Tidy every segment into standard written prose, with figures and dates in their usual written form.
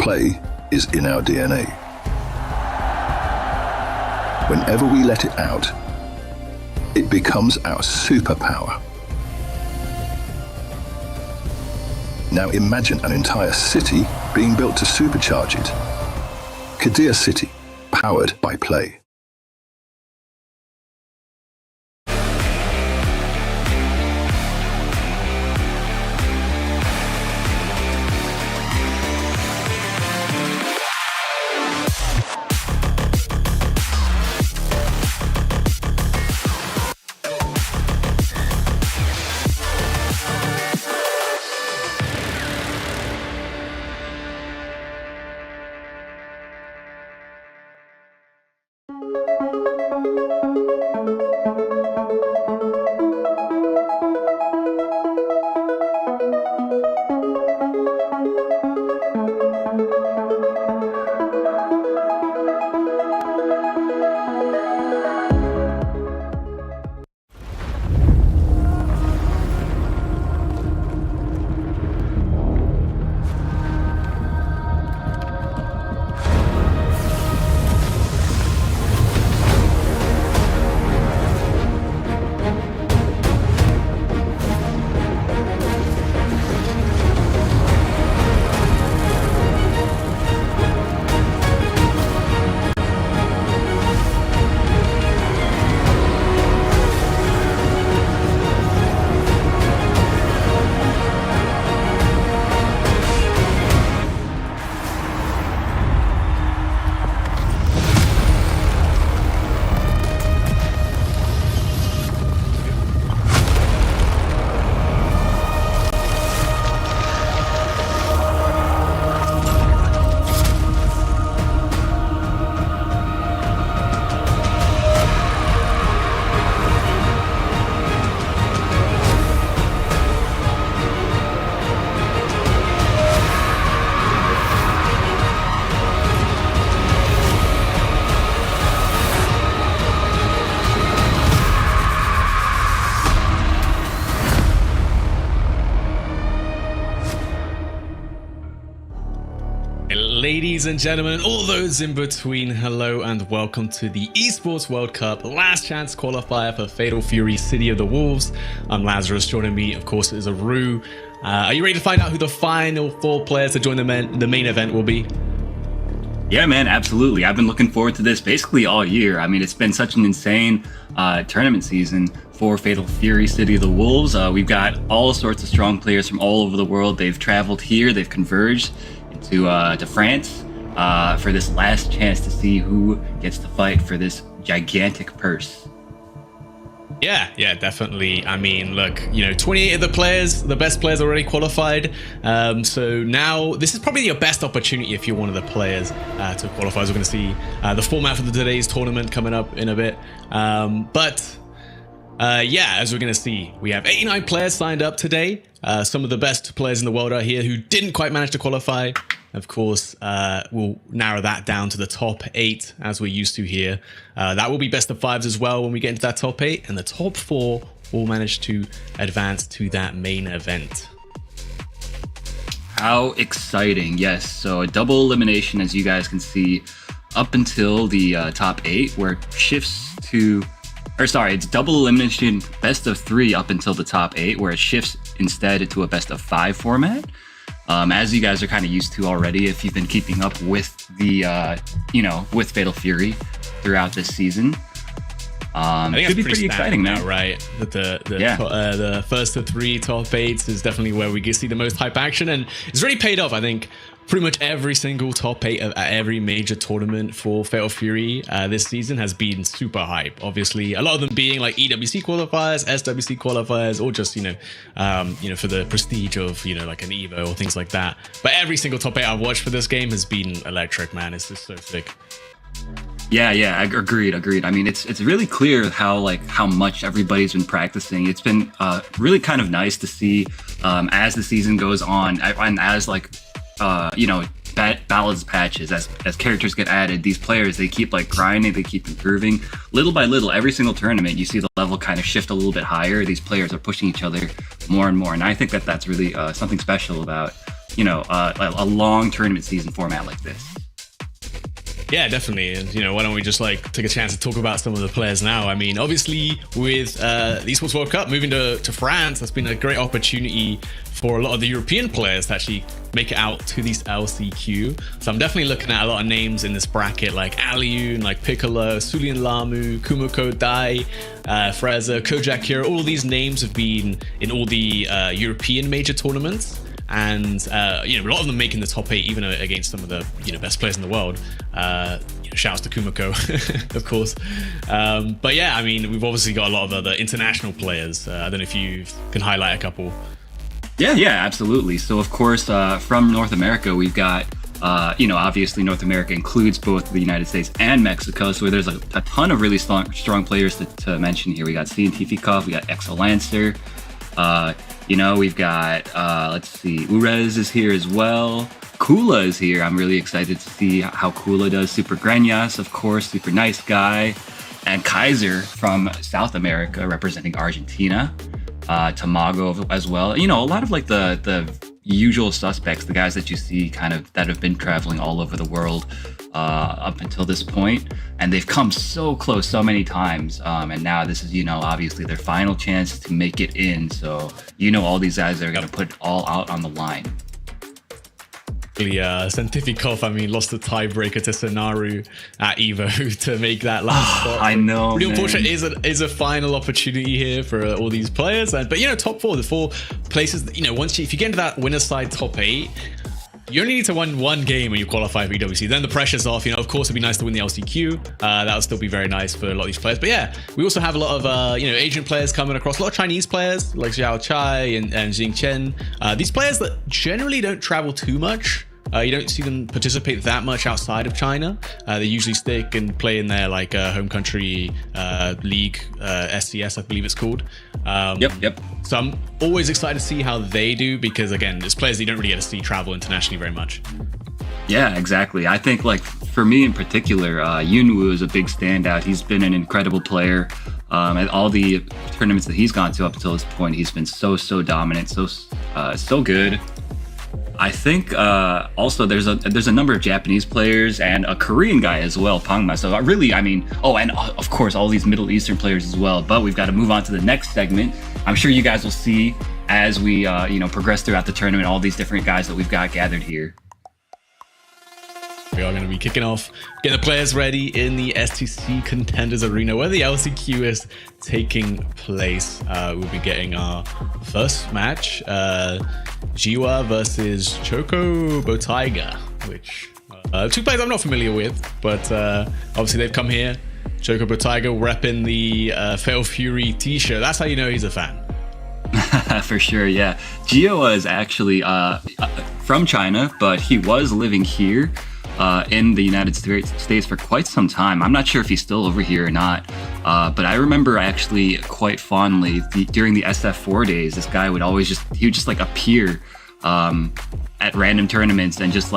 Play is in our DNA. Whenever we let it out, it becomes our superpower. Now imagine an entire city being built to supercharge it. Kadir City, powered by Play. Ladies and gentlemen, all those in between, hello and welcome to the Esports World Cup last chance qualifier for Fatal Fury City of the Wolves. I'm Lazarus. Joining me, of course, is Aru. Are you ready to find out who the final 4 players to join the main event will be? Yeah, man, absolutely. I've been looking forward to this basically all year. I mean, it's been such an insane tournament season for Fatal Fury City of the Wolves. We've got all sorts of strong players from all over the world. They've traveled here. They've converged to France for this last chance to see who gets to fight for this gigantic purse. Yeah, definitely. I mean, look, 28 of the players, the best players already qualified. So now this is probably your best opportunity if you're one of the players to qualify. As we're going to see the format for today's tournament coming up in a bit. Yeah, as we're going to see, we have 89 players signed up today. Some of the best players in the world are here who didn't quite manage to qualify. Of course, we'll narrow that down to the top 8 as we're used to here. That will be best of 5s as well when we get into that top 8. And the top 4 will manage to advance to that main event. How exciting. Yes, so a double elimination, as you guys can see, up until the top 8, where it shifts to... it's double elimination, best of 3 up until the top 8, where it shifts instead to a best of 5 format. As you guys are kind of used to already, if you've been keeping up with the, with Fatal Fury throughout this season. I think should be pretty exciting now, right? That the first of 3 top 8s is definitely where we see the most hype action, and it's really paid off. I think pretty much every single top 8 of every major tournament for Fatal Fury this season has been super hype. Obviously, a lot of them being like EWC qualifiers, SWC qualifiers, or just for the prestige of like an Evo or things like that. But every single top 8 I've watched for this game has been electric, man. It's just so sick. Yeah, agreed. I mean, it's really clear how much everybody's been practicing. It's been really kind of nice to see as the season goes on, and as ballads patches, as characters get added, these players, they keep grinding, they keep improving little by little. Every single tournament you see the level kind of shift a little bit higher. These players are pushing each other more and more, and I think that's really something special about a long tournament season format like this. Yeah, definitely. And, why don't we just take a chance to talk about some of the players now? I mean, obviously with the Esports World Cup moving to France, that's been a great opportunity for a lot of the European players to actually make it out to these LCQ. So I'm definitely looking at a lot of names in this bracket, like Aliun, like Piccolo, Sulian Lamu, Kumiko Dai, Freza, Kojak Kira. All of these names have been in all the European major tournaments. And a lot of them making the top 8, even against some of the best players in the world. Shouts to Kumiko, of course. But yeah, I mean, we've obviously got a lot of other international players. I don't know if you can highlight a couple. Yeah, absolutely. So of course, from North America, we've got obviously North America includes both the United States and Mexico. So there's a ton of really strong players to mention here. We got Scientificov, we got Exo Lancer. We've got, let's see, Urez is here as well. Kula is here. I'm really excited to see how Kula does. Super Greñas, of course, super nice guy. And Kaiser from South America, representing Argentina. Tamago as well. A lot of the usual suspects, the guys that you see that have been traveling all over the world up until this point, and they've come so close so many times, and now this is obviously their final chance to make it in, so all these guys are going to put it all out on the line. Scientificov, lost the tiebreaker to Sonaru at Evo to make that last spot. I know. Really unfortunate. Is a final opportunity here for all these players, but top 4, the 4 places. If you get into that winner's side top 8. You only need to win one game when you qualify for EWC. Then the pressure's off. Of course, it'd be nice to win the LCQ. That would still be very nice for a lot of these players. But yeah, we also have a lot of Asian players coming across. A lot of Chinese players like Xiao Chai and Xing Chen. These players that generally don't travel too much. You don't see them participate that much outside of China. They usually stick and play in their home country league, SCS, I believe it's called. Yep. So I'm always excited to see how they do, because again, there's players you don't really get to see travel internationally very much. Yeah, exactly. I think for me in particular, Yunwoo is a big standout. He's been an incredible player. At all the tournaments that he's gone to up until this point, he's been so dominant, so good. I think also there's a number of Japanese players and a Korean guy as well, Pangma. So really, and of course all these Middle Eastern players as well. But we've got to move on to the next segment. I'm sure you guys will see as we progress throughout the tournament all these different guys that we've got gathered here. We are going to be kicking off, getting the players ready in the STC Contenders Arena, where the LCQ is taking place. We'll be getting our first match, Jiwa versus Choco Botaiga, which 2 players I'm not familiar with, but obviously they've come here. Choco Botaiga repping the Fatal Fury t-shirt. That's how you know he's a fan. For sure, yeah. Jiwa is actually from China, but he was living here in the United States for quite some time. I'm not sure if he's still over here or not, but I remember actually quite fondly during the SF4 days, this guy would just appear at random tournaments and just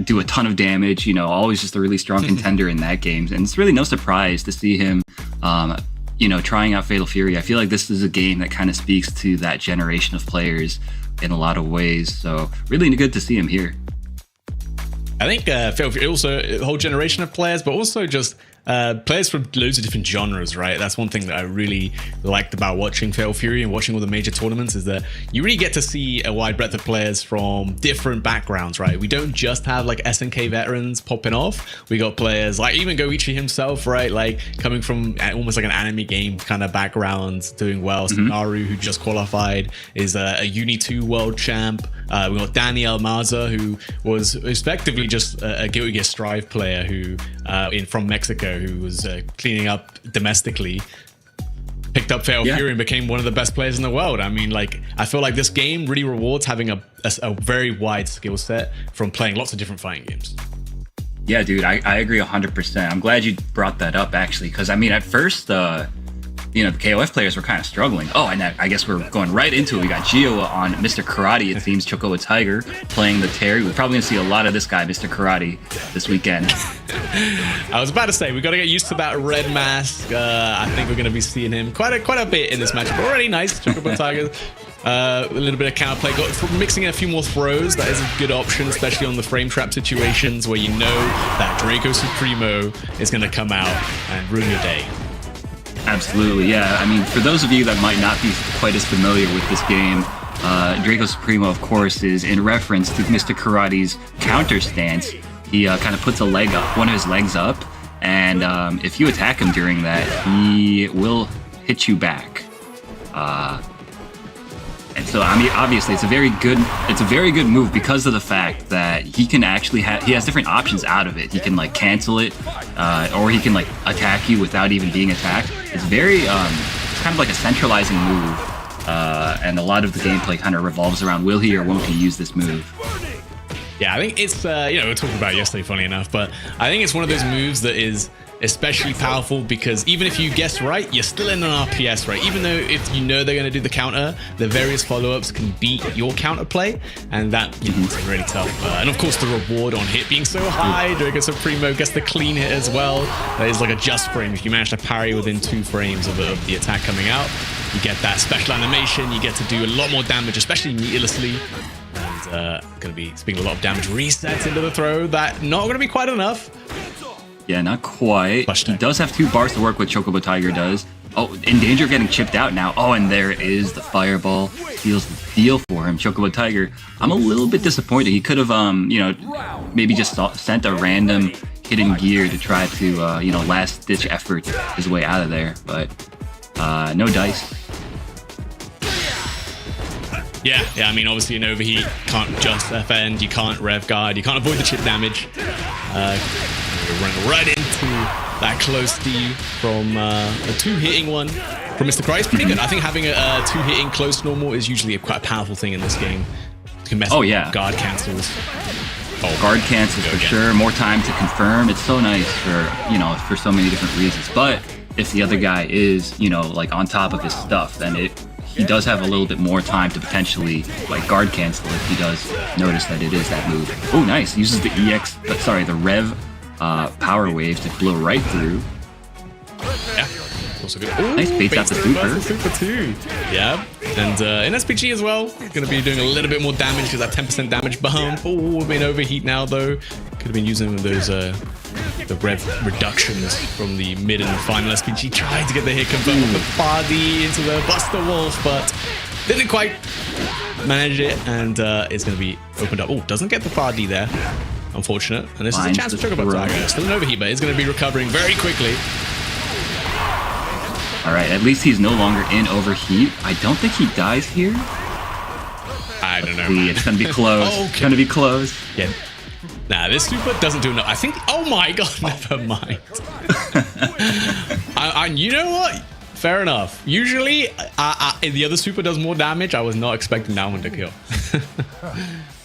do a ton of damage, always just a really strong contender in that game. And it's really no surprise to see him trying out Fatal Fury. I feel like this is a game that kind of speaks to that generation of players in a lot of ways, so really good to see him here. I think Fatal Fury also a whole generation of players, but also just players from loads of different genres, right? That's one thing that I really liked about watching Fatal Fury and watching all the major tournaments, is that you really get to see a wide breadth of players from different backgrounds, right? We don't just have SNK veterans popping off. We got players like even Goichi himself, right? Coming from almost an anime game kind of background, doing well. Sonaru, who just qualified, is a Uni 2 world champ. We got Daniel Maza, who was effectively just a Guilty Gear Strive player who from Mexico, who was cleaning up domestically, picked up Fatal Fury and became one of the best players in the world. I feel like this game really rewards having a very wide skill set from playing lots of different fighting games. Yeah, dude, I agree 100%. I'm glad you brought that up, actually, because at first the KOF players were kind of struggling. Oh, and I guess we're going right into it. We got Gio on Mr. Karate. It seems Choco Tiger playing the Terry. We're probably going to see a lot of this guy, Mr. Karate, this weekend. I was about to say, we got to get used to that red mask. I think we're going to be seeing him quite a bit in this match. But already nice, Choco Tiger. A little bit of counterplay, mixing in a few more throws. That is a good option, especially on the frame trap situations where you know that Draco Supremo is going to come out and ruin your day. Absolutely, yeah. I mean, for those of you that might not be quite as familiar with this game, Draco Supremo, of course, is in reference to Mr. Karate's counter stance. He kind of puts one of his legs up, and if you attack him during that, he will hit you back. And so, I mean, obviously, it's a very good move because of the fact that he can actually he has different options out of it. He can like cancel it, or he can like attack you without even being attacked. It's very it's kind of like a centralizing move, and a lot of the gameplay kind of revolves around will he or won't he use this move. Yeah, I think it's we were talking about it yesterday, funny enough, but I think it's one of those moves that is especially powerful because even if you guess right, you're still in an RPS, right? Even though if you know they're going to do the counter, the various follow-ups can beat your counter play, and that it's really tough. And of course, the reward on hit being so high, Draco Supremo gets the clean hit as well. That is like a just frame. If you manage to parry within 2 frames of the attack coming out, you get that special animation. You get to do a lot more damage, especially needlessly. And going to be speaking a lot of damage resets into the throw. That not going to be quite enough. Yeah, not quite. He does have 2 bars to work with, Chocobo Tiger does. Oh, in danger of getting chipped out now. Oh, and there is the fireball. Seals the deal for him. Chocobo Tiger, I'm a little bit disappointed. He could have, maybe just sent a random hidden gear to try to, last-ditch effort his way out of there. But no dice. Yeah, I mean, obviously in overheat, can't just FN, you can't rev guard, you can't avoid the chip damage. You're running right into that close D from a 2-hitting one from Mr. Cry is pretty good. I think having a 2-hitting close normal is usually quite a powerful thing in this game. You can mess with guard cancels. Guard cancels for sure. More time to confirm. It's so nice for so many different reasons. But if the other guy is, like on top of his stuff, then he does have a little bit more time to potentially like guard cancel if he does notice that it is that move. Oh, nice. Uses the Rev power wave to blow right through. Yeah. Also good. Ooh, nice baits out the super too. Yeah. And in SPG as well, going to be doing a little bit more damage because that 10% damage bump. Oh, we've been overheat now though. Could have been using those the rev reductions from the mid and final SPG. Tried to get the hit confirmed with the body into the Buster Wolf, but didn't quite manage it, and it's going to be opened up. Oh, doesn't get the body there. Unfortunate. And this is a chance to Chocobo Tiger. Still an overheat, but he's going to be recovering very quickly. All right, at least he's no longer in overheat. I don't think he dies here. I don't know. It's going to be close. Okay. It's going to be close. Yeah. Nah, this super doesn't do enough. I think. Oh my god, never mind. You know what? Fair enough. Usually, the other super does more damage. I was not expecting that one to kill.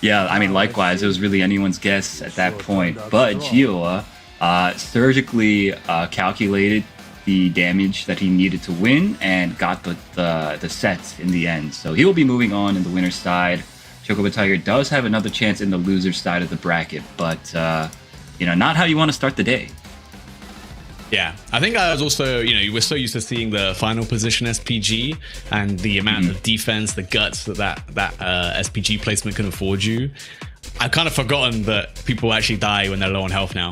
Yeah, I mean, likewise, it was really anyone's guess at that point. But Gioa surgically calculated the damage that he needed to win and got the sets in the end. So he will be moving on in the winner's side. Chocobo Tiger does have another chance in the loser's side of the bracket, but not how you want to start the day. Yeah, I think I was also, we're so used to seeing the final position SPG and the amount of defense, the guts that SPG placement can afford you. I've kind of forgotten that people actually die when they're low on health now.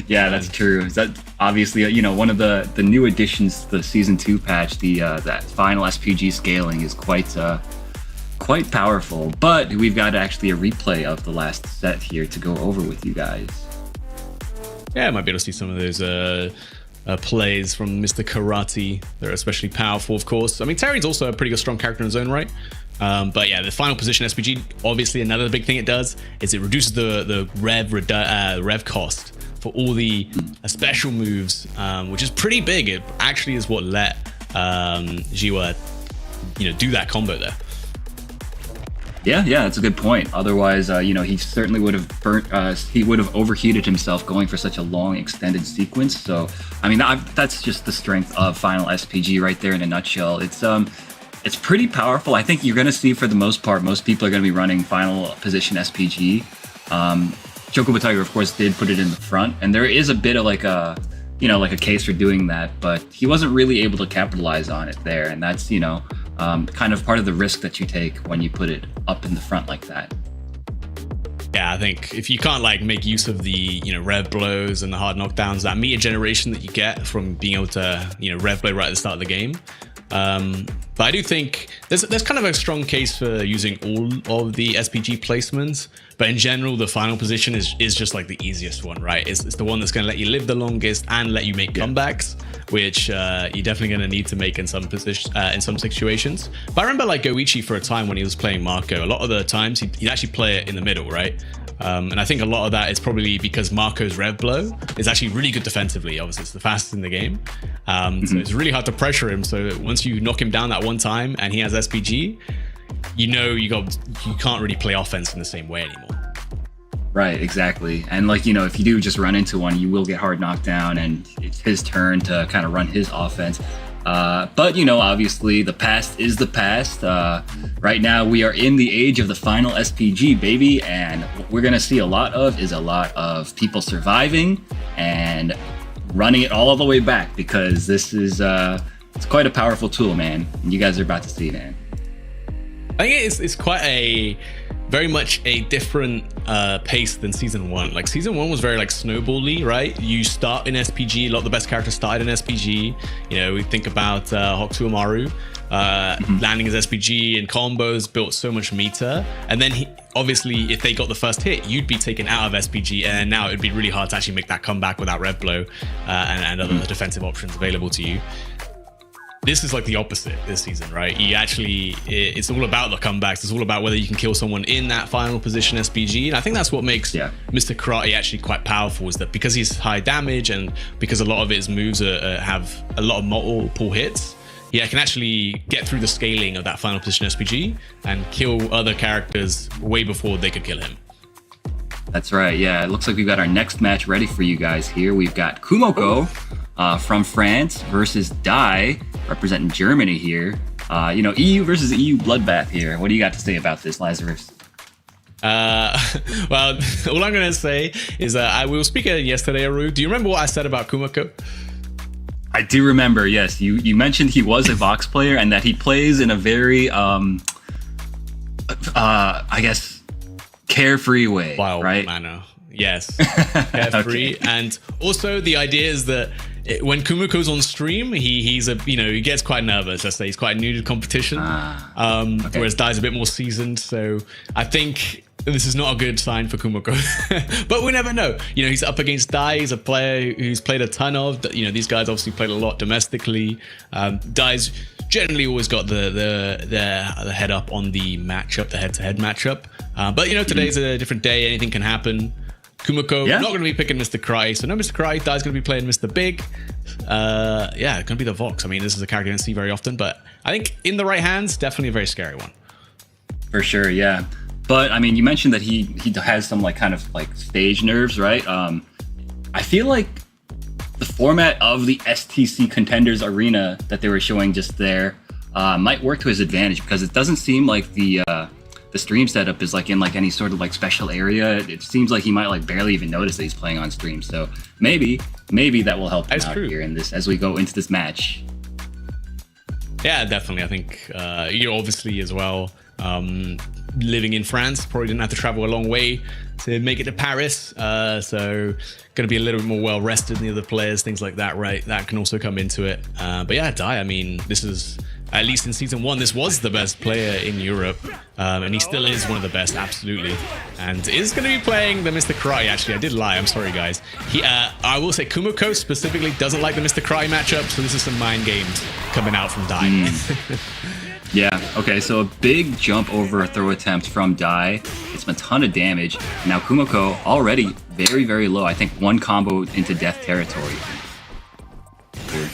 Yeah, that's true. That obviously, one of the new additions to the Season 2 patch, that final SPG scaling is quite powerful. But we've got actually a replay of the last set here to go over with you guys. Yeah, I might be able to see some of those plays from Mr. Karate. They're especially powerful, of course. I mean, Terry's also a pretty good, strong character in his own right. But yeah, the final position SPG, obviously another big thing it does is it reduces the rev cost for all the special moves, which is pretty big. It actually is what let Jiwa, do that combo there. Yeah, that's a good point. Otherwise, he certainly would have overheated himself going for such a long, extended sequence. So, I mean, that's just the strength of Final SPG right there in a nutshell. It's pretty powerful. I think you're going to see, for the most part, most people are going to be running Final Position SPG. Chocobo Tiger, of course, did put it in the front, and there is a bit of like a case for doing that, but he wasn't really able to capitalize on it there, and that's kind of part of the risk that you take when you put it up in the front like that. Yeah, I think if you can't like make use of the rev blows and the hard knockdowns, that meter generation that you get from being able to rev blow right at the start of the game. But I do think there's kind of a strong case for using all of the SPG placements. But in general, the final position is just like the easiest one, right? It's the one that's going to let you live the longest and let you make comebacks, which you're definitely going to need to make in some in some situations. But I remember like Goichi for a time when he was playing Marco, a lot of the times he'd actually play it in the middle, right? And I think a lot of that is probably because Marco's rev blow is actually really good defensively. Obviously, it's the fastest in the game. So it's really hard to pressure him. So once you knock him down that one time and he has SPG, you can't really play offense in the same way anymore. Right, exactly. And like, if you do just run into one, you will get hard knocked down and it's his turn to kind of run his offense. But, obviously the past is the past. Right now we are in the age of the final SPG, baby. And what we're going to see a lot of people surviving and running it all the way back, because this is it's quite a powerful tool, man. And you guys are about to see, man. I think it's quite very much a different pace than season 1. Like season 1 was very like snowball-y, right? You start in SPG, a lot of the best characters started in SPG. We think about Hokuto Amaru landing his SPG and combos, built so much meter. And then obviously if they got the first hit, you'd be taken out of SPG, and now it'd be really hard to actually make that comeback without rev blow and other defensive options available to you. This is like the opposite this season, right? It's all about the comebacks. It's all about whether you can kill someone in that final position SPG. And I think that's what makes Mr. Karate actually quite powerful, is that because he's high damage and because a lot of his moves have a lot of multiple hits, he can actually get through the scaling of that final position SPG and kill other characters way before they could kill him. That's right. Yeah, it looks like we've got our next match ready for you guys here. We've got Kumoko from France versus Dai, representing Germany here. EU versus EU bloodbath here. What do you got to say about this, Lazarus? Well, all I'm going to say is we were speaking yesterday, Aru. Do you remember what I said about Kumoko? I do remember, yes. You mentioned he was a Vox player and that he plays in a very, I guess, carefree way, wild right? manner. Yes, carefree. Okay. And also the idea is that when Kumoko's on stream, he gets quite nervous. Let's say he's quite new to competition, whereas Dai's a bit more seasoned. So I think this is not a good sign for Kumoko, but we never know. He's up against Dai. He's a player who's played a ton of. These guys obviously played a lot domestically. Dai's generally always got the head up on the matchup, the head-to-head matchup. But today's a different day. Anything can happen. Kumoko not going to be picking Mr. Cry, so no Mr. Cry. Dai's going to be playing Mr. Big. Going to be the Vox. I mean, this is a character you don't see very often, but I think in the right hands, definitely a very scary one. For sure, yeah. But I mean, you mentioned that he has some kind of stage nerves, right? I feel like the format of the STC Contenders Arena that they were showing just there might work to his advantage, because it doesn't seem like the stream setup is in any sort of special area. It seems like he might barely even notice that he's playing on stream. So maybe that will help him out here in this as we go into this match. Yeah, definitely. I think you obviously as well, living in France, probably didn't have to travel a long way to make it to Paris. So going to be a little bit more well rested than the other players, things like that, right? That can also come into it. But yeah, Dai, I mean, this is, at least in season 1, this was the best player in Europe, and he still is one of the best, absolutely. And is going to be playing the Mr. Cry. Actually, I did lie. I'm sorry, guys. I will say Kumoko specifically doesn't like the Mr. Cry matchup, so this is some mind games coming out from Dai. Yeah. Okay. So a big jump over a throw attempt from Dai. It's a ton of damage. Now Kumoko already very, very low. I think one combo into death territory. Here.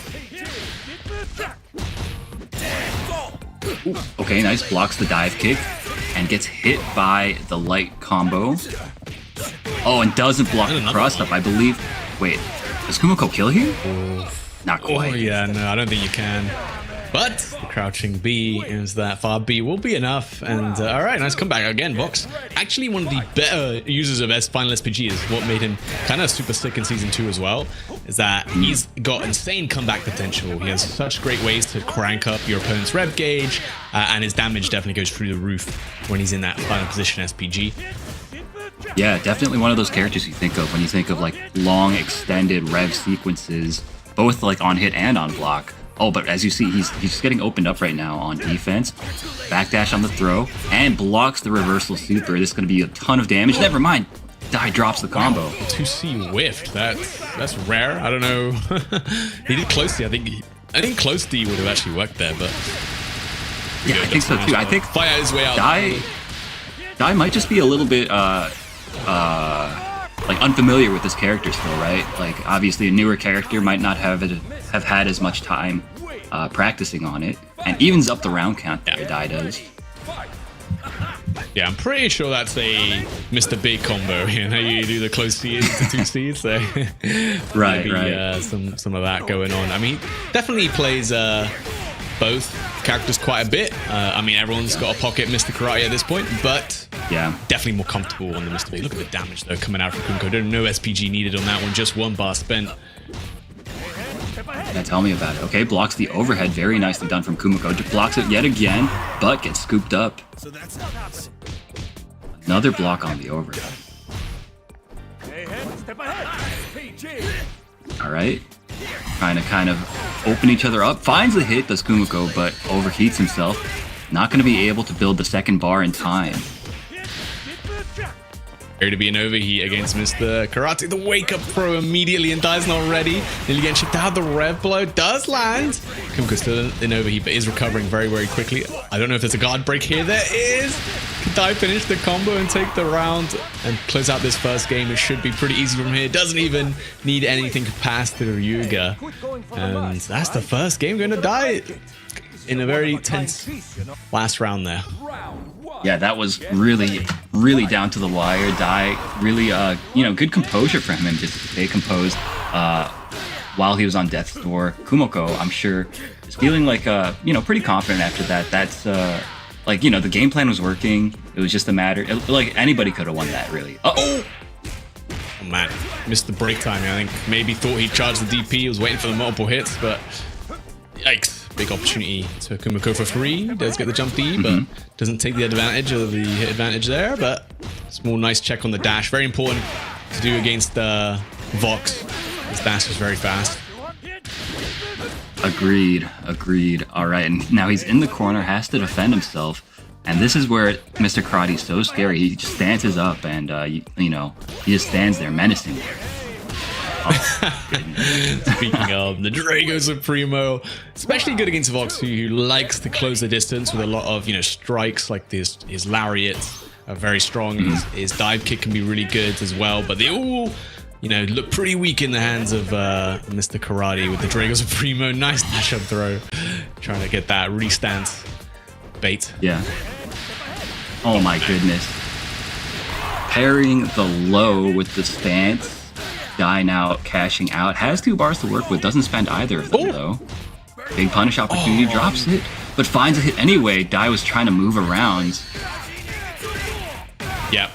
Ooh, okay, nice. Blocks the dive kick and gets hit by the light combo. Oh, and doesn't block the cross up, I believe. Wait, does Kumoko kill here? Not quite. Oh, yeah, no, I don't think you can. But the crouching B is that far B will be enough. And all right, nice comeback again. Vox, actually one of the better users of Final SPG, is what made him kind of super sick in Season 2 as well, is that he's got insane comeback potential. He has such great ways to crank up your opponent's rev gauge, and his damage definitely goes through the roof when he's in that final position SPG. Yeah, definitely one of those characters you think of when you think of like long extended rev sequences, both like on hit and on block. Oh, but as you see, he's just getting opened up right now on defense. Backdash on the throw and blocks the reversal super. This is going to be a ton of damage. Never mind. Die drops the combo. Wow, 2C whiffed. That's rare. I don't know. He did close D. I think close D would have actually worked there, but yeah, I think so too. I think fire his way out. Die might just be a little bit like unfamiliar with this character still, right? Like obviously a newer character might not have had as much time practicing on it, and evens up the round count that Die does. Yeah, I'm pretty sure that's a Mr. Big combo. You know, you do the close C into 2C, so right, maybe, right. Some of that going on. I mean, definitely plays both characters quite a bit. I mean, everyone's got a pocket Mr. Karate at this point, but yeah, definitely more comfortable on the Mr. Big. Look at the damage though coming out from Kumiko. There's no SPG needed on that one, just one bar spent. Yeah, tell me about it. Okay, blocks the overhead. Very nicely done from Kumiko. Blocks it yet again, but gets scooped up. Another block on the overhead. All right. Trying to kind of open each other up. Finds the hit, does Kumiko, but overheats himself. Not going to be able to build the second bar in time. Here to be an overheat against Mr. Karate. The wake-up throw immediately, and Die's not ready. Nearly getting shipped out. The rev blow does land. Kumiko's still in overheat, but is recovering very, very quickly. I don't know if there's a guard break here. There is. Can Die finish the combo and take the round and close out this first game? It should be pretty easy from here. Doesn't even need anything past the Ryuga. And that's the first game going to Die in a very tense last round there. Yeah, that was really, really down to the wire. Die really, good composure for him just to stay composed while he was on death's door. Kumiko, I'm sure, is feeling like, pretty confident after that. That's, the game plan was working. It was just a matter, like anybody could have won that, really. Oh, man, missed the break timing. I think maybe thought he charged the DP. He was waiting for the multiple hits, but yikes. Big opportunity to Kumiko for free. Does get the jump D, but doesn't take the advantage of the hit advantage there. But small, nice check on the dash. Very important to do against Vox. His dash was very fast. Agreed. All right, and now he's in the corner, has to defend himself. And this is where Mr. Karate is so scary. He just stances up and, he just stands there menacing. Oh, speaking of the Drago Supremo, especially good against Vox, who likes to close the distance with a lot of strikes like this. His lariats are very strong. His dive kick can be really good as well, but they all look pretty weak in the hands of Mr. Karate with the Drago Supremo. Nice dash up throw, trying to get that restance bait. Yeah. Oh my goodness. Parrying the low with the stance. Die now cashing out. Has 2 bars to work with. Doesn't spend either of them, though. Big punish opportunity. Drops it, but finds a hit anyway. Die was trying to move around. Yep.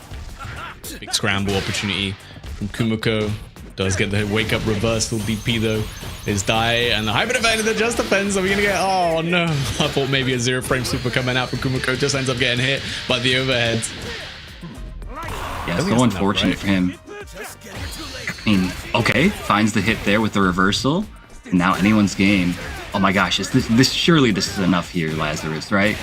Big scramble opportunity from Kumiko. Does get the wake-up reversal DP, though. Is Die, and the hyper defender that just defends. Are we going to get... Oh, no. I thought maybe a 0-frame super coming out from Kumiko. Just ends up getting hit by the overheads. Yeah, so unfortunate for him. I mean, okay, finds the hit there with the reversal. And now anyone's game. Oh my gosh, surely this is enough here, Lazarus, right?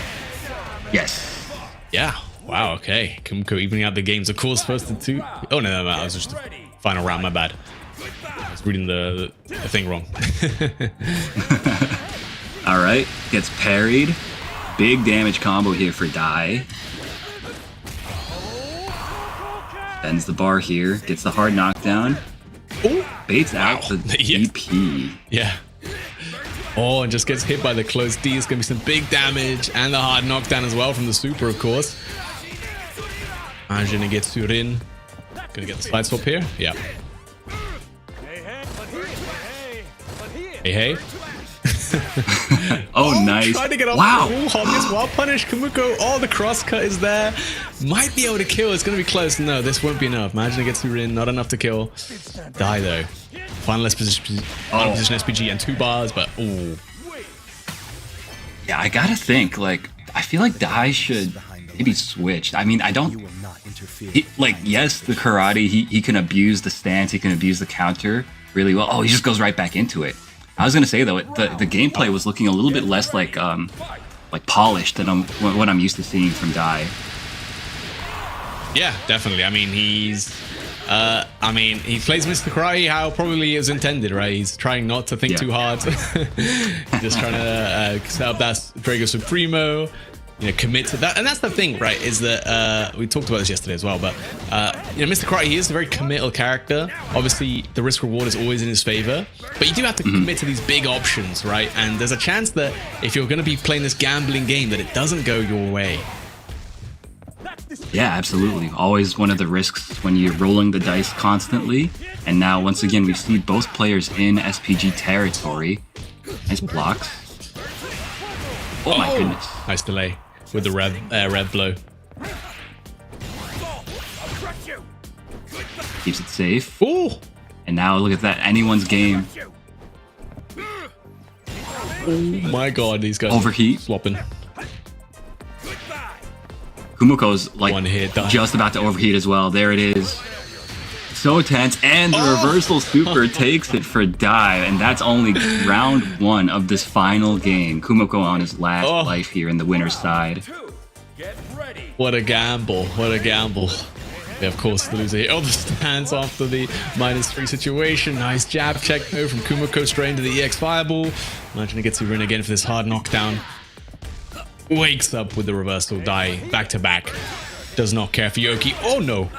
Yes. Yeah. Wow, okay. Kumiko evening out the games. Of course, first and 2. Oh, no, that was just the final round. My bad. I was reading the thing wrong. All right, gets parried. Big damage combo here for Die. Bends the bar here, gets the hard knockdown. Ooh. Baits out the DP. Yeah. Oh, and just gets hit by the close D. It's going to be some big damage and the hard knockdown as well from the super, of course. Anjin gets Surin. Going to get the side swap here. Yeah. Hey. Oh, nice. Trying to get off the wall. Hobbies while punished. Kumiko. Oh, the cross cut is there. Might be able to kill. It's going to be close. No, this won't be enough. Imagine it gets through in. Not enough to kill. Die, though. Final position SPG and 2 bars, but ooh. Yeah, I gotta think. Like, I feel like Dai should maybe switch. I mean, I don't. Yes, the karate. He can abuse the stance. He can abuse the counter really well. Oh, he just goes right back into it. I was gonna say though, the gameplay was looking a little bit less like polished than what I'm used to seeing from Dai. Yeah, definitely. I mean, he plays Mr. Karate how probably is intended, right? He's trying not to think too hard. Just trying to set up that Drago Supremo, commit to that. And that's the thing, right? Is that we talked about this yesterday as well, but Mr. Karate, he is a very committal character. Obviously, the risk reward is always in his favor, but you do have to commit to these big options, right? And there's a chance that if you're going to be playing this gambling game, that it doesn't go your way. Yeah, absolutely. Always one of the risks when you're rolling the dice constantly. And now, once again, we see both players in SPG territory. Nice blocks. Oh my goodness. Nice delay with the rev blow. Keeps it safe. Ooh. And now look at that. Anyone's game. Oh my god, these guys overheat. Swapping. Kumiko's like just about to overheat as well. There it is. So tense. And the reversal super takes it for Dai. And that's only round 1 of this final game. Kumiko on his last life here in the winner's side. What a gamble. What a gamble. Yeah, of course, the loser here. Oh, the stance after the -3 situation. Nice jab check though from Kumiko straight into the EX fireball. Imagine it gets to win again for this hard knockdown. Wakes up with the reversal. Dai back to back. Does not care for Yoki. Oh no.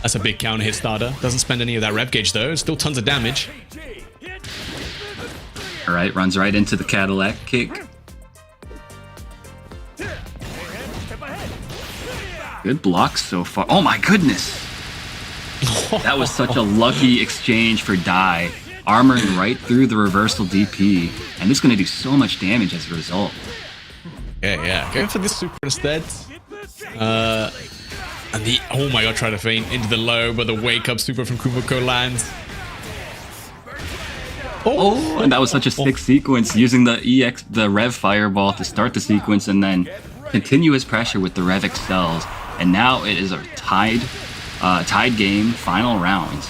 That's a big counter hit starter. Doesn't spend any of that rev gauge though. Still tons of damage. All right, runs right into the Cadillac kick. Good blocks so far. Oh my goodness. That was such a lucky exchange for Dai. Armoring right through the reversal DP. And this is going to do so much damage as a result. Yeah. Going for this super instead. And the, oh my god, try to feint into the low, but the wake up super from Kumiko lands. And that was such a sick sequence, using the Rev Fireball to start the sequence and then continuous pressure with the Rev Excels. And now it is a tied game, final round.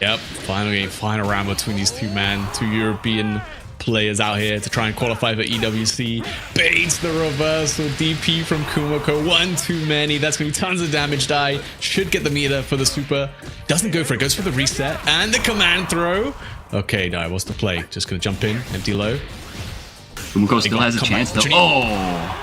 Yep, final game, final round between these two European players out here to try and qualify for EWC. Baits the reversal DP from Kumiko. One too many. That's going to be tons of damage. Dai should get the meter for the super. Doesn't go for it. Goes for the reset and the command throw. Okay, Dai, what's the play? Just going to jump in, empty low. Kumiko still has a chance though. Oh!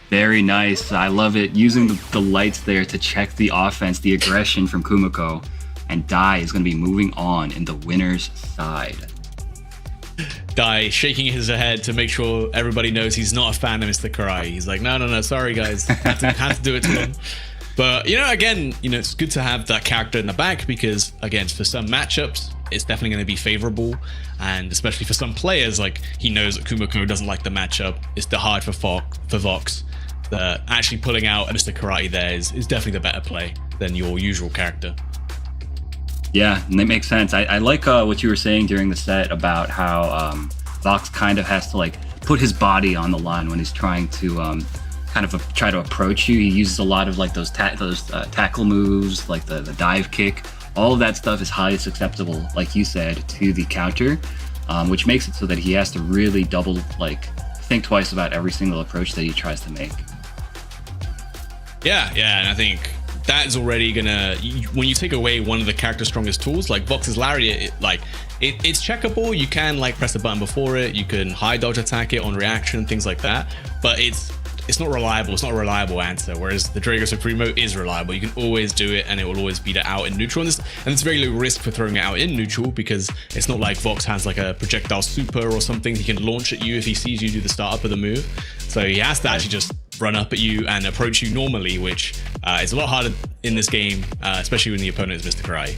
Very nice. I love it. Using the lights there to check the offense, the aggression from Kumiko. And Dai is going to be moving on in the winner's side. Dai shaking his head to make sure everybody knows he's not a fan of Mr. Karai. He's like, no, sorry guys, have to do it to him. But again, it's good to have that character in the back because again, for some matchups, it's definitely going to be favorable, and especially for some players, like he knows that Kumiko doesn't like the matchup. It's hard for Vox. Actually pulling out Mr. Karate there is definitely the better play than your usual character. Yeah, and that makes sense. I like what you were saying during the set about how Vox kind of has to like put his body on the line when he's trying to try to approach you. He uses a lot of like those tackle moves, like the dive kick. All of that stuff is highly susceptible, like you said, to the counter, which makes it so that he has to really think twice about every single approach that he tries to make. Yeah, and I think that's already gonna, when you take away one of the character's strongest tools, like Vox's Lariat, it's checkable. You can press the button before it, you can high dodge attack it on reaction, things like that, but it's not reliable. It's not a reliable answer, whereas the Drago Supremo is reliable. You can always do it and it will always beat it out in neutral, and it's very low risk for throwing it out in neutral because it's not like Vox has like a projectile super or something he can launch at you if he sees you do the startup of the move. So he has to actually just run up at you and approach you normally, which is a lot harder in this game, especially when the opponent is Mr. Karai.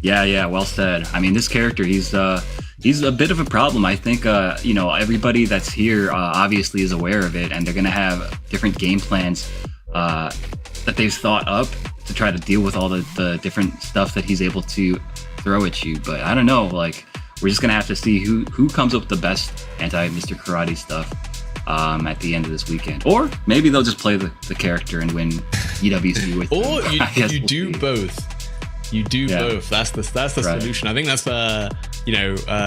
Yeah, well said. I mean, this character, he's a bit of a problem. I think, everybody that's here obviously is aware of it, and they're going to have different game plans that they've thought up to try to deal with all the different stuff that he's able to throw at you. But I don't know, like, we're just going to have to see who comes up with the best anti-Mr. Karate stuff at the end of this weekend. Or maybe they'll just play the character and win EWC with Or them. you do both. You do both. That's the solution. I think that's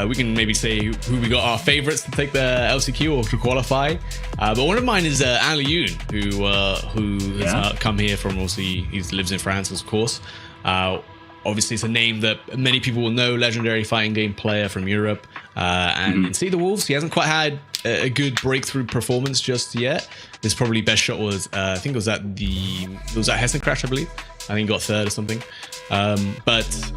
we can maybe say who we got our favorites to take the LCQ or to qualify. But one of mine is Ali Yoon, who has come here from, obviously he lives in France, of course. Obviously, it's a name that many people will know, legendary fighting game player from Europe. And in See the Wolves, he hasn't quite had a good breakthrough performance just yet. His probably best shot was, I think it was at Hessen Crash, I believe. I think he got third or something. But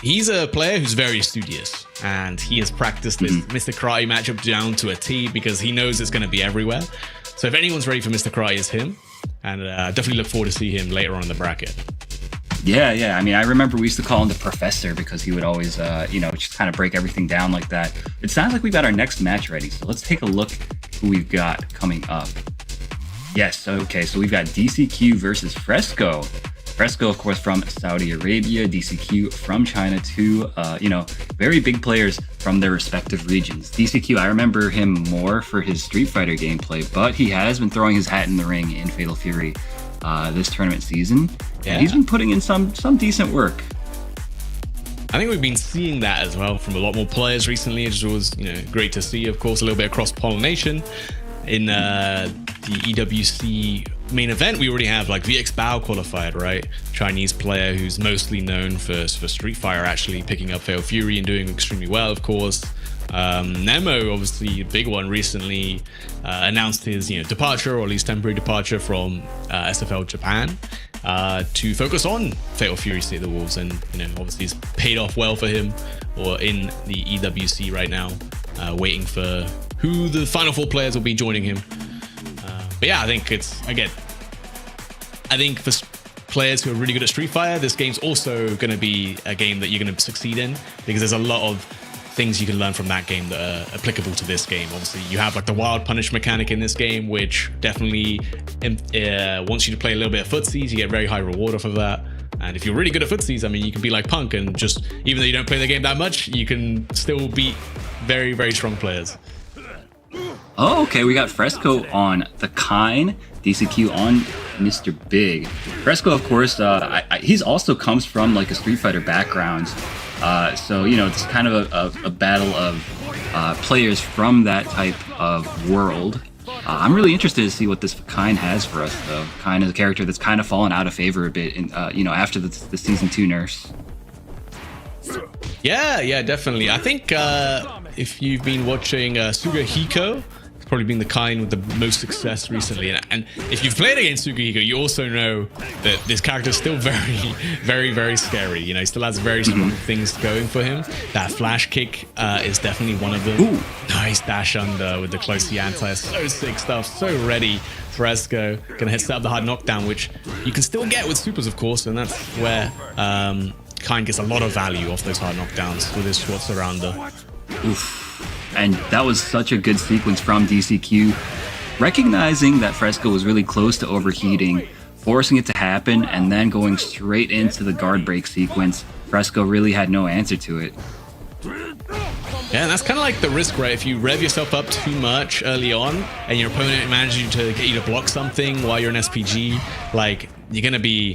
he's a player who's very studious, and he has practiced this Mr. Karate matchup down to a T because he knows it's going to be everywhere. So if anyone's ready for Mr. Karate, it's him. And definitely look forward to see him later on in the bracket. Yeah. I mean, I remember we used to call him the Professor because he would always, just kind of break everything down like that. It sounds like we got our next match ready. So let's take a look who we've got coming up. Yes, okay, so we've got DCQ versus Fresco. Fresco, of course, from Saudi Arabia, DCQ from China, two, very big players from their respective regions. DCQ, I remember him more for his Street Fighter gameplay, but he has been throwing his hat in the ring in Fatal Fury this tournament season. Yeah. And he's been putting in some decent work. I think we've been seeing that as well from a lot more players recently, which was great to see. Of course, a little bit of cross-pollination. In the EWC main event, we already have like VX Bao qualified, right? Chinese player who's mostly known for Street Fighter, actually picking up Fatal Fury and doing extremely well, of course. Nemo, obviously a big one, recently announced his departure, or at least temporary departure from SFL Japan to focus on Fatal Fury See the Wolves, and obviously it's paid off well for him, or in the EWC right now, waiting for who the final 4 players will be joining him. But yeah, I think for players who are really good at Street Fighter, this game's also going to be a game that you're going to succeed in, because there's a lot of things you can learn from that game that are applicable to this game. Obviously, you have like the wild punish mechanic in this game, which definitely wants you to play a little bit of footsies. You get very high reward off of that. And if you're really good at footsies, I mean, you can be like Punk and just, even though you don't play the game that much, you can still beat very, very strong players. Oh, okay, we got Fresco on the Kine, DCQ on Mr. Big. Fresco, of course, he's also comes from like a Street Fighter background. So, it's kind of a battle of players from that type of world. I'm really interested to see what this Kine has for us, though. Kine is a character that's kind of fallen out of favor a bit, after the Season 2 nerfs. Yeah, definitely. I think if you've been watching Sugahiko, it's probably been the kind with the most success recently. And if you've played against Sugahiko, you also know that this character is still very, very, very scary. He still has very strong things going for him. That flash kick is definitely one of them. Ooh. Nice dash under with the close anti. So sick stuff. So ready. Fresco gonna hit set up the hard knockdown, which you can still get with supers, of course, and that's where Kine gets a lot of value off those hard knockdowns with his short surrounder. Oof. And that was such a good sequence from DCQ. Recognizing that Fresco was really close to overheating, forcing it to happen, and then going straight into the guard break sequence. Fresco really had no answer to it. Yeah, and that's kind of like the risk, right? If you rev yourself up too much early on and your opponent manages to get you to block something while you're an SPG, like, you're going to be,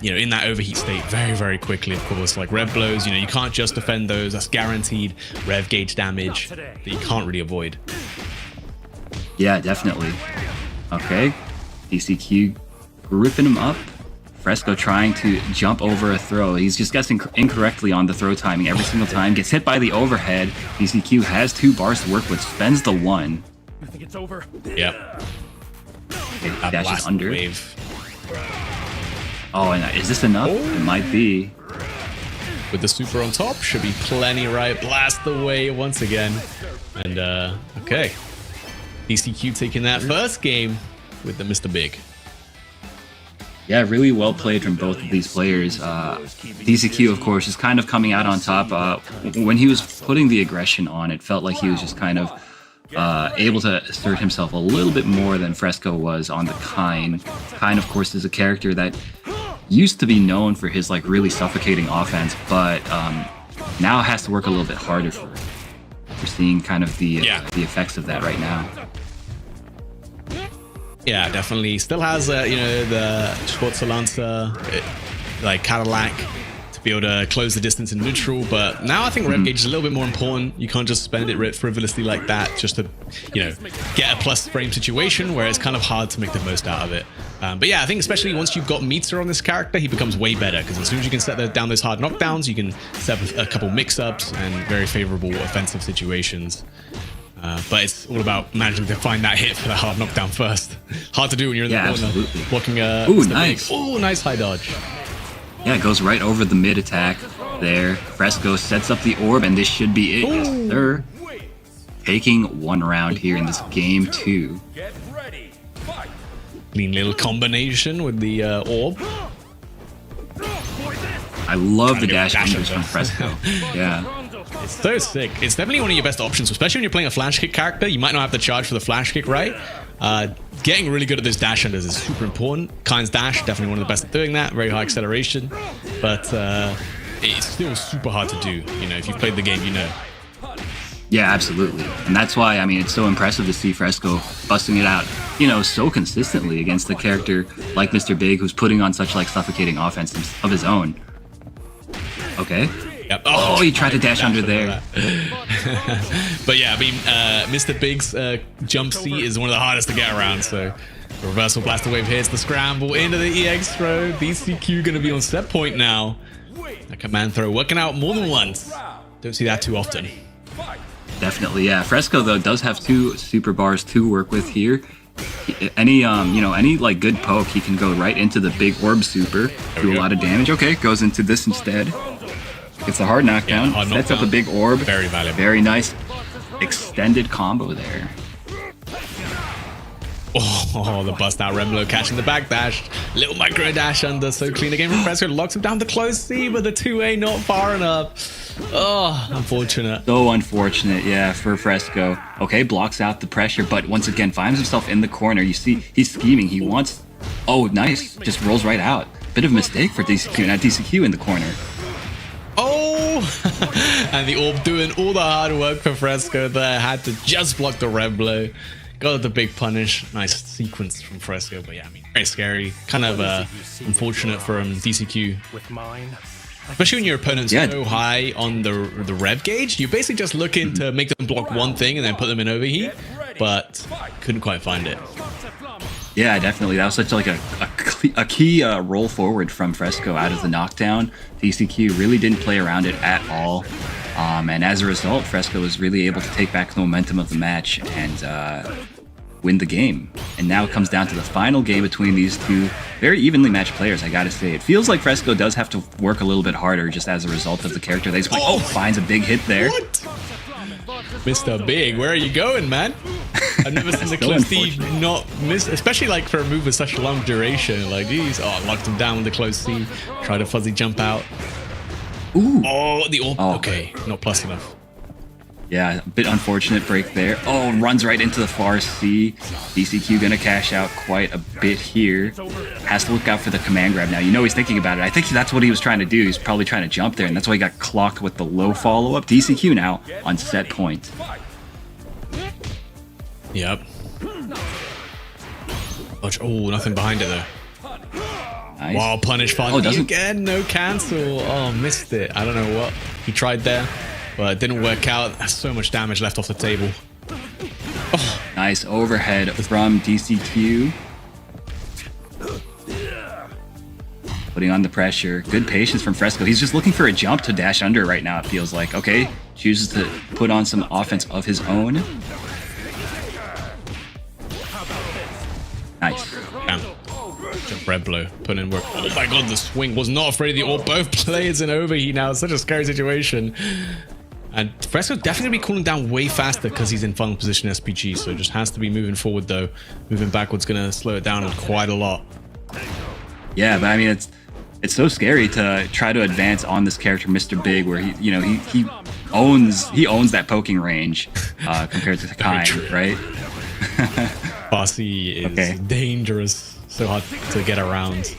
in that overheat state very, very quickly, of course. Like, rev blows, you can't just defend those. That's guaranteed rev gauge damage that you can't really avoid. Yeah, definitely. Okay, DCQ gripping him up. Fresco trying to jump over a throw. He's just guessing incorrectly on the throw timing every single time. Gets hit by the overhead. DCQ has 2 bars to work with. Spends the 1. I think it's over. Yep. Okay, dashes under. Wave. Oh, and is this enough? It might be. With the super on top, should be plenty, right? Blast away once again. And, okay. DCQ taking that first game with the Mr. Big. Yeah, really well played from both of these players. DCQ, of course, is kind of coming out on top. When he was putting the aggression on, it felt like he was just kind of able to assert himself a little bit more than Fresco was on the Kine. Kine, of course, is a character that used to be known for his like really suffocating offense, but now has to work a little bit harder for it. We're seeing kind of the effects of that right now. Yeah, definitely. Still has, you know, the Schwarzer Lancer, like Cadillac, to be able to close the distance in neutral. But now I think rev gauge is a little bit more important. You can't just spend it frivolously like that just to, you know, get a plus frame situation where it's kind of hard to make the most out of it. But yeah, I think especially once you've got meter on this character, he becomes way better because as soon as you can set down those hard knockdowns, you can set up a couple mix-ups and very favorable offensive situations. But it's all about managing to find that hit for the hard knockdown first. Hard to do when you're in the corner. Absolutely. Blocking Ooh, nice. Oh, nice high dodge. Yeah, it goes right over the mid attack there. Fresco sets up the orb, and this should be it. Yes, sir. Taking one round here in this game 2. Clean little combination with the orb. I love the dash unders from Fresco. Yeah. It's so sick. It's definitely one of your best options, especially when you're playing a flash kick character. You might not have the charge for the flash kick, right? Getting really good at those dash unders is super important. Kine's dash, definitely one of the best at doing that. Very high acceleration. But it's still super hard to do. You know, if you've played the game, you know. Yeah, absolutely. And that's why, I mean, it's so impressive to see Fresco busting it out, you know, so consistently against a character like Mr. Big, who's putting on such like suffocating offense of his own. Okay. Yep. Oh, he tried to dash under there. But yeah, I mean, Mr. Big's jump C is one of the hardest to get around, so reversal blaster wave hits the scramble into the EX throw. DCQ gonna be on set point now. A command throw working out more than once. Don't see that too often. Definitely, yeah. Fresco though does have 2 super bars to work with here. Any you know, any like good poke, he can go right into the big orb super, do a lot of damage. Okay, goes into this instead. Gets a hard knockdown, sets up a big orb. Very valuable. Very nice extended combo there. Oh, the bust out Remlo catching the back dash. Little micro dash under, so clean again from Fresco. Locks him down to close C, but the 2A not far enough. Oh, unfortunate. So unfortunate, yeah, for Fresco. Okay, blocks out the pressure, but once again finds himself in the corner. You see, he's scheming. He wants... Oh, nice. Just rolls right out. Bit of a mistake for DCQ. Now DCQ in the corner. Oh! And the orb doing all the hard work for Fresco there. Had to just block the red blow. Got the big punish. Nice sequence from Fresco, but yeah, I mean, very scary. Kind of unfortunate for DCQ. Especially when your opponent's so high on the rev gauge, you're basically just looking to make them block one thing and then put them in overheat, but couldn't quite find it. Yeah, definitely. That was such like a key roll forward from Fresco out of the knockdown. DCQ really didn't play around it at all. And as a result, Fresco was really able to take back the momentum of the match and win the game. And now it comes down to the final game between these 2 very evenly matched players, I gotta say. It feels like Fresco does have to work a little bit harder just as a result of the character that he's playing. Oh, finds a big hit there. What? Mr. Big, where are you going, man? I've never seen the close C not miss, especially like for a move with such long duration. Like, geez, oh, locked him down with the close C. Tried a fuzzy jump out. Ooh. Oh, the orb. Okay, not plus enough. Yeah, a bit unfortunate break there. Oh, runs right into the far C. DCQ gonna cash out quite a bit here. Has to look out for the command grab now. You know he's thinking about it. I think that's what he was trying to do. He's probably trying to jump there, and that's why he got clocked with the low follow-up. DCQ now on set point. Yep. Oh, nothing behind it though. Nice. Wow, punish Fondy again. No cancel. Oh, missed it. I don't know what he tried there, but it didn't work out. There's so much damage left off the table. Oh. Nice overhead from DCQ. Putting on the pressure. Good patience from Fresco. He's just looking for a jump to dash under right now, it feels like. Okay, chooses to put on some offense of his own. Nice. Damn. Jump red blow. Put in work. Oh my god, the swing was not afraid of the orb. Both players in overheat now. It's such a scary situation. And Fresco definitely be cooling down way faster because he's in final position SPG. So just has to be moving forward though. Moving backwards gonna slow it down quite a lot. Yeah, but I mean, it's so scary to try to advance on this character, Mr. Big, where he owns that poking range compared to Kind, right? Bossy is dangerous, so hard to get around.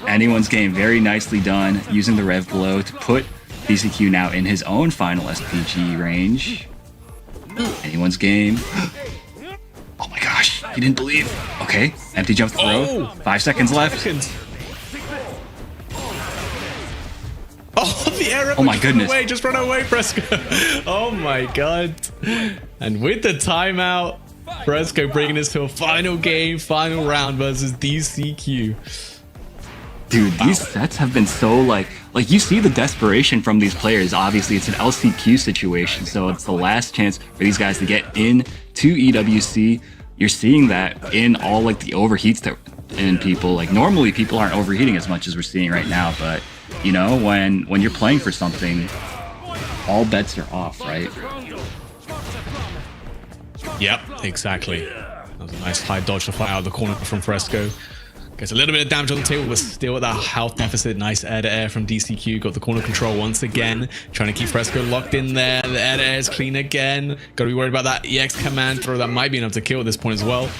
Anyone's game, very nicely done, using the Rev Blow to put DCQ now in his own final SPG range. Anyone's game. Oh my gosh, he didn't believe. Okay, empty jump throw. 5 seconds left. Oh, the error. Oh my goodness. Just run away, Fresco. Oh my god. And with the timeout, Fresco bringing us to a final game, final round versus DCQ. Dude, these sets have been so like you see the desperation from these players. Obviously, it's an LCQ situation, so it's the last chance for these guys to get in to EWC. You're seeing that in all like the overheats that in people. Like normally people aren't overheating as much as we're seeing right now, but you know, when you're playing for something, all bets are off, right? Yep, exactly. That was a nice high dodge to fly out of the corner from Fresco. Gets a little bit of damage on the table, but still at that health deficit. Nice air-to-air from DCQ. Got the corner control once again. Trying to keep Fresco locked in there. The air-to-air is clean again. Got to be worried about that EX command throw. That might be enough to kill at this point as well.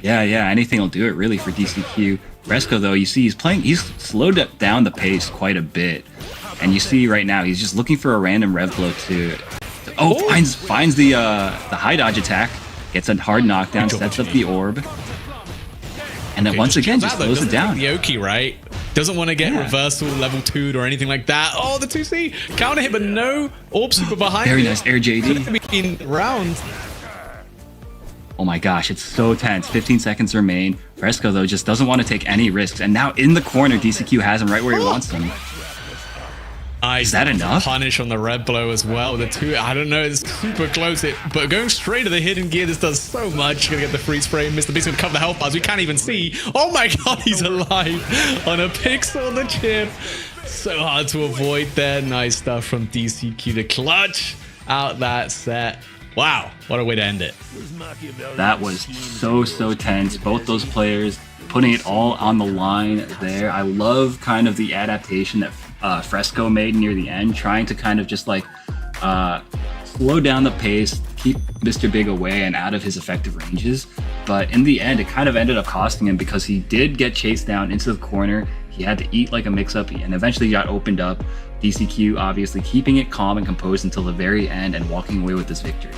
Yeah, anything will do it really for DCQ. Fresco, though, you see he's slowed down the pace quite a bit. And you see right now, he's just looking for a random rev blow to finds the high dodge attack. Gets a hard knockdown, sets up the orb. And then once again, just slows it down. The Oki, right? Doesn't want to get reversal level 2'd or anything like that. Oh, the 2C counter hit, but no orb super behind. Very nice air JD. Could have been round. Oh my gosh, it's so tense. 15 seconds remain. Fresco, though, just doesn't want to take any risks. And now in the corner, DCQ has him right where he wants him. Is that enough? Punish on the red blow as well. The two, I don't know, it's super close. But going straight to the hidden gear, this does so much. Gonna get the freeze frame. Mr. Beast gonna cover the health bars. We can't even see. Oh my god, he's alive on a pixel on the chip. So hard to avoid there. Nice stuff from DCQ to clutch out that set. Wow, what a way to end it. That was so tense. Both those players putting it all on the line there. I love kind of the adaptation that Fresco made near the end, trying to kind of just like slow down the pace, keep Mr. Big away and out of his effective ranges. But in the end, it kind of ended up costing him because he did get chased down into the corner. He had to eat like a mix-up and eventually got opened up. DCQ obviously keeping it calm and composed until the very end and walking away with this victory.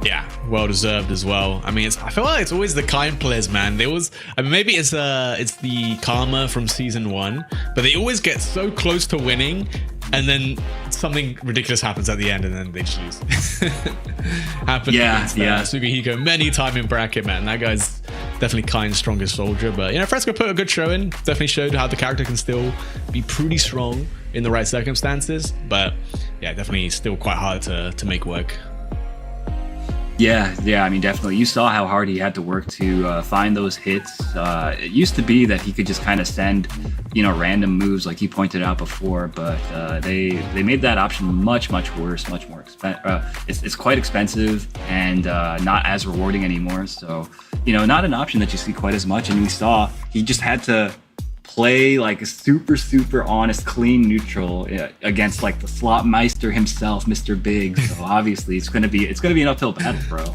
Yeah, well deserved as well. I mean, I feel like it's always the kind players, man. They always, I mean, maybe it's the karma from season 1, but they always get so close to winning, and then something ridiculous happens at the end, and then they just lose. Happened against Sugihiko many time in bracket, man. That guy's definitely Kind's strongest soldier, but you know, Fresco put a good show in. Definitely showed how the character can still be pretty strong in the right circumstances, but yeah, definitely still quite hard to make work. Yeah, I mean, definitely. You saw how hard he had to work to find those hits. It used to be that he could just kind of send, random moves like he pointed out before, but they made that option much worse, much more expensive. It's quite expensive and not as rewarding anymore. So, not an option that you see quite as much. And we saw he just had to play like a super honest, clean neutral against like the slot meister himself, Mr. Big. So obviously it's gonna be an uphill battle, bro.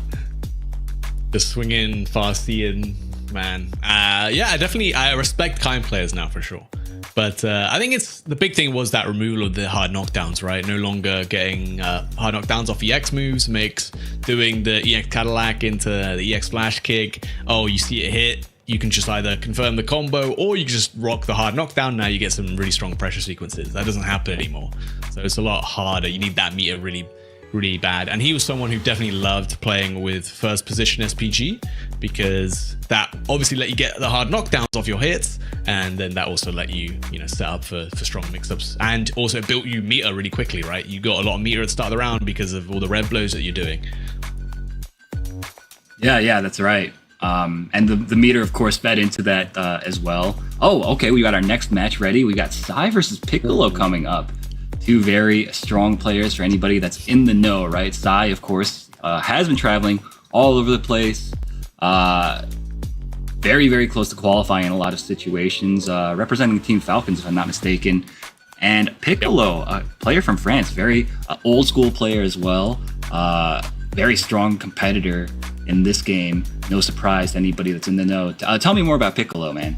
The swinging, fasty, man. Yeah, definitely. I respect kind players now for sure. But I think the big thing was that removal of the hard knockdowns, right? No longer getting hard knockdowns off EX moves makes doing the EX Cadillac into the EX flash kick. Oh, you see it hit. You can just either confirm the combo or you can just rock the hard knockdown. Now you get some really strong pressure sequences. That doesn't happen anymore. So it's a lot harder. You need that meter really bad. And he was someone who definitely loved playing with first position SPG because that obviously let you get the hard knockdowns off your hits. And then that also let you, set up for strong mix-ups. And also built you meter really quickly, right? You got a lot of meter at the start of the round because of all the red blows that you're doing. Yeah, that's right. And the meter, of course, fed into that as well. Oh, okay, we got our next match ready. We got Sai versus Piccolo coming up. Two very strong players for anybody that's in the know, right? Sai, of course, has been traveling all over the place. very, very close to qualifying in a lot of situations, representing Team Falcons, if I'm not mistaken. And Piccolo, a player from France, very old school player as well, very strong competitor in this game. No surprise to anybody that's in the know. Tell me more about Piccolo, man.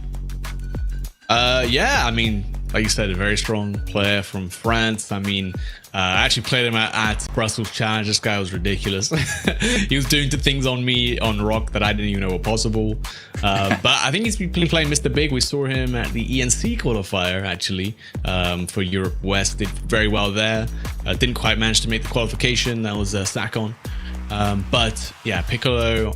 Yeah, I mean, like you said, a very strong player from France. I mean, I actually played him at Brussels Challenge. This guy was ridiculous. He was doing things on me on Rock that I didn't even know were possible. But I think he's been playing Mr. Big. We saw him at the ENC qualifier, actually, for Europe West. Did very well there. Didn't quite manage to make the qualification. That was Sakon. But yeah, Piccolo,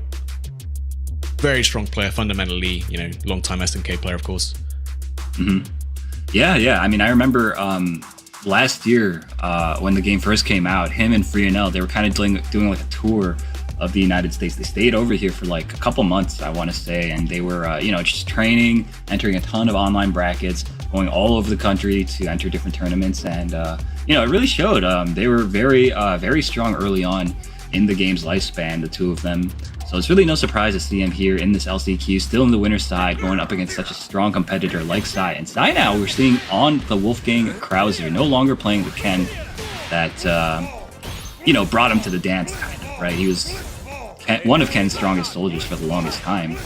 very strong player fundamentally. You know, long-time SNK player, of course. Mm-hmm. Yeah. I mean, I remember last year when the game first came out, him and Freenel, they were kind of doing like a tour of the United States. They stayed over here for like a couple months, I want to say, and they were, just training, entering a ton of online brackets, going all over the country to enter different tournaments, and it really showed. They were very, very strong early on in the game's lifespan, the two of them. So it's really no surprise to see him here in this LCQ, still in the winner's side, going up against such a strong competitor like Sai. And Sai now we're seeing on the Wolfgang Krauser, no longer playing the Ken that, brought him to the dance, kind of, right? He was one of Ken's strongest soldiers for the longest time.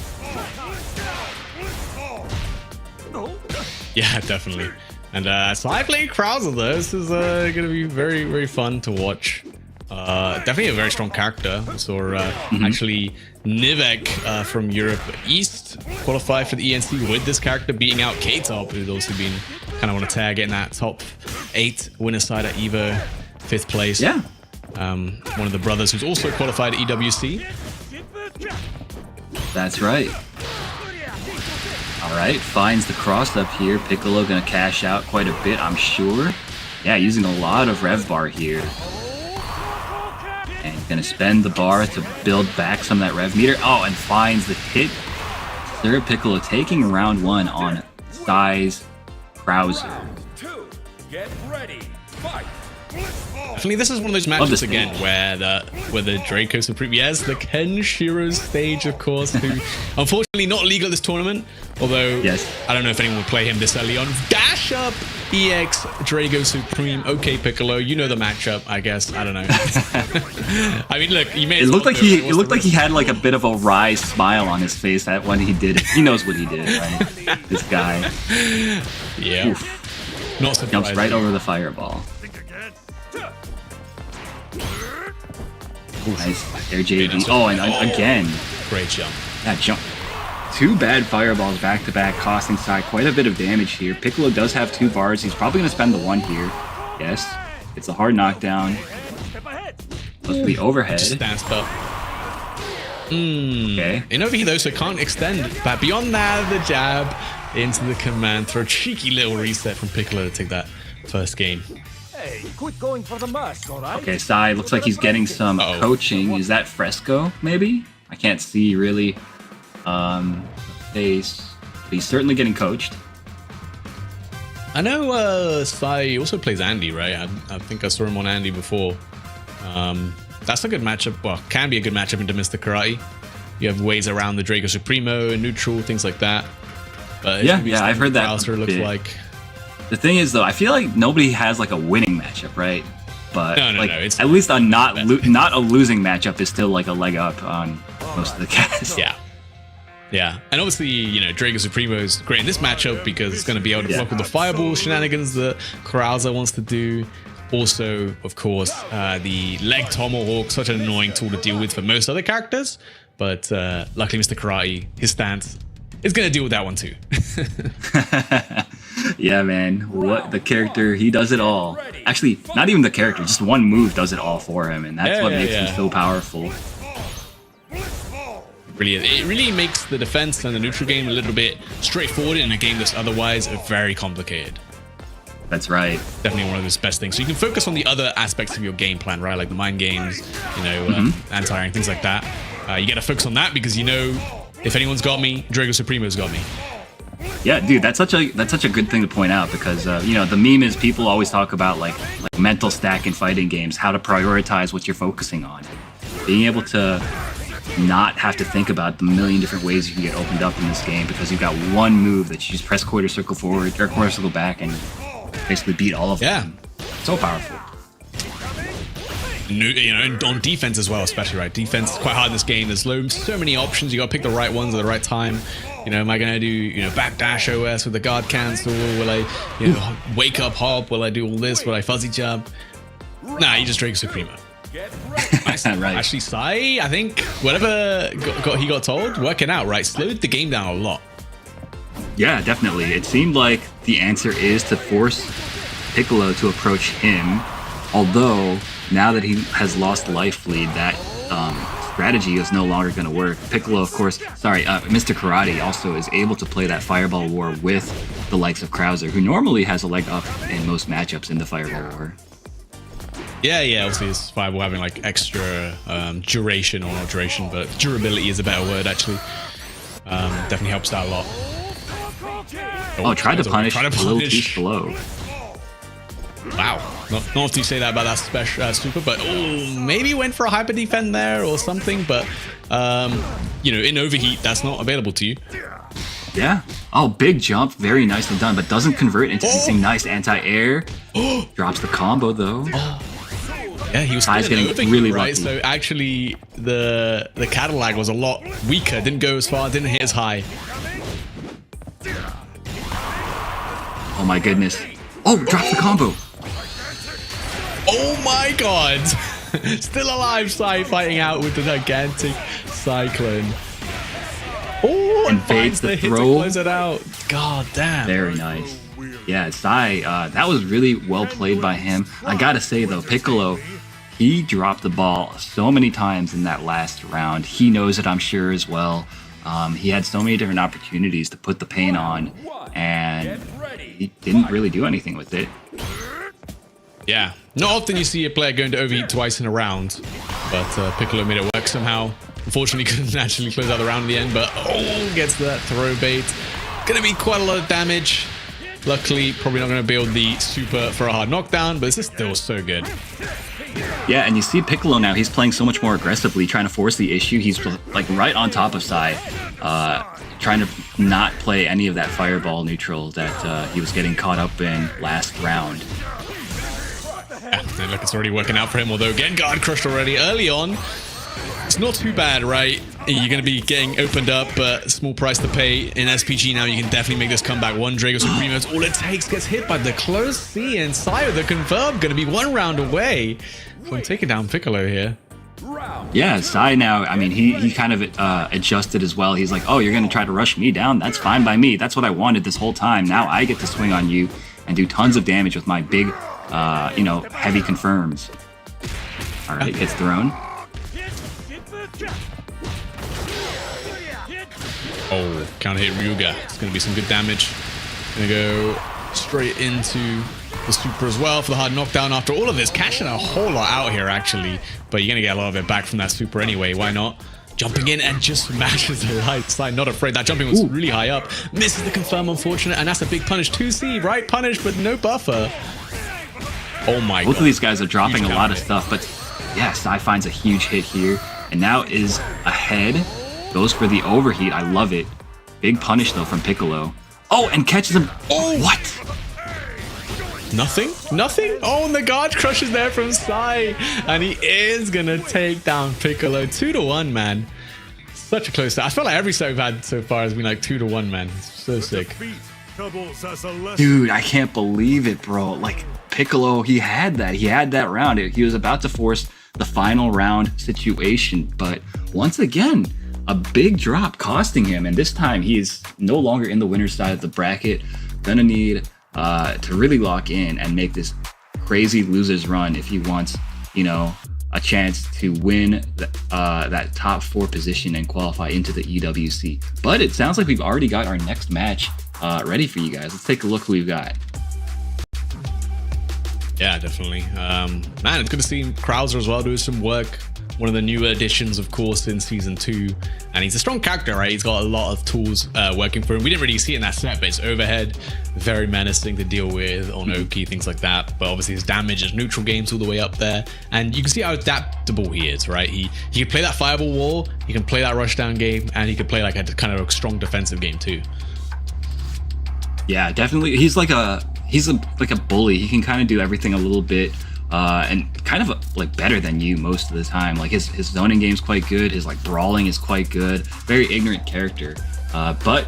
Yeah, definitely. And Sai playing Krauser, though. This is going to be very, very fun to watch. Definitely a very strong character. We saw actually Nivek from Europe East qualify for the ENC with this character, beating out K-Top, who's also been kind of on a tag, getting that top 8 winner side at EVO, 5th place. Yeah. One of the brothers who's also qualified at EWC. That's right. All right, finds the cross up here. Piccolo gonna cash out quite a bit, I'm sure. Yeah, using a lot of rev bar here. And gonna spend the bar to build back some of that rev meter. Oh, and finds the hit. Sir Piccolo taking round 1 on Sai's Krauser. Get ready, fight. Definitely, this is one of those matches again where the Draco Supreme, yes, the Kenshiro stage, of course, who unfortunately not legal at this tournament. Although, yes, I don't know if anyone would play him this early on. Dash up, EX, Drago Supreme. Okay, Piccolo, you know the matchup, I guess. I don't know. I mean, look, you made it looked like he had like a bit of a wry smile on his face when he did it. He knows what he did, right? This guy. Yeah. Oof. Not surprised. Jumps right over the fireball. Nice. There, JD. Oh, and again. Great jump. That jump. 2 bad fireballs back to back, costing Sai quite a bit of damage here. Piccolo does have 2 bars. He's probably going to spend the 1 here. Yes. It's a hard knockdown. Supposed to be overhead. Just danced up. Okay. In over here, though, so can't extend. But beyond that, the jab into the command throw. Cheeky little reset from Piccolo to take that first game. Hey, quit going for the mask, all right? Okay, Sai looks like he's getting some coaching. Is that Fresco, maybe? I can't see really face. But he's certainly getting coached. I know Sai also plays Andy, right? I think I saw him on Andy before. That's a good matchup. Well, can be a good matchup into Mr. Karate. You have ways around the Draco Supremo, neutral, things like that. But yeah, I've heard that. Looks like. The thing is, though, I feel like nobody has like a winning matchup, right? But no, at least a not a losing matchup is still like a leg up on most of the cast. Yeah, and obviously, Draco Supremo is great in this matchup because it's going to be able to block with the fireball shenanigans that Krauser wants to do. Also, of course, the leg tomahawk, such an annoying tool to deal with for most other characters. But luckily, Mr. Karate, his stance is going to deal with that one too. Yeah, man. What the character, he does it all. Actually, not even the character, just one move does it all for him, and that's what makes him so powerful. Brilliant. It really makes the defense and the neutral game a little bit straightforward in a game that's otherwise very complicated. That's right. Definitely one of those best things. So you can focus on the other aspects of your game plan, right? Like the mind games, anti-airing, things like that. You got to focus on that because if anyone's got me, Draco Supremo's got me. Yeah, dude, that's such a good thing to point out because the meme is people always talk about like mental stack in fighting games, how to prioritize what you're focusing on. Being able to not have to think about the million different ways you can get opened up in this game, because you've got one move that you just press quarter circle forward or quarter circle back and basically beat all of them. So powerful. You know, and on defense as well, especially, right? Defense is quite hard in this game. There's so many options. You got to pick the right ones at the right time. You know, am I going to do, you know, backdash OS with the guard cancel? Will I, you know, wake up hop? Will I do all this? Will I fuzzy jump? Nah, he just drinks Supremo. Right. Actually, Sai, I think whatever he got told, working out, right? Slowed the game down a lot. Yeah, definitely. It seemed like the answer is to force Piccolo to approach him, although now that he has lost life lead, that strategy is no longer going to work. Piccolo, of course, Mr. Karate also is able to play that Fireball War with the likes of Krauser, who normally has a leg up in most matchups in the Fireball War. Yeah, obviously it's Fireball having like extra duration, or not duration, but durability is a better word, actually. Definitely helps out a lot. Tried to punish a little too slow. Wow. Not often you say that about that special super, but maybe went for a hyper defend there or something, but you know, in overheat, that's not available to you. Yeah. Oh, big jump. Very nicely done, but doesn't convert into anything nice. Anti-air. Drops the combo, though. Yeah, he was getting really right? lucky. So actually, the Cadillac was a lot weaker. Didn't go as far. Didn't hit as high. Oh my goodness. Oh, dropped the combo. Oh my god. Still alive, Sai fighting out with the gigantic Cyclone. Oh, and fades the hit throw. to close it out. God damn. Very nice. Yeah, Sai, that was really well played by him. I gotta say though, Piccolo, he dropped the ball so many times in that last round. He knows it, I'm sure, as well. He had so many different opportunities to put the pain on, and he didn't really do anything with it. Yeah, not often you see a player going to overheat twice in a round, but Piccolo made it work somehow. Unfortunately, couldn't actually close out the round in the end, but gets that throw bait. Gonna be quite a lot of damage. Luckily, probably not going to build the super for a hard knockdown, but this is still so good. Yeah, and you see Piccolo now, he's playing so much more aggressively, trying to force the issue. He's like right on top of Sai, trying to not play any of that fireball neutral that he was getting caught up in last round. Yeah, look, it's already working out for him, although getting guard crushed already early on. It's not too bad, right? You're going to be getting opened up, but small price to pay. In SPG now, you can definitely make this comeback. One Drago Supremo is all it takes. Gets hit by the close C, and Sai with the confirm. Going to be one round away from taking down Piccolo here. Yeah, Sai now, I mean, he kind of adjusted as well. He's like, oh, you're going to try to rush me down? That's fine by me. That's what I wanted this whole time. Now I get to swing on you and do tons of damage with my big, you know, heavy confirms. All right, gets thrown. Oh, counter hit Ryuga. It's going to be some good damage. Going to go straight into the super as well for the hard knockdown after all of this. Cashing a whole lot out here, actually. But you're going to get a lot of it back from that super anyway. Why not? Jumping in and just smashes the right side. Not afraid. That jumping was really high up. Misses the confirm, unfortunate. And that's a big punish. 2C, right? Punish, but no buffer. Oh my god. Both of these guys are dropping a lot of stuff. But yeah, Sai finds a huge hit here. And now is ahead. Goes for the overheat. I love it. Big punish, though, from Piccolo. Oh, and catches him. Oh, what? Nothing? Nothing? Oh, and the guard crushes there from Sai. And he is going to take down Piccolo. 2-1, man. Such a close set. I feel like every set we've had so far has been like 2-1, man. It's so sick. Dude, I can't believe it, bro. Like, Piccolo, he had that. He had that round. He was about to force the final round situation. But once again, a big drop costing him, and this time he is no longer in the winner's side of the bracket. Gonna need to really lock in and make this crazy losers run if he wants, you know, a chance to win that top 4 position and qualify into the EWC. But it sounds like we've already got our next match ready for you guys. Let's take a look who we've got. Yeah, definitely. Man, it's good to see Krauser as well doing some work. one of the newer additions, of course, in season 2, and he's a strong character, right? He's got a lot of tools working for him. We didn't really see it in that set, but it's overhead, very menacing to deal with on Oki, things like that. But obviously his damage is neutral games all the way up there, and you can see how adaptable he is, right? He can play that fireball wall, he can play that rushdown game, and he can play like a kind of a strong defensive game too. Yeah, definitely. He's like a bully. He can kind of do everything a little bit. And kind of like better than you most of the time. Like his zoning game's quite good. His like brawling is quite good. Very ignorant character. But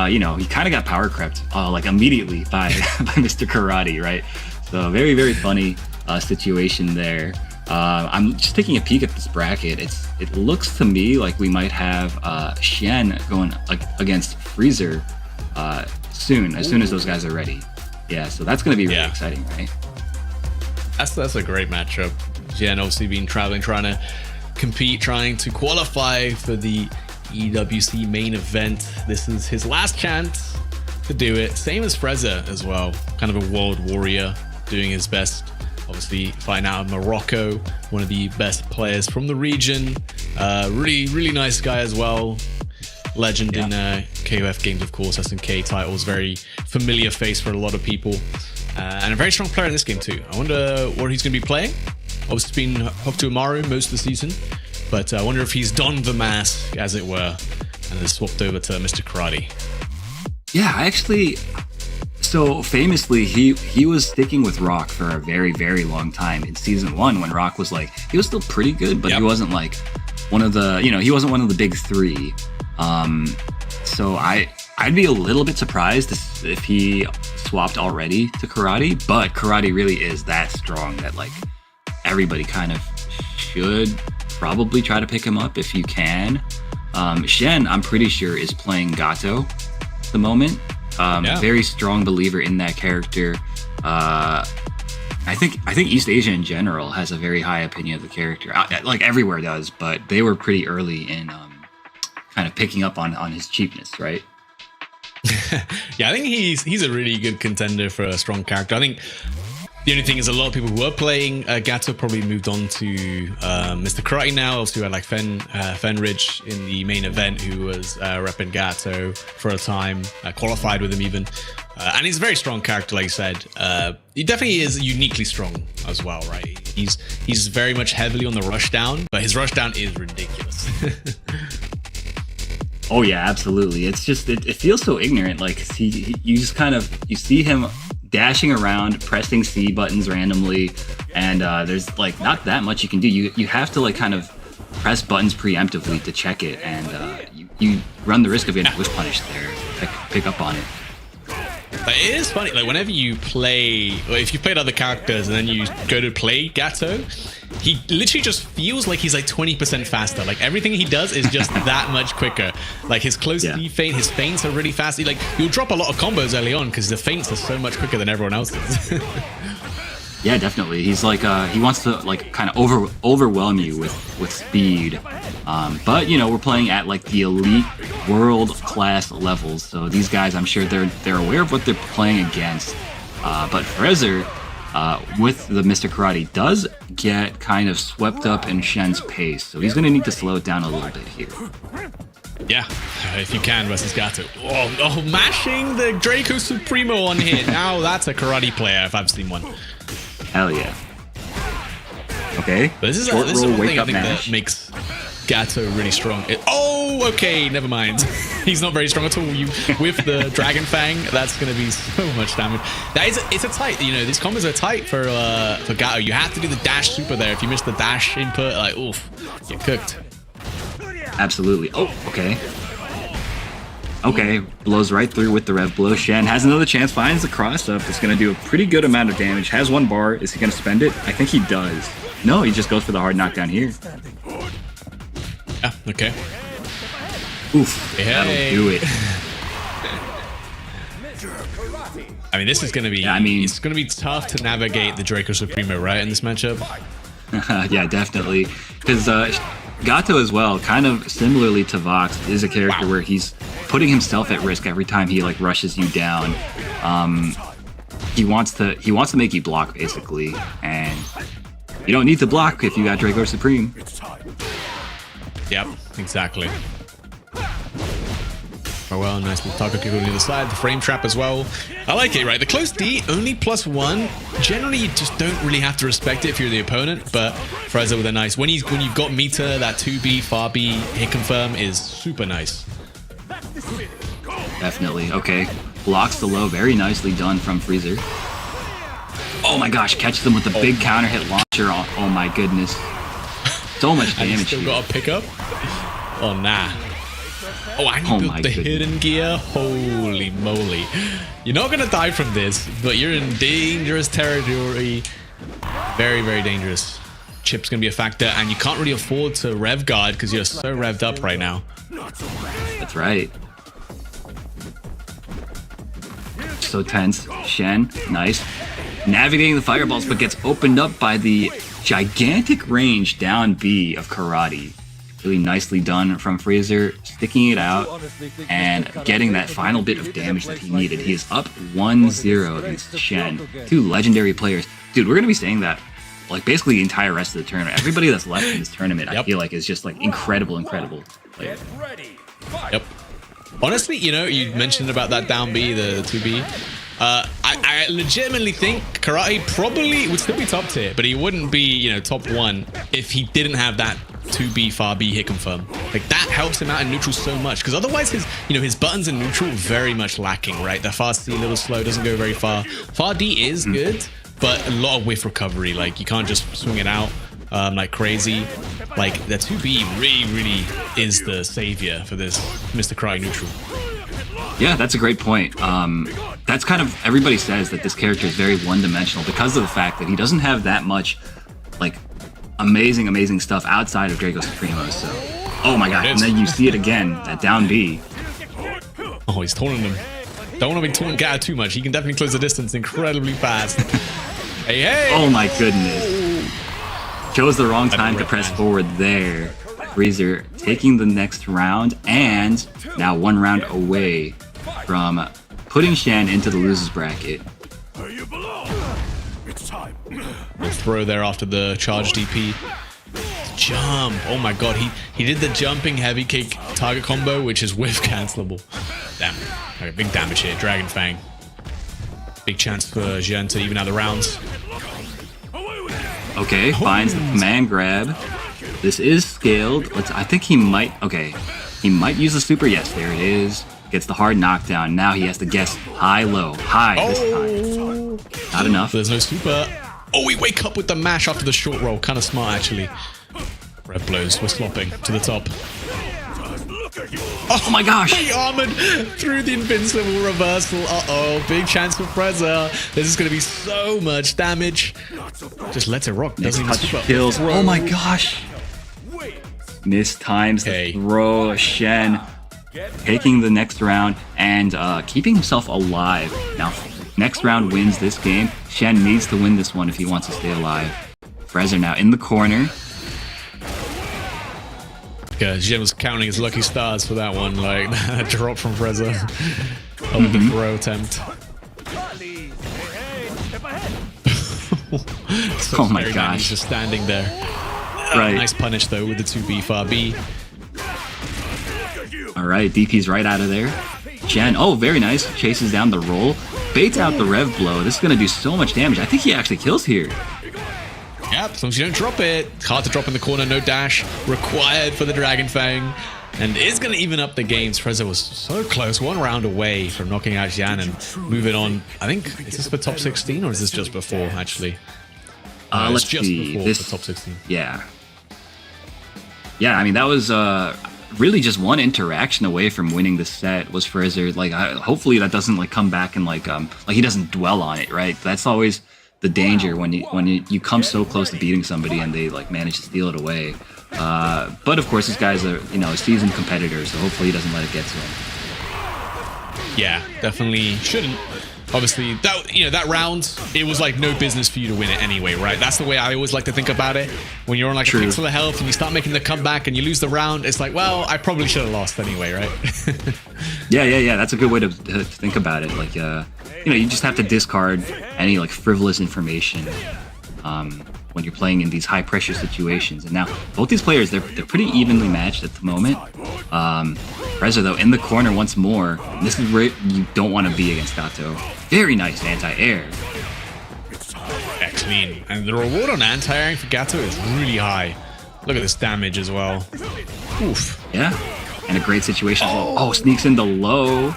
you know, he kind of got power crept like immediately by Mr. Karate, right? So very, very funny situation there. I'm just taking a peek at this bracket. It looks to me like we might have Shen going against Freezer soon, as soon as those guys are ready. Yeah, so that's going to be really exciting, right? That's a great matchup. Jen obviously been traveling, trying to compete, trying to qualify for the EWC main event. This is his last chance to do it. Same as Freza as well. Kind of a world warrior, doing his best. Obviously fighting out of Morocco, one of the best players from the region. Really nice guy as well. Legend in KOF games, of course. SNK titles, very familiar face for a lot of people. And a very strong player in this game too. I wonder what he's going to be playing. Obviously it's been Hokuto Umaru most of the season, but I wonder if he's donned the mask, as it were, and has swapped over to Mr. Karate. Yeah, actually, so famously, he was sticking with Rock for a very, very long time in season 1 when Rock was like, he was still pretty good, but he wasn't like one of the, he wasn't one of the big 3. So I'd be a little bit surprised if he swapped already to Karate, but Karate really is that strong that like everybody kind of should probably try to pick him up if you can. Shen, I'm pretty sure, is playing Gato at the moment. Very strong believer in that character. I think East Asia in general has a very high opinion of the character. Like everywhere does, but they were pretty early in kind of picking up on his cheapness, right? Yeah, I think he's a really good contender for a strong character. I think the only thing is a lot of people who were playing Gato probably moved on to Mr. Karate now. Also, we had like Fenridge in the main event who was repping Gato for a time, qualified with him even. And he's a very strong character, like you said. He definitely is uniquely strong as well, right? He's very much heavily on the rushdown, but his rushdown is ridiculous. Oh yeah, absolutely. It's just it feels so ignorant. Like you see him dashing around, pressing C buttons randomly, and there's like not that much you can do. You have to like kind of press buttons preemptively to check it, and you run the risk of getting push punished there. Pick up on it. But it is funny, like whenever you play, if you played other characters and then you go to play Gato, he literally just feels like he's like 20% faster. Like everything he does is just that much quicker. Like his close feint, his feints are really fast. You'll drop a lot of combos early on because the feints are so much quicker than everyone else's. Yeah, definitely. He's like he wants to like kind of overwhelm you with speed. But we're playing at like the elite world class levels, so these guys, I'm sure they're aware of what they're playing against. But Frezer, with the Mr. Karate, does get kind of swept up in Shen's pace, so he's going to need to slow it down a little bit here. Yeah, if you can versus Gato. Oh, mashing the Draco Supremo on hit. Now that's a karate player if I've seen one. Hell yeah. Okay. But this is one thing I think that makes Gato really strong. Okay, never mind. He's not very strong at all. With the Dragon Fang, that's going to be so much damage. It's a tight, these combos are tight for Gato. You have to do the dash super there. If you miss the dash input, like, oof, you're cooked. Absolutely. Oh, okay. Okay, blows right through with the rev blow. Shen has another chance, finds the cross up. It's going to do a pretty good amount of damage. Has one bar. Is he going to spend it? I think he does. No, he just goes for the hard knockdown here. Yeah, okay. Oof, that'll do it. I mean, this is going to be... it's going to be tough to navigate the Draco Supremo, right, in this matchup? Yeah, definitely. Because Gato as well, kind of similarly to Vox, is a character where he's putting himself at risk every time he like rushes you down. He wants to make you block basically, and you don't need to block if you got Draco Supreme. Yep, exactly. Oh well, nice little taco kick on the other side. The frame trap as well. I like it, right? The close D, only +1. Generally, you just don't really have to respect it if you're the opponent, but Frezza with a nice... When you've got meter, that 2B, far B, hit confirm is super nice. Definitely. Okay. Blocks the low. Very nicely done from Freezer. Oh my gosh, catches them with the big counter hit launcher. Oh my goodness. So much damage. And still got a pickup? Oh, nah. Oh, and you built the hidden gear. Holy moly. You're not going to die from this, but you're in dangerous territory. Very, very dangerous. Chip's going to be a factor, and you can't really afford to rev guard because you're so revved up right now. That's right. So tense. Shen, nice. Navigating the fireballs, but gets opened up by the gigantic range down B of Karate. Really nicely done from Freezer, sticking it out and getting that final bit of damage that he needed. He is up 1-0 against Shen. Two legendary players. Dude, we're going to be saying that like basically the entire rest of the tournament. Everybody that's left in this tournament, I feel like is just like incredible players. Yep. Honestly, you know, you mentioned about that down B, the 2B. I legitimately think Karate probably would still be top tier, but he wouldn't be, you know, top 1 if he didn't have that 2B far B hit confirm. Like that helps him out in neutral so much, because otherwise his buttons in neutral very much lacking, right? The fast C a little slow, doesn't go very far. Far D is good, but a lot of whiff recovery. Like you can't just swing it out like crazy. Like the 2B really is the savior for this Mr. Karate neutral. Yeah, that's a great point. That's kind of, everybody says that this character is very one-dimensional because of the fact that he doesn't have that much, like, amazing stuff outside of Draco Supremo. So, oh my god, and then you see it again, that down B. Oh, he's taunting him. Don't want to be taunting Gato too much. He can definitely close the distance incredibly fast. Hey! Oh my goodness. Chose the wrong time to press forward there. Freezer taking the next round, and now 1 round away from putting Shen into the losers bracket. We'll throw there after the charge DP. Jump! Oh my god, he did the jumping heavy kick target combo, which is whiff cancelable. Damn. Okay, big damage here. Dragon Fang. Big chance for Zhen to even out the rounds. Okay, finds the command grab. This is scaled. I think he might... Okay, he might use the super. Yes, there it is. Gets the hard knockdown. Now he has to guess high-low. High this time. Not enough. There's no super. Oh, we wake up with the mash after the short roll. Kind of smart, actually. Red blows. We're slopping to the top. Oh my gosh! He armored through the invincible reversal. Uh-oh. Big chance for Frezza. This is going to be so much damage. Just lets it rock. Doesn't even super. Kills. Oh my gosh! Mistimes the throw. Shen taking the next round and keeping himself alive. Now, next round wins this game. Shen needs to win this one if he wants to stay alive. Frezza now in the corner. Yeah, Jin was counting his lucky stars for that one, like that drop from Frezza. Of the throw attempt. So oh my gosh. He's just standing there. Right. Nice punish though with the 2B far B. Alright, DP's right out of there. Jen, oh, very nice. Chases down the roll. Baits out the rev blow. This is going to do so much damage. I think he actually kills here. Yep, as long as you don't drop it. Hard to drop in the corner, no dash required for the Dragon Fang. And is going to even up the games. Frezza was so close, 1 round away from knocking out Xian and moving on. I think, is this for top 16 or is this just before, actually? Let's just see. before This, the top 16. Yeah. Yeah, I mean, that was really just one interaction away from winning the set was Frezza. Like, hopefully that doesn't like come back and like he doesn't dwell on it, right? That's always the danger when you come so close to beating somebody and they like manage to steal it away. But of course, this guy's a seasoned competitor, so hopefully he doesn't let it get to him. Yeah, definitely shouldn't. Obviously, that round, it was like no business for you to win it anyway, right? That's the way I always like to think about it. When you're on like a pixel of health and you start making the comeback and you lose the round, it's like, well, I probably should have lost anyway, right? Yeah. That's a good way to think about it. Like, you just have to discard any like frivolous information. when you're playing in these high pressure situations. And now both these players, they're pretty evenly matched at the moment. Frezza though in the corner once more. This is where you don't want to be against Gato. Very nice anti-air. Yeah, clean. And the reward on anti-airing for Gato is really high. Look at this damage as well. Oof. Yeah, and a great situation as well. Oh, sneaks in the low.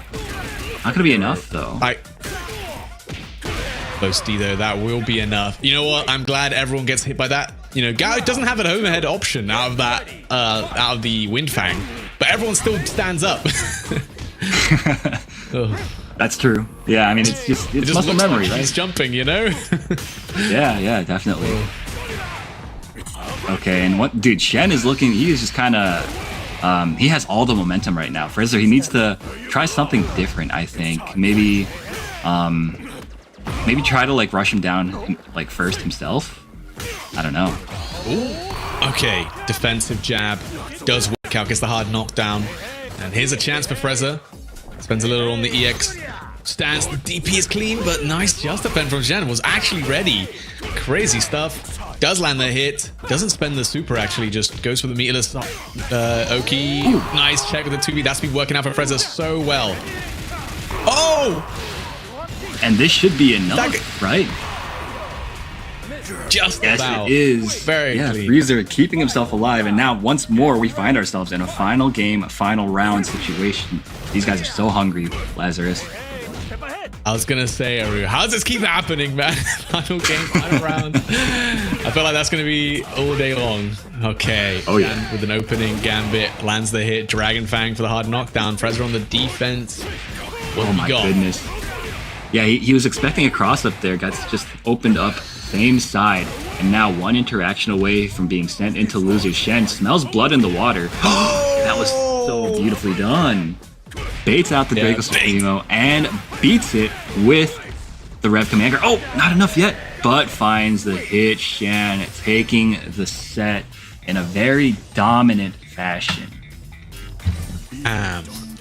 Not gonna be enough though. Close D though, that will be enough. You know what? I'm glad everyone gets hit by that. You know, Gato doesn't have an overhead option out of that, out of the Wind Fang, but everyone still stands up. That's true. Yeah, I mean, it's just muscle memory, right? He's jumping, you know? Yeah, definitely. Okay, and what, dude, Shen is looking, he is just kind of, he has all the momentum right now. Frezza, he needs to try something different, I think. Maybe try to like rush him down like first himself. I don't know. Ooh. Okay, defensive jab does work out, gets the hard knockdown. And here's a chance for Frezza. Spends a little on the EX stance. The DP is clean, but nice just defend from Shen. Was actually ready. Crazy stuff. Does land the hit. Doesn't spend the super, actually. Just goes for the meterless Oki. Nice check with the 2B. That's been working out for Frezza so well. Oh! And this should be enough, right? Just yes, about. It is. Very clean. Freezer keeping himself alive, and now once more we find ourselves in a final game, a final round situation. These guys are so hungry, Lazarus. I was gonna say, Aru, how does this keep happening, man? Final game, final round. I feel like that's gonna be all day long. Okay. Oh yeah. With an opening gambit, lands the hit. Dragon Fang for the hard knockdown. Frezza on the defense. Oh my goodness. Yeah, he was expecting a cross up there. Got just opened up. Same side, and now one interaction away from being sent into loser. Shen smells blood in the water. That was so beautifully done. Baits out the Draco Supremo and beats it with the Rev Commander. Oh, not enough yet, but finds the hit. Shen taking the set in a very dominant fashion.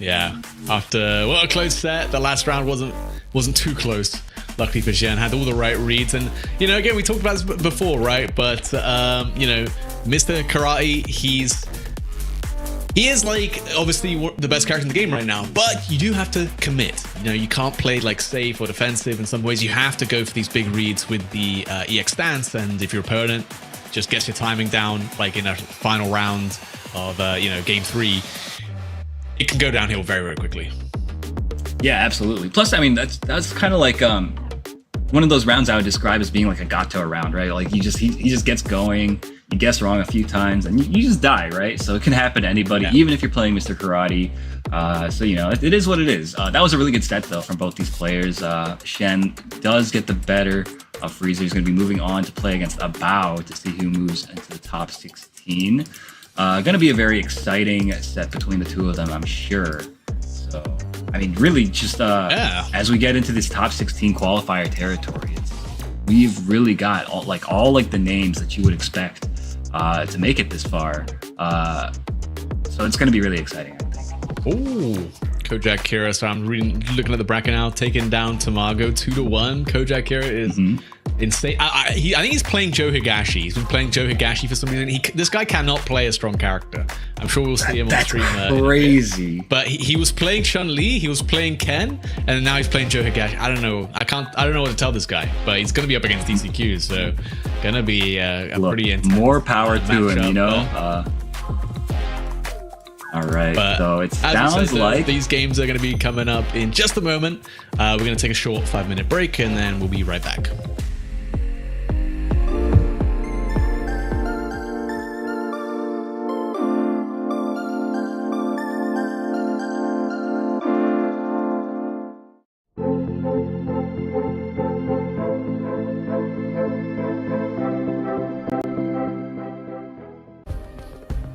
Yeah. After a close set, the last round wasn't too close. Luckily for Shen, had all the right reads, and you know, again, we talked about this before, right? But you know, Mr. Karate, he is like obviously the best character in the game right now, but you do have to commit. You know, you can't play like safe or defensive. In some ways, you have to go for these big reads with the EX stance, and if your opponent just gets your timing down, like in a final round of you know, game 3, it can go downhill very, very quickly. Yeah, absolutely. Plus, I mean, that's kind of like one of those rounds I would describe as being like a Gato round, right? Like he just gets going, you guess wrong a few times, and you just die, right? So it can happen to anybody, even if you're playing Mr. Karate. So you know, it is what it is. That was a really good set though from both these players. Shen does get the better of Freezer. He's going to be moving on to play against Abao to see who moves into the top 16. Going to be a very exciting set between the two of them, I'm sure. So, I mean, really, just as we get into this top 16 qualifier territory, we've really got all the names that you would expect to make it this far. So it's going to be really exciting, I think. Ooh, Kojak Kira. So I'm looking at the bracket now, taking down Tamago 2-1. Kojak Kira is insane. I think he's playing Joe Higashi. He's been playing Joe Higashi for some reason. This guy cannot play a strong character. I'm sure we'll see him on stream. Crazy. But he was playing Chun-Li, he was playing Ken, and now he's playing Joe Higashi. I don't know. I don't know what to tell this guy, but he's gonna be up against DCQ, so gonna be a pretty intense. More power to him, you know. All right, but so it sounds like these games are going to be coming up in just a moment. We're going to take a short 5-minute break, and then we'll be right back.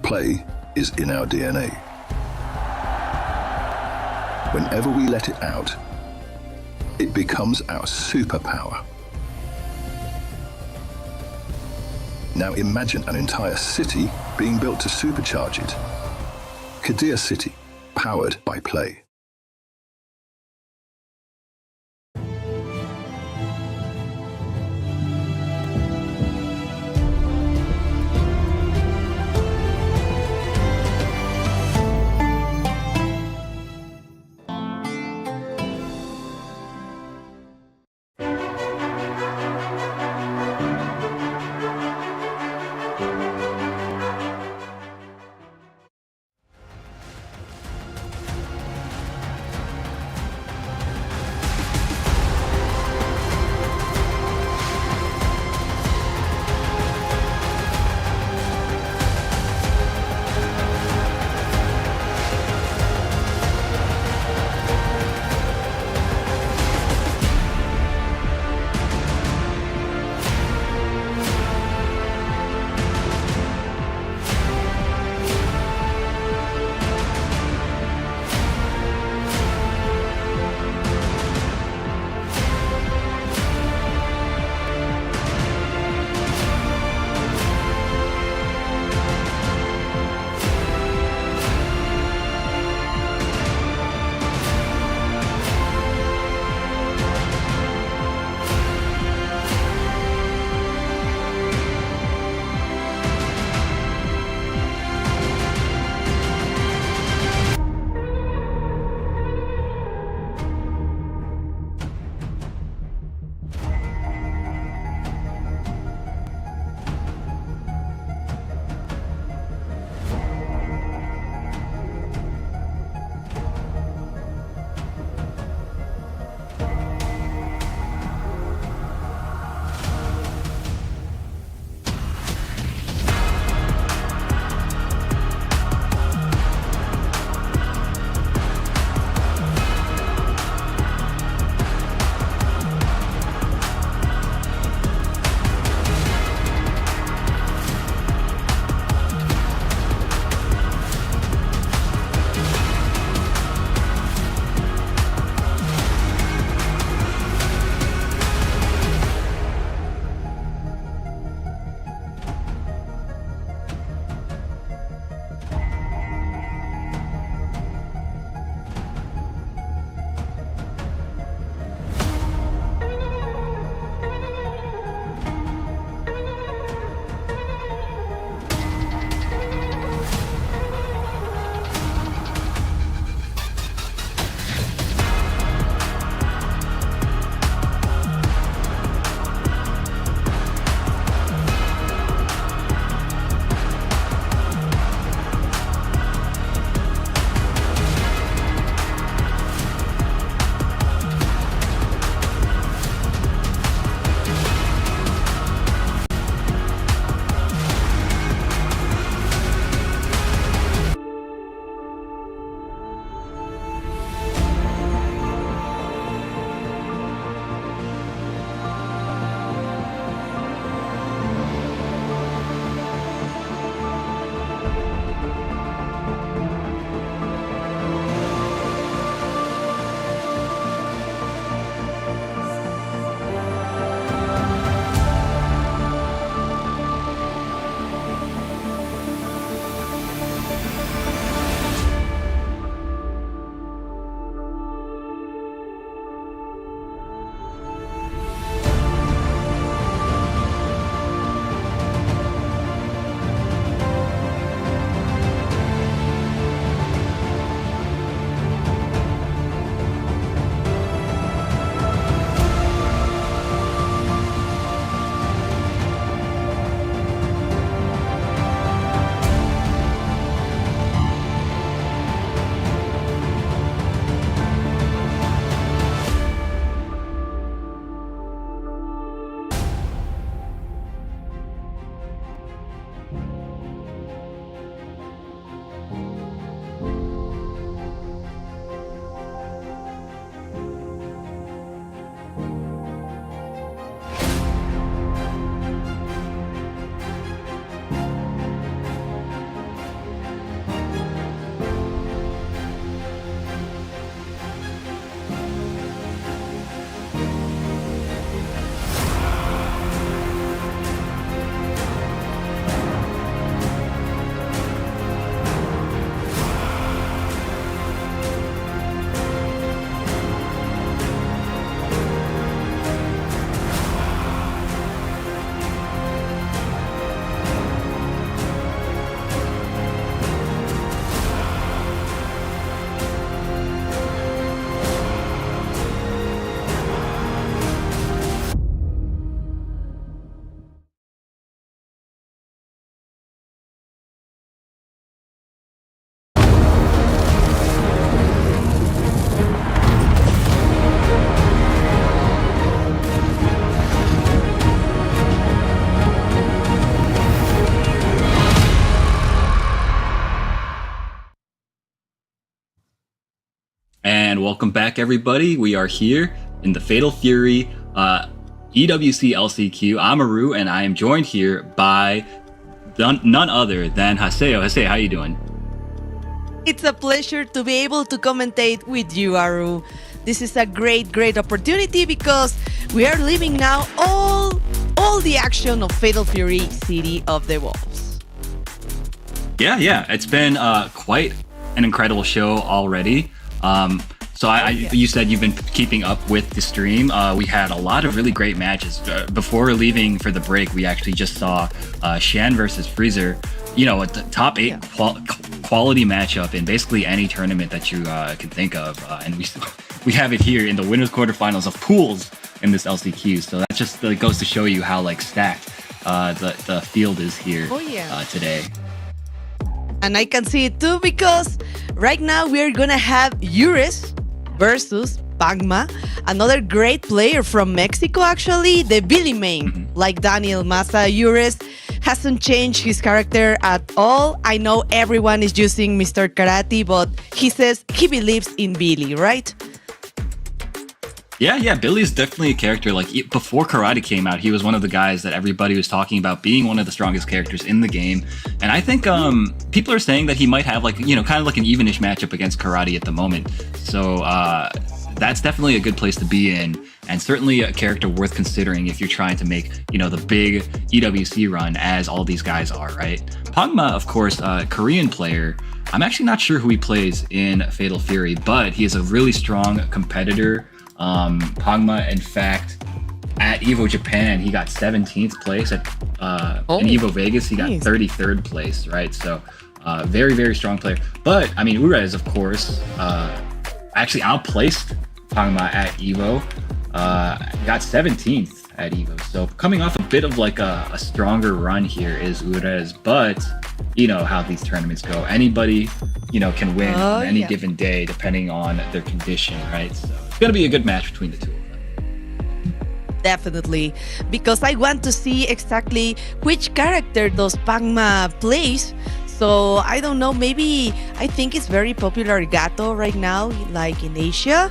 Play is in our DNA. Whenever we let it out, it becomes our superpower. Now imagine an entire city being built to supercharge it. Kadir City, powered by play. welcome back, everybody. We are here in the Fatal Fury EWC LCQ. I'm Aru, and I am joined here by none other than Haseo. Haseo, how you doing? It's a pleasure to be able to commentate with you, Aru. This is a great opportunity because we are living now all the action of Fatal Fury City of the Wolves. Yeah. It's been quite an incredible show already. You said you've been keeping up with the stream. We had a lot of really great matches. Before leaving for the break, we actually just saw Shan versus Freezer. You know, a top 8 quality matchup in basically any tournament that you can think of. And we have it here in the winners quarterfinals of pools in this LCQ. So that just goes to show you how stacked the field is here today. And I can see it too because right now we're gonna have Ures versus Pagma, another great player from Mexico actually, the Billy main, like Daniel Massa. Ures hasn't changed his character at all. I know everyone is using Mr. Karate, but he says he believes in Billy, right? Yeah, Billy's definitely a character. Before Karate came out, he was one of the guys that everybody was talking about being one of the strongest characters in the game. And I think people are saying that he might have kind of like an evenish matchup against Karate at the moment. So that's definitely a good place to be in, and certainly a character worth considering if you're trying to make, the big EWC run as all these guys are, right? Pagma, of course, Korean player. I'm actually not sure who he plays in Fatal Fury, but he is a really strong competitor. Pagma, in fact, at Evo Japan, he got 17th place. In Evo Vegas, he got 33rd place, right? So very strong player. But I mean, Urez, of course, actually outplaced Pagma at Evo, got 17th at Evo. So coming off a bit of a stronger run here is Urez, but you know how these tournaments go. Anybody, can win on any given day depending on their condition, right? So it's gonna be a good match between the two of them. Definitely, because I want to see exactly which character does Pagma plays. So I don't know, maybe I think it's very popular Gato right now, like in Asia.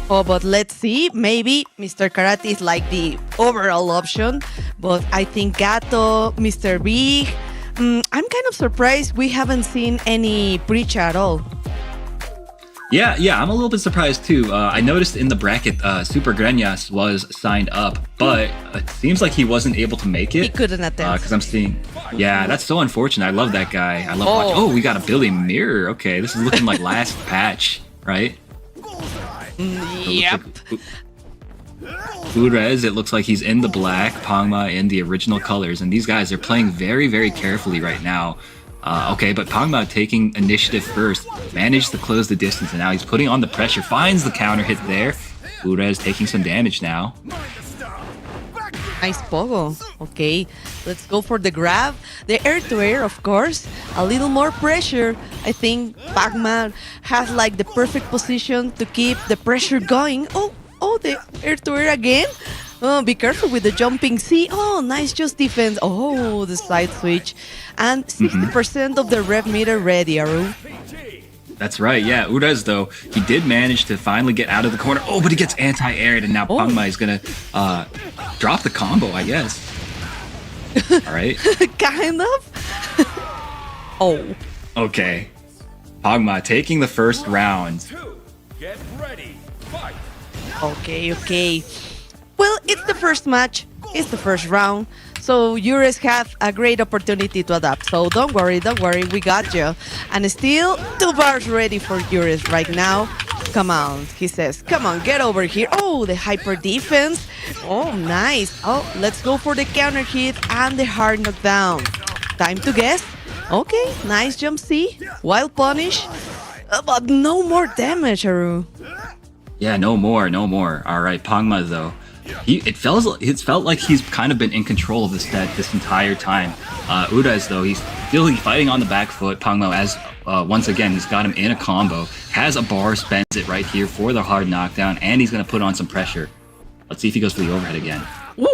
Oh, but let's see, maybe Mr. Karate is like the overall option, but I think Gato, Mr. Big, I'm kind of surprised we haven't seen any Breach at all. Yeah, I'm a little bit surprised too. I noticed in the bracket, Super Greñas was signed up, but it seems like he wasn't able to make it. He couldn't attend. Because I'm seeing, that's so unfortunate. I love that guy. I love watching. Oh, we got a Billy Mirror. Okay, this is looking like last patch, right? Yep. Urez, it looks like he's in the black, Pagma in the original colors, and these guys are playing very carefully right now. Okay, but Pagma taking initiative first, managed to close the distance, and now he's putting on the pressure, finds the counter hit there. Urez taking some damage now. Nice pogo. Okay, let's go for the grab. The air-to-air, of course. A little more pressure. I think Pagma has the perfect position to keep the pressure going. Oh, the air-to-air again. Oh, be careful with the jumping C. Oh, nice just defense. Oh, the side switch. And 60% of the rev meter ready, Aru. That's right, yeah. Urez, though, he did manage to finally get out of the corner. Oh, but he gets anti-aired, and now Pagma is going to drop the combo, I guess. All right. Kind of. Oh. Okay. Pagma taking the first round. Get ready. Fight. Okay. Well, it's the first match. It's the first round. So Ures have a great opportunity to adapt. So don't worry, we got you. And still 2 bars ready for Ures right now. Come on, he says, come on, get over here. Oh, the hyper defense. Oh, nice. Oh, let's go for the counter hit and the hard knockdown. Time to guess. Okay, nice jump C. Wild punish. But no more damage, Aru. Yeah, no more. All right, Pagma, though. It felt like he's kind of been in control of the set this entire time. Urez, though, he's still fighting on the back foot. Pagma, as once again, he's got him in a combo, has a bar, spends it right here for the hard knockdown, and he's going to put on some pressure. Let's see if he goes for the overhead again. Woo!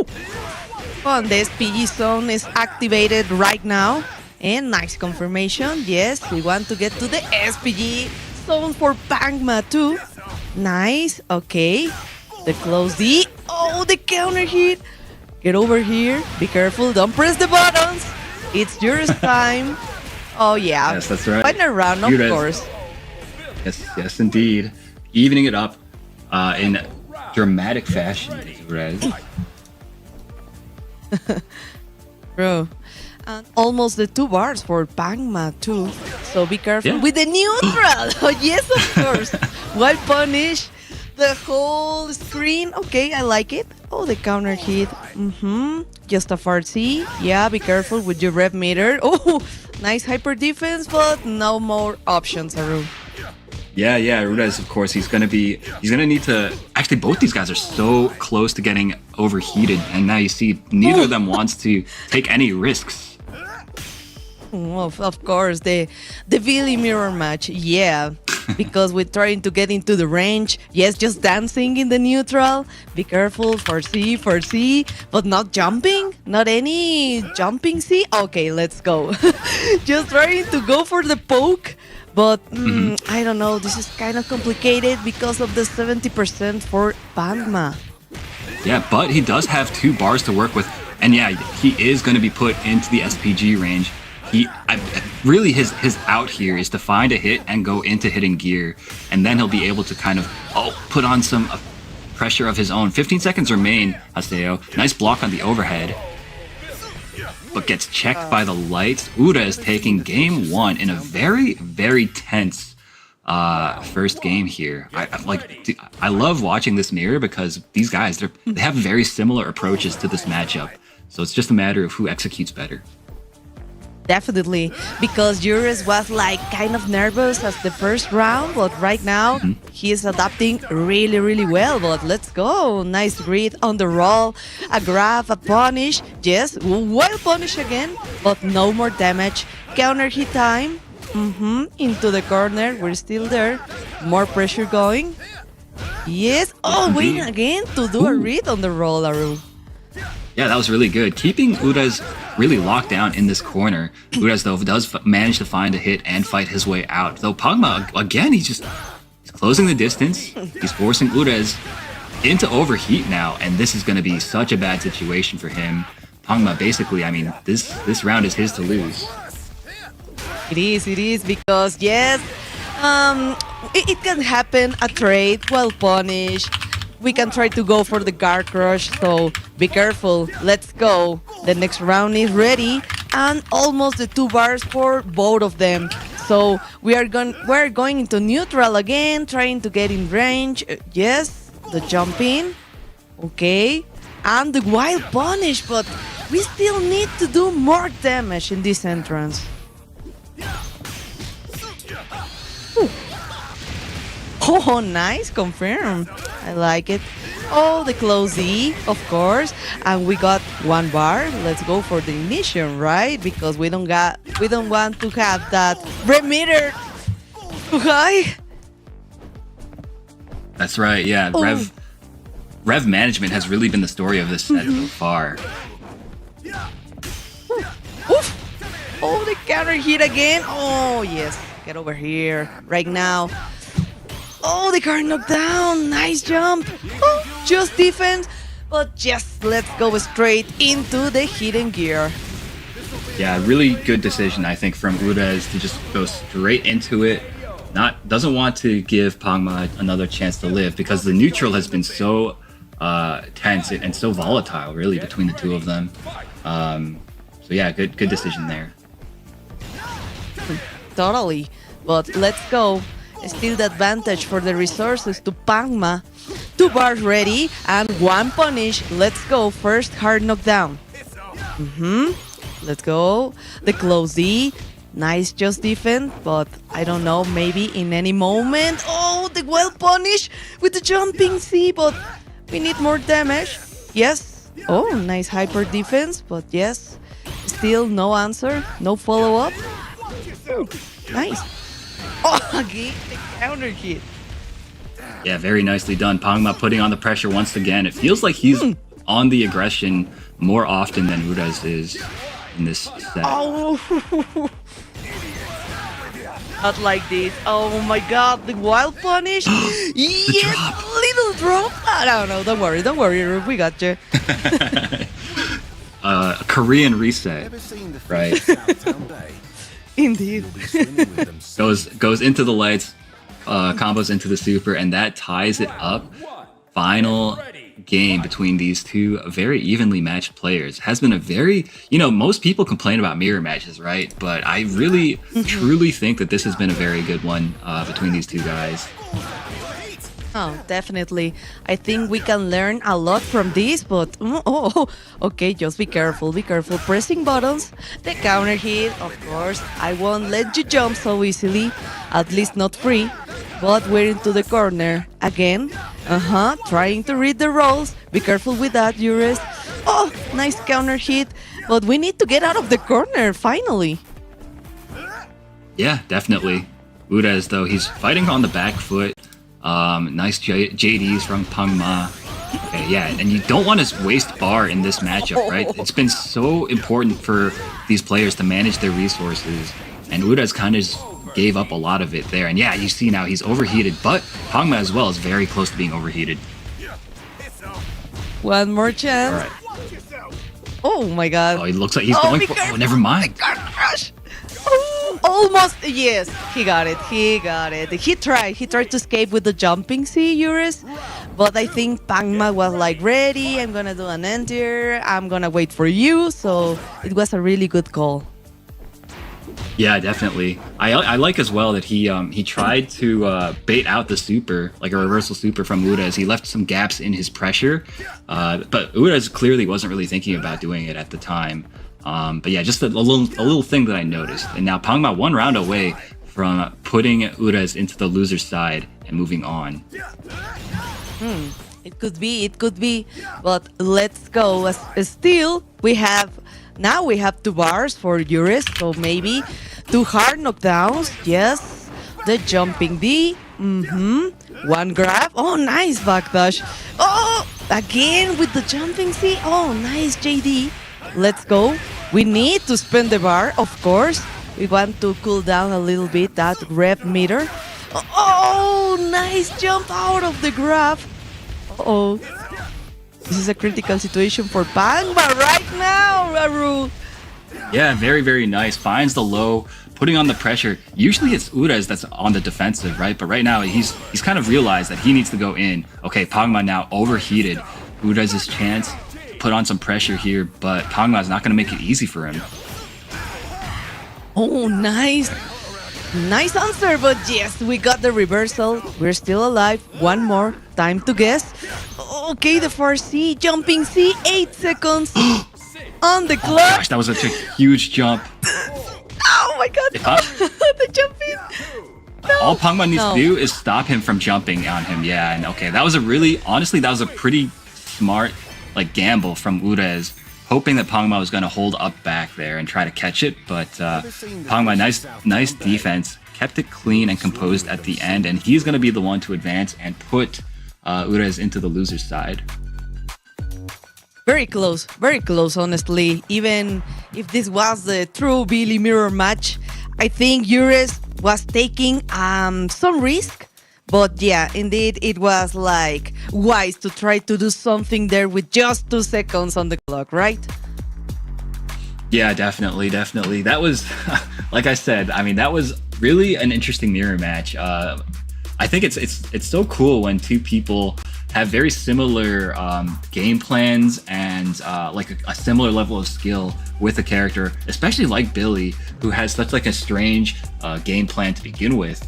Well, the SPG zone is activated right now. And nice confirmation. Yes, we want to get to the SPG zone for Pangma too. Nice. Okay. The close D. Oh, the counter hit. Get over here. Be careful. Don't press the buttons. It's yours time. Oh, yeah. Yes, that's right. Final round, of course. Yes, indeed. Evening it up in dramatic fashion, Red. Bro. And almost the 2 bars for Pangma too. So be careful with the neutral. Oh, yes, of course. While punish the whole screen. Okay, I like it. Oh, the counter hit. Just a far C. Yeah, be careful with your rev meter. Oh, nice hyper defense, but no more options, Aru. Yeah, Rudez, of course, he's gonna need to. Actually, both these guys are so close to getting overheated, and now you see neither of them wants to take any risks. Of course, the Billy mirror match, yeah. Because we're trying to get into the range. Yes, just dancing in the neutral. Be careful for C, but not jumping. Not any jumping C. Okay, let's go. Just trying to go for the poke. But I don't know, this is kind of complicated because of the 70% for Pangma. Yeah, but he does have 2 bars to work with. And yeah, he is going to be put into the SPG range. Really, his out here is to find a hit and go into hitting gear. And then he'll be able to kind of put on some pressure of his own. 15 seconds remain, Haseo. Nice block on the overhead. But gets checked by the lights. Uda is taking game 1 in a very, very tense first game here. I love watching this mirror because these guys, they have very similar approaches to this matchup. So it's just a matter of who executes better. Definitely, because Juris was like kind of nervous as the first round, but right now he is adapting really, really well. But let's go. Nice read on the roll, a grab, a punish. Yes, well punish again, but no more damage. Counter hit time. Into the corner. We're still there. More pressure going. Yes. Oh, wait again to do a read on the roll, Aru. Yeah, that was really good. Keeping Udaz really locked down in this corner. Udaz, though, does manage to find a hit and fight his way out. Though Pangma, again, he's closing the distance. He's forcing Udaz into overheat now, and this is going to be such a bad situation for him. Pangma, basically, I mean, this round is his to lose. It is, because, yes, it can happen, a trade, well punished. We can try to go for the guard crush, so be careful. Let's go. The next round is ready, and almost the 2 bars for both of them. So we're going into neutral again, trying to get in range. Yes, the jump in. Okay, and the wild punish, but we still need to do more damage in this entrance. Ooh. Oh, nice, confirmed. I like it. Oh, the close E, of course. And we got 1 bar. Let's go for the ignition, right? Because we don't want to have that remeter too high. That's right, yeah. Oh. Rev management has really been the story of this set so far. Oof. Oh, the counter hit again. Oh, yes. Get over here right now. Oh, the card knocked down. Nice jump. Oh, just defense. But just let's go straight into the hidden gear. Yeah, really good decision, I think, from Udez to just go straight into it. Doesn't want to give Pangma another chance to live because the neutral has been so tense and so volatile, really, between the 2 of them. So yeah, good decision there. Totally. But let's go. Still the advantage for the resources to Pangma. 2 bars ready and 1 punish. Let's go. First hard knockdown. Let's go. The close D. Nice just defense, but I don't know, maybe in any moment. Oh, the well punish with the jumping C, but we need more damage. Yes. Oh, nice hyper defense, but yes. Still no answer. No follow-up. Nice. Oh, again, the counter hit. Yeah, very nicely done. Pangma putting on the pressure once again. It feels like he's on the aggression more often than Udaz is in this set. Oh. Not like this. Oh my god, the wild punish. Yes, drop. little drop. I don't know. Don't worry, we got you. Korean reset, right? Indeed. goes into the lights, combos into the super, and that ties it up. Final game between these two very evenly matched players. Has been a very, most people complain about mirror matches, right? But I really, truly think that this has been a very good one between these two guys. Oh, definitely. I think we can learn a lot from this, but okay, just be careful, Pressing buttons, the counter hit, of course. I won't let you jump so easily, at least not free. But we're into the corner again. Trying to read the rolls. Be careful with that, Juris. Oh, nice counter hit. But we need to get out of the corner, finally. Yeah, definitely. Udez, though, he's fighting on the back foot. Nice JDs from Pangma. Okay, yeah, and you don't want to waste bar in this matchup, right? It's been so important for these players to manage their resources. And Udez kind of gave up a lot of it there. And yeah, you see now he's overheated, but Pangma as well is very close to being overheated. One more chance. All right. Oh my god. Oh, he looks like he's going for... Oh, never mind. Oh, almost. Yes, he got it. He tried to escape with the jumping C, Juris. But I think Pangma was like, ready, I'm gonna do an enter, I'm gonna wait for you. So it was a really good call. Yeah, definitely. I like as well that he tried to bait out the super, like a reversal super from Udez. He left some gaps in his pressure, but Udez clearly wasn't really thinking about doing it at the time. But yeah, just a little thing that I noticed. And now Pangma 1 round away from putting Udez into the loser's side and moving on. It could be. But let's go. Still, we have 2 bars for Juris, so maybe 2 hard knockdowns. Yes, the jumping D. 1 grab. Oh, nice backdash. Oh, again with the jumping C. Oh, nice JD. Let's go. We need to spend the bar, of course. We want to cool down a little bit that rep meter. Oh, nice jump out of the grab. Oh, this is a critical situation for Pangma right now, Raru. Yeah, very, very nice. Finds the low, putting on the pressure. Usually it's Udez that's on the defensive, right? But right now he's kind of realized that he needs to go in. Okay, Pangma now overheated. Udez's chance to put on some pressure here, but Pangma is not going to make it easy for him. Oh, nice. Nice answer, but yes, we got the reversal. We're still alive. 1 more. Time to guess. Okay, the 4C, jumping C, 8 seconds on the clock. Gosh, that was such a huge jump. Oh my god, the jumping. No. All Pangma needs to do is stop him from jumping on him. Yeah, and okay, that was a pretty smart gamble from Udez, hoping that Pangma was going to hold up back there and try to catch it. But Pangma, nice defense, kept it clean and composed at the end, and he's going to be the one to advance and put Udez into the loser's side. Very close, honestly. Even if this was the true Billy Mirror match, I think Juris was taking some risk. But yeah, indeed, it was wise to try to do something there with just 2 seconds on the clock, right? Yeah, definitely. That was, like I said, that was really an interesting mirror match. I think it's so cool when 2 people have very similar game plans and a similar level of skill with a character, especially like Billy, who has such a strange game plan to begin with,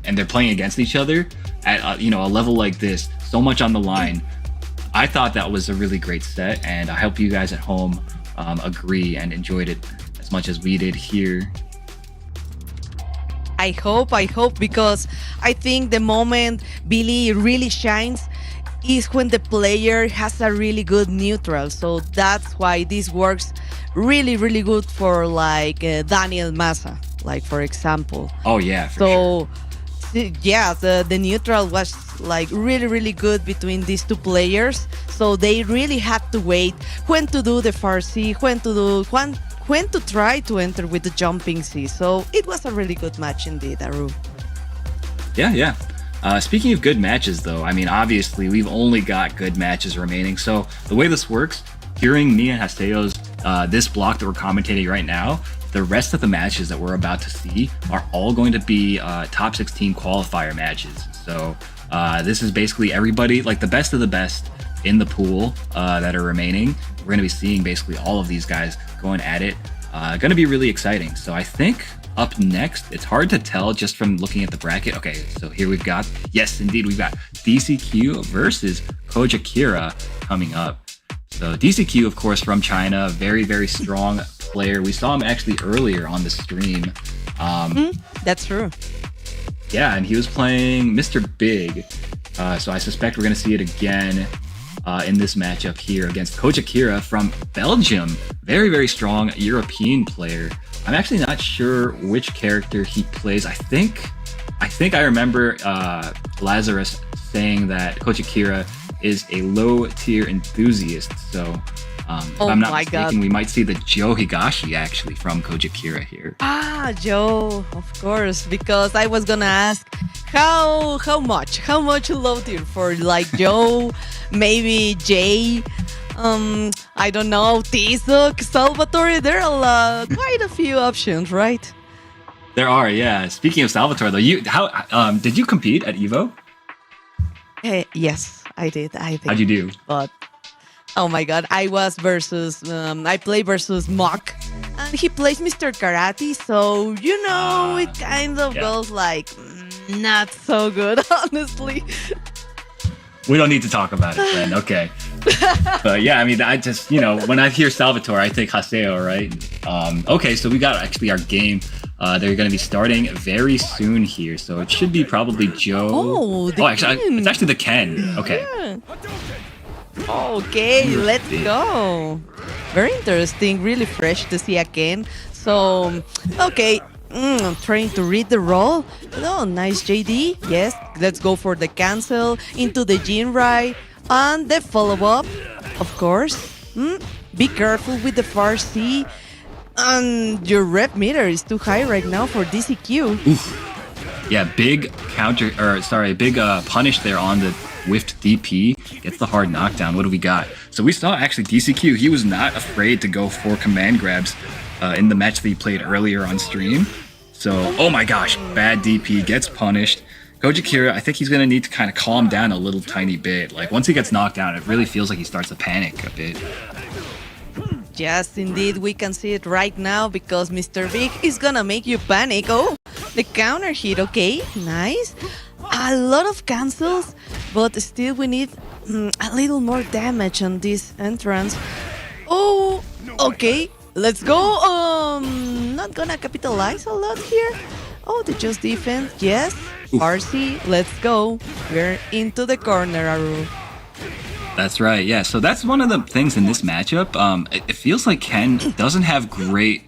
and they're playing against each other at a level like this, so much on the line. I thought that was a really great set, and I hope you guys at home agree and enjoyed it as much as we did here. I hope, because I think the moment Billy really shines is when the player has a really good neutral. So that's why this works really, really good for Daniel Massa, for example. Oh yeah, for sure. Yeah, the neutral was really, really good between these 2 players. So they really had to wait when to do the Farsi, when when to try to enter with the jumping C. So it was a really good match indeed, Aru. Yeah. Speaking of good matches, though, I mean, obviously, we've only got good matches remaining. So the way this works, during me and Haseo's this block that we're commentating right now, the rest of the matches that we're about to see are all going to be top 16 qualifier matches. So this is basically everybody, like the best of the best in the pool that are remaining. We're going to be seeing basically all of these guys going at it. Going to be really exciting. So I think up next, it's hard to tell just from looking at the bracket. Okay, so here we've got, yes, indeed, we've got DCQ versus Koja Kira coming up. So DCQ, of course, from China, very, very strong player. We saw him actually earlier on the stream. That's true. Yeah, and he was playing Mr. Big. So I suspect we're going to see it again in this matchup here against Koja Kira from Belgium. Very, very strong European player. I'm actually not sure which character he plays. I think I remember Lazarus saying that Koja Kira is a low-tier enthusiast. So if I'm not mistaken, we might see the Joe Higashi actually from Koja Kira here. Ah, Joe, of course, because I was gonna ask how much low tier for like Joe, maybe Jay, I don't know, Tizuk, Salvatore. There are quite a few options, right? There are, yeah. Speaking of Salvatore, though, did you compete at Evo? Yes, I did. I think. How'd you do? But oh my God, I play versus Mock, and he plays Mr. Karate. So it kind of goes like not so good, honestly. We don't need to talk about it then. Okay. But yeah, I mean, I just, when I hear Salvatore, I think Haseo, right? Okay, so we got actually our game. They're going to be starting very soon here. So it should be probably Joe. Actually, it's actually the Ken. Okay. Yeah. Okay, let's go. Very interesting. Really fresh to see again. So, okay. I'm trying to read the roll. Oh, nice JD. Yes, let's go for the cancel into the Jinrai and the follow-up, of course. Be careful with the far C. And your rep meter is too high right now for DCQ. Oof. Yeah, big punish there on the whiffed DP. Gets the hard knockdown. What do we got? So we saw actually DCQ. He was not afraid to go for command grabs in the match that he played earlier on stream. So, oh my gosh, bad DP, gets punished. Koja Kira, I think he's going to need to kind of calm down a little tiny bit. Like, once he gets knocked down, it really feels like he starts to panic a bit. Yes, indeed, we can see it right now because Mr. Big is going to make you panic. Oh, the counter hit, okay, nice. A lot of cancels, but still we need a little more damage on this entrance. Oh, okay. Let's go. Not gonna capitalize a lot here. Oh, the just defense. Yes. RC, let's go. We're into the corner, Aru. That's right. Yeah. So that's one of the things in this matchup. It feels like Ken doesn't have great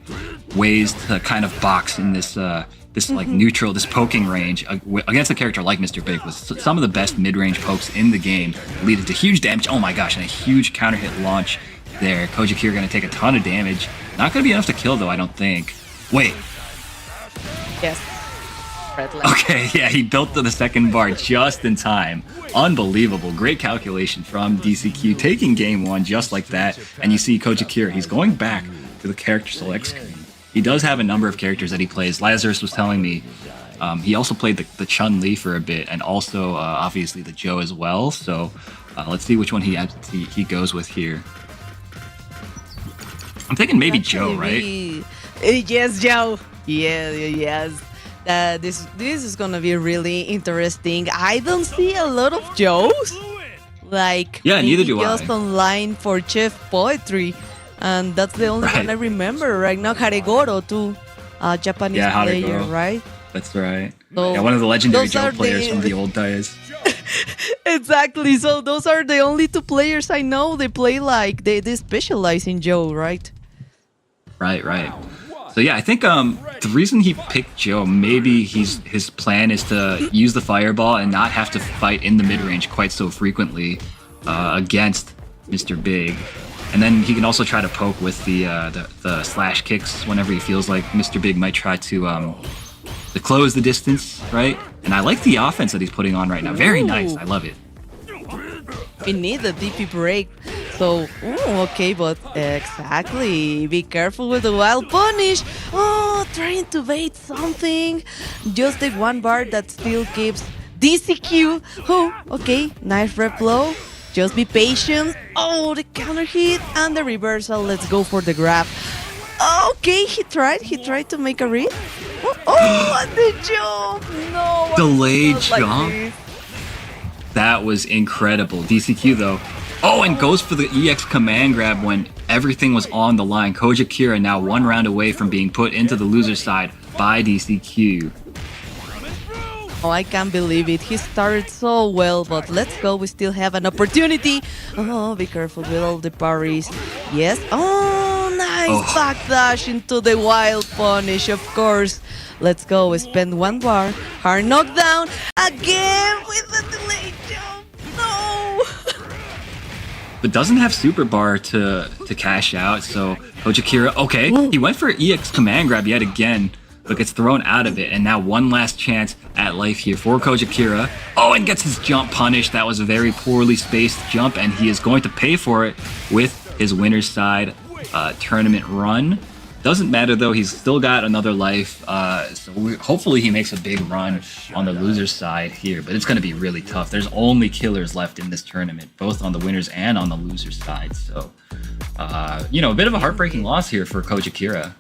ways to kind of box in this like neutral, this poking range against a character like Mr. Big with some of the best mid-range pokes in the game, leading to huge damage. Oh my gosh, and a huge counter hit launch there. Koja Kira going to take a ton of damage. Not going to be enough to kill, though, I don't think. Wait. Yes. Okay, yeah, he built the second bar just in time. Unbelievable. Great calculation from DCQ, taking game one just like that. And you see Koja Kira, he's going back to the character select screen. He does have a number of characters that he plays. Lazarus was telling me he also played the Chun-Li for a bit, and also, obviously, the Joe as well. So let's see which one he goes with here. I'm thinking maybe Joe, right? Yes, Joe. Yes. This is gonna be really interesting. I don't see a lot of Joes. Like, neither do just I. online for Chef Poetry, and that's the only one I remember right now. Haregoro too, Japanese player, right? That's right. So, one of the legendary Joe players from the old days. Exactly. So those are the only two players I know. They play like they specialize in Joe, right? Right. So yeah, I think the reason he picked Joe, maybe his plan is to use the fireball and not have to fight in the mid range quite so frequently against Mr. Big. And then he can also try to poke with the slash kicks whenever he feels like Mr. Big might try to close the distance, right? And I like the offense that he's putting on right now. Very nice. I love it. We need the DP break. So, okay, but exactly. Be careful with the wild punish. Oh, trying to bait something. Just the one bar that still keeps DCQ. Oh, okay. Nice rep low. Just be patient. Oh, the counter hit and the reversal. Let's go for the grab. Okay, he tried to make a read. Oh, and the jump. No. Delayed jump. Like that was incredible. DCQ though. Oh, and goes for the EX command grab when everything was on the line. Koji Kira now 1 round away from being put into the loser side by DCQ. Oh, I can't believe it. He started so well, but let's go. We still have an opportunity. Oh, be careful with all the parries. Yes. Oh, nice backdash into the wild punish, of course. Let's go. Spend 1 bar. Hard knockdown. Again with the delayed jump. No. But doesn't have super bar to cash out, so Koji Kira, okay. He went for EX command grab yet again, but gets thrown out of it, and now one last chance at life here for Koji Kira. Oh, and gets his jump punished. That was a very poorly spaced jump, and he is going to pay for it with his winner's side tournament run. Doesn't matter though, he's still got another life, so hopefully he makes a big run on the loser's side here, but it's going to be really tough. There's only killers left in this tournament, both on the winners and on the loser's side, so a bit of a heartbreaking loss here for Koji Kira.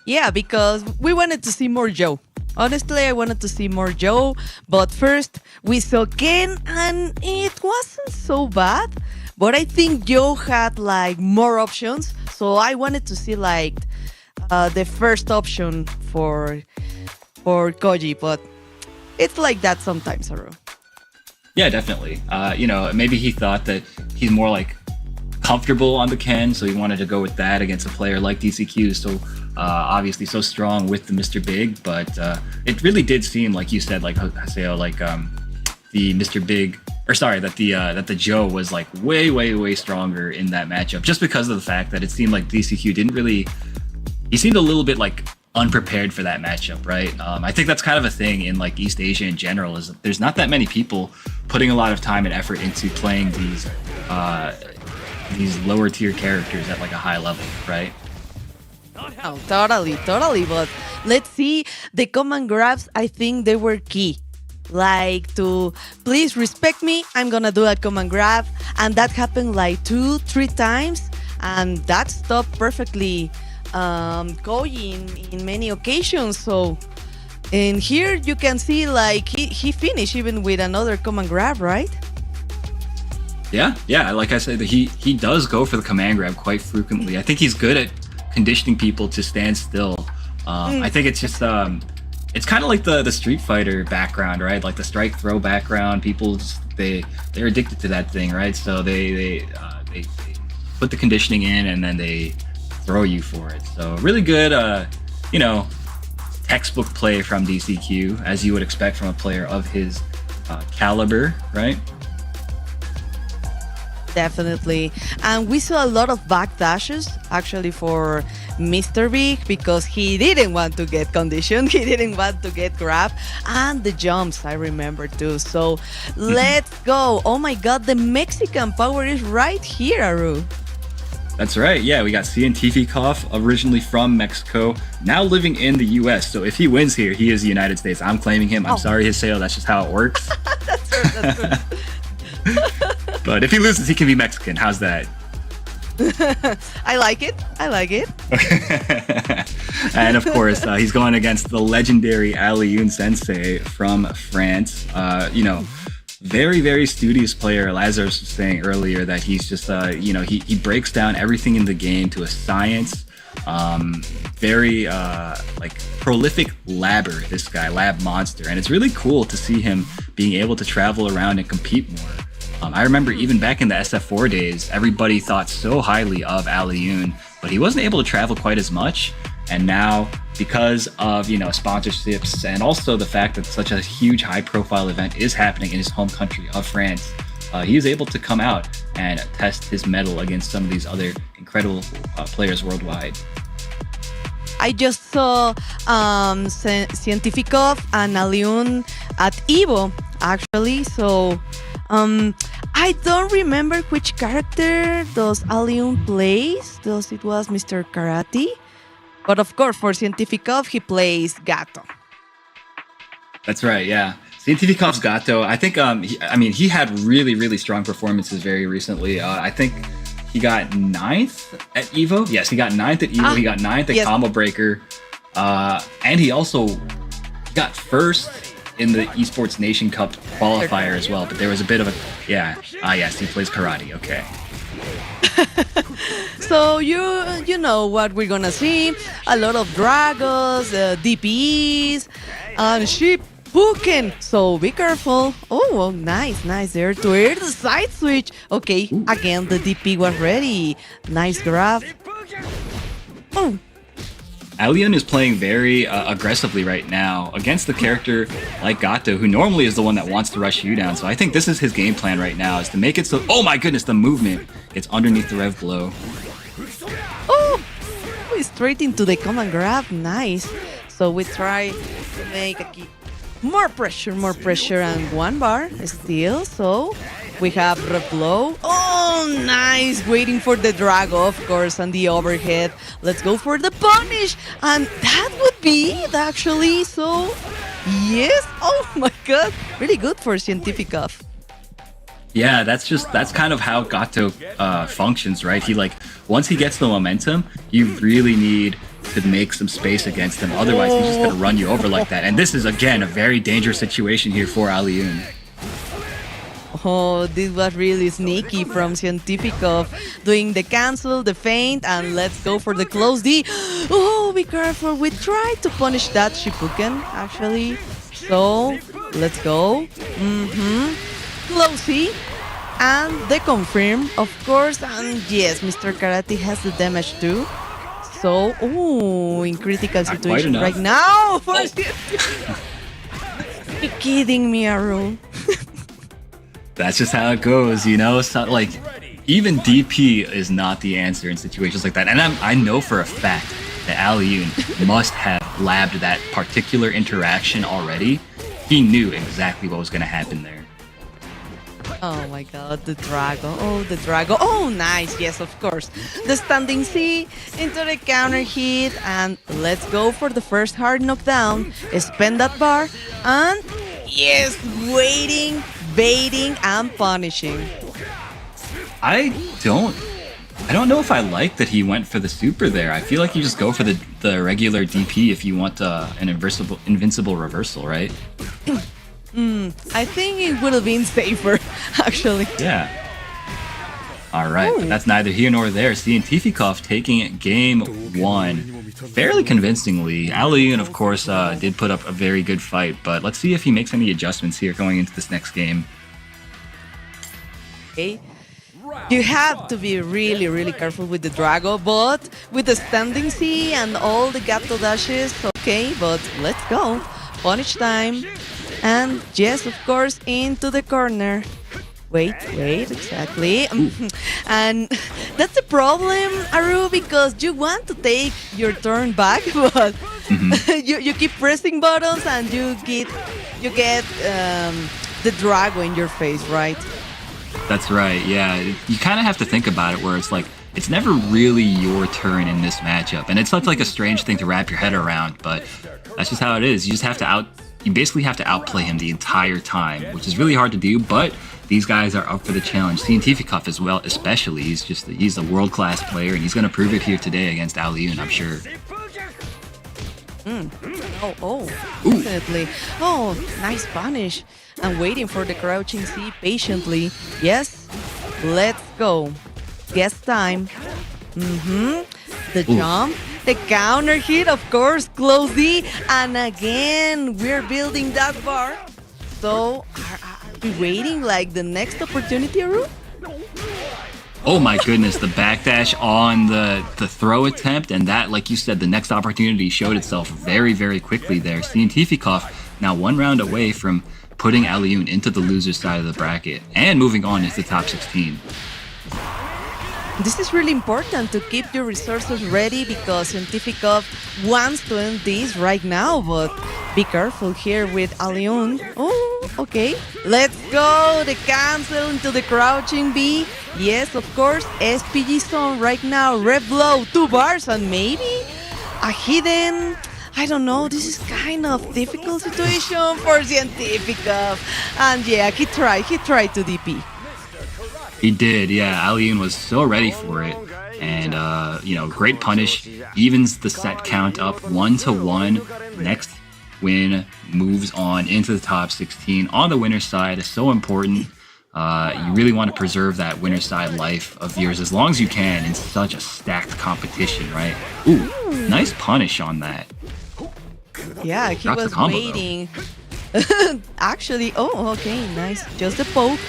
Yeah, because we wanted to see more Joe. Honestly, I wanted to see more Joe, but first we saw Ken and it wasn't so bad. But I think Joe had like more options, so I wanted to see like the first option for Koji, but it's like that sometimes, Aru. Yeah, definitely. Maybe he thought that he's more like comfortable on the Ken, so he wanted to go with that against a player like DCQ. So obviously so strong with the Mr. Big, but it really did seem like you said, like Haseo, like the Mr. Big. Or sorry, that the Joe was like way stronger in that matchup, just because of the fact that it seemed like DCQ didn't really. He seemed a little bit like unprepared for that matchup, right? I think that's kind of a thing in like East Asia in general, is that there's not that many people putting a lot of time and effort into playing these lower tier characters at like a high level, right? Oh, totally. But let's see, the command grabs, I think they were key. Like to please respect me, I'm gonna do a command grab, and that happened like 2-3 times, and that stopped perfectly Koji in many occasions. So and here you can see like he finished even with another command grab, right? Yeah, like I said, he does go for the command grab quite frequently. I think he's good at conditioning people to stand still. I think it's just it's kind of like the Street Fighter background, right? Like the strike throw background. People they're addicted to that thing, right? So they put the conditioning in and then they throw you for it. So really good, textbook play from DCQ, as you would expect from a player of his caliber, right? Definitely. And we saw a lot of backdashes actually for Mr. Big, because he didn't want to get conditioned, he didn't want to get grabbed, and the jumps I remember too. So let's go. Oh my god, the Mexican power is right here, Aru. That's right. Yeah, we got Tifikov, originally from Mexico, now living in the US. So if he wins here, he is the United States. I'm claiming him. I'm sorry, Haseo, that's just how it works. That's true. But if he loses, he can be Mexican. How's that? I like it. And of course, he's going against the legendary Alioune Sensei from France. Very, very studious player. Lazarus was saying earlier that he's just, he breaks down everything in the game to a science. Very prolific labber, this guy, lab monster. And it's really cool to see him being able to travel around and compete more. I remember even back in the SF4 days, everybody thought so highly of Alioune, but he wasn't able to travel quite as much. And now, because of sponsorships and also the fact that such a huge high-profile event is happening in his home country of France, he is able to come out and test his mettle against some of these other incredible players worldwide. I just saw Scientificov and Aliun at Evo, actually. So I don't remember which character does Aliun plays. Does it was Mr. Karate? But of course, for Scientificov, he plays Gato. That's right, yeah. Scientifikov's Gato, I think, he had really, really strong performances very recently. I think he got 9th at EVO. Yes, he got 9th at EVO. He got 9th at Combo Breaker. And he also got 1st in the Esports Nation Cup qualifier as well. But there was a bit of a... yes, he plays karate. Okay. So you know what we're gonna see. A lot of Dragos, DPs, and sheep booking. So be careful. Oh, nice there to air the side switch. Okay, again the DP was ready. Nice grab. Oh. Aliun is playing very aggressively right now against the character like Gato, who normally is the one that wants to rush you down. So I think this is his game plan right now, is to make it so... Oh my goodness, the movement gets underneath the rev blow. Oh, straight into the command grab. Nice. So we try to make more pressure, and 1 bar still. So we have rev blow. Oh, nice. Waiting for the drag, of course, and the overhead. Let's go for the punish. And that would be it, actually. So, yes. Oh, my God. Really good for Scientificov. Yeah, that's kind of how Gato functions, right? He, once he gets the momentum, you really need to make some space against him. Otherwise, he's just going to run you over like that. And this is, again, a very dangerous situation here for Aliun. Oh, this was really sneaky from Scientificov, doing the cancel, the feint, and let's go for the close D. Oh, be careful. We tried to punish that Shipuken, actually. So, let's go. Close C. And the confirm, of course. And yes, Mr. Karate has the damage too. So, in critical situation right now. You're kidding me, Aru. That's just how it goes, you know? So, even DP is not the answer in situations like that. And I know for a fact that Aliun must have labbed that particular interaction already. He knew exactly what was going to happen there. Oh my God, the Drago. Oh, the Drago. Oh, nice. Yes, of course. The standing C into the counter hit. And let's go for the first hard knockdown. Spend that bar. And yes, waiting, baiting, and punishing. I don't know if I like that he went for the super there. I feel like you just go for the regular DP if you want an invincible reversal, right? I think it would have been safer, actually. Yeah. All right, but that's neither here nor there. Scientificov taking game 1 fairly convincingly. Aliun, of course, did put up a very good fight, but let's see if he makes any adjustments here going into this next game. Okay. You have to be really, really careful with the Drago, but with the standing C and all the Gato dashes, okay, but let's go. Punish time. And yes, of course, into the corner. Wait, exactly. And that's the problem, Aru, because you want to take your turn back, but you keep pressing buttons and you get the Drago in your face, right? That's right, yeah. You kind of have to think about it where it's it's never really your turn in this matchup. And it's such a strange thing to wrap your head around, but that's just how it is. You just have to you basically have to outplay him the entire time, which is really hard to do, but these guys are up for the challenge. Scientificov as well, especially. He's a world-class player, and he's going to prove it here today against Aliun, I'm sure. Definitely. Oh, nice punish. I'm waiting for the crouching C patiently. Yes, let's go. Guess time. The jump. The counter hit, of course, close D, and again, we're building that bar. So, are we waiting the next opportunity, Aru? Oh my goodness, the backdash on the throw attempt, and that, like you said, the next opportunity showed itself very, very quickly there. Scientificov now 1 round away from putting Aliun into the loser side of the bracket and moving on into the top 16. This is really important to keep your resources ready because Scientificov wants to end this right now, but be careful here with Alion. Oh, okay. Let's go. The cancel into the crouching B. Yes, of course. SPG zone right now. Red blow, 2 bars, and maybe a hidden. I don't know. This is kind of difficult situation for Scientificov. And yeah, he tried to DP. He did, yeah. Aliun was so ready for it. And, great punish. Evens the set count up 1-1. Next win moves on into the top 16 on the winner's side. Is so important. You really want to preserve that winner's side life of yours as long as you can in such a stacked competition, right? Ooh, nice punish on that. Yeah, he Drops was the combo, waiting. Actually, okay, nice. Just a poke.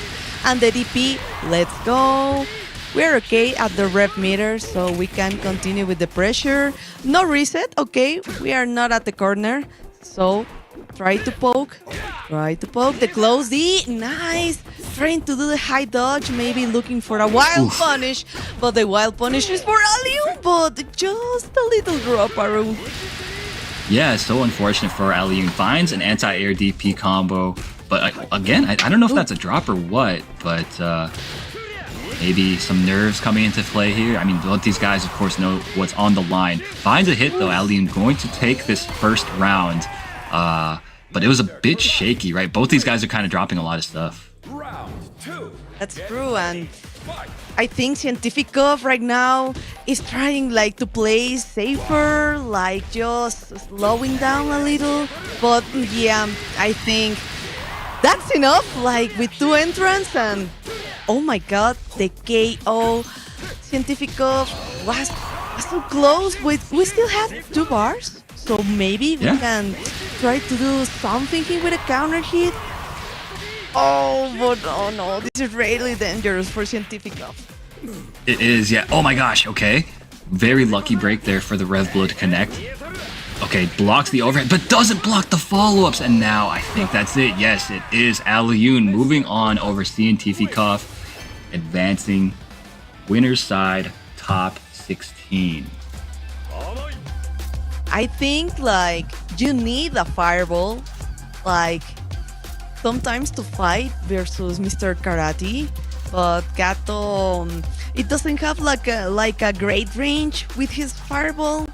And the DP, let's go. We're okay at the rep meter, so we can continue with the pressure. No reset, okay. We are not at the corner, so try to poke. The close D, nice. Trying to do the high dodge, maybe looking for a wild punish. But the wild punish is for Aliu, but just a little drop arrow. Yeah, so unfortunate for Aliun. Finds an anti-air DP combo. But again, I don't know if that's a drop or what, but maybe some nerves coming into play here. I mean, both these guys, of course, know what's on the line. Finds a hit, though. Aliun going to take this first round. But it was a bit shaky, right? Both these guys are kind of dropping a lot of stuff. That's true, and I think Scientificov right now is trying to play safer, just slowing down a little. But yeah, I think that's enough, with 2 entrants, and oh my god, the KO. Scientificov was so close. We still have 2 bars, so maybe we can try to do something here with a counter hit. Oh, but oh no, this is really dangerous for Scientificov. It is, yeah. Oh my gosh, okay. Very lucky break there for the Rev Blow to connect. Okay, blocks the overhead, but doesn't block the follow-ups. And now I think that's it. Yes, it is Aliun moving on over Scientificov, advancing winner's side, top 16. I think you need a fireball, sometimes to fight versus Mr. Karate, but Gato, it doesn't have a great range with his fireball.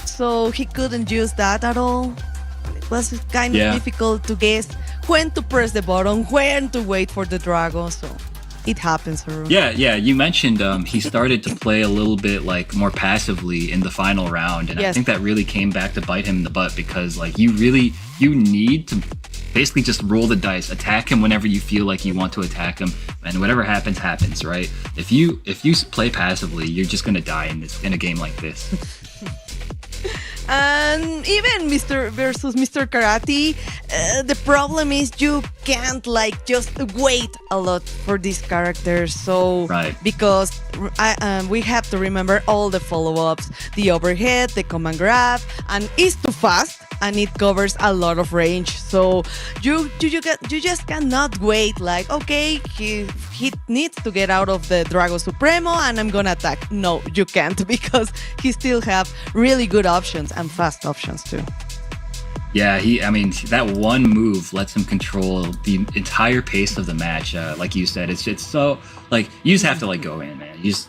So he couldn't use that at all. It was kind of difficult to guess when to press the button, when to wait for the Drago. So it happens, Haroon. Yeah. You mentioned he started to play a little bit more passively in the final round, and I think that really came back to bite him in the butt because you need to basically just roll the dice, attack him whenever you feel like you want to attack him, and whatever happens, right? If you play passively, you're just gonna die in a game like this. And even Mr. versus Mr. Karate, the problem is you can't just wait a lot for these characters. So because we have to remember all the follow-ups, the overhead, the command grab, and it's too fast and it covers a lot of range. So you just cannot wait okay, he needs to get out of the Drago Supremo and I'm gonna attack. No, you can't because he still have really good options and fast options too. Yeah, that one move lets him control the entire pace of the match. Like you said, it's so you just have to go in, man. You just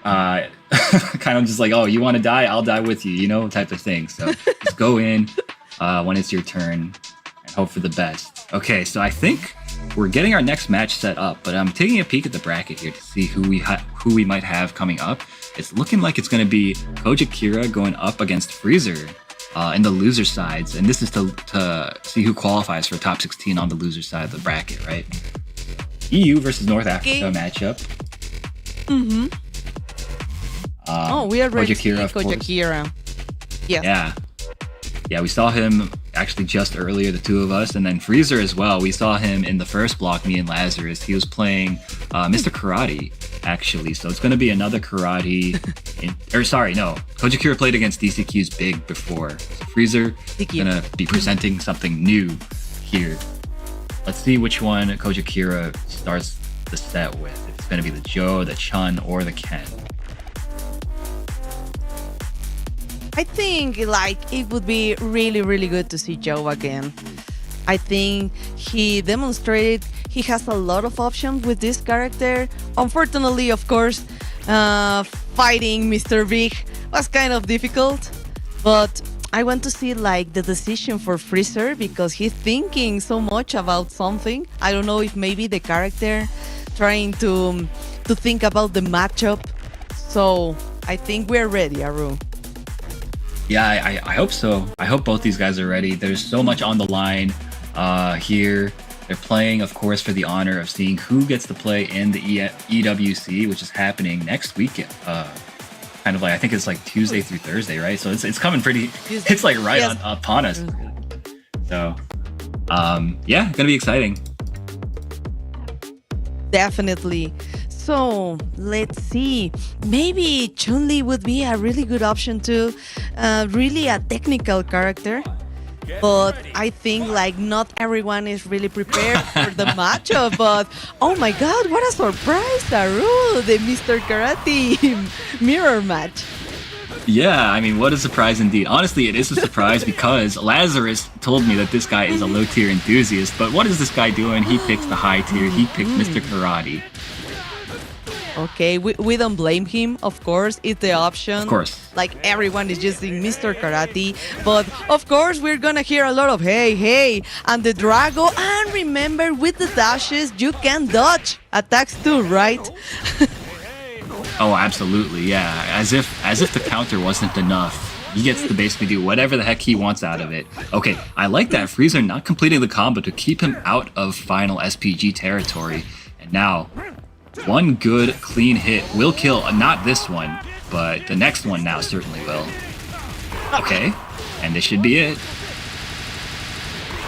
kind of just oh, you want to die? I'll die with you, type of thing. So just go in when it's your turn and hope for the best. Okay, so I think we're getting our next match set up, but I'm taking a peek at the bracket here to see who we might have coming up. It's looking like it's going to be Koja Kira going up against Freezer in the loser sides, and this is to see who qualifies for top 16 on the loser side of the bracket, right? EU versus North Africa matchup. Mm-hmm. We already see Koja Kira. Yes. Yeah, we saw him actually just earlier, the two of us, and then Freezer as well. We saw him in the first block, me and Lazarus. He was playing Mr. Karate, actually. So it's going to be another Karate. Koja Kira played against DCQ's Big before. So Freezer is going to be presenting something new here. Let's see which one Koja Kira starts the set with. If it's going to be the Joe, the Chun, or the Ken. I think like it would be really, really good to see Joe again. I think he demonstrated he has a lot of options with this character. Unfortunately, of course, fighting Mr. Big was kind of difficult, but I want to see like the decision for Freezer because he's thinking so much about something. I don't know if maybe the character trying to think about the matchup. So I think we're ready, Aru. Yeah, I hope so. I hope both these guys are ready. There's so much on the line here. They're playing, of course, for the honor of seeing who gets to play in the EWC, which is happening next week. Kind of like, I think it's like Tuesday through Thursday, right? So it's coming pretty, it's like right upon us. So, yeah, gonna be exciting. Definitely. So let's see. Maybe Chun-Li would be a really good option too. Really a technical character. But I think like not everyone is really prepared for the matchup. But oh my god, what a surprise, Aru! The Mr. Karate mirror match. Yeah, I mean, what a surprise indeed. Honestly, it is a surprise because Lazarus told me that this guy is a low tier enthusiast. But what is this guy doing? He picks the high tier. He picks Mr. Karate. Okay, we don't blame him, of course, it's the option. Of course. Like everyone is using Mr. Karate, but of course we're gonna hear a lot of hey, hey, and the Drago, and remember with the dashes you can dodge attacks too, right? Oh, absolutely, yeah. As if the counter wasn't enough. He gets to basically do whatever the heck he wants out of it. Okay, I like that Freezer not completing the combo to keep him out of final SPG territory. And now, one good, clean hit will kill, not this one, but the next one now certainly will. Okay, and this should be it.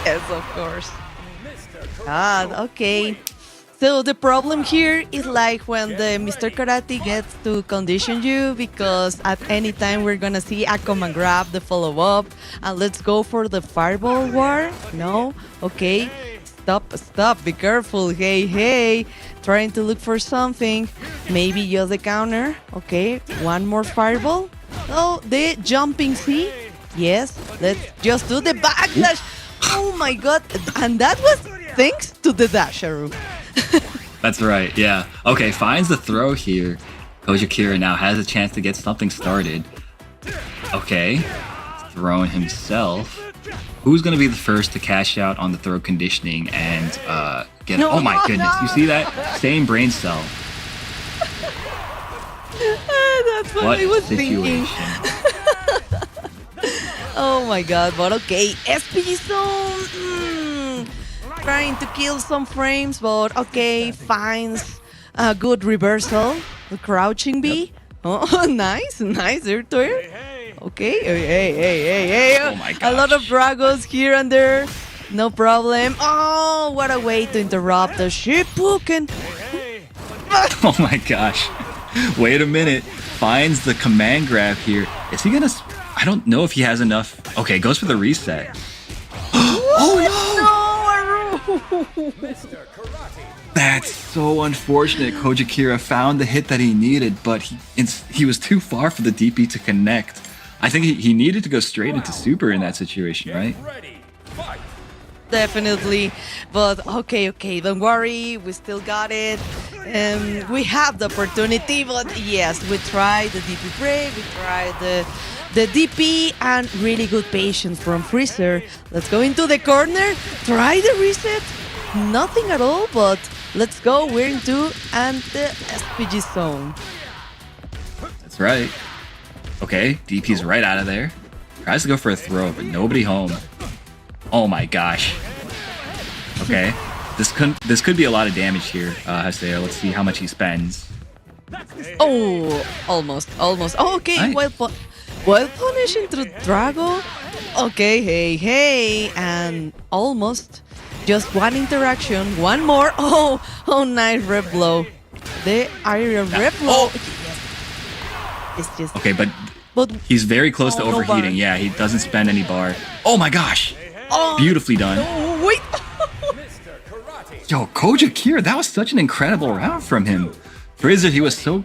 Yes, of course. Okay. So the problem here is like when the Mr. Karate gets to condition you, because at any time we're gonna see a come and grab the follow-up, and let's go for the fireball war. No? Okay. Stop, be careful. Hey, hey. Trying to look for something. Maybe just the counter. Okay, one more fireball. Oh, the jumping C. Yes, let's just do the backdash. Oh my god. And that was thanks to the dasharu. That's right, yeah. Okay, finds the throw here. Koji Kira now has a chance to get something started. Okay, throwing himself. Who's going to be the first to cash out on the throw conditioning and get... Oh my goodness, you see that? Same brain cell. That's what I was thinking. Oh my god, but okay. SPG Zone. Trying to kill some frames, but okay, finds a good reversal. The crouching B. Oh, nice, Ertuer. Okay, hey. Oh my gosh. A lot of Dragos here and there. No problem. Oh, what a way to interrupt the Shippuden. Oh my gosh. Wait a minute. Finds the command grab here. Is he gonna... I don't know if he has enough. Okay, goes for the reset. Oh no! That's so unfortunate. Koji Kira found the hit that he needed, but he was too far for the DP to connect. I think he needed to go straight into super in that situation, right? Definitely, but okay, don't worry, we still got it. We have the opportunity, but yes, we tried the DP break, we tried the DP, and really good patience from Freezer. Let's go into the corner, try the reset, nothing at all, but let's go, we're into and the SPG zone. That's right. Okay, DP's right out of there. Tries to go for a throw, but nobody home. Oh my gosh. Okay, this could be a lot of damage here, Haseo. Let's see how much he spends. Oh, almost. Oh, okay, Nice. well punished into Drago. Okay, hey, and almost. Just one interaction, one more. Oh, nice rep blow. The area rep blow. It's just Okay, but he's very close to no overheating. bar. Yeah, he doesn't spend any bar. Oh my gosh! Oh, Beautifully done. no, wait. Yo, Koja Kira, that was such an incredible round from him. Freezer, he was so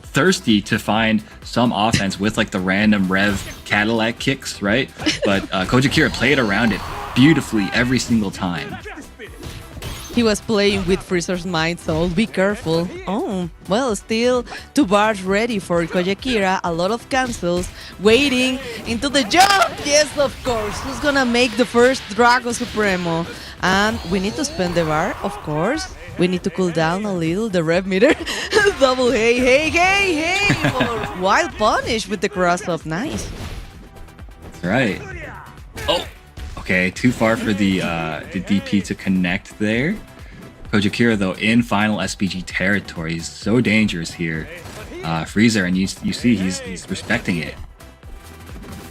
thirsty to find some offense with like the random Rev Cadillac kicks, right? But Koja Kira played around it beautifully every single time. He was playing with Freezer's mind, so be careful. Oh, well, still 2 bars ready for Koja Kira. A lot of cancels waiting into the jump. Yes, of course. Who's gonna make the first Drago Supremo? And we need to spend the bar, of course. We need to cool down a little the rev meter. Double hey. Wild punish with the cross up. Nice. That's right. Oh, okay. Too far for the DP to connect there. Koja Kira, though, in final SPG territory. He's so dangerous here. Freezer, and you see he's respecting it.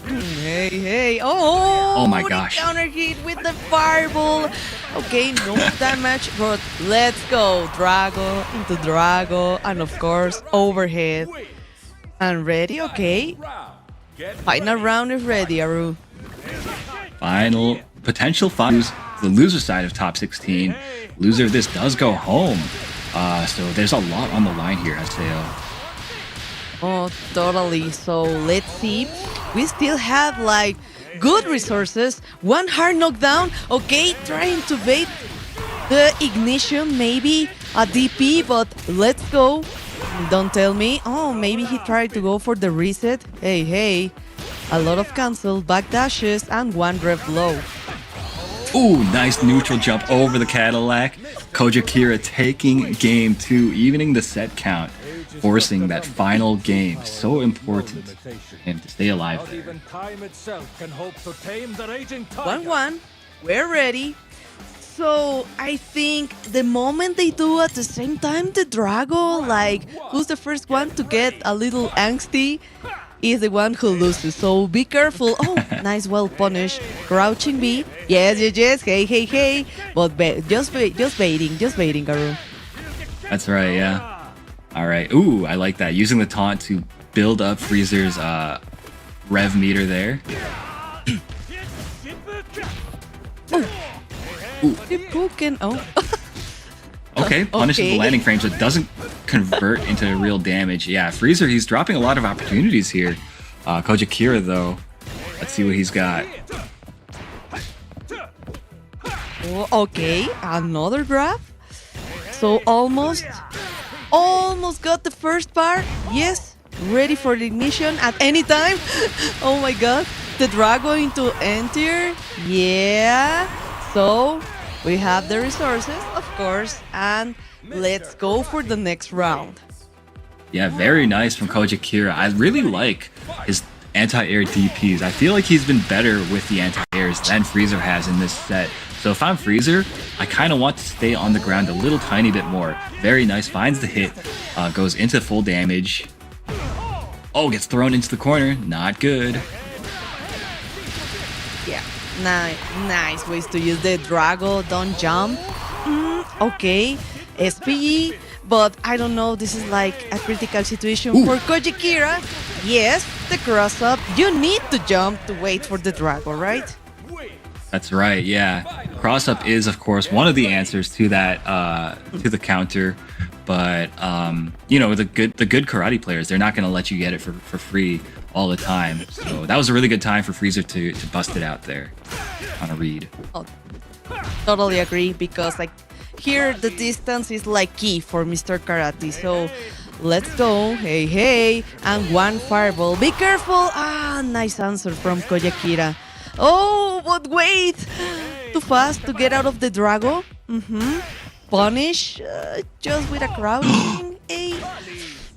Hey. Oh my gosh. Counter hit with the fireball. Okay, no damage, but let's go. Drago into Drago, and of course, overhead. And ready, okay. Final round is ready, Aru. Final potential finals. The loser side of top 16. Loser of this does go home. So there's a lot on the line here, Aseo. Oh, totally. So let's see. We still have like good resources. 1 hard knockdown. Okay, trying to bait the ignition, maybe a DP, but let's go. Don't tell me. Oh, maybe he tried to go for the reset. Hey. A lot of cancel, backdashes, and 1 rev low. Ooh, nice neutral jump over the Cadillac. Koja Kira taking game 2, evening the set count, forcing that final game. So important for him to stay alive there. 1-1. We're ready. So I think the moment they do at the same time the Drago, like who's the first one to get a little angsty, is the one who loses. So be careful. Oh, nice, well punished. Crouching B. Yes. Hey. But just baiting, Garu. That's right, yeah. All right. Ooh, I like that. Using the taunt to build up Freezer's rev meter there. Okay, punishes the landing frames, but doesn't convert into real damage. Yeah, Freezer, he's dropping a lot of opportunities here. Koja Kira, though, let's see what he's got. Okay, another grab. So almost got the first bar. Yes, ready for the ignition at any time. Oh my god, the Drago into enter. Yeah, so we have the resources, of course, and let's go for the next round. Yeah, very nice from Koja Kira. I really like his anti-air DPs. I feel like he's been better with the anti-airs than Freezer has in this set. So if I'm Freezer, I kind of want to stay on the ground a little tiny bit more. Very nice, finds the hit, goes into full damage. Oh, gets thrown into the corner. Not good. Yeah, nice ways to use the Drago. Don't jump. Okay, SPG, but I don't know. This is like a critical situation for Koja Kira. Yes, the cross up. You need to jump to wait for the Drago, right? That's right, yeah. Cross up is, of course, one of the answers to that, to the counter. But you know, the good karate players, they're not going to let you get it for free all the time. So that was a really good time for Freezer to bust it out there on a read. Oh, totally agree, because like here the distance is like key for Mr. Karate. So let's go. Hey, and 1 fireball. Be careful. Nice answer from Koja Kira. Oh, but wait! Too fast to get out of the Drago. Punish just with a crouching.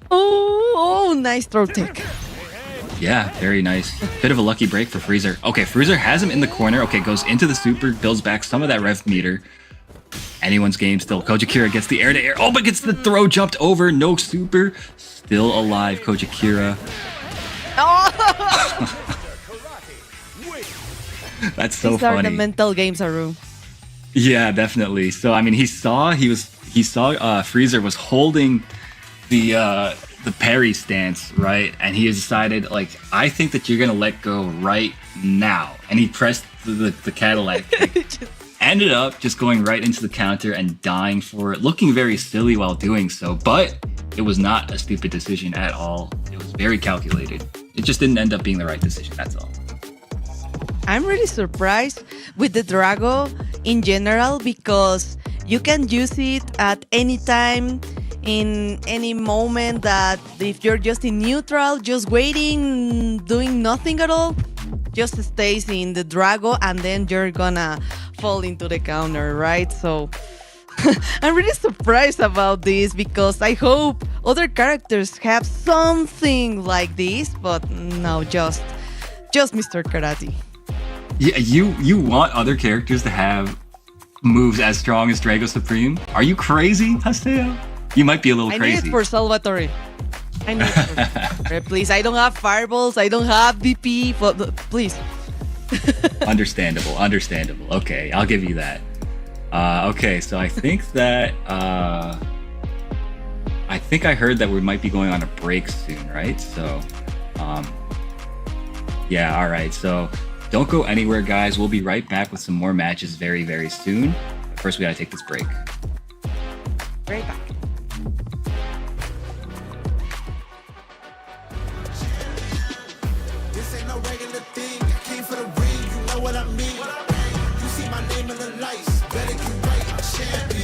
Oh, nice throw tech. Yeah, very nice. Bit of a lucky break for Freezer. Okay, Freezer has him in the corner. Okay, goes into the super, builds back some of that rev meter. Anyone's game still. Koja Kira gets the air-to-air. Oh, but gets the throw jumped over. No super. Still alive, Koja Kira. Oh! That's so These funny. are the mental games, Aru. Yeah, definitely. So I mean, he saw Freezer was holding the parry stance, right? And he decided, like, I think that you're gonna let go right now. And he pressed the Cadillac kick. ended up just going right into the counter and dying for it, looking very silly while doing so, but it was not a stupid decision at all. It was very calculated. It just didn't end up being the right decision, that's all. I'm really surprised with the Drago in general because you can use it at any time, in any moment, that if you're just in neutral, just waiting, doing nothing at all, just stays in the Drago and then you're gonna fall into the counter, right? So I'm really surprised about this because I hope other characters have something like this, but no, just Mr. Karate. Yeah, you want other characters to have moves as strong as Drago Supreme? Are you crazy, Haseo? You might be a little I crazy. need it for Salvatore. I need it for Salvatore, please. I don't have fireballs. I don't have DP. But please. Understandable. Okay, I'll give you that. Okay, so I think that I think I heard that we might be going on a break soon, right? So, yeah, all right. So don't go anywhere, guys. We'll be right back with some more matches very, very soon. But first, we gotta take this break. Right back. This ain't no regular thing. I came for the ring, you know what I mean. You see my name in the lights, better get right, I'm champion.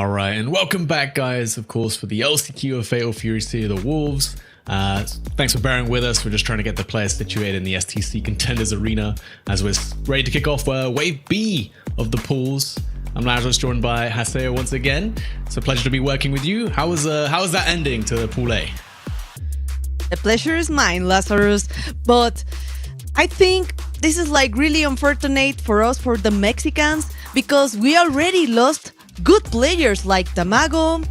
All right, and welcome back, guys, of course, for the LCQ of Fatal Fury City of the Wolves. Thanks for bearing with us. We're just trying to get the players situated in the STC Contenders Arena as we're ready to kick off Wave B of the pools. I'm Lazarus, joined by Haseo once again. It's a pleasure to be working with you. How was that ending to Pool A? The pleasure is mine, Lazarus. But I think this is like really unfortunate for us, for the Mexicans, because we already lost good players like Tamago,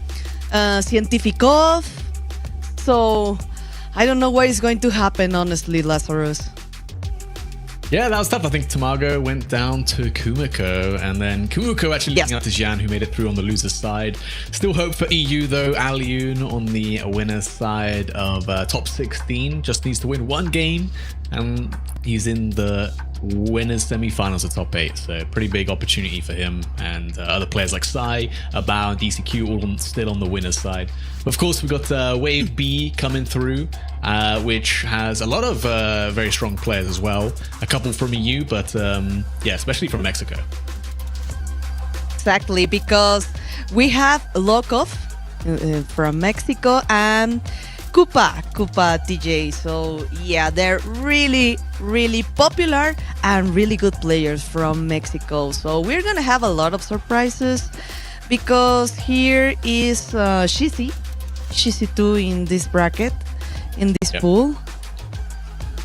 Cientifikov. So I don't know what is going to happen, honestly, Lazarus. Yeah, that was tough. I think Tamago went down to Kumiko, and then Kumiko actually looking out to Jan, who made it through on the loser's side. Still hope for EU, though. Aliun on the winner's side of top 16 just needs to win one game, and he's in the winners semi-finals of top 8. So pretty big opportunity for him and other players like Sai, Abao, and DCQ all still on the winner's side. Of course, we've got Wave B coming through, which has a lot of very strong players as well. A couple from EU, but yeah, especially from Mexico. Exactly, because we have Lokov from Mexico and Koopa TJ. So yeah, they're really, really popular and really good players from Mexico. So we're gonna have a lot of surprises, because here is Shizi 2 in this bracket, in this pool.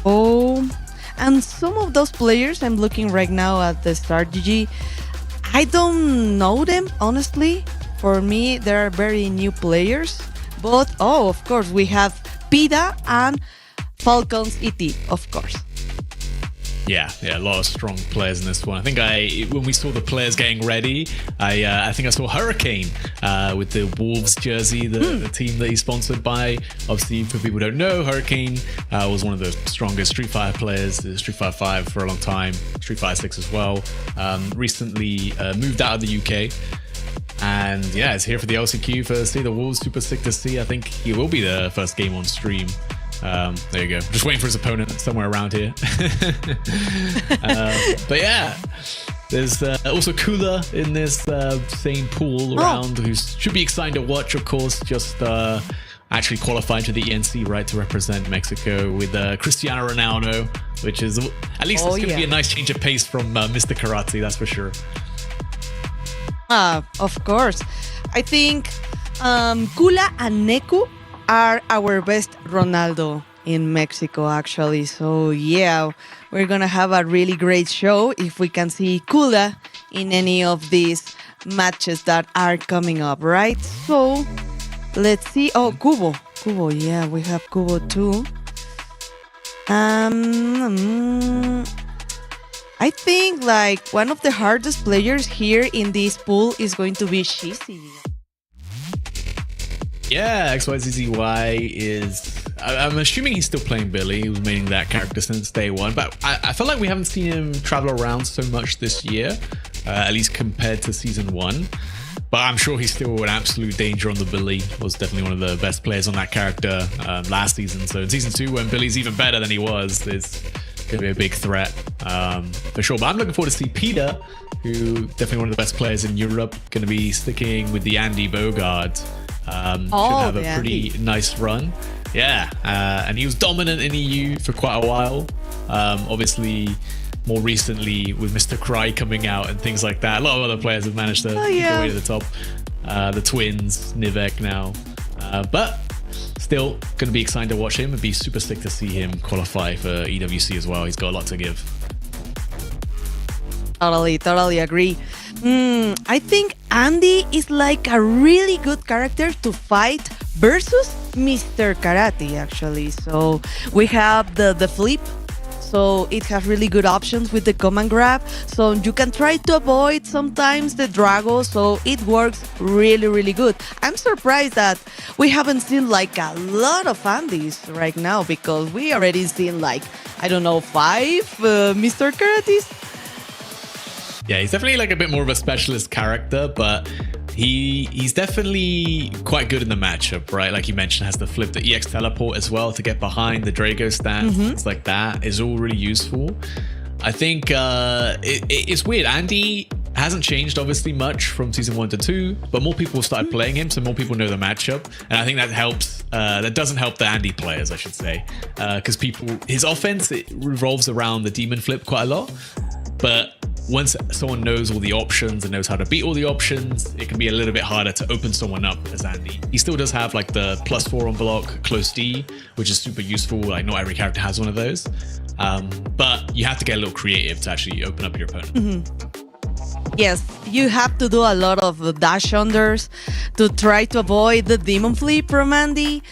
Oh, and some of those players, I'm looking right now at the strategy, I don't know them, honestly. For me, they're very new players. But, oh, of course, we have Pida and Falcons ET, of course. Yeah, a lot of strong players in this one. I think when we saw the players getting ready, I think I saw Hurricane with the Wolves jersey, the team that he's sponsored by. Obviously, for people who don't know, Hurricane was one of the strongest Street Fighter players, Street Fighter 5 for a long time, Street Fighter 6 as well. Recently moved out of the UK. And yeah, it's here for the LCQ for See the Wolves. Super sick to see. I think he will be the first game on stream. There you go. Just waiting for his opponent somewhere around here. But yeah, there's also Kula in this same pool around, who should be exciting to watch, of course. Just actually qualified to the ENC, right, to represent Mexico with Cristiano Ronaldo, which is at least it's going to be a nice change of pace from Mr. Karate, that's for sure. Of course. I think Kula and Neku are our best Ronaldo in Mexico, actually. So yeah, we're gonna have a really great show if we can see Kula in any of these matches that are coming up, right? So let's see. Oh, Kubo, yeah, we have Kubo too. I think like one of the hardest players here in this pool is going to be Shizi. Yeah, XYZZY is... I'm assuming he's still playing Billy. He was mainly that character since day one. But I feel like we haven't seen him travel around so much this year, at least compared to Season 1. But I'm sure he's still an absolute danger on the Billy. Was definitely one of the best players on that character last season. So in Season 2, when Billy's even better than he was, it's going to be a big threat for sure. But I'm looking forward to see Peter, who definitely one of the best players in Europe, going to be sticking with the Andy Bogard. Should have a pretty nice run. Yeah, and he was dominant in EU for quite a while. Obviously, more recently with Mr. Cry coming out and things like that, a lot of other players have managed to make their way to the top. The twins, Nivek now. But still going to be exciting to watch him. It'd be super sick to see him qualify for EWC as well. He's got a lot to give. Totally agree. I think Andy is like a really good character to fight versus Mr. Karate, actually. So we have the flip. So it has really good options with the command grab. So you can try to avoid sometimes the Drago. So it works really, really good. I'm surprised that we haven't seen like a lot of Andys right now, because we already seen like, I don't know, 5 Mr. Karates. Yeah, he's definitely like a bit more of a specialist character, but he's definitely quite good in the matchup, right? Like you mentioned, has the flip, the EX teleport as well to get behind the Drago stand. Things like that is all really useful. I think it's weird. Andy hasn't changed obviously much from season 1 to 2, but more people started playing him, so more people know the matchup, and I think that helps. That doesn't help the Andy players, I should say, because his offense, it revolves around the demon flip quite a lot, but once someone knows all the options and knows how to beat all the options, it can be a little bit harder to open someone up as Andy. He still does have like the +4 on block, close D, which is super useful. Like not every character has one of those, but you have to get a little creative to actually open up your opponent. Yes, you have to do a lot of dash unders to try to avoid the demon flip from Andy.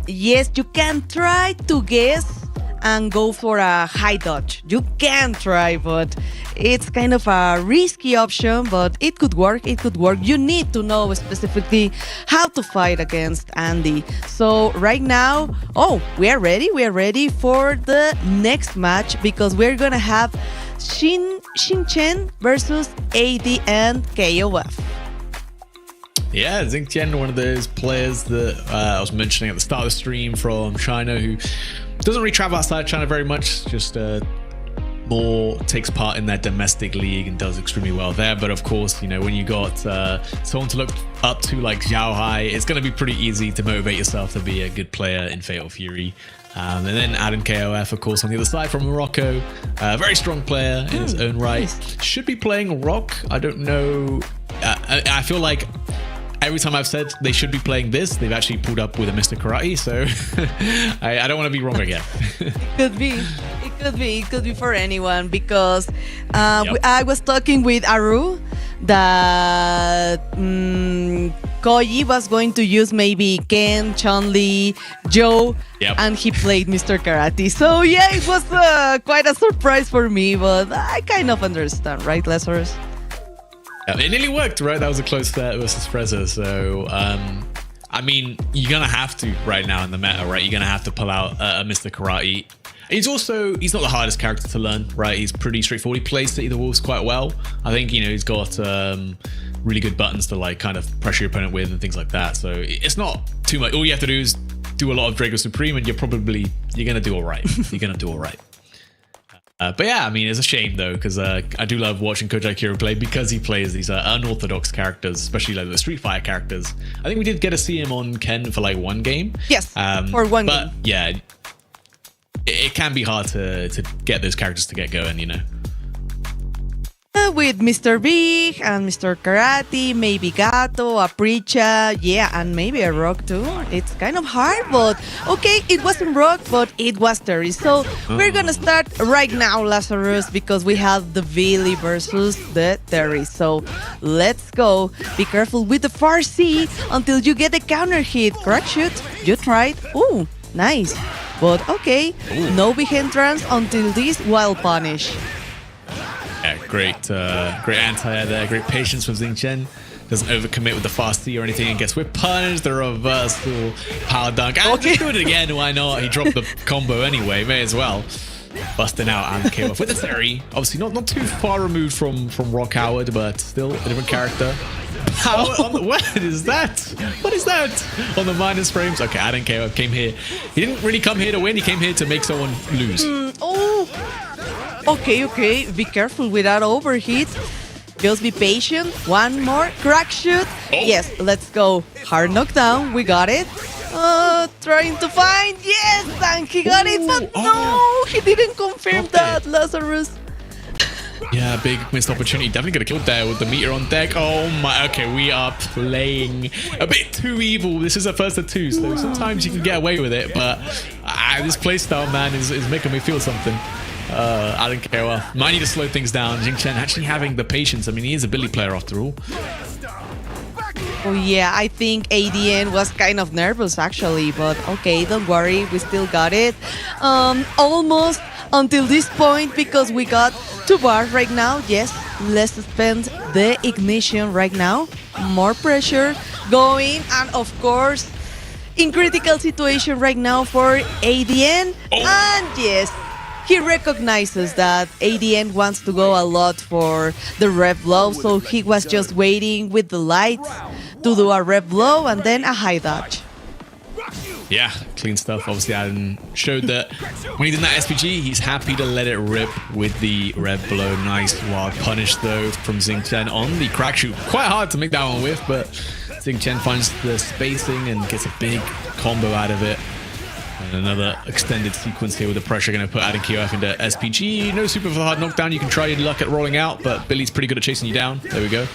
Yes, you can try to guess and go for a high dodge. You can try, but it's kind of a risky option, but it could work. It could work. You need to know specifically how to fight against Andy. So right now, we are ready. We are ready for the next match because we're gonna have Xingchen versus AD and KOF. Yeah, Xingchen, one of those players that I was mentioning at the start of the stream from China, who doesn't really travel outside China very much, just more takes part in their domestic league and does extremely well there. But of course, you know, when you got someone to look up to like Xiao Hai, it's going to be pretty easy to motivate yourself to be a good player in Fatal Fury. And then Adam KOF, of course, on the other side from Morocco, very strong player in his own right. Should be playing Rock. I don't know. I feel like every time I've said they should be playing this, they've actually pulled up with a Mr. Karate. So I don't want to be wrong again. Could be. It could be for anyone because I was talking with Aru that Koji was going to use maybe Ken, Chun-Li, Joe, and he played Mr. Karate. So yeah, it was quite a surprise for me, but I kind of understand, right, Lazarus? It nearly worked, right? That was a close set versus Freza. So, I mean, you're going to have to right now in the meta, right? You're going to have to pull out a Mr. Karate. He's not the hardest character to learn, right? He's pretty straightforward. He plays City of the Wolves quite well. I think, you know, he's got really good buttons to like kind of pressure your opponent with and things like that. So it's not too much. All you have to do is do a lot of Drago Supreme and you're going to do all right. You're going to do all right. But yeah, I mean, it's a shame though, because I do love watching Kojai Kiro play because he plays these unorthodox characters, especially like the Street Fighter characters. I think we did get to see him on Ken for like one game. Yes, for one game. But yeah, it can be hard to get those characters to get going, you know. With Mr. Big and Mr. Karate, maybe Gato, a Preacher, yeah, and maybe a Rock too. It's kind of hard, but okay, it wasn't Rock, but it was Terry. So we're gonna start right now, Lazarus, because we have the Billy versus the Terry. So let's go. Be careful with the far C until you get a counter hit. Correct shoot. You tried. Ooh, nice. But okay, no big entrance until this wild punish. Yeah, great anti-air there, great patience from Xingchen. Doesn't overcommit with the fast C or anything and gets whip punished, the reversal, power dunk. And just do it again, why not? He dropped the combo anyway, may as well. Busting out and KOF with the Terry. Obviously not too far removed from Rock Howard, but still a different character. Power on the, what is that? What is that? On the minus frames. Okay, Adam KOF came here. He didn't really come here to win, he came here to make someone lose. Okay. Be careful with that overheat. Just be patient. One more crack shoot. Yes, let's go. Hard knockdown. We got it. Trying to find. Yes, and he got it. But no, he didn't confirm that, Lazarus. Yeah, big missed opportunity. Definitely could have killed there with the meter on deck. Oh my, okay, we are playing a bit too evil. This is a first of two, so sometimes you can get away with it, but this playstyle, man, is making me feel something. I don't care. Well, might need to slow things down. Xingchen actually having the patience. I mean, he is a Billy player after all. Oh yeah, I think ADN was kind of nervous actually, but okay, don't worry, we still got it. Almost until this point because we got 2 bars right now. Yes, let's spend the ignition right now. More pressure going, and of course, in critical situation right now for ADN. And yes, he recognizes that ADN wants to go a lot for the rev blow, so he was just waiting with the lights to do a rev blow and then a high dodge. Yeah, clean stuff. Obviously, Adam showed that when he's in that SPG, he's happy to let it rip with the red blow. Nice wild punish, though, from Xingqian on the crack shoot. Quite hard to make that one whiff, but Xingqian finds the spacing and gets a big combo out of it. And another extended sequence here with the pressure going to put Adam KOF into SPG. No super for the hard knockdown. You can try your luck at rolling out, but Billy's pretty good at chasing you down. There we go.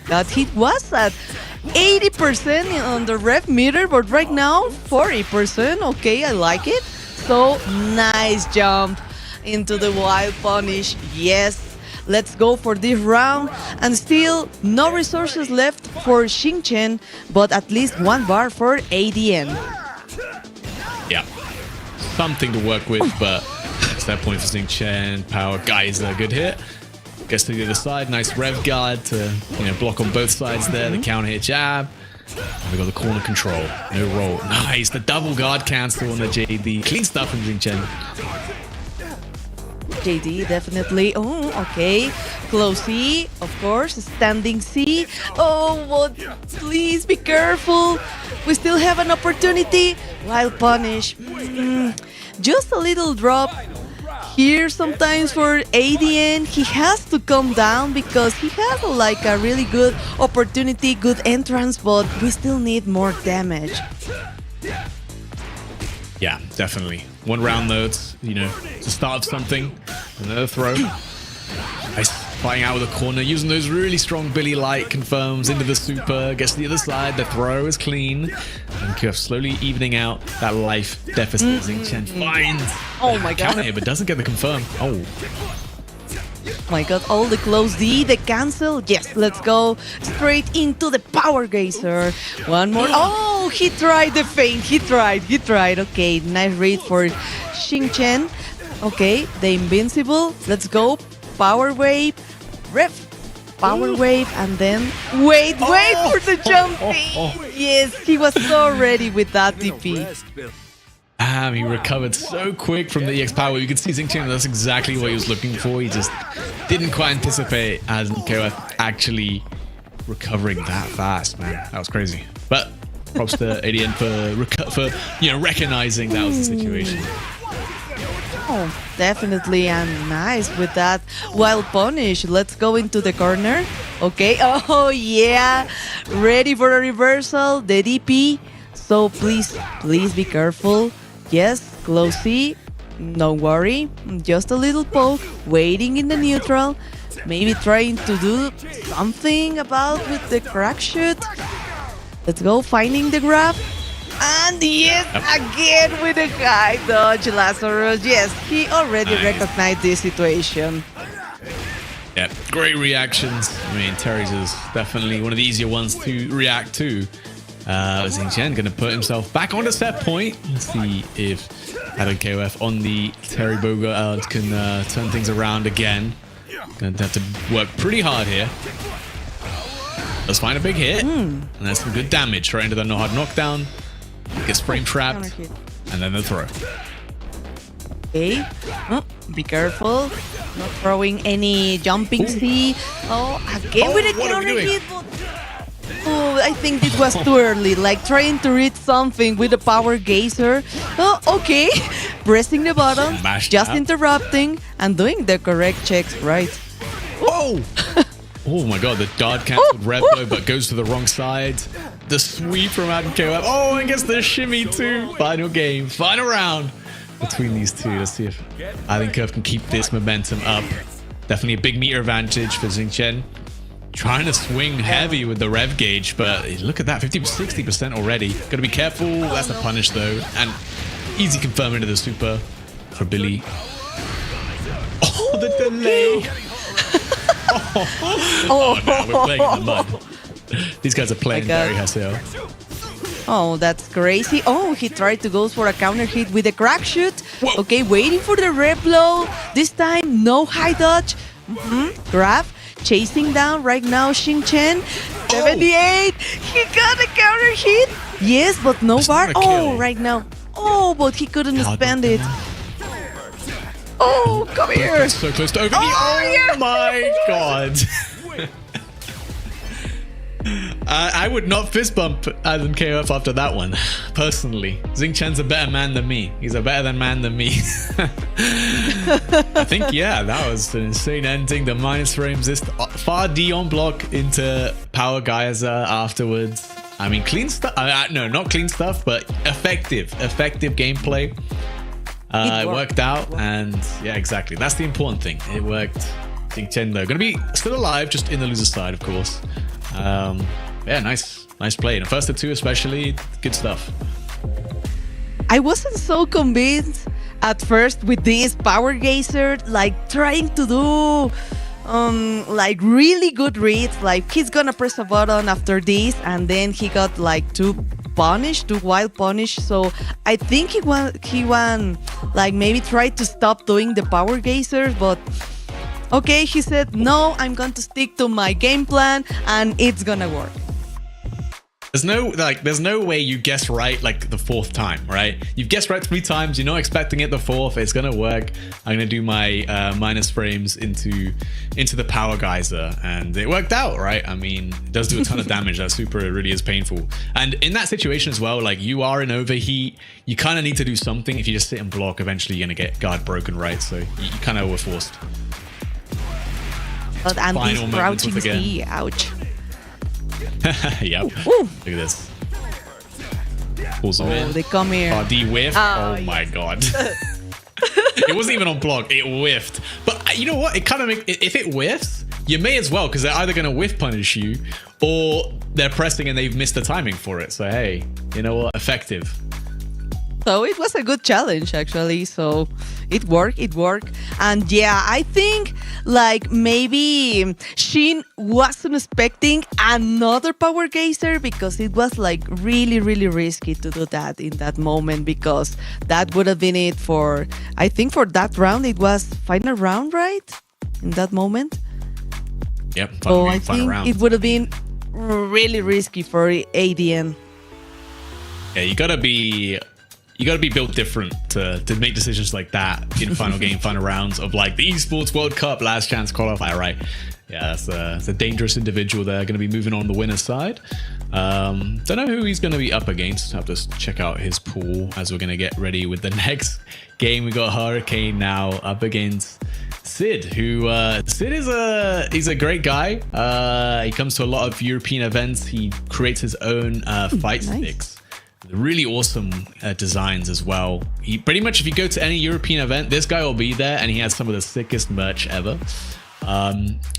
That hit was at 80% on the rev meter, but right now 40%. Okay, I like it. So nice jump into the wild punish. Yes, let's go for this round. And still no resources left for Xingqian, but at least one bar for ADN. Yeah, something to work with, but it's that point for Xingqian. Power Geyser, good hit. Gets to the other side, nice rev guard to block on both sides there. The counter hit jab. And we got the corner control. No roll. Nice, the double guard cancel on the JD. Clean stuff from Xingqian. JD definitely. Oh, okay. Close C, of course. Standing C. Oh, but please be careful. We still have an opportunity. Wild punish. Just a little drop. Here sometimes for ADN, he has to come down because he has like a really good opportunity, good entrance, but we still need more damage. Yeah, definitely. One round though, it's, to start something. Another throw. Nice, fighting out with a corner, using those really strong Billy Light confirms into the super, gets to the other side, the throw is clean. And KOF slowly evening out that life deficit. Xingqian finds my god. counter, but doesn't get the confirm. Oh my god, all the close D, the cancel. Yes, let's go straight into the power geyser. One more. Oh, he tried the feint. He tried. Okay, nice read for Xingqian. Okay, the invincible. Let's go. Power wave. Ref. Power wave. And then wait for the jumping. Yes, he was so ready with that DP. He recovered so quick from the EX power. You can see Xingqian, that's exactly what he was looking for. He just didn't quite anticipate as KOF actually recovering that fast, man. That was crazy. But props to ADN for recognizing that was the situation. Oh, definitely, and nice with that wild punish. Let's go into the corner. Okay. Oh yeah, ready for a reversal. The DP. So please be careful. Yes, close C. Don't worry. Just a little poke. Waiting in the neutral. Maybe trying to do something about with the crack shoot. Let's go, finding the grab. And yes, again with a high dodge, Lazarus. Yes, he already recognized this situation. Yeah, great reactions. I mean, Terry's is definitely one of the easier ones to react to. Xingqian going to put himself back on the set point. Let's see if Adam KOF on the Terry Bogart can turn things around again. Going to have to work pretty hard here. Let's find a big hit. And that's some good damage right into the no-hard knockdown. Gets frame trapped. And then the throw. Okay. Oh, be careful. Not throwing any jumping C. Oh, again with a counter hit. Oh, I think it was too early. Like trying to read something with a power geyser. Oh, okay. Pressing the button. Just interrupting and doing the correct checks right. Oh! Oh my god, the dart cancelled red blow, but goes to the wrong side. The sweep from Adam KOF. Oh, and gets the shimmy too. Final game, final round between these two. Let's see if Adam KOF can keep this momentum up. Definitely a big meter advantage for Xingqian. Trying to swing heavy with the rev gauge, but look at that, 50-60% already. Gotta be careful. That's a punish though, and easy confirm into the super for Billy. Oh, the delay. Oh no, we're playing in the mud. These guys are playing very Haseo. Oh, that's crazy. Oh, he tried to go for a counter hit with a crack shoot. Whoa. Okay, waiting for the red blow. This time, no high dodge. Grab, chasing down right now Xingqian. 78. He got a counter hit. Yes, but no bar. Oh, right now. Oh, but he couldn't spend it. Oh, come here. So close to over. Oh yeah. my god. I would not fist bump Adam KOF after that one, personally. Xing Chen's a better man than me. He's a better man than me. I think, yeah, that was an insane ending. The minus frames, this far D on block into Power Geyser afterwards. I mean, clean stuff. No, not clean stuff, but effective gameplay. It worked out, and yeah, exactly. That's the important thing. It worked. Xing Chen, though, going to be still alive, just in the loser side, of course. Yeah, nice play. And first to two, especially, good stuff. I wasn't so convinced at first with this Power Geyser, like trying to do like really good reads, like he's gonna press a button after this, and then he got like too wild punish. So I think he won like maybe tried to stop doing the Power Geysers, but okay, he said, no, I'm going to stick to my game plan and it's gonna work. There's no way you guess right like the fourth time, right? You've guessed right 3 times, you're not expecting it the fourth, it's gonna work. I'm gonna do my minus frames into the Power Geyser, and it worked out, right? I mean, it does do a ton of damage. That super really is painful. And in that situation as well, like you are in overheat, you kind of need to do something. If you just sit and block, eventually you're gonna get guard broken, right? So you kind of were forced. But and this crouching C, ouch. Yep. Ooh. Look at this. Pulls him in. They come here. D whiff. Oh my god. It wasn't even on block. It whiffed. But you know what? It kind of makes. If it whiffs, you may as well, because they're either going to whiff punish you, or they're pressing and they've missed the timing for it. So hey, you know what? Effective. So it was a good challenge, actually. So it worked. And yeah, I think like maybe Shin wasn't expecting another Power Geyser, because it was like really, really risky to do that in that moment, because that would have been it for, I think for that round, it was final round, right? In that moment. Yep. So I think it would have been really risky for ADN. Yeah, you gotta be built different to make decisions like that in final game, final rounds of like the Esports World Cup last chance qualifier, right? Yeah, that's a dangerous individual there. Going to be moving on the winner's side. Don't know who he's going to be up against. I'll just check out his pool as we're going to get ready with the next game. We got Hurricane now up against Sid, who Sid is he's a great guy. He comes to a lot of European events. He creates his own fight sticks. Really awesome designs as well. He pretty much, if you go to any European event, this guy will be there, and he has some of the sickest merch ever.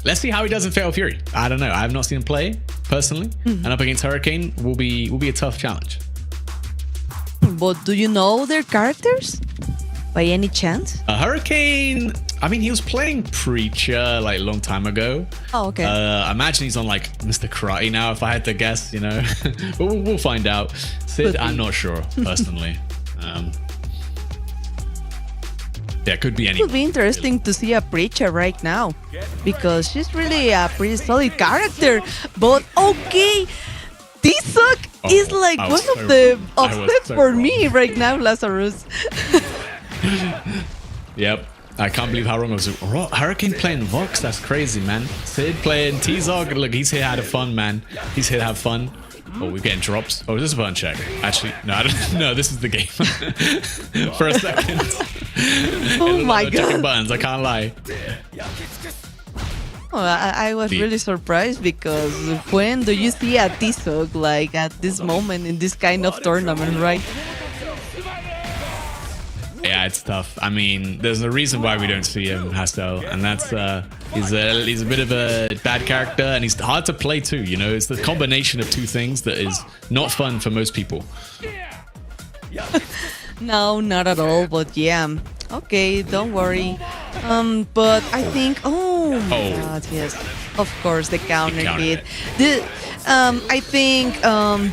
Let's see how he does in Fatal Fury. I don't know. I have not seen him play personally, and up against Hurricane will be a tough challenge. But do you know their characters by any chance? Hurricane, I mean, he was playing Preacher like a long time ago. Oh, okay. I imagine he's on like Mr. Karate now, if I had to guess, you know. But we'll find out. Sid, I'm not sure personally. Yeah, could be anyone. It would be interesting to see a Preacher right now, because she's really a pretty solid character. But okay, T-Suck is like one of the upsets for me right now, Lazarus. Yep. I can't believe how wrong I was. Hurricane playing Vox, that's crazy, man. Sid playing T-Zog, look, he's here to have fun, man. He's here to have fun. Oh, we're getting drops. Oh, this is a button check. Actually, no, no, this is the game. For a second. Oh my god. Checking buttons, I can't lie. Oh, I was really surprised, because when do you see a T-Zog like at this moment in this kind of tournament, right? Yeah, it's tough. I mean, there's a reason why we don't see him, Hastel, and that's he's a bit of a bad character, and he's hard to play too. You know, it's the combination of two things that is not fun for most people. No, not at all. But yeah, okay, don't worry. But I think, oh my god, yes, of course, the counter hit. I think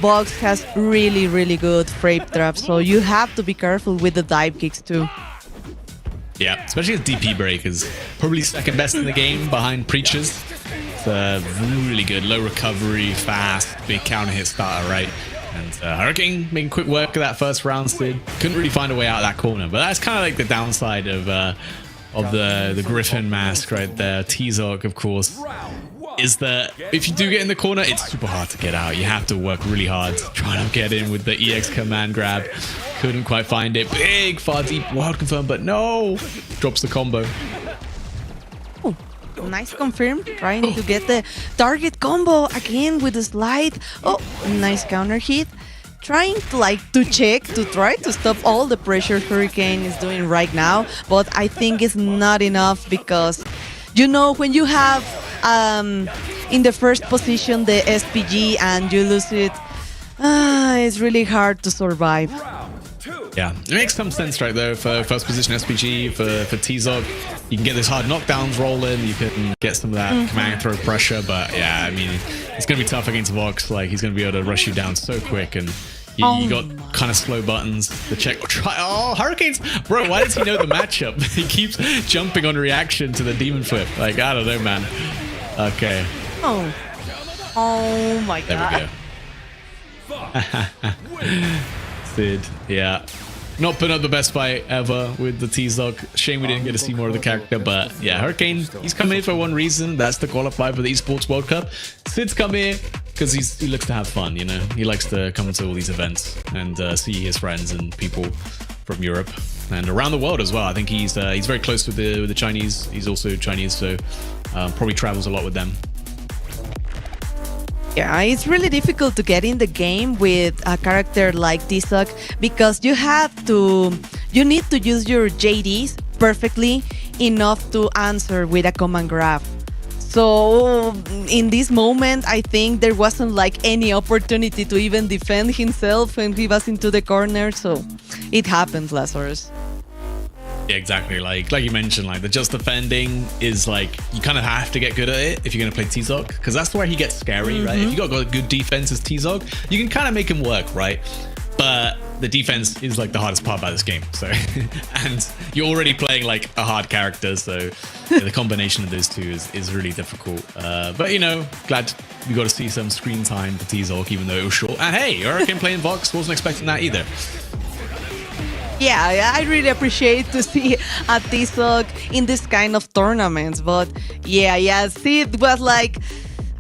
Box has really, really good frame traps, so you have to be careful with the dive kicks too. Yeah, especially his DP break is probably second best in the game behind Preachers. It's really good, low recovery, fast, big counter hit starter, right? And Hurricane making quick work of that first round. Sid couldn't really find a way out of that corner, but that's kind of like the downside of the Griffin mask right there. T-Zog, of course. is that if you do get in the corner, it's super hard to get out. You have to work really hard trying to get in with the EX command grab. Couldn't quite find it. Big far deep wild confirm, but no. Drops the combo. Oh, nice confirm. Trying to get the target combo again with the slide. Oh, nice counter hit. Trying to check to try to stop all the pressure Hurricane is doing right now, but I think it's not enough because, you know, when you have in the first position the SPG and you lose it, it's really hard to survive. Yeah, it makes some sense, right, though, for first position SPG, for T-Zog. You can get those hard knockdowns rolling, you can get some of that command throw pressure, but yeah, I mean, it's going to be tough against Vox. Like, he's going to be able to rush you down so quick, and you got kind of slow buttons. The check, try. Oh, Hurricanes, bro, why does he know the matchup? He keeps jumping on reaction to the demon flip. Like, I don't know, man. Okay. Oh my god. There we go. Sid, yeah. Not putting up the best fight ever with the T-Zog. Shame we didn't get to see more of the character, but yeah, Hurricane, he's come here for one reason. That's to qualify for the Esports World Cup. Sid's come here because he looks to have fun, you know? He likes to come to all these events and see his friends and people from Europe and around the world as well. I think he's very close with the Chinese. He's also Chinese, so probably travels a lot with them. Yeah, it's really difficult to get in the game with a character like T-Zog because you need to use your JDs perfectly enough to answer with a command grab. So in this moment, I think there wasn't like any opportunity to even defend himself when he was into the corner. So it happens, Lazarus. Yeah, exactly. Like you mentioned, like the just defending is like you kind of have to get good at it if you're gonna play T-Zog, because that's where he gets scary, right? If you got good defense as T-Zog, you can kind of make him work, right? But the defense is like the hardest part about this game. So, and you're already playing like a hard character, so yeah, the combination of those two is really difficult. But you know, glad we got to see some screen time for T-Zog, even though it was short. And hey, Hurricane playing Vox, wasn't expecting that either. Yeah, I really appreciate to see a T-Zog in this kind of tournaments. But yeah, Sid was like,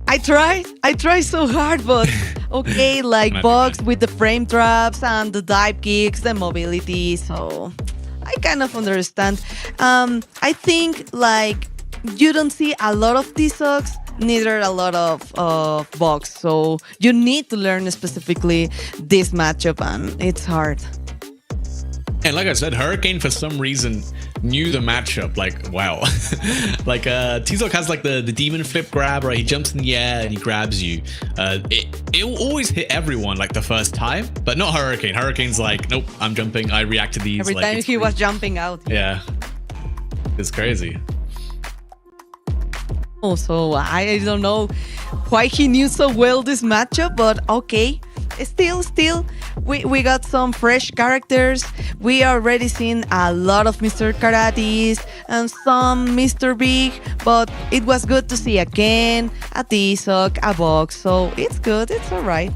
I tried so hard, but okay, like Vox with the frame traps and the dive kicks, the mobility. So I kind of understand. I think like you don't see a lot of T-Zogs, neither a lot of Vox. So you need to learn specifically this matchup, and it's hard. And like I said, Hurricane for some reason knew the matchup like wow. Like T-Zog has like the demon flip grab, right? He jumps in the air and he grabs you. It will always hit everyone like the first time, but not Hurricane. Hurricane's like, nope, I'm jumping. I react to these every like, time he was jumping out. Yeah, it's crazy. Also, I don't know why he knew so well this matchup, but okay. Still, we got some fresh characters. We already seen a lot of Mr. Karates and some Mr. Big, but it was good to see again a T-Zog, a Vox, so it's good, it's alright.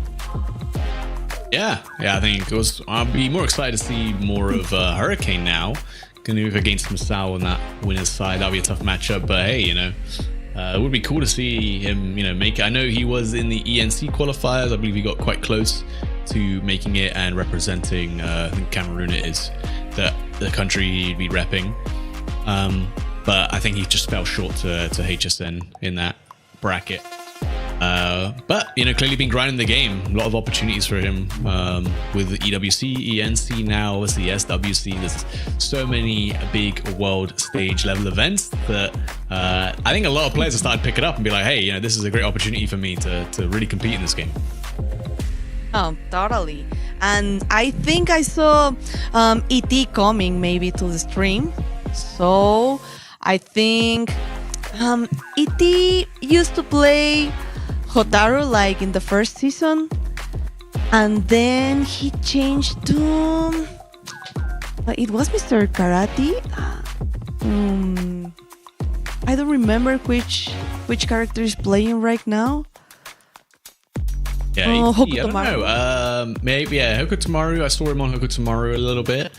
Yeah, I think it was. I'll be more excited to see more of Hurricane now. Gonna move against Masao on that winner's side. That'll be a tough matchup, but hey, you know. It would be cool to see him, you know, make it. I know he was in the ENC qualifiers. I believe he got quite close to making it and representing, I think Cameroon it is, the country he'd be repping. But I think he just fell short to HSN in that bracket. But, you know, clearly been grinding the game. A lot of opportunities for him with the EWC, ENC now, as the SWC. There's so many big world stage level events that I think a lot of players have started to pick it up and be like, hey, you know, this is a great opportunity for me to really compete in this game. Oh, totally. And I think I saw ET coming maybe to the stream. So I think ET used to play Hotaru like in the first season, and then he changed to it was Mr. Karate. I don't remember which character is playing right now. Yeah, I don't know. Maybe Hokutomaru. I saw him on Hokutomaru a little bit.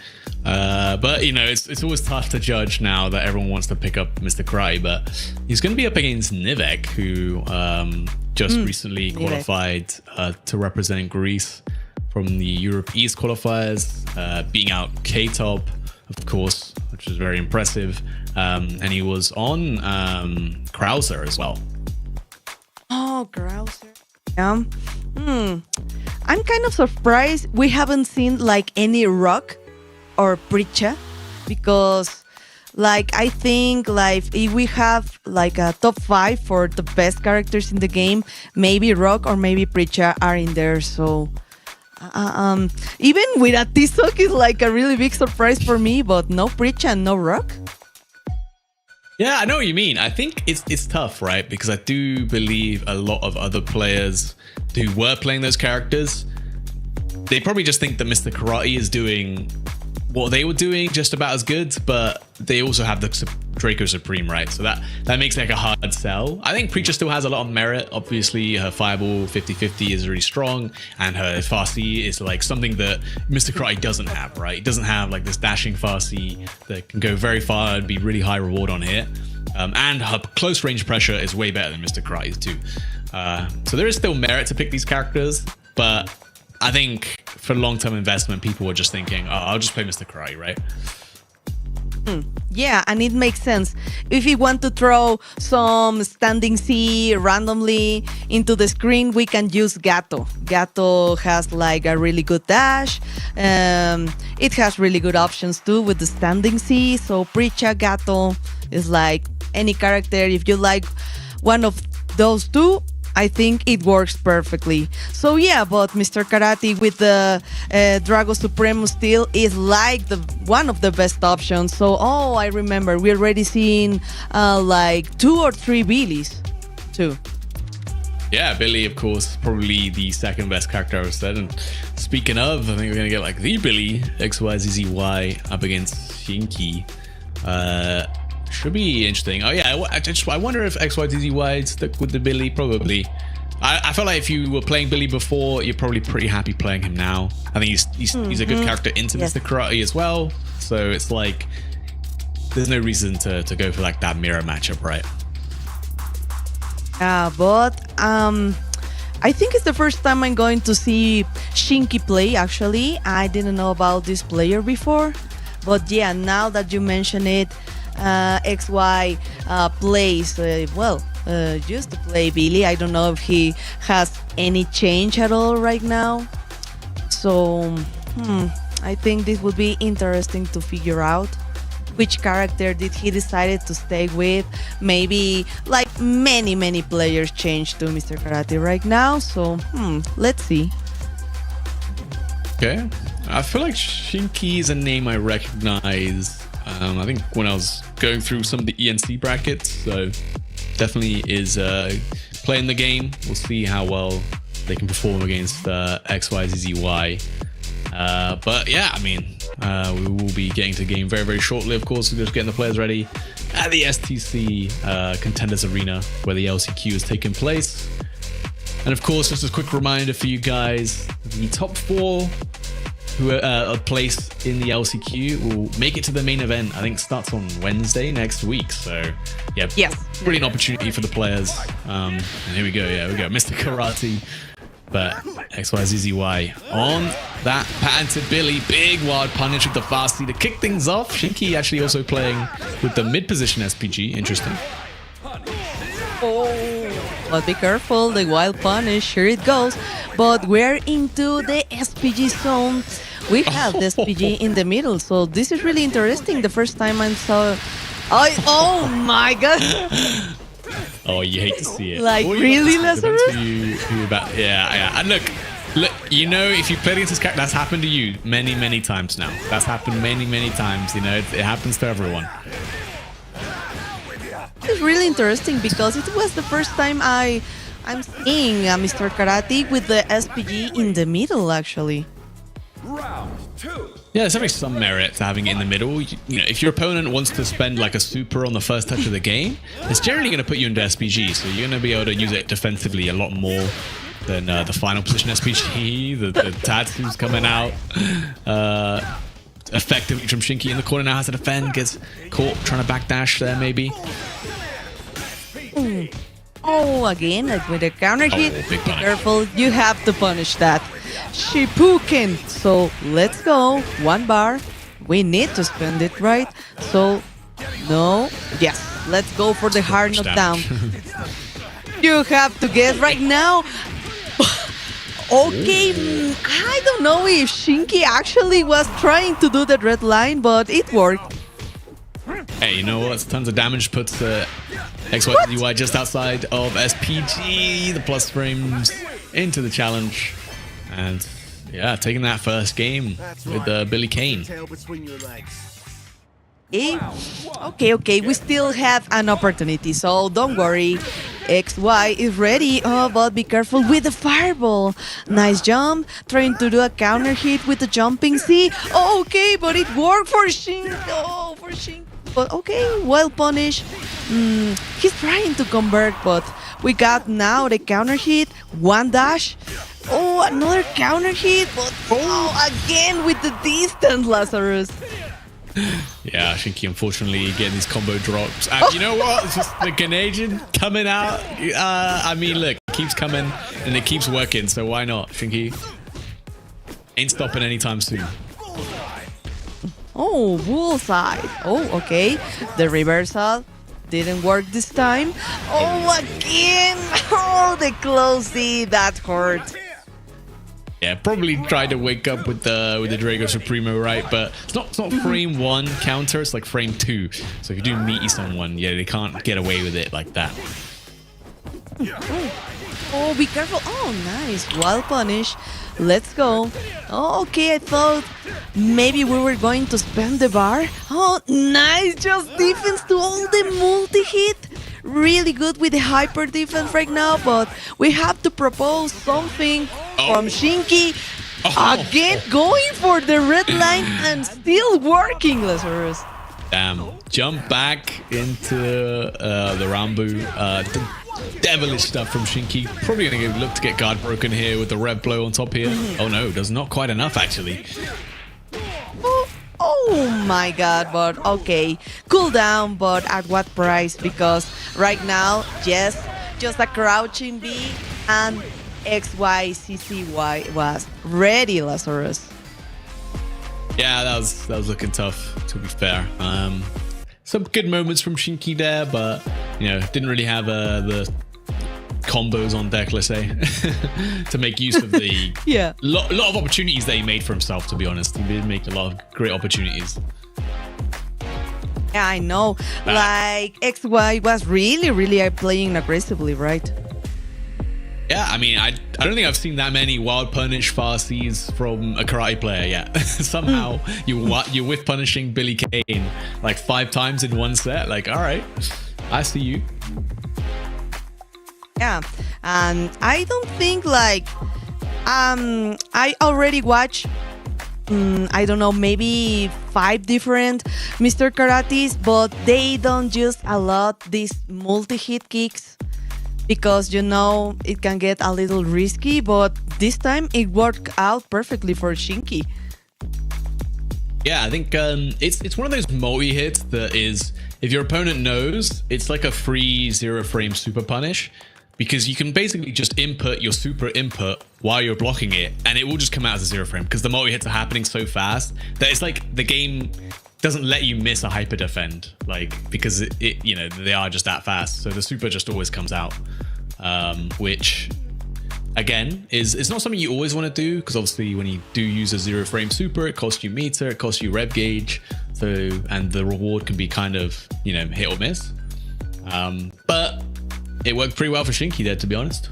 But you know, it's always tough to judge now that everyone wants to pick up Mr. Karate. But he's going to be up against Nivek, who just recently qualified to represent Greece from the Europe East qualifiers, beating out K-Top, of course, which is very impressive. And he was on Krauser as well. Oh, Krauser. Yeah. I'm kind of surprised we haven't seen like any Rock or Preacher, because like I think like if we have like a top 5 for the best characters in the game, maybe Rock or maybe Preacher are in there. So even with a T-Sock is like a really big surprise for me, but no Preacher and no Rock. Yeah, I know what you mean. I think it's tough, right? Because I do believe a lot of other players who were playing those characters, they probably just think that Mr. Karate is doing what they were doing just about as good, but they also have the Draco Supreme, right? So that makes like a hard sell. I think Preacher still has a lot of merit. Obviously, her Fireball 50-50 is really strong, and her Farsi is like something that Mr. Karate doesn't have, right? He doesn't have like this dashing Farsi that can go very far and be really high reward on hit. And her close range pressure is way better than Mr. Karate's too. So there is still merit to pick these characters, but I think for long-term investment, people were just thinking, oh, I'll just play Mr. Karate, right? Yeah, and it makes sense. If you want to throw some standing C randomly into the screen, we can use Gato. Gato has like a really good dash. It has really good options too with the standing C. So Preacher, Gato is like any character. If you like one of those two, I think it works perfectly. So yeah, but Mr. Karate with the Drago Supremo still is like one of the best options. So I remember we already seen like 2 or 3 Billys too. Yeah, Billy, of course, probably the second best character I've said. And speaking of, I think we're gonna get like the Billy XYZZY up against Shinky. Should be interesting. Oh yeah, I wonder if XYZZY stuck with the Billy. Probably. I feel like if you were playing Billy before, you're probably pretty happy playing him now. I think he's a good character into Mr. Karate as well. So it's like there's no reason to go for like that mirror matchup, right? But I think it's the first time I'm going to see Shinky play. Actually, I didn't know about this player before, but yeah, now that you mention it. XY plays used to play Billy. I don't know if he has any change at all right now. So I think this would be interesting to figure out which character did he decided to stay with. Maybe like many players change to Mr. Karate right now. So let's see. Okay, I feel like Shinky is a name I recognize. I think when I was going through some of the ENC brackets, so definitely is playing the game. We'll see how well they can perform against XYZZY. But yeah, I mean, we will be getting to the game very shortly. Of course, we're just getting the players ready at the STC Contenders Arena where the LCQ is taking place. And of course, just a quick reminder for you guys, the top 4 who are placed in the LCQ will make it to the main event. I think starts on Wednesday next week. So yeah, brilliant opportunity for the players. And here we go. Yeah, we go. Mr. Karate, but XYZZY on that patented Billy. Big wild punish with the Fasty to kick things off. Shinky actually also playing with the mid position SPG. Interesting. But be careful, the wild punish, here it goes. But we're into the SPG zone. We have the SPG in the middle, so this is really interesting. The first time I saw... Oh my god! Oh, you hate to see it. Like, really, Lazarus? Yeah. And look, you know, if you played against this character, that's happened to you many times now. That's happened many times, you know, it happens to everyone. It's really interesting because it was the first time I'm seeing Mr. Karate with the SPG in the middle, actually. Round 2. Yeah, there's definitely some merit to having it in the middle. You know, if your opponent wants to spend like a super on the first touch of the game, it's generally going to put you into SPG, so you're going to be able to use it defensively a lot more than the final position SPG, the Tatsu's coming out. effectively from Shinky in the corner now, has to defend, gets caught trying to backdash there maybe. Oh, again, like with a counter hit. big Be punish. careful, you have to punish that. Shipuken. So let's go. 1 bar. We need to spend it, right? So, no. Yes, let's go for the hard Much knockdown. damage. You have to guess right now. Okay, I don't know if Shinky actually was trying to do the red line, but it worked. Hey, you know what? Tons of damage puts the XY just outside of SPG. The plus frames into the challenge. And yeah, taking that first game with Billy Kane. Tail between your legs. Okay, we still have an opportunity, so don't worry. XY is ready, but be careful with the fireball. Nice jump, trying to do a counter hit with the jumping C. Okay, but it worked for Shin. Oh, for Shin. But okay, well punished. He's trying to convert, but we got now the counter hit. 1 dash. Oh, another counter hit, but again with the distance, Lazarus. Yeah, Shinky unfortunately getting these combo drops. And you know what? It's just the Canadian coming out. I mean, look, it keeps coming and it keeps working, so why not? Shinky ain't stopping anytime soon. Oh, bullseye. Oh, okay. The reversal didn't work this time. Oh, again. Oh, the close C. That hurt. Yeah, probably tried to wake up with the Drago Supremo, right? But it's not frame 1 counter, it's like frame 2. So if you do meaty someone, yeah, they can't get away with it like that. Oh, be careful. Oh, nice. Well punished. Let's go. Oh, okay, I thought maybe we were going to spam the bar. Oh, nice. Just defense to all the multi-hit. Really good with the hyper defense right now, but we have to propose something from Shinky. Again, going for the red line and still working, Lazarus. Damn. Jump back into the Rambu. Devilish stuff from Shinky. Probably going to look to get guard broken here with the red blow on top here. Oh no, does not quite enough actually. Oh my god, but okay. Cool down, but at what price? Because right now, yes, just a crouching B and XYCCY was ready, Lazarus. Yeah, that was looking tough, to be fair. Some good moments from Shinky there, but you know, didn't really have the combos on deck, let's say, to make use of the lot of opportunities that he made for himself, to be honest. He did make a lot of great opportunities. Yeah, I know. Like, XY was really playing aggressively, right? Yeah, I mean, I don't think I've seen that many wild punish fast Cs from a karate player yet. Somehow you whiff punishing Billy Kane like 5 times in one set. Like, all right, I see you. Yeah, and I don't think like I already watched I don't know, maybe 5 different Mr. Karates, but they don't use a lot these multi-hit kicks because, you know, it can get a little risky, but this time it worked out perfectly for Shinky. Yeah, I think it's one of those multi-hits that is, if your opponent knows, it's like a free 0-frame super punish, because you can basically just input your super input while you're blocking it, and it will just come out as a 0-frame, because the multi-hits are happening so fast that it's like the game doesn't let you miss a hyper defend, like, because it you know, they are just that fast. So the super just always comes out, which again is not something you always want to do, because obviously when you do use a 0-frame super, it costs you meter, it costs you rev gauge, so, and the reward can be kind of, you know, hit or miss. But it worked pretty well for Shinky there, to be honest.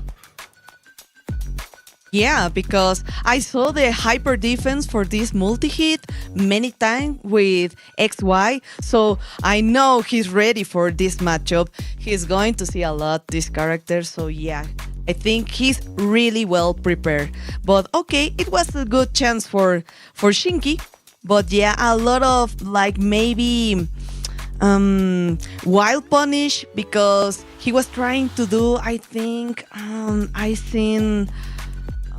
Yeah, because I saw the hyper defense for this multi-hit many times with XY, so I know he's ready for this matchup. He's going to see a lot this character, so yeah, I think he's really well prepared. But okay, it was a good chance for Shinky, but yeah, a lot of like maybe wild punish, because he was trying to do, I think, I seen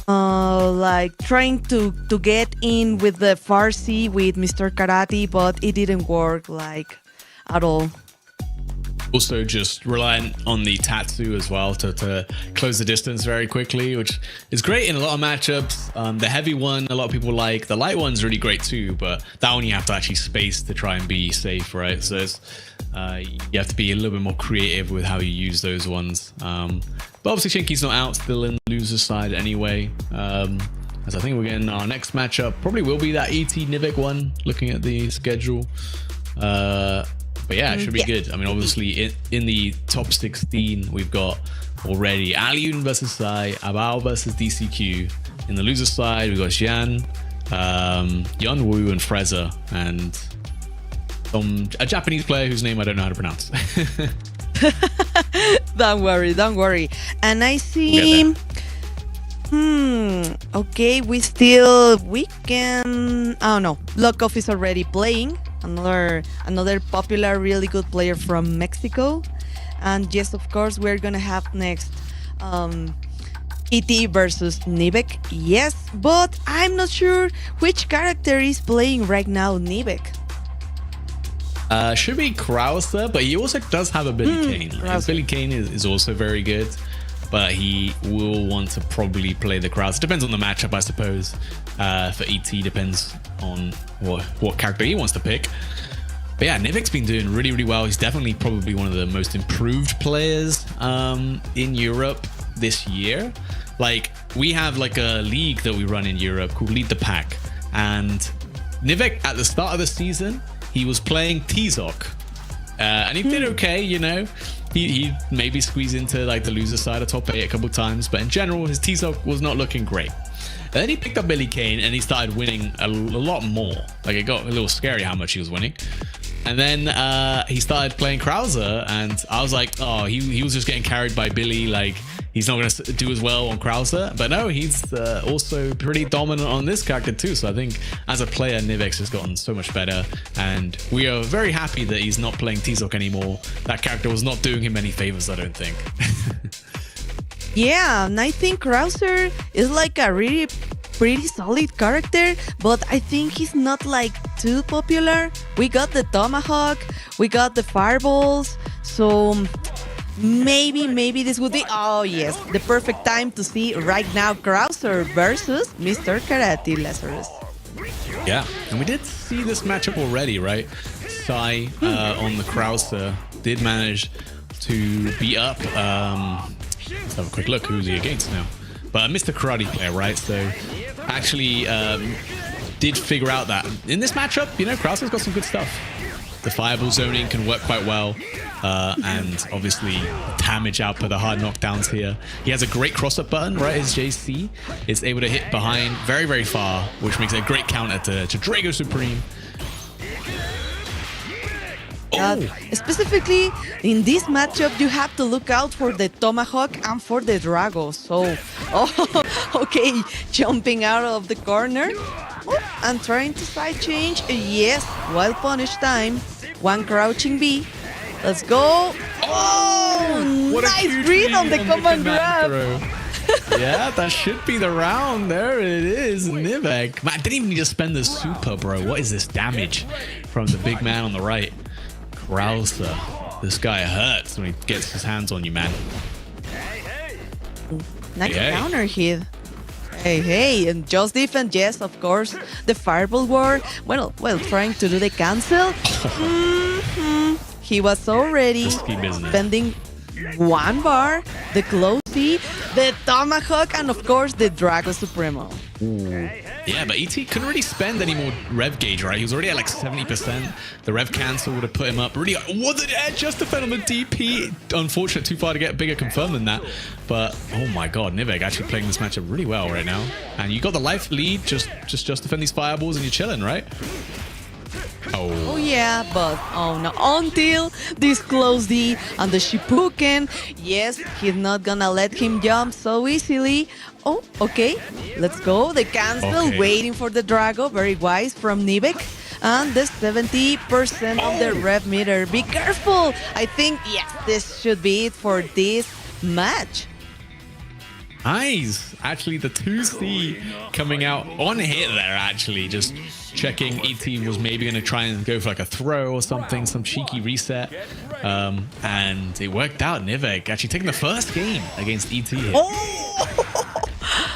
like trying to get in with the Farsi with Mr. Karate, but it didn't work like at all. Also just reliant on the Tatsu as well to close the distance very quickly, which is great in a lot of matchups. The heavy one, a lot of people like. The light one's really great too, but that one you have to actually space to try and be safe, right? So it's, you have to be a little bit more creative with how you use those ones. But obviously Shinky's not out, still in the loser side anyway. As I think we're getting our next matchup, probably will be that ET Nivek one, looking at the schedule. But yeah, it should be good. I mean, obviously, in the top 16, we've got already Alioun versus Sai, Abao versus DCQ. In the loser side, we've got Xian, Yeonwoo, and Freza, and a Japanese player whose name I don't know how to pronounce. Don't worry. And I see... Okay, we can... Oh no, Lokov is already playing. Another popular, really good player from Mexico. And yes, of course, we're gonna have next ET versus Nivek. Yes, but I'm not sure which character is playing right now Nivek. Should be Krauser, but he also does have a Billy Kane. Billy Kane is also very good, but he will want to probably play the Krauser. Depends on the matchup, I suppose. For ET, depends on what character he wants to pick. But yeah, Nivek's been doing really, really well. He's definitely probably one of the most improved players in Europe this year. Like, we have like a league that we run in Europe called Lead the Pack. And Nivek, at the start of the season, he was playing T-Zok. And he did okay, you know. He maybe squeezed into like the loser side of top 8 a couple of times. But in general, his T-Zok was not looking great. And then he picked up Billy Kane and he started winning a lot more. Like, it got a little scary how much he was winning. And then he started playing Krauser, and I was like, oh, he was just getting carried by Billy. Like, he's not going to do as well on Krauser. But no, he's also pretty dominant on this character too. So I think as a player, Nivek's has gotten so much better. And we are very happy that he's not playing T-Zok anymore. That character was not doing him any favors, I don't think. Yeah, and I think Krauser is like a really pretty solid character, but I think he's not like too popular. We got the Tomahawk, we got the Fireballs, so maybe this would be, oh yes, the perfect time to see right now Krauser versus Mr. Karate Lazarus. Yeah, and we did see this matchup already, right? Sai on the Krauser did manage to beat up let's have a quick look who's he against now. But Mr. Karate player, right? So actually did figure out that in this matchup, you know, Krauser's got some good stuff. The fireball zoning can work quite well. And obviously damage output, the hard knockdowns here. He has a great cross-up button, right? His JC is able to hit behind very, very far, which makes it a great counter to Drago Supreme. Specifically, in this matchup, you have to look out for the Tomahawk and for the Drago. So, okay, jumping out of the corner and trying to side change. Yes, well punished time. One crouching B. Let's go. Oh, what nice read on the command grab. Yeah, that should be the round. There it is, Nivek. Man, I didn't even need to spend the super, bro. What is this damage from the big man on the right? Krauser. This guy hurts when he gets his hands on you, man. Nice counter hit. Hey, and just defense, yes, of course. The fireball war. Well, trying to do the cancel. He was already spending one bar, the close C, the Tomahawk, and of course the Drago Supremo. Ooh. Yeah, but ET couldn't really spend any more rev gauge, right? He was already at like 70%. The rev cancel would have put him up. Really, was it edge just to defend on the DP? Unfortunate, too far to get bigger confirm than that. But oh my god, Nivek actually playing this matchup really well right now. And you got the life lead, just defend these fireballs and you're chilling, right? Oh yeah, but oh no, until this close D and the Shippuden. Yes, he's not gonna let him jump so easily. Oh, okay, let's go. The cancel, waiting for the Drago, very wise from Nivek. And the 70% of the rev meter. Be careful. I think, yes, this should be it for this match. Nice. Actually, the 2C coming out on hit there, actually. Just checking ET was maybe going to try and go for like a throw or something, some cheeky reset. And it worked out. Nivek actually taking the first game against ET here. Oh!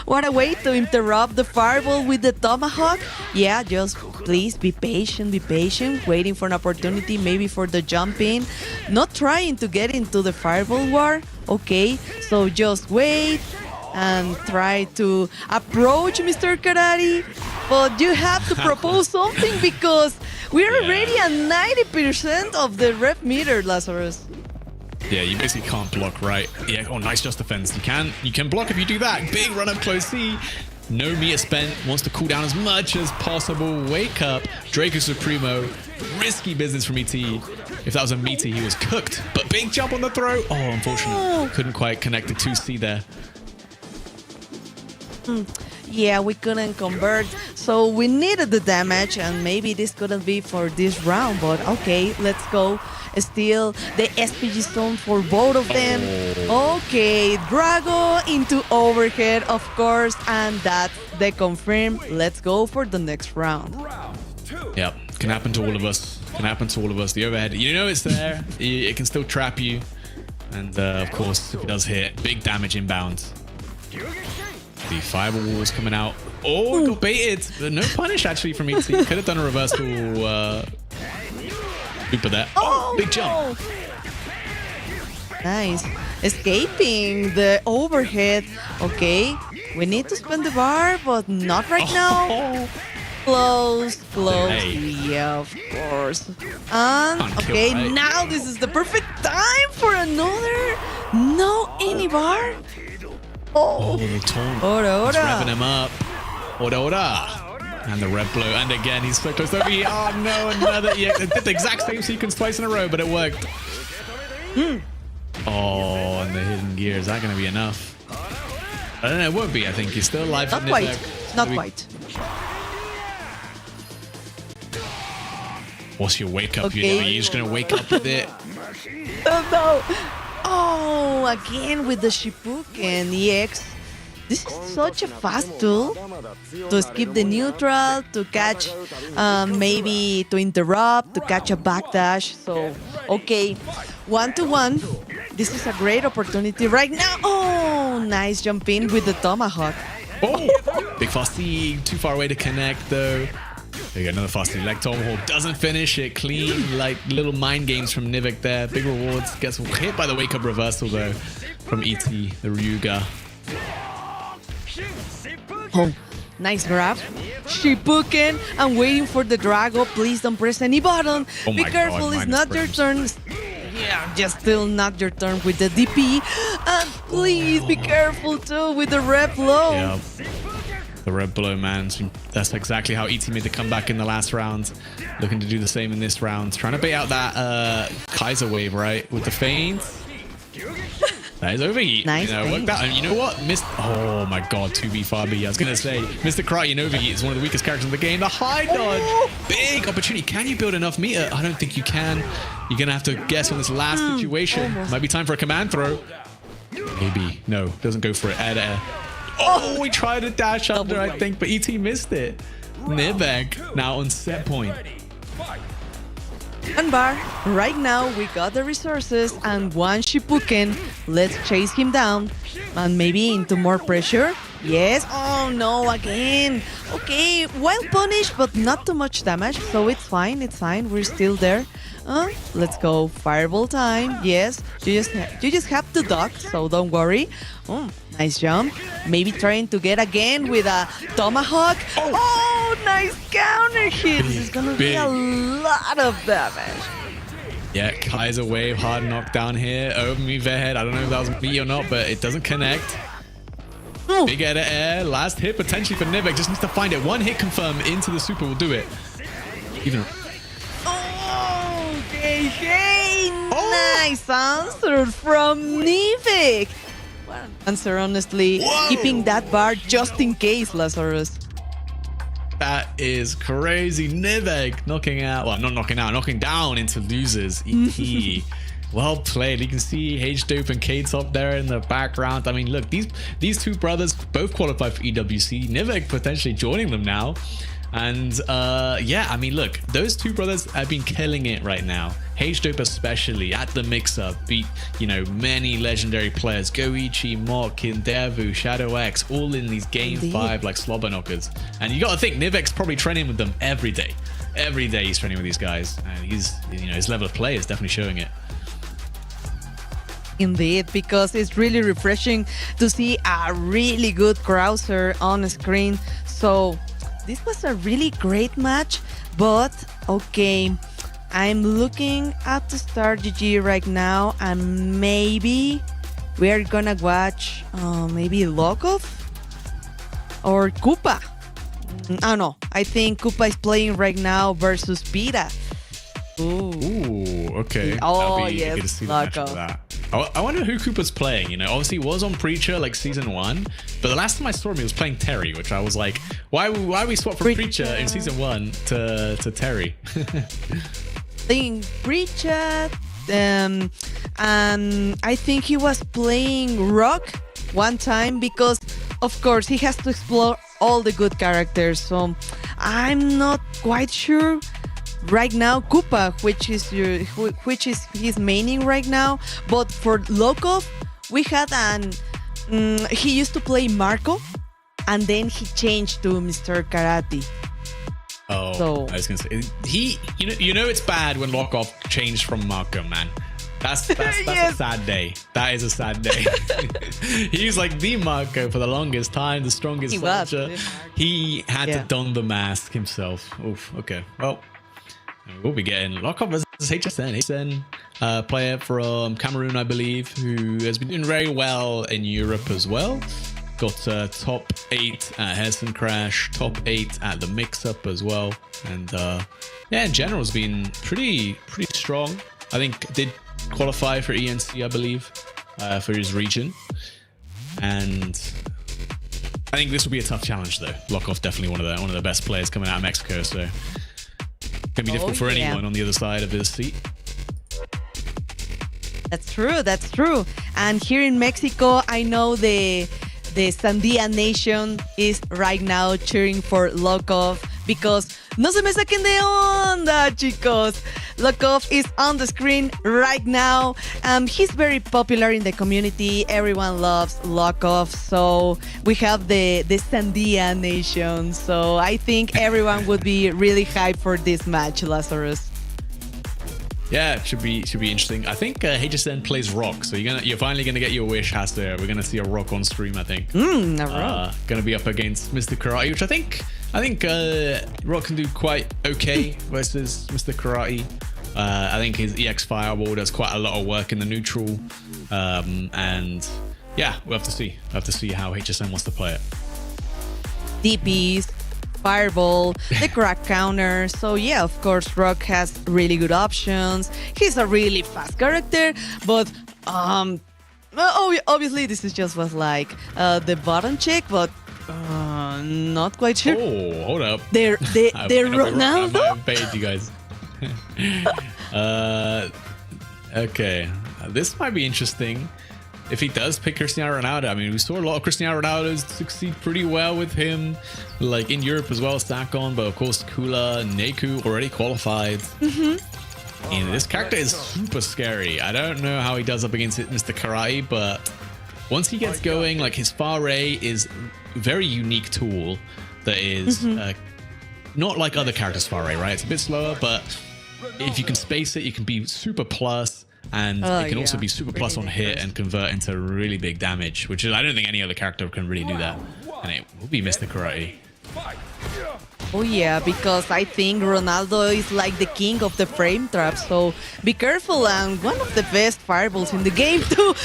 What a way to interrupt the fireball with the tomahawk. Yeah, just please be patient, waiting for an opportunity, maybe for the jump in. Not trying to get into the fireball war. Okay, so just wait and try to approach Mr. Karate. But you have to propose something because we're already at 90% of the rep meter, Lazarus. Yeah, you basically can't block, right? Yeah, oh, nice just defense. You can block if you do that. Big run up close C. No meter spent. Wants to cool down as much as possible. Wake up. Draco Supremo. Risky business from ET. If that was a meter, he was cooked. But big jump on the throw. Oh, unfortunately. Couldn't quite connect the 2C there. Yeah, we couldn't convert, so we needed the damage, and maybe this couldn't be for this round, but okay, let's go. Still the SPG zone for both of them. Okay, Drago into overhead, of course, and that's the confirm. Let's go for the next round. Yep, can happen to all of us. The overhead, you know it's there. It can still trap you, and of course, if it does hit, big damage inbound. The fiber walls coming out. Oh, got baited. But no punish actually from ET. Could have done a reversal looper there. Oh, big jump. Nice. Escaping the overhead. Okay, we need to spend the bar, but not right now. Close. Hey. Yeah, of course. And okay, right. Now this is the perfect time for another. No any bar. Oh, the taunt. Ora. He's revving him up. Ora. And the red blow. And again, he's so close over here. Oh, no, another. Yeah, it did the exact same sequence twice in a row, but it worked. Oh, and the hidden gear. Is that going to be enough? I don't know. It won't be, I think. He's still alive. Not quite. Not quite. What's your wake up? Okay. You're just going to wake up with it. No. Oh, again with the Shippuden EX. This is such a fast tool to skip the neutral, to catch, maybe to interrupt, to catch a backdash. So, okay, 1-1. This is a great opportunity right now. Oh, nice jump in with the tomahawk. Oh, big fasty, too far away to connect though. There you go, another fasty leg tomahawk. Doesn't finish it clean. Like little mind games from Nivek there. Big rewards. Gets hit by the wake up reversal though from ET, the Ryuga. Oh, nice grab. Shippuden. I'm waiting for the Drago. Please don't press any button. Oh Be my careful, God, it's not your turn. Yeah, just still not your turn with the DP. And please be careful too with the red blow. Yeah. The red blow, man. That's exactly how ET made the comeback in the last round. Looking to do the same in this round. Trying to bait out that Kaiser wave, right? With the feint. That is overheat. Nice. Worked out. And you know what? Oh my God, 2v5B. I was going to say, Mr. Karate in overheat is one of the weakest characters in the game. The high dodge. Big opportunity. Can you build enough meter? I don't think you can. You're going to have to guess on this last situation. Might be time for a command throw. Maybe. No, doesn't go for it. Air. Oh, we tried a dash under, I think, but ET missed it. Nivek now on set point. One bar. Right now, we got the resources and one Shippuden. Let's chase him down. And maybe into more pressure. Yes. Oh, no, again. Okay, well punished, but not too much damage. So it's fine. We're still there. Let's go. Fireball time. Yes. You just have to duck, so don't worry. Nice jump. Maybe trying to get again with a tomahawk. Oh, nice counter hit. This is gonna be a lot of damage. Yeah, Kaiser wave, hard knockdown here. Over me head. I don't know if that was me or not, but it doesn't connect. Big air to air. Last hit potentially for Nivek. Just needs to find it. One hit confirm into the super will do it. Even. Oh, okay. Nice answer from Nivek. What an answer, honestly. Whoa. Keeping that bar just in case, Lazarus. That is crazy. Nivek knocking out. Well, not knocking out. Knocking down into losers. ET. Well played. You can see H-Dope and K-Top there in the background. I mean, look, these two brothers both qualified for EWC. Nivek potentially joining them now. And yeah, I mean, look, those two brothers have been killing it right now. H-Dope especially at the mix-up beat, you know, many legendary players. Goichi, Mock, Kindevu, Shadow X, all in these Game 5 like slobber knockers. And you got to think, Nivek's probably training with them every day. Every day he's training with these guys. And he's, you know, his level of play is definitely showing it. Indeed, because it's really refreshing to see a really good Krauser on screen. So this was a really great match, but okay, I'm looking at the Star GG right now, and maybe we're gonna watch maybe Lokov or Koopa. Oh no, I think Koopa is playing right now versus Pita. Ooh, okay. Oh, That'll be yes, good to see the match Loco. of that. I wonder who Koopa's playing, you know. Obviously, he was on Preacher like season 1, but the last time I saw him, he was playing Terry, which I was like, why we swap from Preacher in season 1 to Terry? Playing Preacher, and I think he was playing Rock one time because, of course, he has to explore all the good characters. So I'm not quite sure. Right now, Koopa, which is his maining right now, but for Lokov, we had he used to play Marco, and then he changed to Mr. Karate. Oh, So- I was gonna say you know it's bad when Lokov changed from Marco, man. That's Yes. a sad day. That is a sad day. He was like the Marco for the longest time, the strongest He was soldier. the Marco. He had to Yeah. don the mask himself. Oof. Okay. Well, we'll be getting Lokov versus HSN player from Cameroon, I believe, who has been doing very well in Europe as well. Got top 8 at Hessen Crash, top 8 at the Mix-Up as well, and yeah, in general, has been pretty strong. I think did qualify for ENC, I believe, for his region, and I think this will be a tough challenge though. Lokov definitely one of the best players coming out of Mexico, so can be difficult for yeah. anyone on the other side of his seat. That's true. And here in Mexico, I know the Sandia Nation is right now cheering for Lokov because no se me saquen de onda, chicos. Lokov is on the screen right now. He's very popular in the community. Everyone loves Lokov. So we have the Sandia Nation. So I think everyone would be really hyped for this match, Lazarus. Yeah, it should be interesting. I think HSN plays Rock, so you're finally gonna get your wish, Hasta. We're gonna see a Rock on stream, I think. A Rock. Gonna be up against Mr. Karate, which I think Rock can do quite okay versus Mr. Karate. I think his EX Fireball does quite a lot of work in the neutral, and yeah, we'll have to see. How HSN wants to play it. DPs, Fireball, the crack counter. So yeah, of course, Rock has really good options. He's a really fast character, but obviously this is just was like the button check, but not quite sure. Oh, hold up. They're I might Ronaldo. have baited you guys. Okay, this might be interesting. If he does pick Cristiano Ronaldo, I mean, we saw a lot of Cristiano Ronaldo's succeed pretty well with him, like in Europe as well, Stakon, but of course, Kula and Neku already qualified. Mm-hmm. And this character is super scary. I don't know how he does up against Mr. Karate, but once he gets going, like his far ray is a very unique tool that is not like other characters' far ray, right? It's a bit slower, but if you can space it, you can be super plus. And it can also be super plus on hit and convert into really big damage, which is, I don't think any other character can really do that. And it will be Mr. Karate. Oh yeah, because I think Ronaldo is like the king of the frame trap, so be careful. And one of the best fireballs in the game too,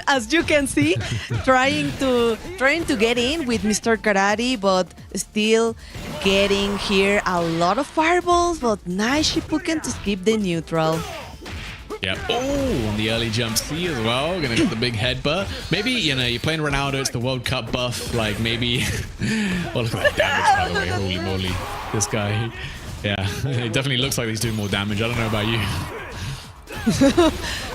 as you can see, trying to get in with Mr. Karate, but still getting here a lot of fireballs. But nice Shipuken to skip the neutral. Yeah. Oh, on the early jump C as well. Gonna get the big headbutt. Maybe, you know, you're playing Ronaldo, it's the World Cup buff. Like, maybe... Oh, look at that damage, by the way. Holy moly. This guy. Yeah, it definitely looks like he's doing more damage. I don't know about you.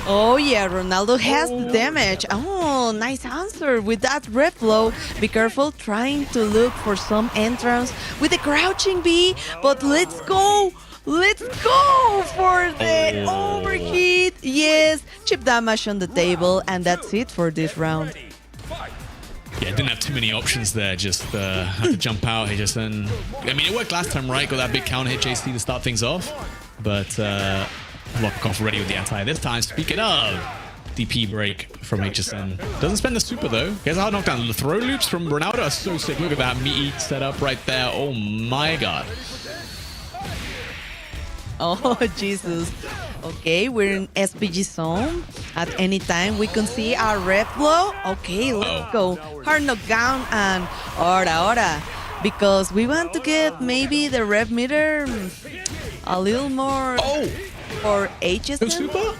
Oh yeah, Ronaldo has the damage. Oh, nice answer with that red blow. Be careful trying to look for some entrance with the crouching B, but let's go. Let's go for the overheat. Yes, chip damage on the table, and that's it for this round. Yeah, didn't have too many options there. Just had to jump out. He just then. I mean, it worked last time, right? Got that big counter hit JC to start things off, but Lockoff ready with the anti this time. Speaking of DP break from HSN, doesn't spend the super though. Gets a hard knockdown. The throw loops from Ronaldo are so sick. Look at that meaty setup right there. Oh my god. Oh, Jesus. Okay, we're in SPG zone. At any time, we can see our red blow. Okay, let's go. Hard knockdown and ora. Because we want to get maybe the rev meter a little more for HSN. No super?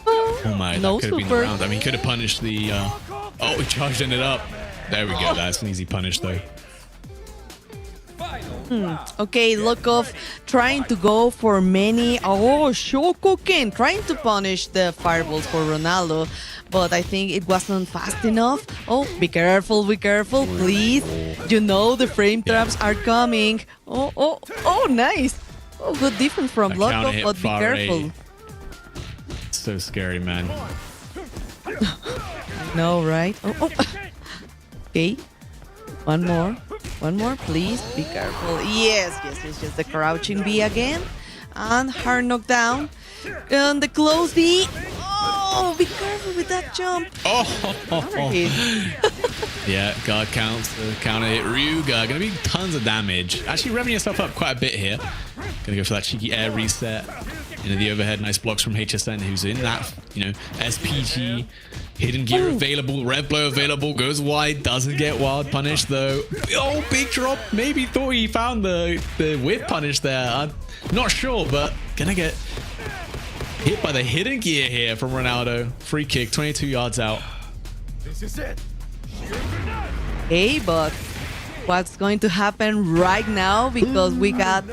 Oh my, no that could have been the super. round. I mean, could have punished the... he charged it up. There we go. That's an easy punish though. Okay, Lockoff trying to go for many. Oh, Shokoken trying to punish the fireballs for Ronaldo, but I think it wasn't fast enough. Oh, be careful, please. You know the frame traps are coming. Oh, nice. Oh, good defense from Lockoff, but be careful. So scary, man. No, right? Oh. Okay, one more, please. Be careful. Yes. The crouching B again. And hard knockdown. And the close D. Oh, be careful with that jump. Yeah, guard counts. Counter hit. Ryuga. Gonna be tons of damage. Actually revving yourself up quite a bit here. Gonna go for that cheeky air reset. Into the overhead. Nice blocks from HSN, who's in that, SPG. Hidden gear available, red blow available, goes wide, doesn't get wild punish though. Oh, big drop. Maybe thought he found the whip punish there. I'm not sure, but gonna get hit by the hidden gear here from Ronaldo. Free kick, 22 yards out. This is it. Hey, but what's going to happen right now? Because we got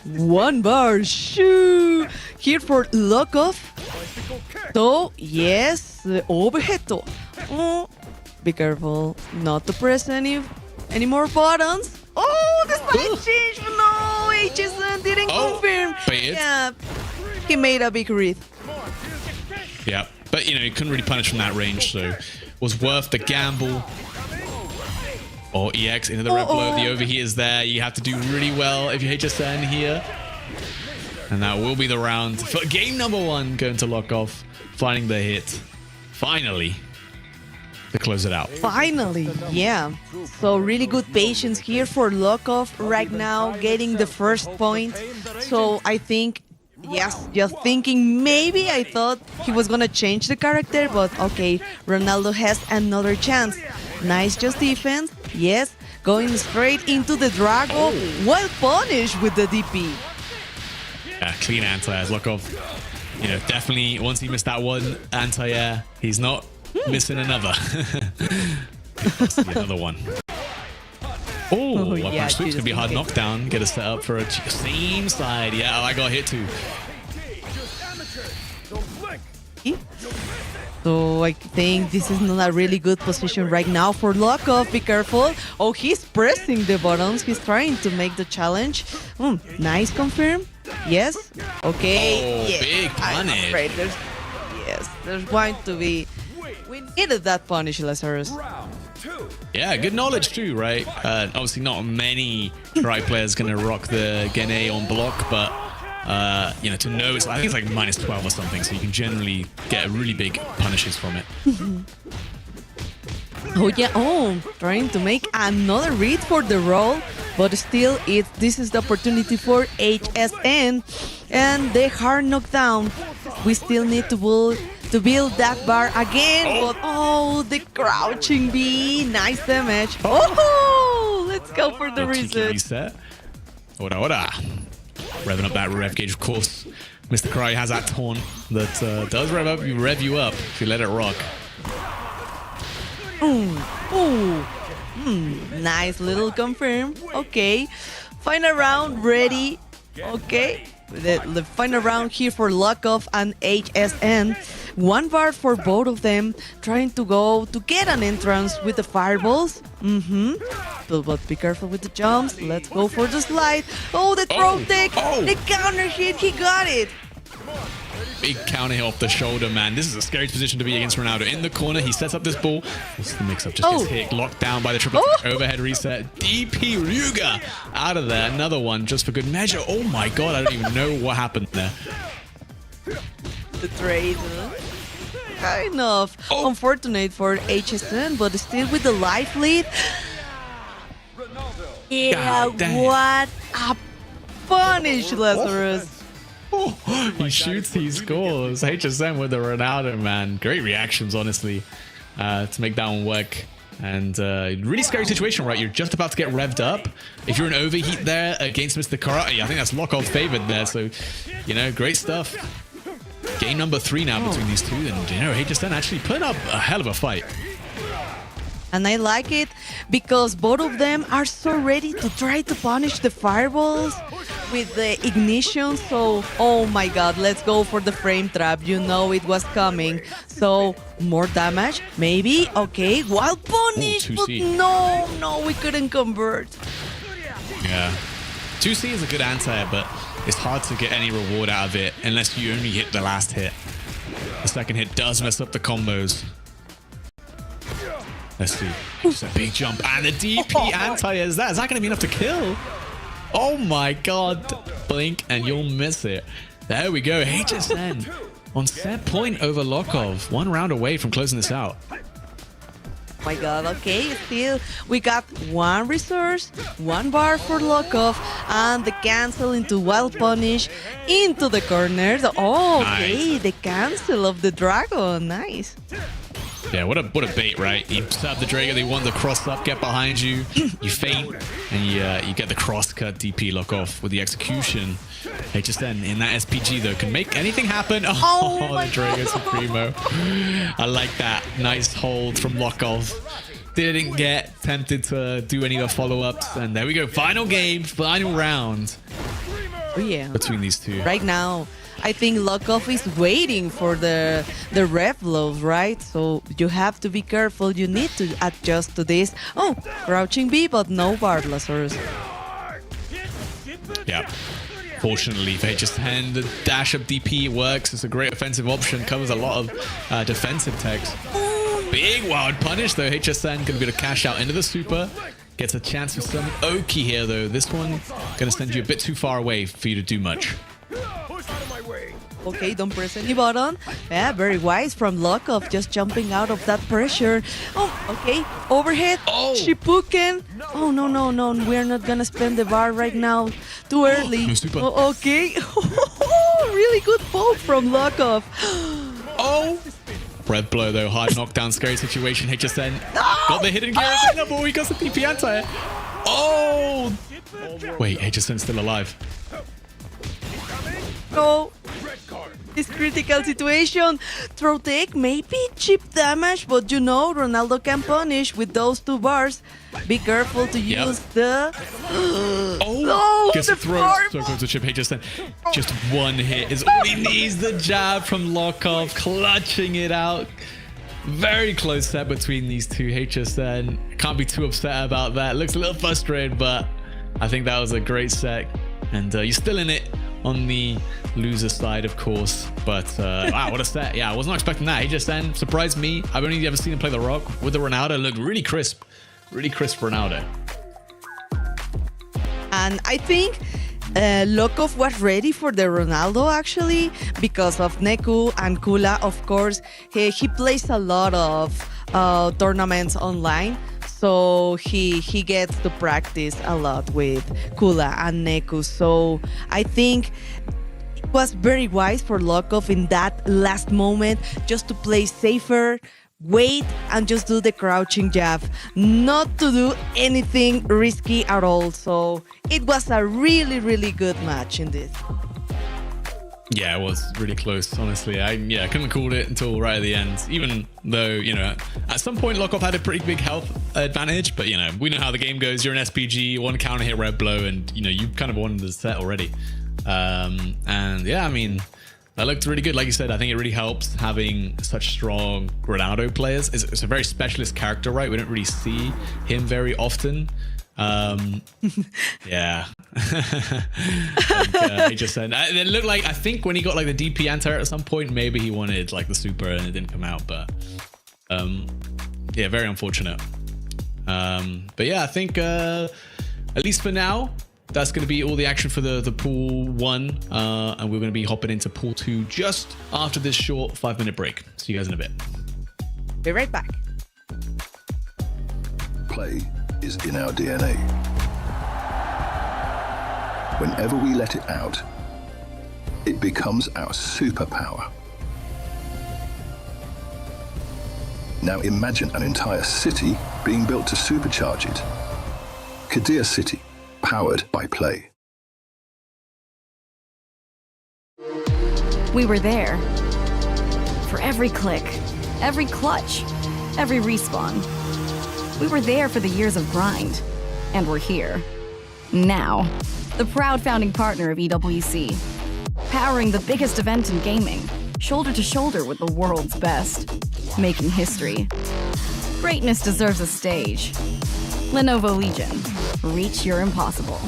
one bar shoo here for Lockoff. So, yes, the overhead. Oh, be careful not to press any more buttons. Oh, the side change. No, HSN didn't confirm. Yeah, he made a big read. Yeah, but he couldn't really punish from that range, so was worth the gamble. Or EX into the red blow. The overheat is there. You have to do really well if you HSN here. And that will be the round for game number 1, going to Lockoff, finding the hit. Finally, to close it out. Finally, yeah. So really good patience here for Lockoff right now, getting the first point. So I think, yes, just thinking maybe I thought he was gonna change the character, but okay, Ronaldo has another chance. Nice just defense, yes, going straight into the Drago. Well punished with the DP. Yeah, clean anti-air. Lockoff, definitely once he missed that one anti-air, he's not missing another. Another one. Oh, yeah, switch gonna be a hard knockdown. Get a set up for a same side. Yeah, I got hit too. So I think this is not a really good position right now for Lockoff. Be careful. Oh, he's pressing the buttons. He's trying to make the challenge. Nice confirm. Yes. Okay. Oh, yes. big punish. I'm afraid there's going to be. We needed that punish, Lazarus. Yeah, good knowledge too, right? Obviously, not many Try players gonna rock the Gene on block, but to know I think it's like -12 or something, so you can generally get really big punishes from it. Oh yeah, trying to make another read for the roll, but still, this is the opportunity for HSN and the hard knockdown. We still need to build that bar again, but the crouching B, nice damage. Oh, let's go for the reset. Ora. Revving up that rev gauge, of course. Mr. Cry has that taunt that does rev you up if you let it rock. Nice little confirm. Okay, final round ready. Okay, the final round here for Lockoff and HSN. 1 bar for both of them, trying to go to get an entrance with the fireballs. But be careful with the jumps. Let's go for the slide. Oh, the throw take, the counter hit, he got it. Big counter hit off the shoulder, man. This is a scary position to be against Ronaldo. In the corner, he sets up this ball. What's the mix-up? Just gets hit, locked down by the triple overhead reset. DP Ryuga out of there. Another one just for good measure. Oh my god, I don't even know what happened there. The trade. Kind of unfortunate for HSN, but still with the life lead. Yeah, what a punish, Lazarus. He shoots, he scores. HSN with the Ronaldo, man. Great reactions, honestly, to make that one work. And really scary situation, right? You're just about to get revved up. If you're an overheat there against Mr. Karate, I think that's Lockoff favored there. So, you know, great stuff. Game number 3 now between these two. And, you know, HSN actually put up a hell of a fight. And I like it because both of them are so ready to try to punish the fireballs with the ignition. So, oh my god, let's go for the frame trap. You know it was coming. So, more damage, maybe. Okay, wild punish, but no, we couldn't convert. Yeah. 2C is a good answer, but it's hard to get any reward out of it unless you only hit the last hit. The second hit does mess up the combos. Let's see. It's a big jump. And the DP anti-air. Is that going to be enough to kill? Oh my god. Blink and you'll miss it. There we go. HSN on set point over Lockoff. 1 round away from closing this out. Oh my god, okay. Still, we got 1 resource, 1 bar for Lockoff, and the cancel into wild punish into the corner. Oh, okay. Nice. The cancel of the dragon. Nice. Yeah, what a bait, right? You stab the Drago, they want the cross up, get behind you, you feint, and you get the cross cut DP Lockoff with the execution. HSN in that SPG though can make anything happen. Oh the Drago Supremo. I like that. Nice hold from Lockoff. Didn't get tempted to do any of the follow-ups, and there we go. Final game, final round. Oh yeah. Between these two. Right now, I think Lockoff is waiting for the rev lows, right? So you have to be careful. You need to adjust to this. Oh, crouching B, but no bar, Lazarus. Yeah. Fortunately for HSN, the dash up DP works. It's a great offensive option. Covers a lot of defensive techs. Big wild punish though. HSN gonna be able to cash out into the super. Gets a chance for some Oki here though. This one gonna send you a bit too far away for you to do much. Okay, don't press any button. Yeah, very wise from Lockoff, just jumping out of that pressure. Oh, okay, overhead. Oh, Shipuken. Oh, no, we're not gonna spend the bar right now. Too early. No super. Oh, okay. Really good poke from Lockoff. Oh. Breath blow though, hard knockdown, scary situation. HSN got the hidden gear available. He got the DP anti. Oh. Wait, HSN's still alive. No. This critical situation. Throw take, maybe cheap damage, but you know Ronaldo can punish with those 2 bars. Be careful to use the... Oh, gets it thrown. So close to chip. HSN. Just 1 hit is all he needs. The jab from Lockoff, clutching it out. Very close set between these two. HSN can't be too upset about that. Looks a little frustrated, but I think that was a great set. And you're still in it on the loser side, of course. But wow, what a set. Yeah, I was not expecting that. HSN surprised me. I've only ever seen him play the Rock with the Ronaldo. Looked really crisp. Really crisp Ronaldo. And I think Lockoff was ready for the Ronaldo actually because of Neku and Kula. Of course, he plays a lot of tournaments online. So he gets to practice a lot with Kula and Neku. So I think it was very wise for Lockoff in that last moment just to play safer, wait, and just do the crouching jab. Not to do anything risky at all. So it was a really, really good match in this. Yeah, it was really close, honestly. I couldn't call it until right at the end, even though, you know, at some point Lockoff had a pretty big health advantage, but, you know, we know how the game goes. You're an SPG, 1 counter hit red blow, and, you know, you kind of won the set already. And yeah, I mean, that looked really good. Like you said, I think it really helps having such strong Granado players. It's a very specialist character, right? We don't really see him very often. Yeah. He just said it looked like, I think when he got like the DP anti at some point, maybe he wanted like the super and it didn't come out, but yeah, very unfortunate. But yeah, I think at least for now, that's going to be all the action for the pool 1, and we're going to be hopping into pool 2 just after this short 5-minute break. See you guys in a bit. Be right back. Play is in our DNA. Whenever we let it out, it becomes our superpower. Now imagine an entire city being built to supercharge it. Kadir City, powered by play. We were there. For every click, every clutch, every respawn. We were there for the years of grind. And we're here. Now. The proud founding partner of EWC. Powering the biggest event in gaming. Shoulder to shoulder with the world's best. Making history. Greatness deserves a stage. Lenovo Legion. Reach your impossible.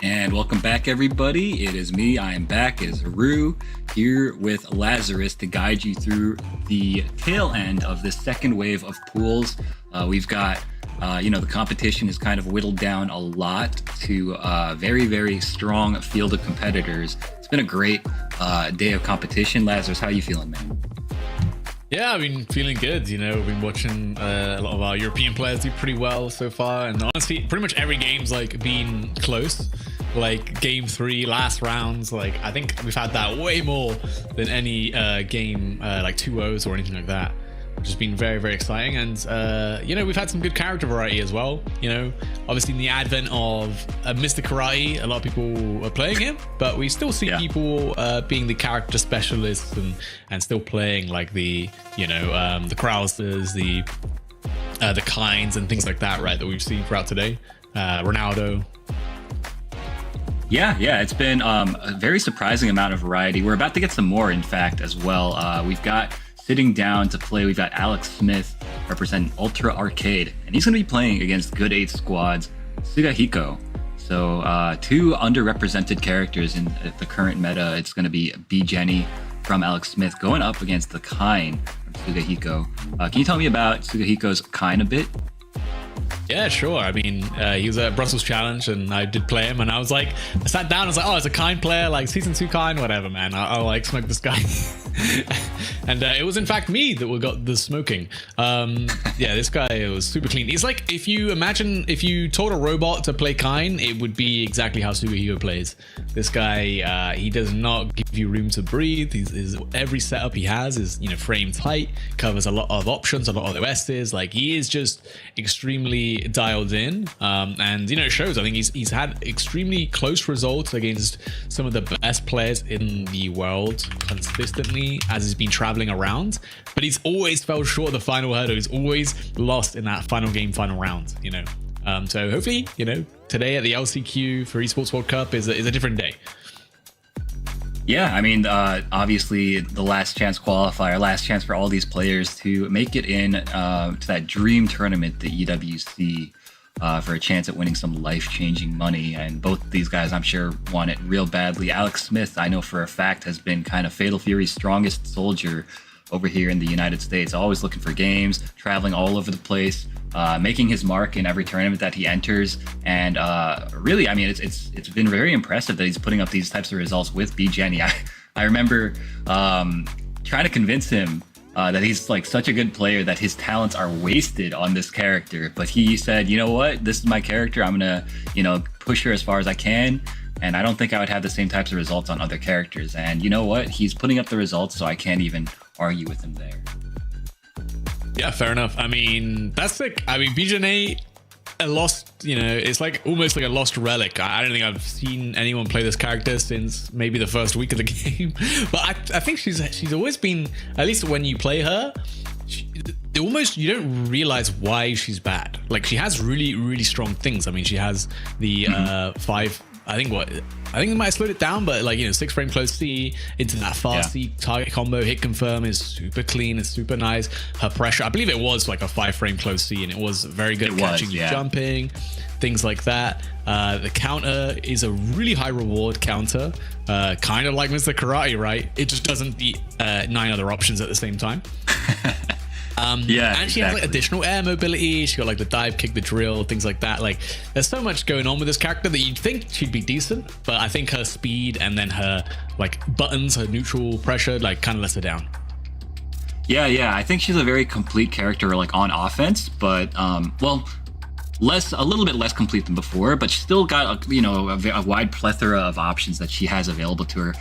And welcome back, everybody. It is me. I am back as Haru, here with Lazarus to guide you through the tail end of this second wave of pools. We've got, the competition is kind of whittled down a lot to a very, very strong field of competitors. It's been a great day of competition. Lazarus, how are you feeling, man? Yeah, I've been feeling good. We've been watching a lot of our European players do pretty well so far. And honestly, pretty much every game's been close. Game 3, last rounds, I think we've had that way more than any game 2-0s or anything like that. Which has been very, very exciting. And, we've had some good character variety as well. Obviously in the advent of Mr. Karate, a lot of people are playing him, but we still see people being the character specialists and still playing the Krausers, the Kinds and things like that, right? That we've seen throughout today. Ronaldo. Yeah, it's been a very surprising amount of variety. We're about to get some more, in fact, as well. We've got sitting down to play, we've got Alex Smith representing Ultra Arcade, and he's going to be playing against Good 8 Squad's Sugahiko. So 2 underrepresented characters in the current meta. It's going to be B Jenny from Alex Smith going up against the Kine from Sugahiko. Can you tell me about Sugahiko's Kine a bit? Yeah, sure. I mean, he was at Brussels Challenge and I did play him and I sat down and I was like, oh, it's a Kind player, season 2 Kind, whatever, man. I'll smoke this guy. And it was in fact me that got the smoking. This guy was super clean. He's if you told a robot to play Kind, it would be exactly how Sugahiko plays. This guy, he does not give you room to breathe. Every setup he has is, frame tight, covers a lot of options, a lot of OSs. He is just extremely dialed in. And, it shows. I think he's had extremely close results against some of the best players in the world consistently as he's been traveling around, but he's always fell short of the final hurdle. He's always lost in that final game, final round, so hopefully, today at the LCQ for Esports World Cup is a different day. Yeah, I mean, obviously the last chance qualifier, last chance for all these players to make it in to that dream tournament, the EWC, for a chance at winning some life-changing money. And both these guys, I'm sure, want it real badly. Alex Smith, I know for a fact, has been kind of Fatal Fury's strongest soldier over here in the United States, always looking for games, traveling all over the place, making his mark in every tournament that he enters. And really, I mean, it's been very impressive that he's putting up these types of results with B Jenny. I remember trying to convince him that he's such a good player that his talents are wasted on this character. But he said, you know what, this is my character. I'm going to, push her as far as I can. And I don't think I would have the same types of results on other characters. And you know what? He's putting up the results, so I can't even argue with him there. Yeah, fair enough. I mean, that's BJNA, a lost, it's almost like a lost relic. I don't think I've seen anyone play this character since maybe the first week of the game. But I think she's always been, at least when you play her, you don't realize why she's bad. She has really, really strong things. I mean, she has the 5. I think it might have slowed it down, but 6 frame close C into that fast C target combo, hit confirm is super clean, it's super nice. Her pressure, I believe it was a 5 frame close C, and it was very good at catching you jumping, things like that. The counter is a really high reward counter, kind of like Mr. Karate, right? It just doesn't beat 9 other options at the same time. And she has additional air mobility. She got the dive kick, the drill, things like that. There's so much going on with this character that you'd think she'd be decent, but I think her speed and then her buttons, her neutral pressure, kind of lets her down. Yeah, I think she's a very complete character on offense, but a little bit less complete than before, but she's still got a wide plethora of options that she has available to her.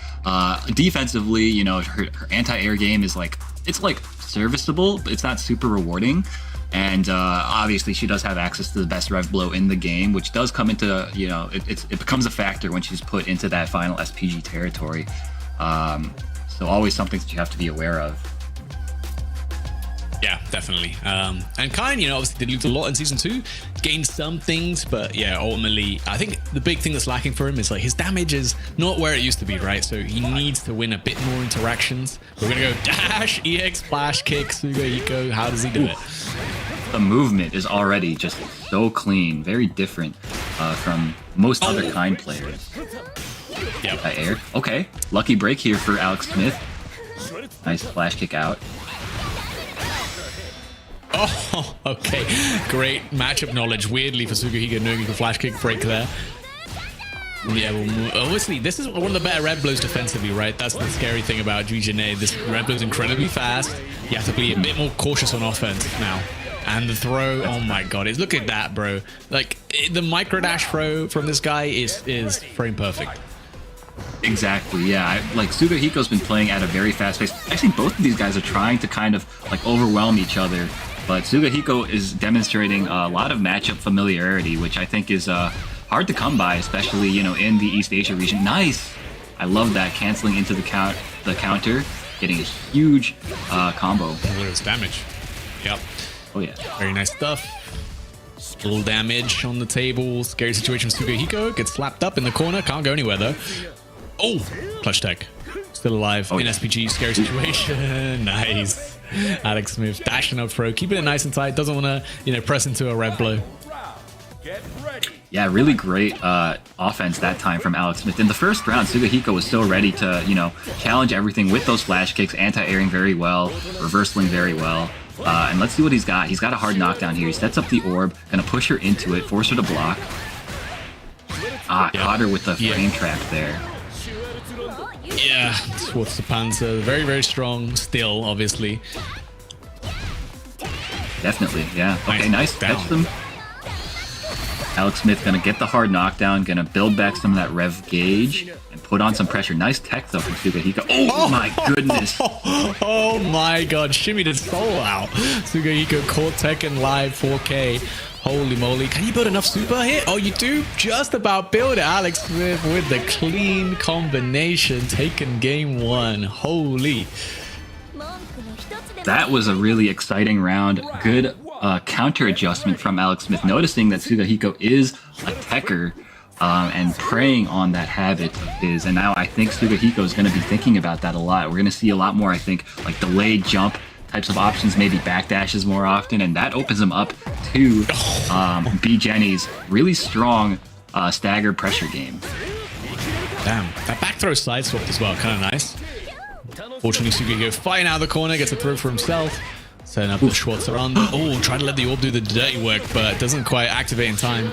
Defensively, her anti-air game is it's serviceable, but it's not super rewarding. And obviously she does have access to the best rev blow in the game, which does come into, it becomes a factor when she's put into that final SPG territory. So always something that you have to be aware of. Yeah, definitely. And Kine, obviously did lose a lot in season 2, gained some things, but yeah, ultimately, I think the big thing that's lacking for him is his damage is not where it used to be, right? So he needs to win a bit more interactions. We're gonna go dash, EX, splash, kick, Sugahiko. How does he do it? The movement is already just so clean, very different. from most other kind players. Yep. I aired. Okay, lucky break here for Alex Smith. Nice flash kick out. Oh, okay. Great matchup knowledge. Weirdly for Sugahiga knowing you can flash kick break there. Yeah, well, obviously, this is one of the better red blows defensively, right? That's the scary thing about GGNA. This red blow is incredibly fast. You have to be a bit more cautious on offense now. And the throw, oh my god, look at that, bro. Like, the micro dash throw from this guy is frame perfect. Exactly, yeah. Like, Sugahiko's been playing at a very fast pace. Actually, both of these guys are trying to kind of, like, overwhelm each other. But Sugahiko is demonstrating a lot of matchup familiarity, which I think is hard to come by, especially, you know, in the East Asia region. Nice! I love that, canceling into the counter, getting a huge combo. Look at this damage. Yep. Oh, yeah. Very nice stuff. Little damage on the table. Scary situation. Sugahiko gets slapped up in the corner. Can't go anywhere, though. Oh! Clutch tech. Still alive in SPG. Scary situation. Nice. Alex Smith dashing up throw. Keeping it nice and tight. Doesn't want to, you know, press into a red blow. Yeah, really great offense that time from Alex Smith. In the first round, Sugahiko was so ready to, you know, challenge everything with those flash kicks, anti-airing very well, reversaling very well. And let's see what he's got. He's got a hard knockdown here. He sets up the orb, gonna push her into it, force her to block. Caught her with the frame trap there. Yeah, towards the Panzer. Very, very strong still, obviously. Definitely, yeah. Okay, nice. Catch them. Alex Smith gonna get the hard knockdown, gonna build back some of that rev gauge, and put on some pressure. Nice tech though from Sugahiko. Oh my goodness! Oh my god, shimmied his soul out. Sugahiko caught Tekken live 4K. Holy moly. Can you build enough super here? Oh, you do just about build it. Alex Smith with the clean combination. Taken game 1. Holy. That was a really exciting round. Good counter adjustment from Alex Smith, noticing that Sugahiko is a techer and preying on that habit of his. And now I think Sugahiko is going to be thinking about that a lot. We're going to see a lot more, I think, like delayed jump types of options, maybe backdashes more often, and that opens him up to B Jenny's really strong staggered pressure game. Damn, that back throw side swapped as well, kind of nice. Fortunately, Sugahiko fighting out of the corner, gets a throw for himself. Setting up the Schwarzer on. Oh, trying to let the orb do the dirty work, but doesn't quite activate in time.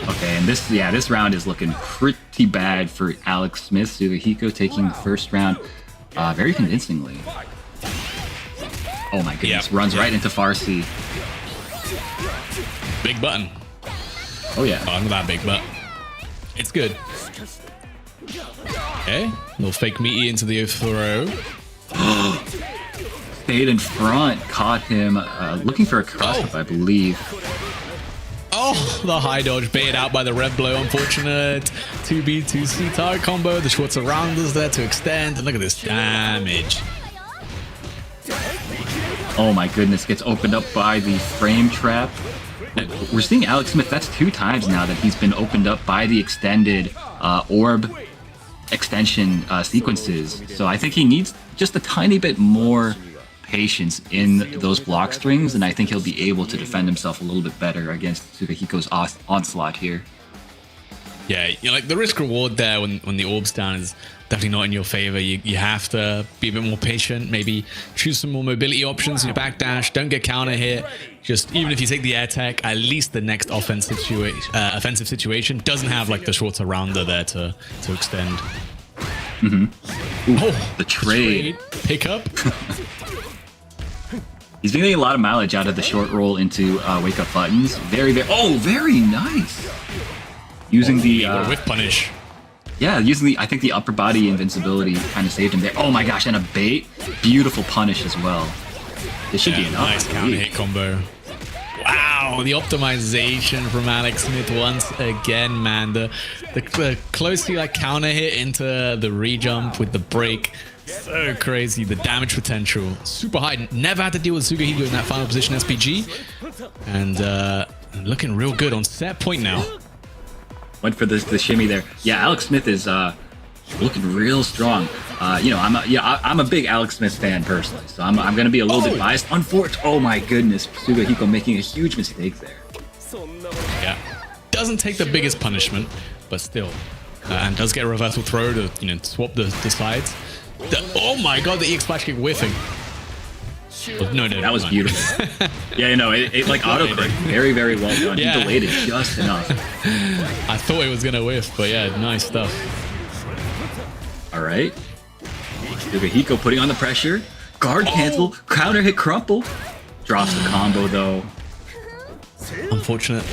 Okay, and this round is looking pretty bad for Alex Smith. Sugahiko taking the first round very convincingly. Oh my goodness, runs right into Farsi. Big button. Oh yeah. Oh, not that big, but it's good. Okay, little fake meaty into the throw. Stayed in front, caught him looking for a cross-up, I believe. Oh, the high dodge baited out by the red blow. Unfortunate 2B, 2C target combo. The Schwarzer rounders there to extend. And look at this damage. Oh my goodness, gets opened up by the frame trap. We're seeing Alex Smith, that's 2 times now that he's been opened up by the extended orb extension sequences. So I think he needs just a tiny bit more patience in those block strings, and I think he'll be able to defend himself a little bit better against Sugahiko's onslaught here. Yeah, you know, like the risk reward there when the orb's down is definitely not in your favor. You have to be a bit more patient, maybe choose some more mobility options in your backdash. Don't get counter hit. Just even if you take the air tech, at least the next offensive situation doesn't have like the Schwarzer rounder there to extend. Ooh, the trade. Pickup. He's been getting a lot of mileage out of the short roll into wake up buttons. Very nice. Using the whip punish. Yeah, using I think the upper body invincibility kind of saved him there. Oh my gosh, and a bait. Beautiful punish as well. This should be enough. Nice counter hit combo. Wow, the optimization from Alex Smith once again, man. The closely like counter hit into the re-jump with the break. So crazy. The damage potential. Super high. Never had to deal with Sugahiko in that final position SPG. And looking real good on set point now. Went for the shimmy there. Yeah, Alex Smith is looking real strong. You know, I'm a big Alex Smith fan personally, so I'm gonna be a little bit biased. Unfortunately, oh my goodness, Sugahiko making a huge mistake there. Yeah. Doesn't take the biggest punishment, but still. And does get a reversal throw to, swap the sides. Oh my god, the EX flash kick whiffing. Oh, no, That was fine. beautiful. Yeah, it like auto crit. Very, very well done. Yeah. He delayed it just enough. I thought it was going to whiff, but yeah, nice stuff. All right. Hiko putting on the pressure. Guard cancel. Counter hit crumple. Drops the combo though. Unfortunate.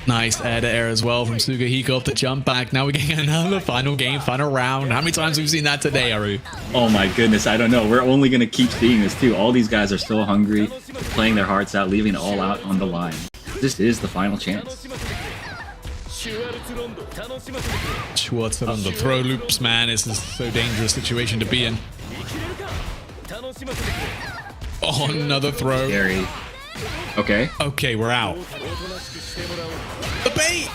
Nice air to air as well from Sugahiko off the jump back. Now we're getting another final game, final round. How many times have we seen that today, Aru? Oh my goodness, I don't know. We're only going to keep seeing this too. All these guys are so hungry, playing their hearts out, leaving it all out on the line. This is the final chance. Schwarzer on the throw loops, man. This is so dangerous situation to be in. Oh, another throw. Scary. Okay. Okay, we're out. The bait!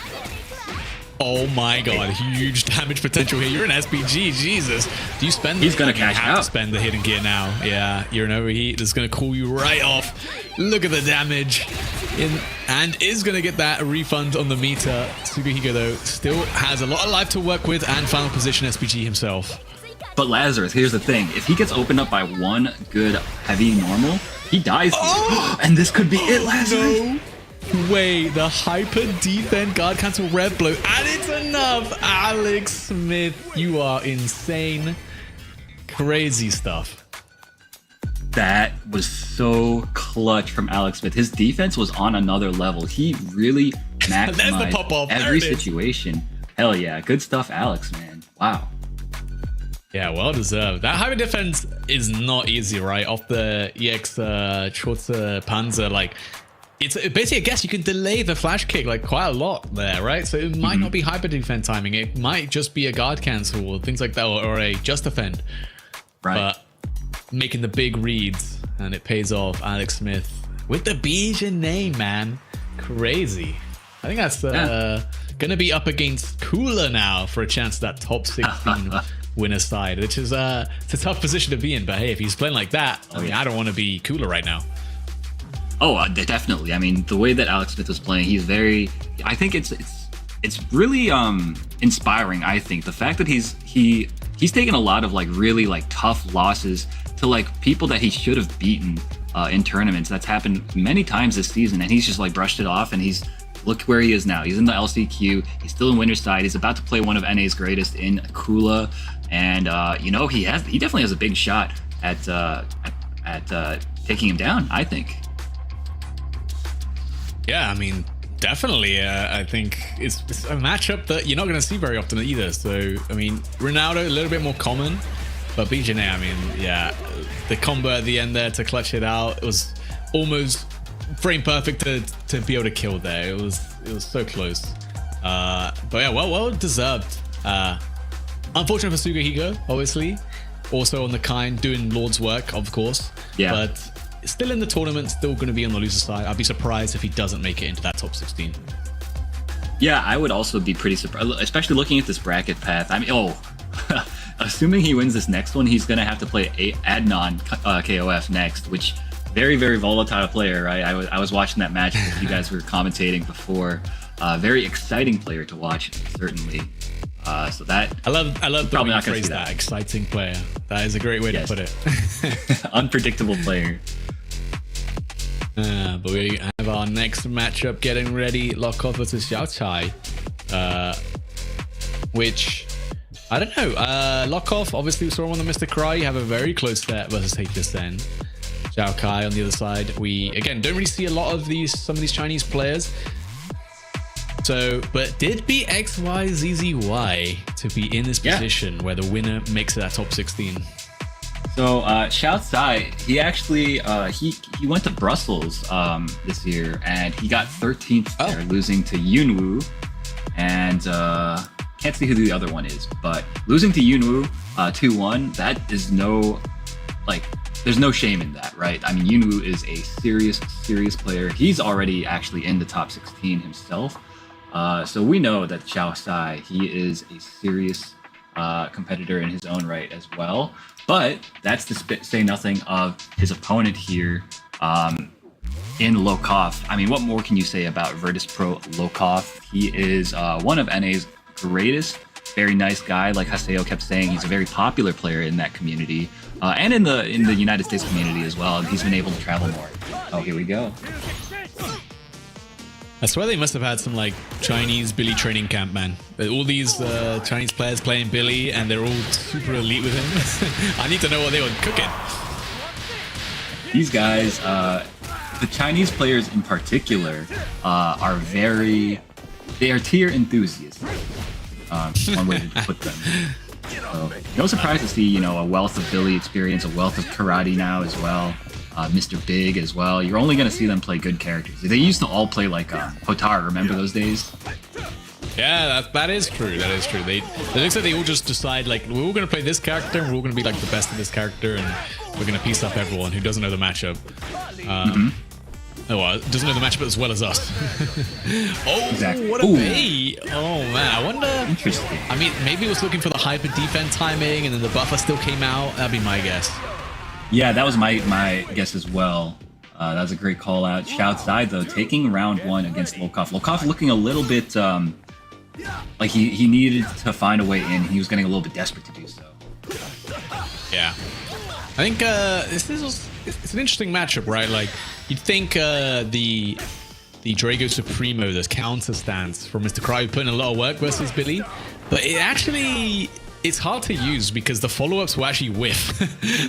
Oh my god, huge damage potential here. You're an SPG, Jesus. Do you spend He's gonna you cash have out. to spend the hidden gear now. Yeah, you're an overheat. That's gonna cool you right off. Look at the damage. And is gonna get that refund on the meter. Sugahiko though still has a lot of life to work with and final position SPG himself. But Lazarus, here's the thing. If he gets opened up by one good heavy normal, he dies here. And this could be it, Lazarus. No way. The hyper defend guard cancel red blow. And it's enough. Alex Smith, you are insane. Crazy stuff. That was so clutch from Alex Smith. His defense was on another level. He really maximized pop-off. There every it is. situation. Hell yeah. Good stuff, Alex, man. Wow. Yeah, well deserved. That hyper defense is not easy, right? Off the EX Schwarzer Panzer, like it's basically, I guess you can delay the flash kick like quite a lot there, right? So it might not be hyper defense timing. It might just be a guard cancel or things like that, or a just defend. Right. But making the big reads, and it pays off. Alex Smith with the Bijan name, man. Crazy. I think that's gonna be up against Cooler now for a chance at that top 16 winner side, which is it's a tough position to be in. But hey, if he's playing like that, I mean, I don't want to be Cooler right now. Oh, definitely. I mean, the way that Alex Smith was playing, he's very. I think it's really inspiring. I think the fact that he's taken a lot of like really like tough losses to like people that he should have beaten in tournaments. That's happened many times this season, and he's just like brushed it off. And look where he is now. He's in the LCQ. He's still in winner's side. He's about to play one of NA's greatest in Kula, and he definitely has a big shot at taking him down, I think. Yeah, I mean, definitely. I think it's a matchup that you're not going to see very often either. So, I mean, Ronaldo, a little bit more common, but BJNA, I mean, yeah, the combo at the end there to clutch it out, it was almost frame perfect to be able to kill there. It was so close. But yeah, well deserved. Unfortunate for Sugahiko, obviously. Also on the kind, doing Lord's work, of course. Yeah. But still in the tournament, still going to be on the loser side. I'd be surprised if he doesn't make it into that top 16. Yeah, I would also be pretty surprised, especially looking at this bracket path. I mean, assuming he wins this next one, he's going to have to play Adnan KOF next, which very, very volatile player, right? I was watching that match that you guys were commentating before. Very exciting player to watch, certainly. So that I love the probably way you not going to phrase see that. that. Exciting player. That is a great way to put it. Unpredictable player. But we have our next matchup getting ready. Lockoff versus Xiao Chai. Which, I don't know. Lockoff, obviously we saw him on the Mr. Cry. You have a very close set versus HSN. Xiao Kai on the other side. We, again, don't really see a lot of some of these Chinese players. So, but did beat XYZZY to be in this position where the winner makes it that top 16. So Xiao Tsai, he actually he went to Brussels this year, and he got 13th there, losing to Yunwoo, and can't see who the other one is, but losing to Yunwoo 2-1, that is there's no shame in that, right? I mean, Yunwoo is a serious player. He's already actually in the top 16 himself, so we know that Xiao Tsai, he is a serious competitor in his own right as well. But that's to say nothing of his opponent here. in Lokov. I mean, what more can you say about Virtus Pro Lokov? He is one of NA's greatest. Very nice guy. Like Haseo kept saying, he's a very popular player in that community, and in the United States community as well. He's been able to travel more. Oh, here we go. I swear they must have had some like Chinese Billy training camp, man. All these Chinese players playing Billy, and they're all super elite with him. I need to know what they were cooking. These guys, the Chinese players in particular, they are tier enthusiasts. One way to put them. So, no surprise to see, you know, a wealth of Billy experience, a wealth of karate now as well. Mr. Big as well. You're only going to see them play good characters. They used to all play like Hotar. Remember those days? Yeah, that is true. That is true. It looks like they all just decide like we're all going to play this character and we're all going to be like the best of this character and we're going to piece up everyone who doesn't know the matchup. Oh, well, doesn't know the matchup as well as us. Oh, exactly. What a bait! Oh man, I wonder. Interesting. I mean, maybe it was looking for the hyper defense timing, and then the buffer still came out. That'd be my guess. Yeah, that was my guess as well. That was a great call out. Shoutside though, taking round 1 against Lokov. Lokov looking a little bit like he needed to find a way in. He was getting a little bit desperate to do so. Yeah, I think it's an interesting matchup, right? Like you'd think the Drago Supremo, this counter stance from Mr. Cry, put in a lot of work versus Billy, but it's hard to use because the follow-ups will actually whiff.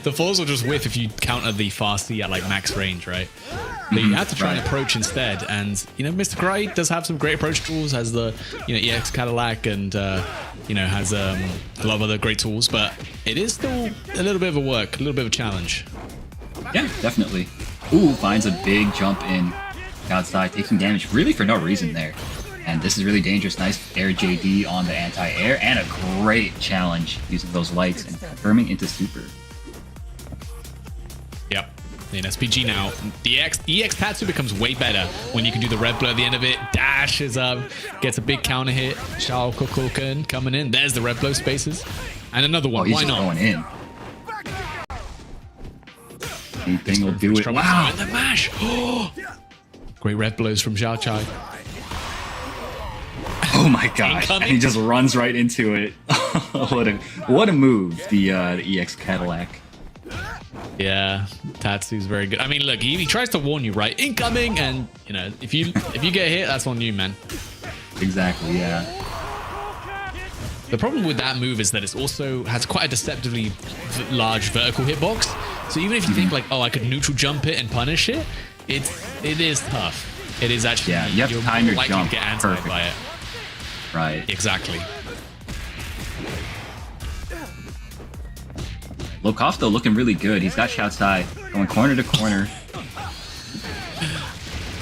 The follows will just whiff if you counter the fast C at like max range, right? But you have to try and approach instead. And you know, Mr. Cry does have some great approach tools, has the EX Cadillac, and has a lot of other great tools. But it is still a little bit of a work, a little bit of a challenge. Yeah, definitely. Ooh, finds a big jump in outside, taking damage really for no reason there. And this is really dangerous. Nice air JD on the anti-air, and a great challenge using those lights and confirming into super. Yep. In SPG now, the EX Tatsu becomes way better when you can do the red blow at the end of it. Dashes up, gets a big counter hit. Shao Kokoken coming in. There's the red blow spaces. And another one. Oh, he's why just not? going in. Anything will do it. Wow. And the mash. Great red blows from Xiao Chai. Oh my gosh. And he just runs right into it. what a move, the EX Cadillac. Yeah, Tatsu's very good. I mean, look, he tries to warn you, right? Incoming, and you know, if you get hit, that's on you, man. Exactly, yeah. The problem with that move is that it also has quite a deceptively large vertical hitbox. So even if you think like, oh, I could neutral jump it and punish it, it is tough. It is actually, yeah, you have to time your jump to get anti by it. Right. Exactly. Lokov though looking really good. He's got Shoutsai going corner to corner.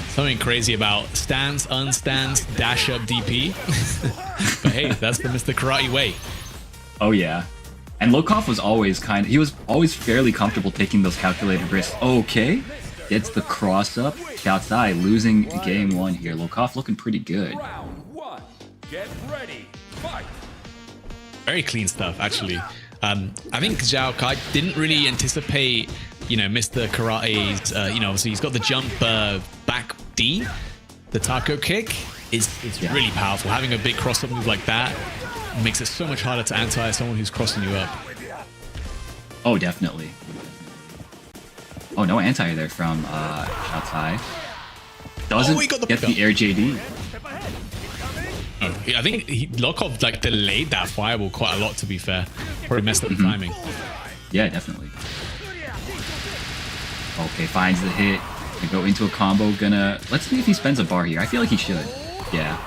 Something crazy about stance, unstance, dash up DP. But hey, that's the Mr. Karate way. Oh yeah. And Lokov was always fairly comfortable taking those calculated risks. Okay. Gets the cross up. Shoutsai losing game 1 here. Lokov looking pretty good. Round 1. Get ready. Fight. Very clean stuff, actually. I think Zhao Kai didn't really anticipate, Mr. Karate's, obviously he's got the jump back D. The taco kick is really powerful. Having a big cross-up move like that makes it so much harder to anti someone who's crossing you up. Oh, definitely. Oh, no anti there from Shoutsai. Doesn't get the air JD. Oh, I think Lokov delayed that fireball quite a lot, to be fair. Probably messed up the timing. Yeah, definitely. Okay, finds the hit. Gonna go into a combo. Let's see if he spends a bar here. I feel like he should. Yeah.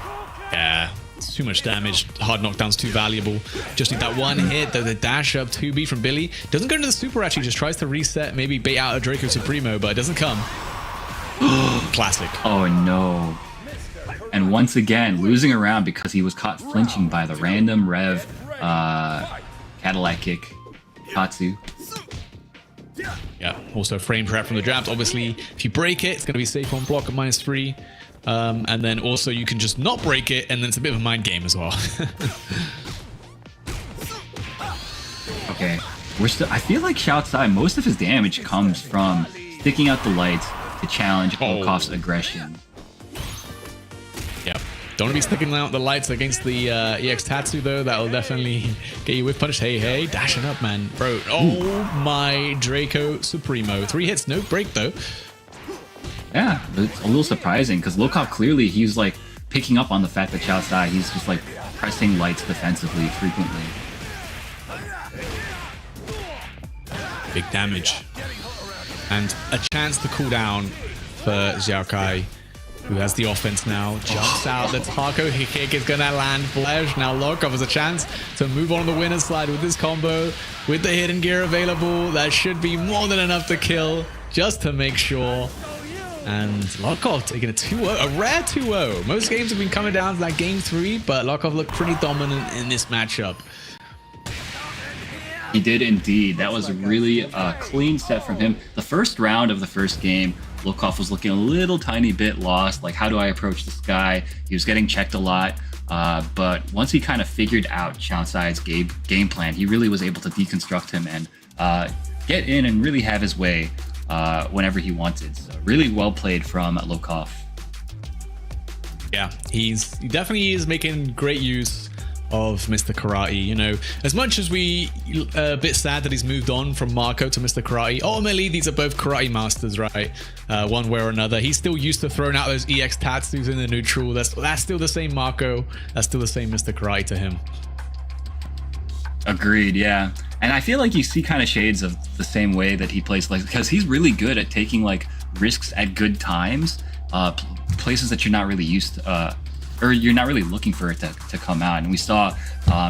Yeah. It's too much damage. Hard knockdown's too valuable. Just need that one hit. The dash up 2B from Billy. Doesn't go into the super, actually. Just tries to reset. Maybe bait out a Draco Supremo, but it doesn't come. Classic. Oh, no. And once again, losing a round because he was caught flinching by the random Rev Cadillac kick. Tatsu. Yeah, also frame trap from the jabs. Obviously, if you break it, it's going to be safe on block at -3. And then also you can just not break it, and then it's a bit of a mind game as well. Okay. I feel like Shoutsai, most of his damage comes from sticking out the lights, to challenge Volkov's aggression. Yep. Don't want to be sticking out the lights against the EX Tatsu though. That'll definitely get you whiff punish. Hey, dashing up, man, bro. Oh my Draco Supremo. 3 hits, no break though. Yeah, it's a little surprising because Lokov clearly he's like picking up on the fact that Xiao Sai, he's just like pressing lights defensively frequently. Big damage. And a chance to cool down for Xiao Kai, who has the offense now. Jumps out. The taco kick is going to land flesh. Now Lokov has a chance to move on the winner's slide with this combo. With the hidden gear available, that should be more than enough to kill, just to make sure. And Lokov taking a 2-0, a rare 2-0. Most games have been coming down to that game 3, but Lokov looked pretty dominant in this matchup. He did indeed. That was a really clean set from him. The first round of the first game, Lokov was looking a little tiny bit lost. Like, how do I approach this guy? He was getting checked a lot. But once he kind of figured out Xiao Sai's game plan, he really was able to deconstruct him and get in and really have his way whenever he wanted. So really well played from Lokov. Yeah, he definitely is making great use of Mr. Karate. You know, as much as we a bit sad that he's moved on from Marco to Mr. Karate, ultimately these are both karate masters, right? One way or another. He's still used to throwing out those EX Tatsus in the neutral. That's still the same Marco. That's still the same Mr. Karate to him. Agreed, yeah. And I feel like you see kind of shades of the same way that he plays, like, because he's really good at taking like risks at good times, places that you're not really used to, or you're not really looking for it to come out. And we saw,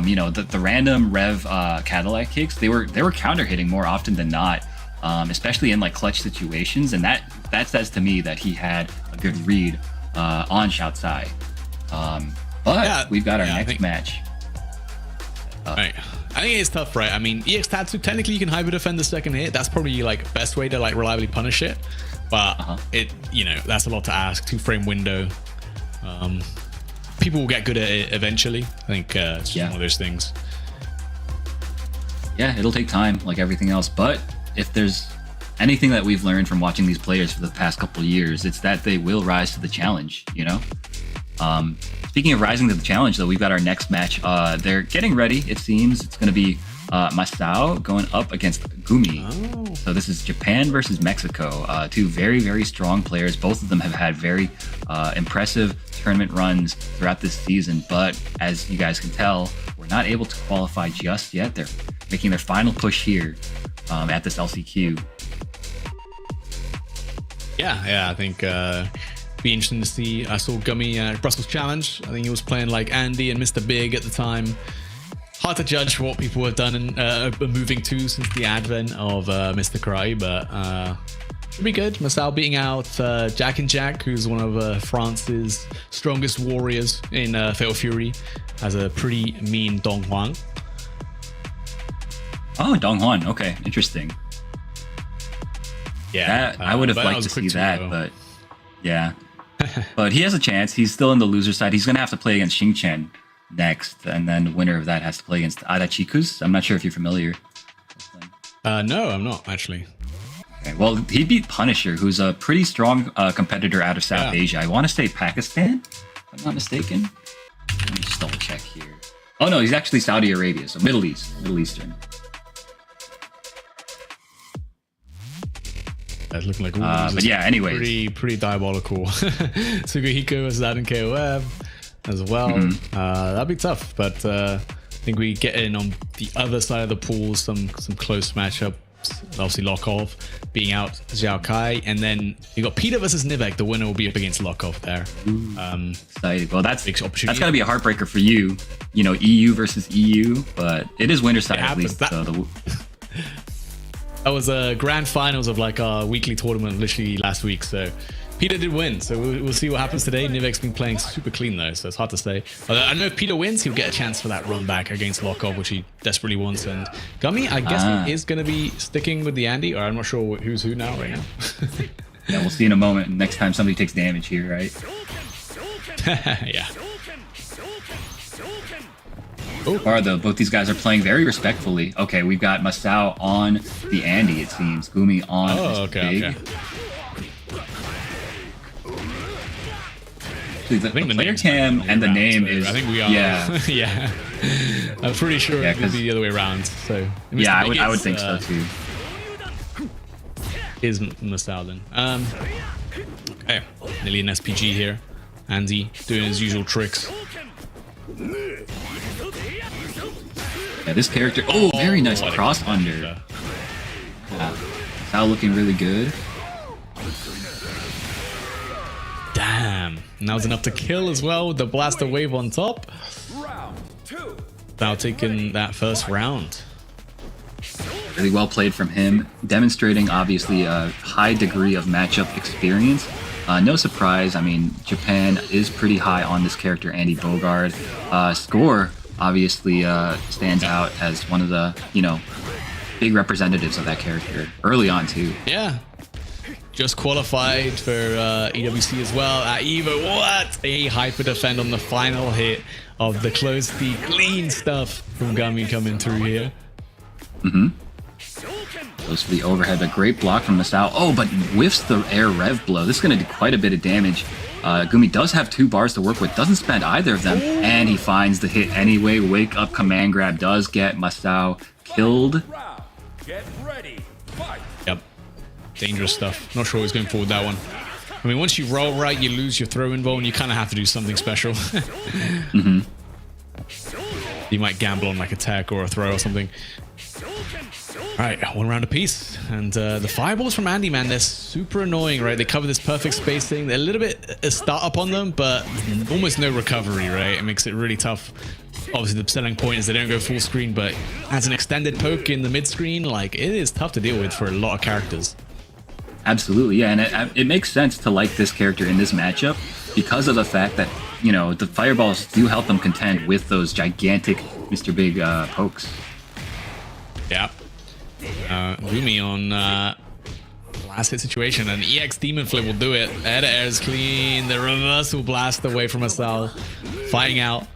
you know, the random Rev Cadillac kicks, they were counter hitting more often than not, especially in like clutch situations. And that says to me that he had a good read on Xiao Sai. But yeah, we've got our next match. Right. I think it's tough, right? I mean, EX Tatsu, technically you can hyper defend the second hit. That's probably like best way to like reliably punish it. But it, you know, that's a lot to ask. 2-frame window. People will get good at it eventually. I think it's just one of those things. Yeah, it'll take time, like everything else. But if there's anything that we've learned from watching these players for the past couple of years, it's that they will rise to the challenge, you know? Speaking of rising to the challenge, though, we've got our next match. They're getting ready, it seems. It's going to be Masao going up against Gumi. So this is Japan versus Mexico. Two very, very strong players. Both of them have had very impressive tournament runs throughout this season. But as you guys can tell, we're not able to qualify just yet. They're making their final push here at this LCQ. Yeah, I think be interesting to see. I saw Gummy Brussels Challenge. I think he was playing like Andy and Mr. Big at the time. Hard to judge what people have done and moving to since the advent of Mr. Karate, but should be good. Masao beating out Jack and Jack, who's one of France's strongest warriors in Fatal Fury, has a pretty mean Dong Huang. Oh, Dong Huang. Okay, interesting. Yeah, I would have liked to see that, but yeah. But he has a chance. He's still in the loser side. He's going to have to play against Xingchen next, and then the winner of that has to play against Adachikus. I'm not sure if you're familiar. No, I'm not, actually. Okay, well, he beat Punisher, who's a pretty strong competitor out of South Asia. I want to say Pakistan, if I'm not mistaken. Let me just double check here. Oh, no, he's actually Saudi Arabia, so Middle Eastern. That's looking like but yeah, anyways. Pretty diabolical. Sugihiko as that in KOF as well. That'd be tough, but I think we get in on the other side of the pool, some close matchups. Obviously Lokov beating out Xiao Kai, and then you got Peter versus Nivek. The winner will be up against Lokov there. Excited. Well, that's gotta be a heartbreaker for you. You know, EU versus EU, but it is winter side at least. That was a grand finals of like our weekly tournament literally last week. So Peter did win. So we'll see what happens today. Nivek's been playing super clean though, so it's hard to say. But I know if Peter wins, he'll get a chance for that run back against Lokov, which he desperately wants. And Gummy, I guess he is going to be sticking with the Andy, or I'm not sure who's who now right now. Yeah, we'll see in a moment. Next time somebody takes damage here, right? Yeah. Both these guys are playing very respectfully. Okay, we've got Masao on the Andy, it seems. Gumi on Big. Actually, the think the player name's cam the other and way the around, name so is. I think we are. Yeah. Yeah. I'm pretty sure Yeah, it would be the other way around. So Yeah, I Mr. would think so too. Is Masaldin. Okay, nearly an SPG here. Andy doing his usual tricks. Yeah, this character. Oh, very nice what a cross under. Yeah. Now looking really good. Damn. And that was enough to kill as well with the blaster wave on top. Round 2. Now taking that first round. Really well played from him, demonstrating obviously a high degree of matchup experience. No surprise, I mean, Japan is pretty high on this character, Andy Bogard. Score obviously stands out as one of the, big representatives of that character early on too. Yeah. Just qualified for EWC as well at EVO. What a hyper defend on the final hit of the close the clean stuff from Gumi coming through here. Goes for the overhead, a great block from Masao. Oh, but whiffs the air rev blow. This is going to do quite a bit of damage. Gumi does have 2 bars to work with, doesn't spend either of them, and he finds the hit anyway. Wake up command grab does get Masao killed. Round. Get ready. Fight. Yep. Dangerous stuff. Not sure who's going forward that one. I mean, once you roll right, you lose your throw involved, and you kind of have to do something special. You might gamble on like a tech or a throw or something. Alright, 1 round apiece. And the fireballs from Andy, man, they're super annoying, right? They cover this perfect spacing. They're a little bit a start up on them, but almost no recovery, right? It makes it really tough. Obviously, the selling point is they don't go full screen, but as an extended poke in the mid screen, like, it is tough to deal with for a lot of characters. Absolutely, yeah, and it makes sense to like this character in this matchup because of the fact that, the fireballs do help them contend with those gigantic Mr. Big pokes. Yeah. Gumi on last hit situation, and EX Demon Flip will do it. Air to air is clean. The reversal blast away from Asal. Fighting out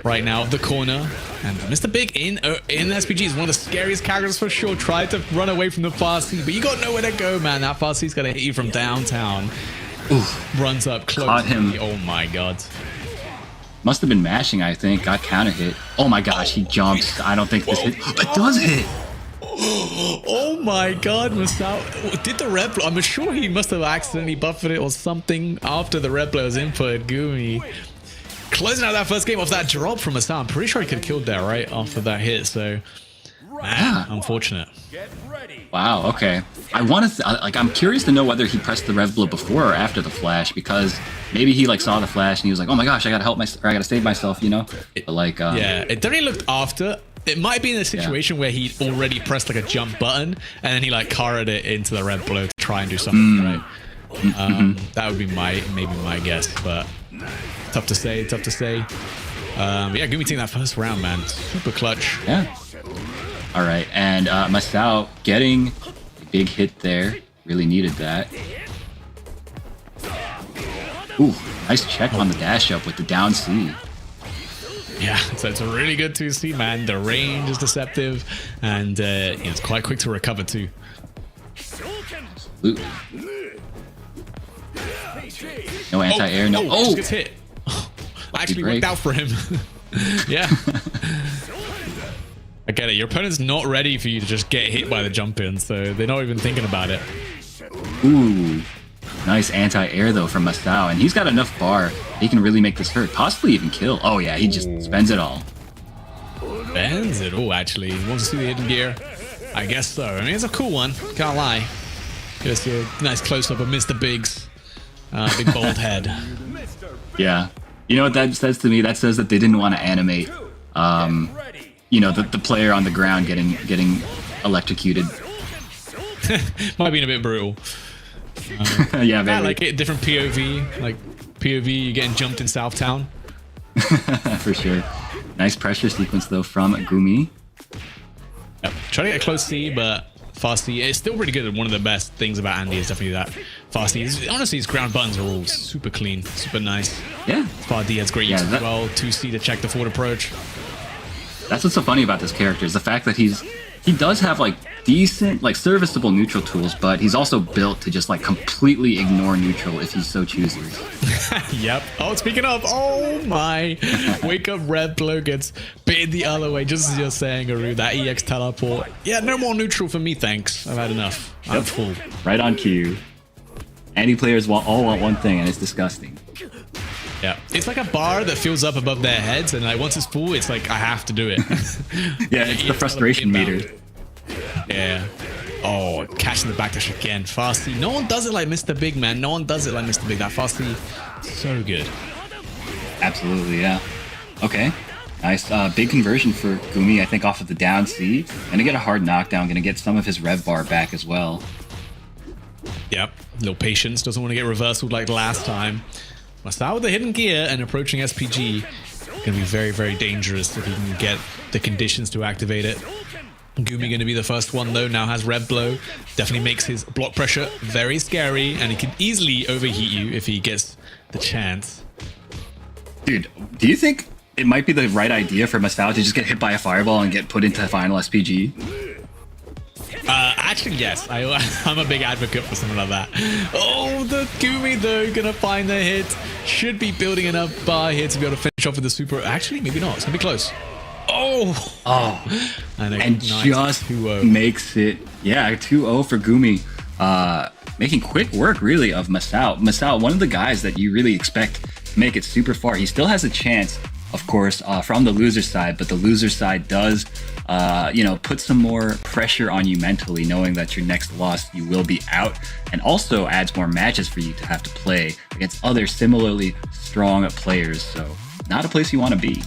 right now of the corner. And Mr. Big in SPG is one of the scariest characters for sure. Tried to run away from the fast C, but you got nowhere to go, man. That fast C's gonna hit you from downtown. Oof. Runs up close. Caught him. Oh my god. Must have been mashing, I think. Got counter hit. Oh my gosh, he jumps. I don't think this hit. It does hit. Oh my god, Masao. Did the red blow? I'm sure he must have accidentally buffered it or something after the red blow was input. Gumi closing out that first game off that drop from Masao. I'm pretty sure he could have killed that right after that hit. So, man, unfortunate. Get ready. Wow, okay. I'm curious to know whether he pressed the rev blow before or after the flash, because maybe he saw the flash and he was like, oh my gosh, I gotta help I gotta save myself, But yeah, it definitely looked after. It might be in a situation where he already pressed a jump button and then he carried it into the red blow to try and do something, right? That would be maybe my guess, but tough to say. Yeah, Gumi taking that first round, man. Super clutch. Yeah. All right, and Masao getting a big hit there. Really needed that. Ooh, nice check on the dash up with the down C. Yeah, so it's a really good 2C, man. The range is deceptive, and it's quite quick to recover too. Absolutely. No anti-air, no. Oh! Just gets hit. Actually worked out for him. Yeah. I get it. Your opponent's not ready for you to just get hit by the jump in, so they're not even thinking about it. Ooh. Nice anti-air though from Masao, and he's got enough bar. He can really make this hurt, possibly even kill. Oh yeah, he just spends it all. Spends it all, actually. He wants to see the hidden gear. I guess so. I mean, it's a cool one. Can't lie. Just a nice close-up of Mr. Big's big bald head. Yeah. You know what that says to me? That says that they didn't want to animate, the player on the ground getting electrocuted. Might be a bit brutal. Yeah, maybe. I like it. Different POV. Like POV, you're getting jumped in Southtown. For sure. Nice pressure sequence though from Gumi. Yep. Try to get a close C, but fast C. It's still pretty good. One of the best things about Andy is definitely that fast C. Honestly, his ground buttons are all super clean, super nice. Yeah. Far D has great use as well. 2C to check the forward approach. That's what's so funny about this character is the fact that he's he does have like decent, like serviceable neutral tools, but he's also built to just like completely ignore neutral if he so chooses. Yep. Oh, speaking of, oh my. Wake up, Red Blow gets baited the other way, just as you're saying, Aru. That EX teleport. Yeah, no more neutral for me, thanks. I've had enough. I'm full. Right on cue. Any players all want one thing, and it's disgusting. Yeah. It's like a bar that fills up above their heads, and like once it's full, it's like I have to do it. Yeah, it's the frustration meter. Yeah. Oh, catching the backdash again. Fasty. No one does it like Mr. Big, man. No one does it like Mr. Big. That Fasty, so good. Absolutely, yeah. Okay. Nice. Big conversion for Gumi, I think, off of the down C. Gonna get a hard knockdown. Gonna get some of his rev bar back as well. Yep. Little patience. Doesn't want to get reversaled like last time. Masao with the hidden gear and approaching SPG. Gonna be very, very dangerous if he can get the conditions to activate it. Gumi going to be the first one though, now has Red Blow. Definitely makes his block pressure very scary, and he can easily overheat you if he gets the chance. Dude, do you think it might be the right idea for Masao to just get hit by a fireball and get put into final SPG? Actually, yes. I'm a big advocate for something like that. Oh, the Gumi though, gonna find the hit. Should be building enough bar here to be able to finish off with the super. Actually, maybe not. It's gonna be close. Oh, and nice just 2-0. makes it, yeah, 2-0 for Gumi. Making quick work, really, of Masao. Masao, one of the guys that you really expect to make it super far. He still has a chance, of course, from the loser side, but the loser side does, put some more pressure on you mentally, knowing that your next loss, you will be out, and also adds more matches for you to have to play against other similarly strong players. So, not a place you want to be.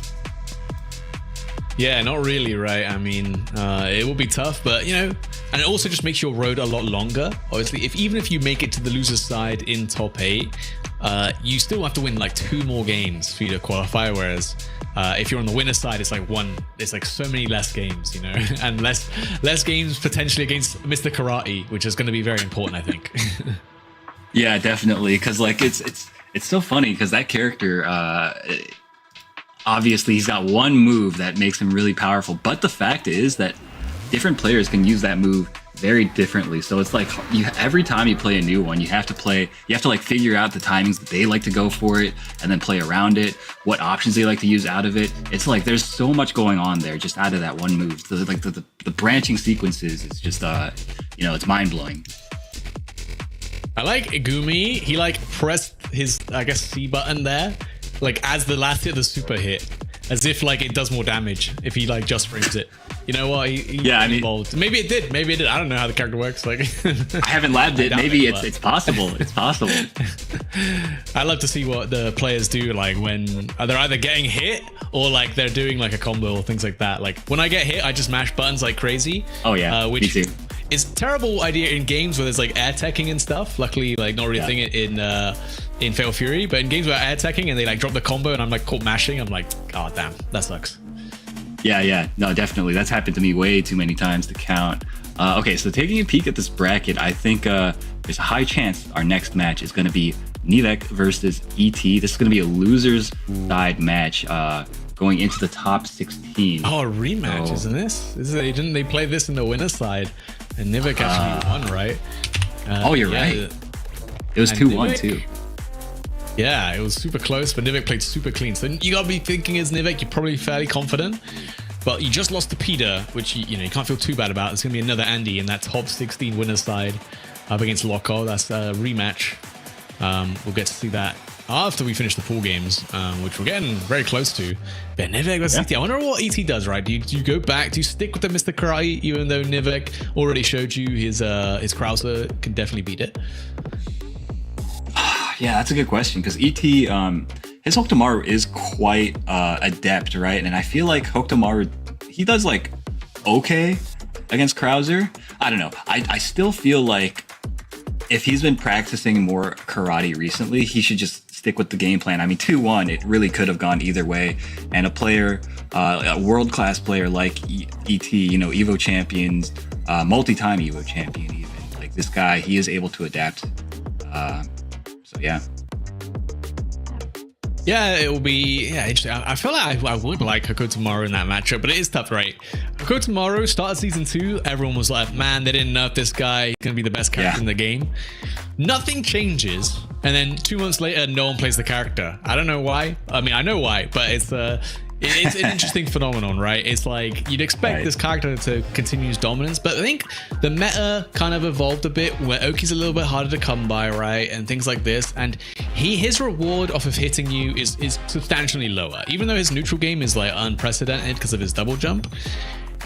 Yeah, not really, right? I mean, it will be tough, but and it also just makes your road a lot longer. Obviously, even if you make it to the loser's side in top 8, you still have to win like 2 more games for you to qualify. Whereas if you're on the winner's side, it's like so many less games, and less games potentially against Mr. Karate, which is going to be very important, I think. Yeah, definitely, because like it's so funny because that character. Obviously, he's got one move that makes him really powerful, but the fact is that different players can use that move very differently. So it's like every time you play a new one, you have to like figure out the timings that they like to go for it, and then play around it, what options they like to use out of it. It's like there's so much going on there just out of that one move. The branching sequences is just it's mind blowing. I like Igumi. He like pressed his C button there. Like as the last hit, the super hit, as if like it does more damage if he like just frames it. You know what? Yeah, I mean, involved. Maybe it did. I don't know how the character works. Like I haven't labbed it. Maybe it's possible. It's possible. I love to see what the players do, like when they're either getting hit or like they're doing like a combo or things like that. Like when I get hit, I just mash buttons like crazy. Oh yeah, which me too. Is a terrible idea in games where there's like air teching and stuff. Luckily, like not really a thing in Fatal Fury, but in games where air teching and they like drop the combo and I'm like caught mashing, I'm like, oh damn, that sucks. Yeah, no, definitely. That's happened to me way too many times to count. Okay, so taking a peek at this bracket, I think there's a high chance our next match is going to be Nivek versus ET. This is going to be a loser's side match going into the top 16. Oh, a rematch, isn't this? Didn't they play this in the winner's side? And Nivek actually won, right? You're right. It was 2-1 too. Yeah, it was super close, but Nivek played super clean. So you gotta be thinking as Nivek, you're probably fairly confident. But you just lost to Peter, which you can't feel too bad about. It's gonna be another Andy in that top 16 winner's side up against Loco. That's a rematch. We'll get to see that after we finish the pool games, which we're getting very close to. But Nivek versus ET. I wonder what ET does, right? Do you go back? Do you stick with the Mr. Karate, even though Nivek already showed you his Krauser can definitely beat it? Yeah, that's a good question, because ET, his Hokutomaru is quite adept, right? And I feel like Hokutomaru, he does like okay against Krauser. I don't know. I still feel like if he's been practicing more karate recently, he should just stick with the game plan. I mean, 2-1, it really could have gone either way. And a player, a world-class player like ET, Evo champions, multi-time Evo champion even. Like this guy, he is able to adapt. So yeah. Yeah, it will be interesting. I feel like I would like Hokotomaru in that matchup, but it is tough, right? Hokotomaru started season 2. Everyone was like, man, they didn't nerf this guy. He's going to be the best character in the game. Nothing changes. And then 2 months later, no one plays the character. I don't know why. I mean, I know why, but it's an interesting phenomenon, right? It's like you'd expect this character to continue his dominance, but I think the meta kind of evolved a bit where Oki's a little bit harder to come by, right? And things like this. And his reward off of hitting you is substantially lower, even though his neutral game is like unprecedented because of his double jump.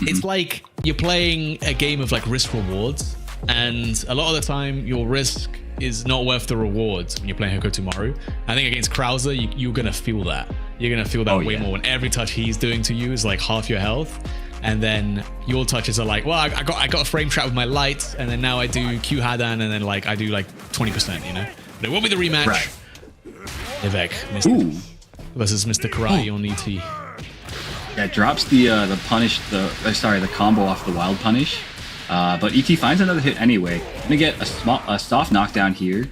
It's like you're playing a game of like risk rewards, and a lot of the time your risk is not worth the rewards when you're playing Hokotomaru. I think against Krauser, you're gonna feel that. You're gonna feel that way more when every touch he's doing to you is like half your health, and then your touches are like, well, I got a frame trap with my lights, and then now I do Q Hadan, and then like I do like 20%, you know. But it won't be the rematch. Right. Nivek versus Mr. Karate on ET. Yeah, drops the punish, the combo off the wild punish. But ET finds another hit anyway. Gonna get a soft knockdown here.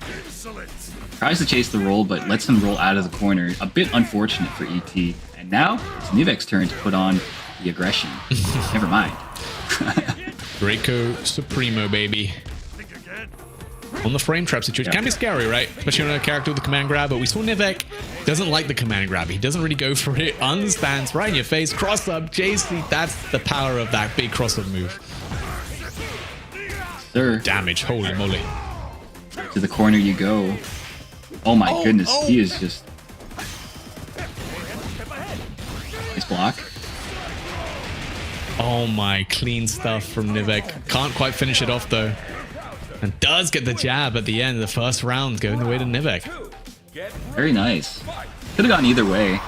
Tries to chase the roll, but lets him roll out of the corner. A bit unfortunate for ET. And now it's Nivek's turn to put on the aggression. Never mind. Draco Supremo, baby. On the frame trap situation. Can be scary, right? Especially on a character with the command grab, but we saw Nivek doesn't like the command grab. He doesn't really go for it. Understands right in your face. Cross up, JC. That's the power of that big cross up move. Sir. Damage, holy moly. To the corner you go. Oh my goodness, he is just... Nice block. Oh my, clean stuff from Nivek. Can't quite finish it off though. And does get the jab at the end of the first round, going the way to Nivek. Very nice. Could have gone either way.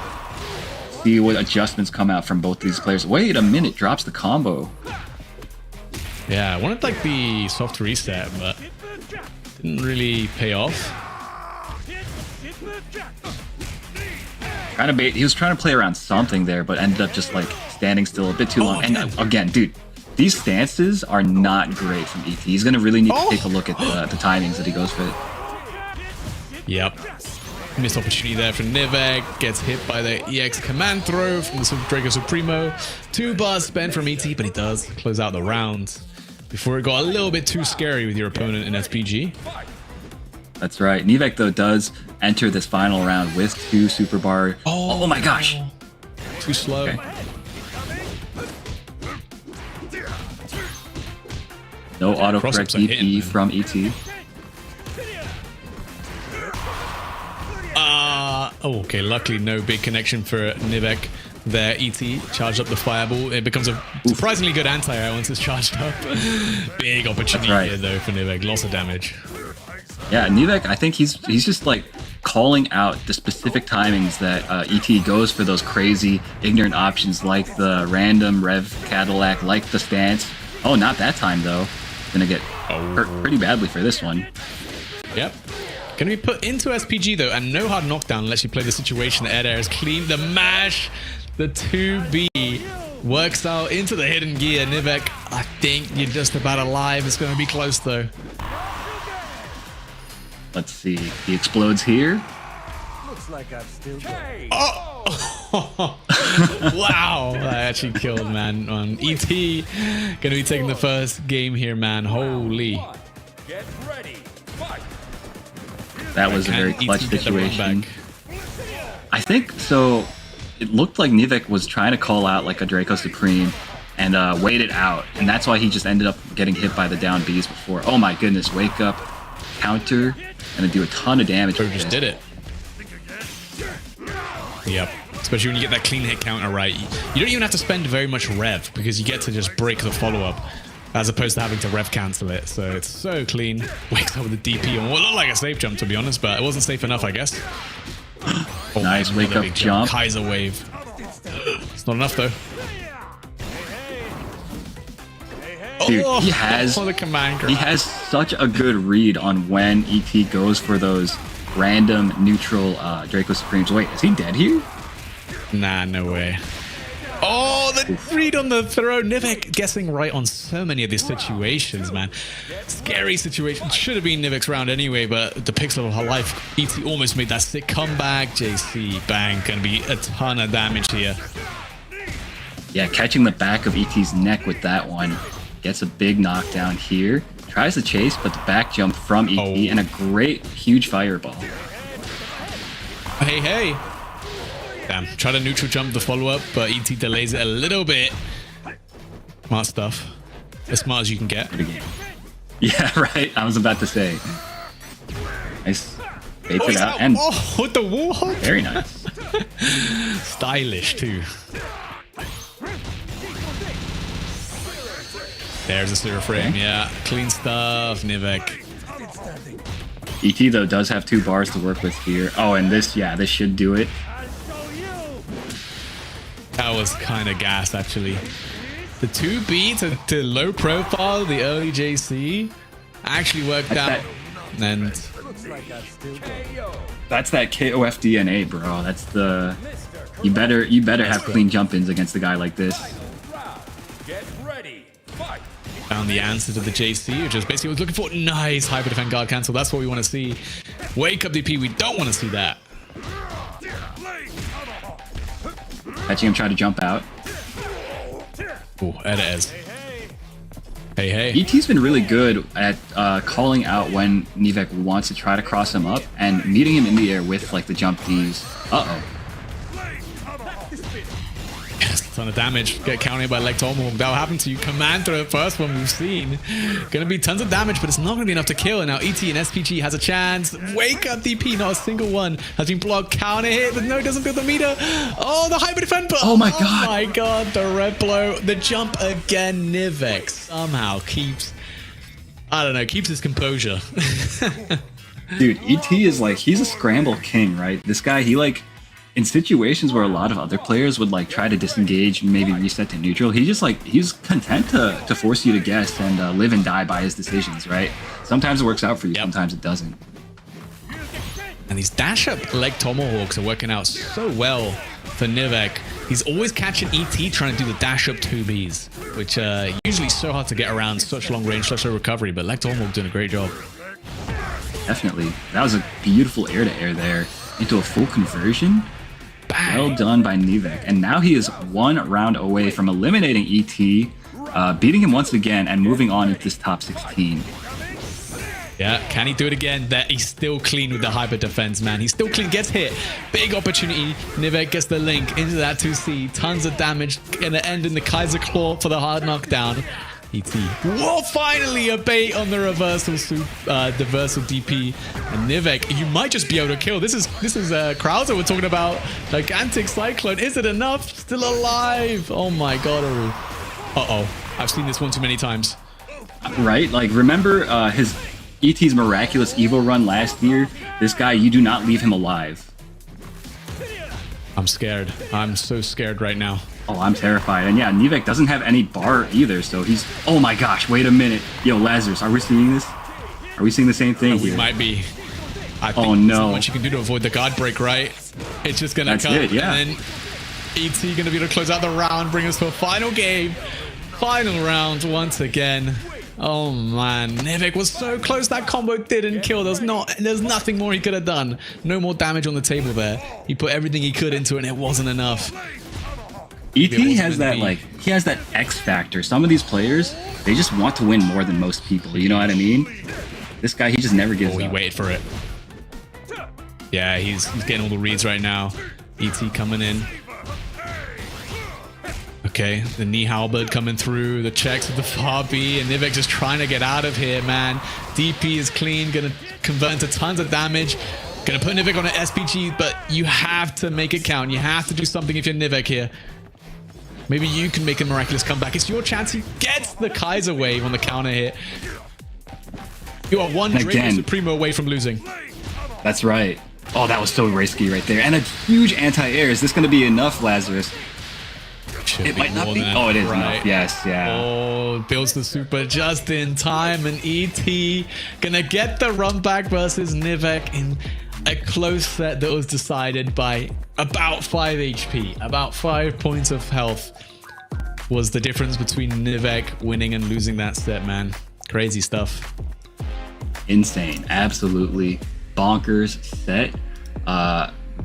See what adjustments come out from both these players. Wait a minute, drops the combo. Yeah, I wanted like the soft reset, but didn't really pay off. Kind of bait. He was trying to play around something there, but ended up just like standing still a bit too long. And again, dude, these stances are not great from ET. He's gonna really need to take a look at the timings that he goes for it. Yep. Missed opportunity there for Nivek. Gets hit by the EX command throw from the Draco Supremo. 2 bars spent from ET, but he does close out the round before it got a little bit too scary with your opponent in SPG. That's right. Nivek, though, does enter this final round with 2 super bar. Oh my gosh. Too slow. Okay. No autocorrect DP from ET. Okay, luckily no big connection for Nivek there. ET charged up the fireball. It becomes a surprisingly good anti-air once it's charged up. Big opportunity here though for Nivek. Lots of damage. Yeah, Nivek, I think he's just like calling out the specific timings that ET goes for those crazy ignorant options like the random rev Cadillac, like the stance. Oh, not that time though. Gonna get hurt pretty badly for this one. Yep. Gonna be put into SPG though, and no hard knockdown unless you play the situation. The air is clean. The mash, the 2B works out into the hidden gear. Nivek, I think you're just about alive. It's gonna be close though. Let's see. He explodes here. Looks like I've still Oh! Wow, that actually killed, man. ET gonna be taking the first game here, man. Holy. Get ready. Fight. That was a very clutch situation. I think so. It looked like Nivek was trying to call out like a Draco Supreme and waited out, and that's why he just ended up getting hit by the down Bs before. Oh my goodness! Wake up, counter, and do a ton of damage. So just did it. Yep. Especially when you get that clean hit counter right. You don't even have to spend very much rev because you get to just break the follow-up as opposed to having to rev cancel it. So it's so clean. Wakes up with a DP on what looked like a safe jump, to be honest, but it wasn't safe enough, I guess. Nice wake up jump. Kaiser wave. It's not enough though. Dude, he has the command grab. He has such a good read on when ET goes for those random neutral Draco Supremes. Wait, is he dead here? Nah, no way. Oh, the read on the throw. Nivek guessing right on so many of these situations, man. Scary situation. Should have been Nivek's round anyway, but the pixel of her life. ET almost made that sick comeback. JC, bang. Gonna be a ton of damage here. Yeah, catching the back of ET's neck with that one. Gets a big knockdown here. Tries to chase, but the back jump from ET and a great, huge fireball. Hey, hey. Damn, try to neutral jump the follow-up, but ET delays it a little bit. Smart stuff. As smart as you can get. Yeah, right. I was about to say. Nice. Baits it out. And with the wall hop. Very nice. Stylish, too. There's a zero frame. Yeah, clean stuff, Nivek. ET, though, does have 2 bars to work with here. Oh, and this, yeah, this should do it. That was kind of gas, actually. The 2B to low profile, the early JC, actually worked out. And that's that KOF DNA, bro. That's the... You better have clean jump-ins against a guy like this. Get ready. Fight. Found the answer to the JC, which is basically what I was looking for. Nice hyper defend guard cancel. That's what we want to see. Wake up DP. We don't want to see that. Catching him try to jump out. Oh, it is. Hey, hey. ET's been really good at calling out when Nivek wants to try to cross him up and meeting him in the air with like the jump Ds. Uh-oh. Yes, ton of damage. Get counted by leg tomahawk. That'll happen to you. Command throw, first one we've seen. Gonna be tons of damage, but it's not gonna be enough to kill. And now ET and SPG has a chance. Wake up DP, not a single one has been blocked. Counter hit, but no, it doesn't build the meter. Oh, the hyper defend. Oh my god. Oh my god, the red blow. The jump again. Nivek somehow keeps, I don't know, keeps his composure. Dude, ET is like, he's a scramble king, right? This guy, he like, in situations where a lot of other players would like try to disengage, maybe reset to neutral, he just like, he's content to force you to guess and live and die by his decisions, right? Sometimes it works out for you, sometimes it doesn't. And these dash up leg tomahawks are working out so well for Nivek. He's always catching ET trying to do the dash up 2Bs, which usually so hard to get around such long range, such low recovery, but leg tomahawk doing a great job. Definitely. That was a beautiful air to air there into a full conversion. Bang. Well done by Nivek. And now he is 1 round away from eliminating ET, beating him once again and moving on into this top 16. Yeah, can he do it again? That he's still clean with the hyper defense, man. He's still clean, gets hit. Big opportunity. Nivek gets the link into that 2C. Tons of damage. Gonna end in the Kaiser Claw for the hard knockdown. ET. Whoa, finally a bait on the reversal DP. And Nivek, you might just be able to kill. This is Krauser we're talking about. Gigantic Cyclone. Is it enough? Still alive. Oh my god, Aru. Uh-oh. I've seen this one too many times. Right? Like, remember his ET's miraculous evil run last year? This guy, you do not leave him alive. I'm scared. I'm so scared right now. Oh, I'm terrified. And yeah, Nivek doesn't have any bar either, so he's... Oh my gosh, wait a minute. Yo, Lazarus, are we seeing this? Are we seeing the same thing here? We might be. I think oh no. There's not much you can do to avoid the guard break, right? It's just gonna come. It, yeah. And then ET gonna be able to close out the round, bring us to a final game. Final round once again. Oh man, Nivek was so close. That combo didn't kill. There's nothing more he could have done. No more damage on the table there. He put everything he could into it and it wasn't enough. ET has that, like, he has that X factor. Some of these players, they just want to win more than most people. You know what I mean? This guy, he just never gives up. He waited for it. Yeah, he's getting all the reads right now. ET coming in. Okay, the knee halberd coming through, the checks with the far B, and Nivek just trying to get out of here, man. DP is clean, gonna convert into tons of damage. Gonna put Nivek on an SPG, but you have to make it count. You have to do something if you're Nivek here. Maybe you can make a miraculous comeback. It's your chance. He gets the Kaiser wave on the counter hit. You are one Draco Supremo away from losing. That's right. Oh, that was so risky right there. And a huge anti-air. Is this going to be enough, Lazarus? It might not be. Oh, it is enough. Yes, yeah. Oh, builds the super just in time. And ET gonna get the run back versus Nivek in a close set that was decided by about 5 HP, about 5 points of health was the difference between Nivek winning and losing that set, man. Crazy stuff. Insane. Absolutely bonkers set.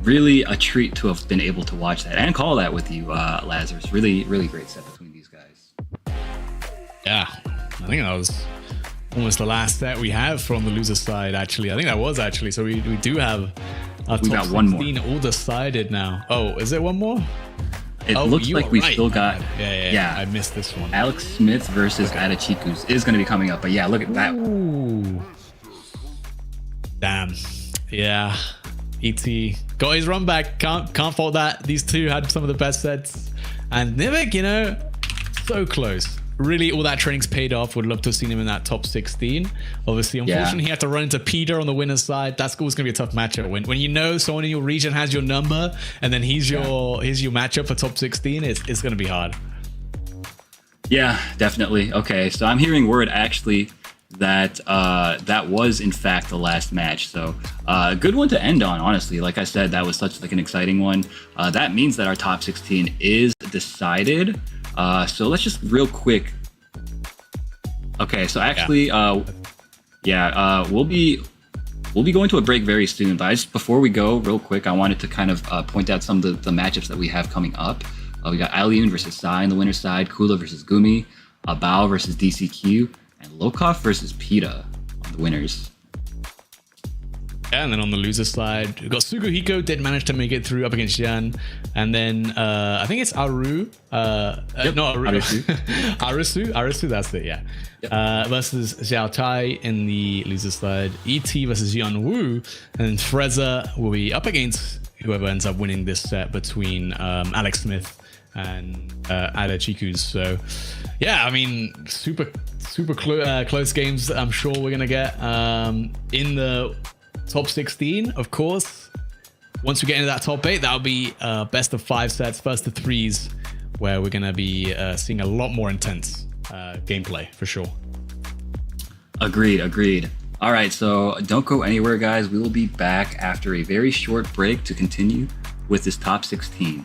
Really a treat to have been able to watch that and call that with you, Lazarus. Really, really great set between these guys. Yeah, I think that was almost the last set we have from the loser side, actually. I think that was actually. So we do have our We top got one more. 16 all decided now. Oh, is it one more? It Oh, looks you like are we right. still got Yeah, I missed this one. Alex Smith versus Adachikus is going to be coming up. But yeah, look at that. Ooh. Damn. Yeah. ET got his run back. Can't fault that. These two had some of the best sets. And Nivek, you know, so close. Really, all that training's paid off. Would love to have seen him in that top 16. Obviously, unfortunately, he had to run into Peter on the winner's side. That's always going to be a tough matchup. When you know someone in your region has your number, and then he's your matchup for top 16, it's going to be hard. Yeah, definitely. Okay, so I'm hearing word actually that that was in fact the last match. So a good one to end on, honestly. Like I said, that was such like an exciting one. That means that our top 16 is decided. So let's just real quick. Okay, so actually, we'll be going to a break very soon. But before we go, real quick, I wanted to kind of point out some of the matchups that we have coming up. We got Aliun versus Sai on the winner's side, Kula versus Gumi, Bao versus DCQ, and Lokov versus Pita on the winners. Yeah, and then on the loser side, we've got Suguhiko did manage to make it through up against Yan. And then I think it's Aru. Not Aru. Arisu, that's it, yeah. Yep. Versus Xiao Tai in the loser side. ET versus Yan Wu. And then Freza will be up against whoever ends up winning this set between Alex Smith and Ada Chiku's. So, yeah, I mean, super close games I'm sure we're going to get in the top 16, of course. Once we get into that top 8, that'll be best of 5 sets, first to 3s, where we're going to be seeing a lot more intense gameplay for sure. Agreed. All right, so don't go anywhere, guys. We will be back after a very short break to continue with this top 16.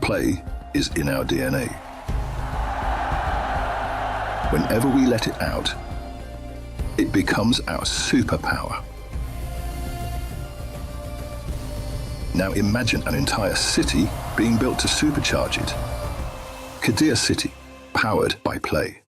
Play is in our DNA. Whenever we let it out, it becomes our superpower. Now imagine an entire city being built to supercharge it. Kadir City, powered by play.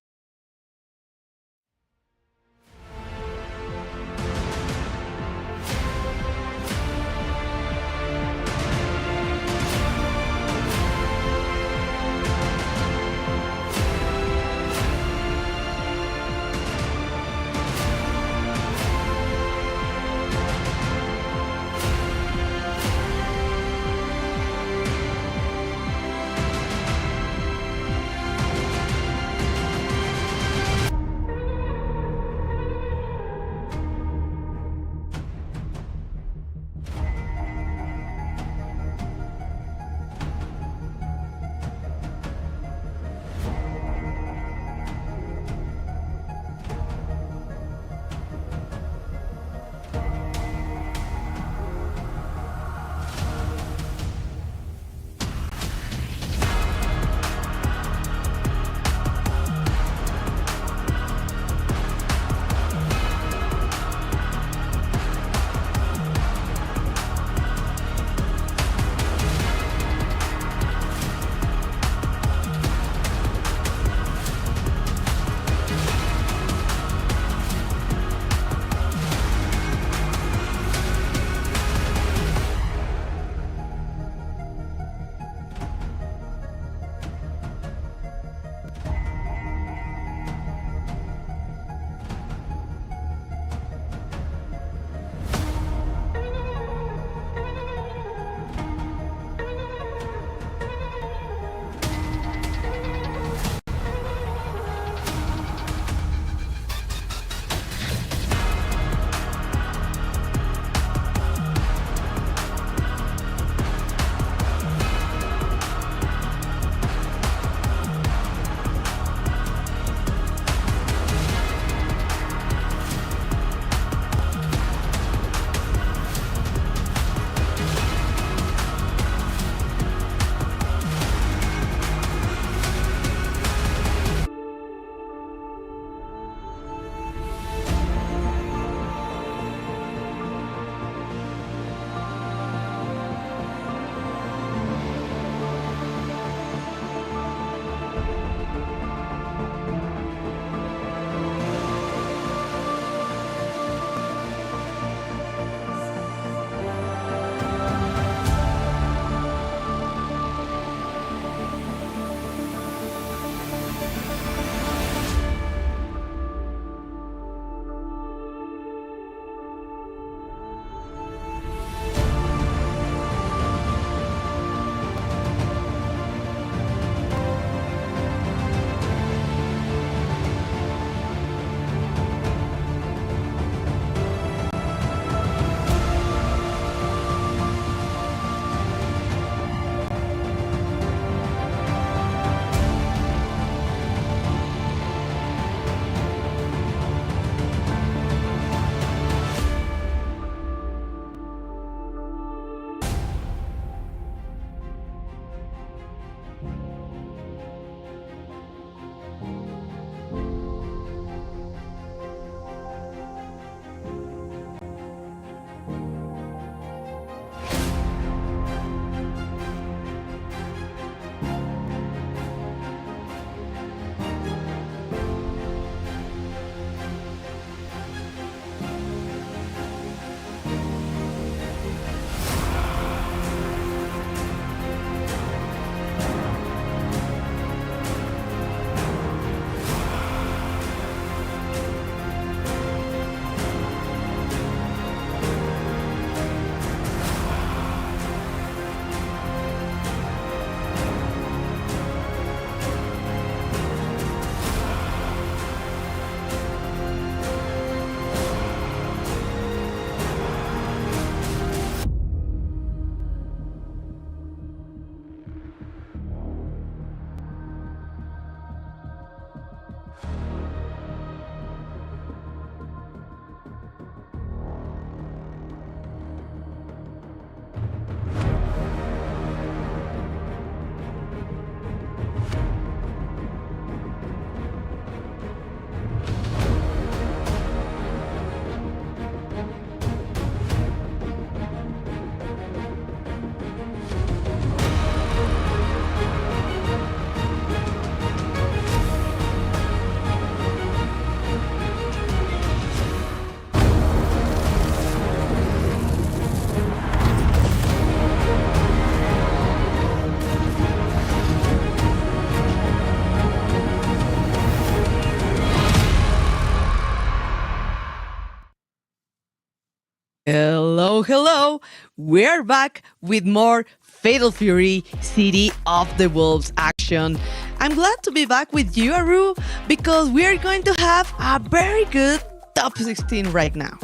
Hello, hello. We're back with more Fatal Fury City of the Wolves action. I'm glad to be back with you, Aru, because we are going to have a very good top 16 right now.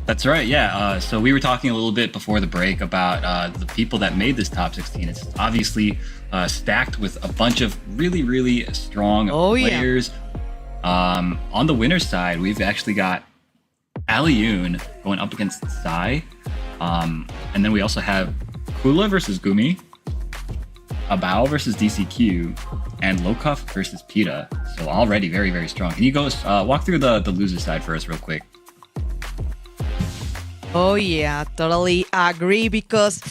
That's right, yeah. So we were talking a little bit before the break about the people that made this top 16. It's obviously stacked with a bunch of really, really strong players. Yeah. On the winner's side, we've actually got Alioun going up against Sai. And then we also have Kula versus Gumi, Abao versus DCQ, and Lokov versus Pita. So already very, very strong. Can you go walk through the loser side for us real quick? Oh yeah, totally agree, because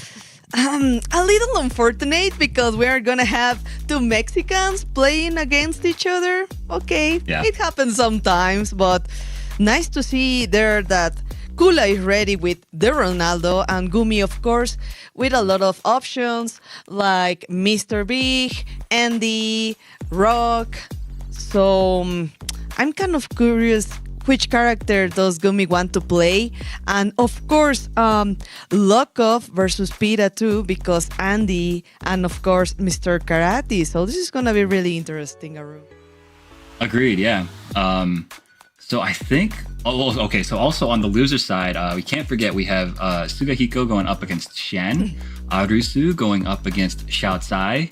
a little unfortunate because we are gonna have two Mexicans playing against each other. Okay, yeah. It happens sometimes, but nice to see there that Kula is ready with the Ronaldo, and Gumi, of course, with a lot of options like Mr. Big, Andy, Rock. So I'm kind of curious which character does Gumi want to play, and of course Lokov versus Pita too, because Andy and of course Mr. Karate. So this is gonna be really interesting, Aru. Agreed, yeah. So I think okay, so also on the loser side, we can't forget we have Sugahiko going up against Shen, Arusu going up against Xiao Tsai,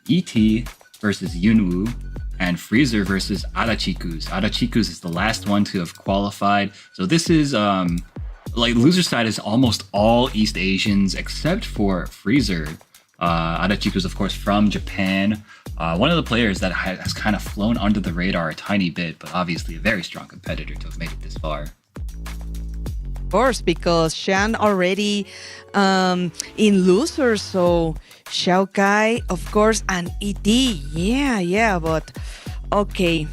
ET versus Yunwu, and Freezer versus Arachikus. Arachikus is the last one to have qualified. So this is like loser side is almost all East Asians except for Freezer. Arachikus, of course, from Japan. One of the players that has kind of flown under the radar a tiny bit, but obviously a very strong competitor to have made it this far. Of course, because Shan already in losers, so Xiao Kai, of course, and ED. Yeah, but okay.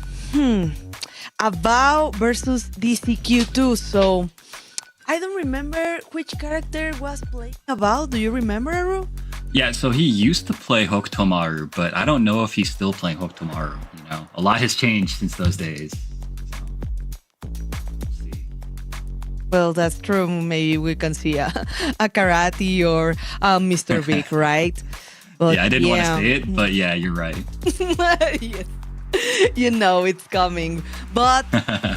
Abao versus DCQ too, so I don't remember which character was playing Abao. Do you remember, Aru? Yeah, so he used to play Hokutomaru, but I don't know if he's still playing Hokutomaru, you know? A lot has changed since those days. Well, that's true. Maybe we can see a Karate or Mr. Big, right? But yeah, I didn't want to say it, but yeah, you're right. Yes. You know it's coming. But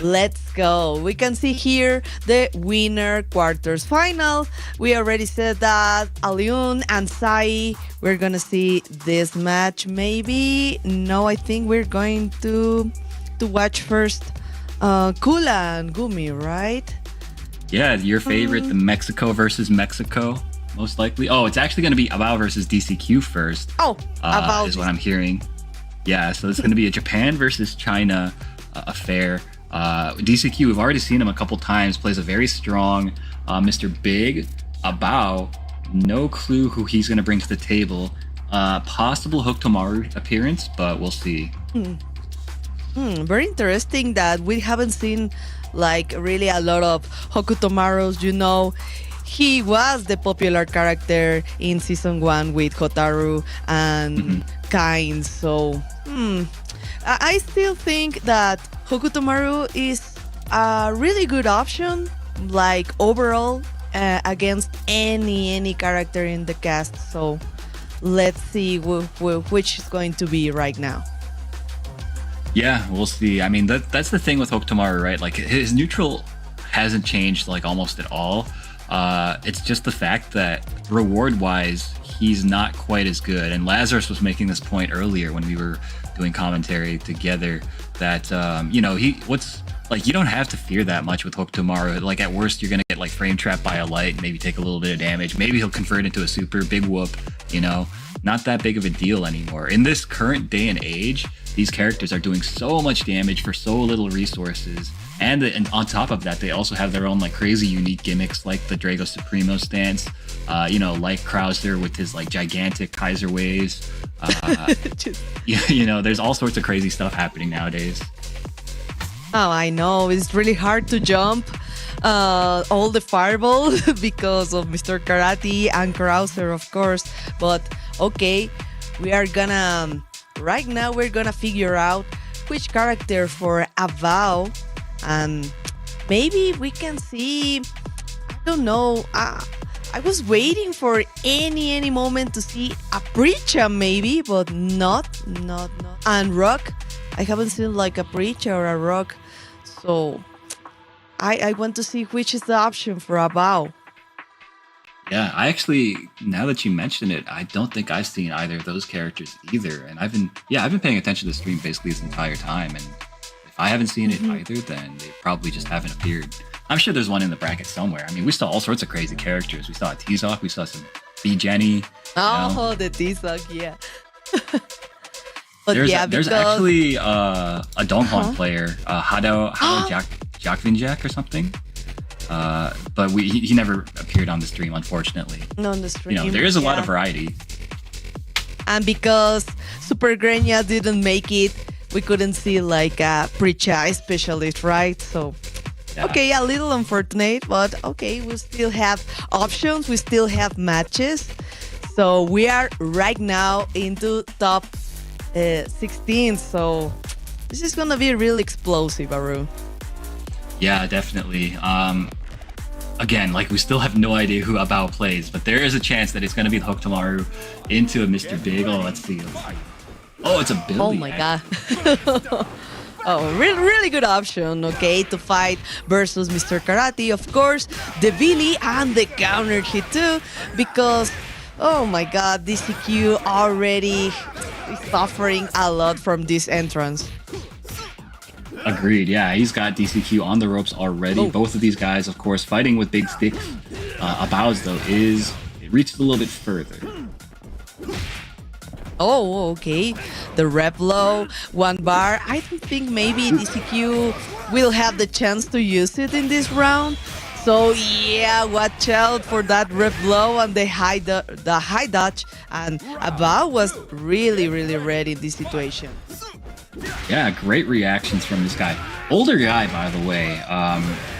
let's go. We can see here the winner quarters final. We already said that Alioun and Sai, we're going to see this match. Maybe, no, I think we're going to watch first Kula and Gumi, right? Yeah, your favorite, the Mexico versus Mexico, most likely. Oh, it's actually going to be Abao versus DCQ first. Oh, Abao is what I'm hearing. Yeah, so it's going to be a Japan versus China affair. DCQ, we've already seen him a couple times, plays a very strong Mr. Big. Abao, no clue who he's going to bring to the table. Possible Hokutomaru appearance, but we'll see. Very interesting that we haven't seen like really a lot of Hokutomarus, you know. He was the popular character in season 1 with Hotaru and Kain, so I still think that Hokutomaru is a really good option, like overall against any character in the cast. So let's see which is going to be right now. Yeah, we'll see. I mean, that's the thing with Hokutomaru, right? Like, his neutral hasn't changed, like, almost at all. It's just the fact that reward-wise, he's not quite as good. And Lazarus was making this point earlier when we were doing commentary together that, you know, you don't have to fear that much with Hokutomaru. Like, at worst, you're going to get, like, frame trapped by a light and maybe take a little bit of damage. Maybe he'll convert into a super big whoop, you know? Not that big of a deal anymore. In this current day and age, these characters are doing so much damage for so little resources. And on top of that, they also have their own like crazy unique gimmicks, like the Drago Supremo stance, you know, like Krauser with his like gigantic Kaiser waves. You know, there's all sorts of crazy stuff happening nowadays. Oh, I know. It's really hard to jump all the fireballs because of Mr. Karate and Krauser, of course. But okay, right now we're gonna figure out which character for Abao, and maybe we can see don't know. I was waiting for any moment to see a preacher maybe, but not. And rock, I haven't seen like a preacher or a rock, so I want to see which is the option for a bow. Yeah, I actually, now that you mention it, I don't think I've seen either of those characters either. And I've been paying attention to the stream basically this entire time. And if I haven't seen it either, then they probably just haven't appeared. I'm sure there's one in the bracket somewhere. I mean, we saw all sorts of crazy characters. We saw a T-Zoc, we saw some B Jenny. Oh, the T-Zoc, yeah. But there's actually a Donghon player, Hado Jakvinjak or something. But he never appeared on the stream, unfortunately. No, on the stream. There is a lot of variety. And because Super Grenya didn't make it, we couldn't see like a pre-chai specialist, right? So, okay, a little unfortunate, but okay, we still have options. We still have matches. So we are right now into top 16. So this is going to be really explosive, Aru. Yeah, definitely. Again, like we still have no idea who Abao plays, but there is a chance that it's going to be Hokutomaru into a Mr. Big. Oh, let's see. Oh, it's a Billy. Oh my god. Oh, really good option, okay, to fight versus Mr. Karate. Of course, the Billy and the counter hit too, because, oh my god, DCQ already is suffering a lot from this entrance. Agreed. Yeah, he's got DCQ on the ropes already. Oh. Both of these guys, of course, fighting with big sticks. Abao's, though, it reaches a little bit further. Oh, okay. The rep low, 1 bar. I don't think maybe DCQ will have the chance to use it in this round. So yeah, watch out for that rep low and the high dodge. And Abao was really ready in this situation. Yeah, great reactions from this guy. Older guy, by the way,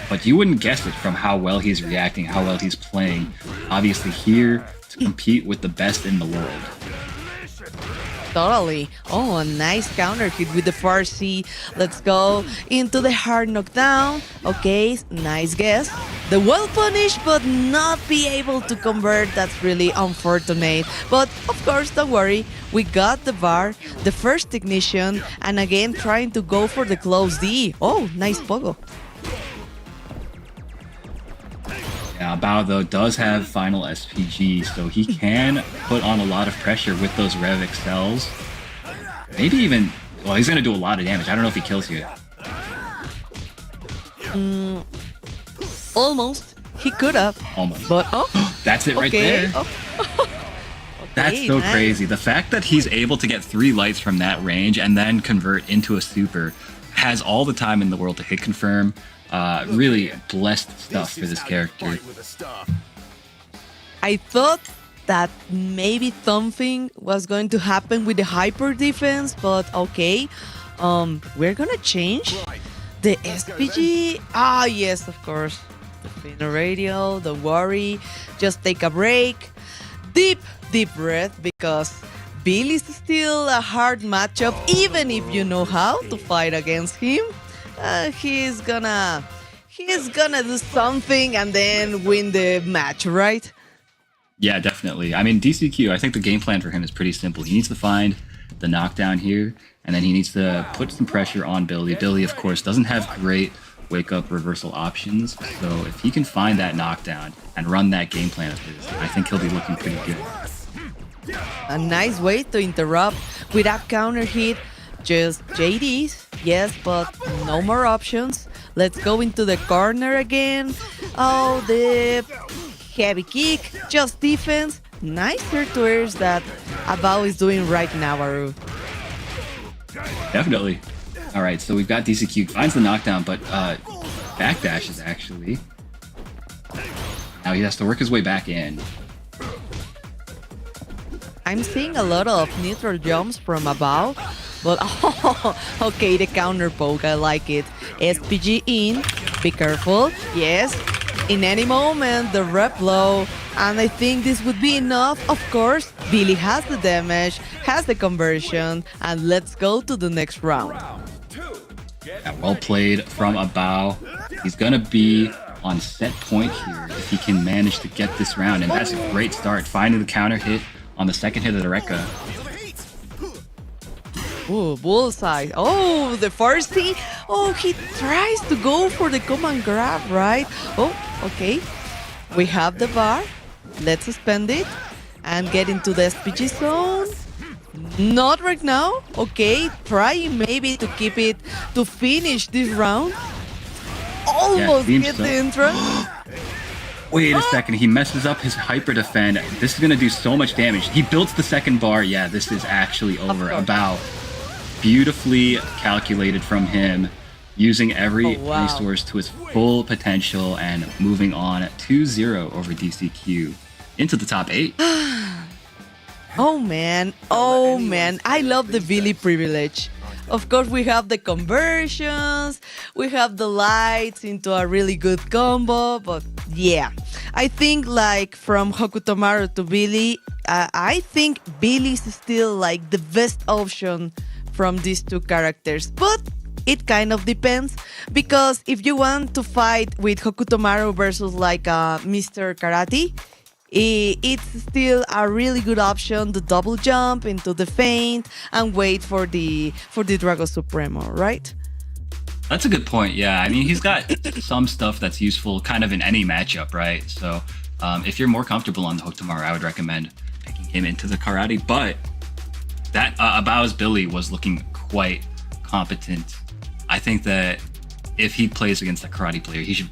but you wouldn't guess it from how well he's reacting, how well he's playing. Obviously here to compete with the best in the world. Totally. Oh, a nice counter hit with the far C. Let's go into the hard knockdown. Okay, nice guess. The well punished, but not be able to convert. That's really unfortunate. But of course, don't worry. We got the bar, the first ignition, and again trying to go for the close D. Oh, nice pogo. Yeah, Bao, though, does have final SPG, so he can put on a lot of pressure with those Rev Excels. Maybe even... Well, he's going to do a lot of damage. I don't know if he kills you. Almost. He could have. Almost. But, That's it right there. That's so crazy. The fact that he's able to get 3 lights from that range and then convert into a super, has all the time in the world to hit confirm. Really blessed stuff for this character. I thought that maybe something was going to happen with the hyper defense, but okay. We're gonna change the SPG. Ah, yes, of course. The Fino Radio, don't worry. Just take a break. Deep breath, because Bill is still a hard matchup, even if you know how to fight against him. He's gonna do something and then win the match, right? Yeah, definitely. I mean, DCQ, I think the game plan for him is pretty simple. He needs to find the knockdown here, and then he needs to put some pressure on Billy. Billy, of course, doesn't have great wake-up reversal options, so if he can find that knockdown and run that game plan of his, I think he'll be looking pretty good. A nice way to interrupt with a counter hit. Just JDs, yes, but no more options. Let's go into the corner again. Oh, the heavy kick, just defense. Nice tours that Abao is doing right now, Aru. Definitely. All right, so we've got DCQ, finds the knockdown, but backdashes actually. Now he has to work his way back in. I'm seeing a lot of neutral jumps from Abao. But, okay, the counter poke, I like it. SPG in, be careful, yes. In any moment, the rep low, and I think this would be enough. Of course, Billy has the damage, has the conversion, and let's go to the next round. Yeah, well played from Abao. He's gonna be on set point here if he can manage to get this round. And that's a great start, finding the counter hit on the second hit of the Rekka. Oh, bullseye. Oh, the first hit. Oh, he tries to go for the command grab, right? Oh, okay. We have the bar. Let's suspend it and get into the SPG zone. Not right now. Okay, trying maybe to keep it to finish this round. Almost get the entrance. Wait a second, he messes up his hyper defend. This is gonna do so much damage. He builds the second bar. Yeah, this is actually over. About beautifully calculated from him, using every resource to its full potential and moving on 2-0 over DCQ into the top 8. Oh man, I love the Billy privilege. Of course, we have the conversions, we have the lights into a really good combo, but yeah, I think like from Hokutomaru to Billy, I think Billy's still like the best option from these two characters, but it kind of depends, because if you want to fight with Hokutomaru versus like Mr. Karate, it's still a really good option to double jump into the feint and wait for the Drago Supremo, right? That's a good point. Yeah, I mean, he's got some stuff that's useful kind of in any matchup, right? So if you're more comfortable on the Hokutomaru, I would recommend picking him into the Karate. But that Abao's Billy was looking quite competent. I think that if he plays against a Karate player, he's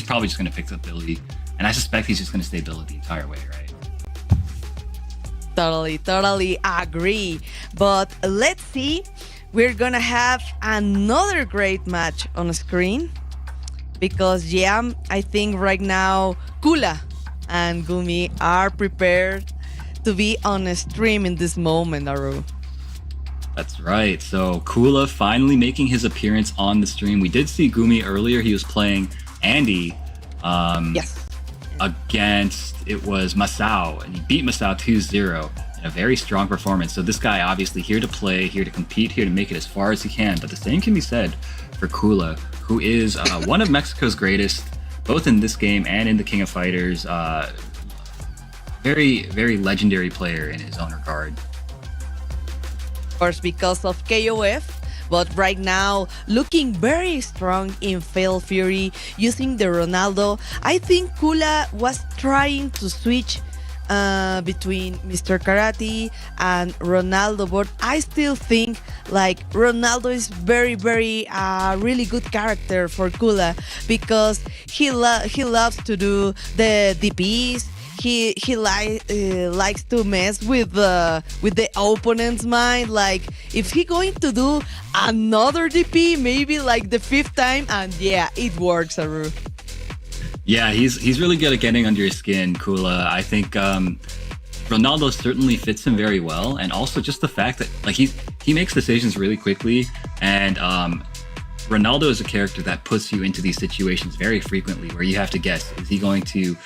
probably just going to pick the Billy. And I suspect he's just going to stay Billy the entire way, right? Totally agree. But let's see. We're going to have another great match on screen. Because, yeah, I think right now Kula and Gumi are prepared to be on a stream in this moment, Aru. That's right. So Kula finally making his appearance on the stream. We did see Gumi earlier. He was playing Andy. Yes. Against, it was Masao, and he beat Masao 2-0 in a very strong performance. So this guy obviously here to play, here to compete, here to make it as far as he can. But the same can be said for Kula, who is one of Mexico's greatest, both in this game and in the King of Fighters. Very, very legendary player in his own regard. Of course, because of KOF. But right now, looking very strong in Fatal Fury, using the Ronaldo. I think Kula was trying to switch between Mr. Karate and Ronaldo, but I still think like Ronaldo is very, very really good character for Kula, because he loves to do the DPs. He likes to mess with the opponent's mind. Like if he going to do another DP, maybe like the 5th time, and yeah, it works, Aru. Yeah, he's really good at getting under your skin, Kula. I think Ronaldo certainly fits him very well, and also just the fact that like he makes decisions really quickly, and Ronaldo is a character that puts you into these situations very frequently where you have to guess, is he going to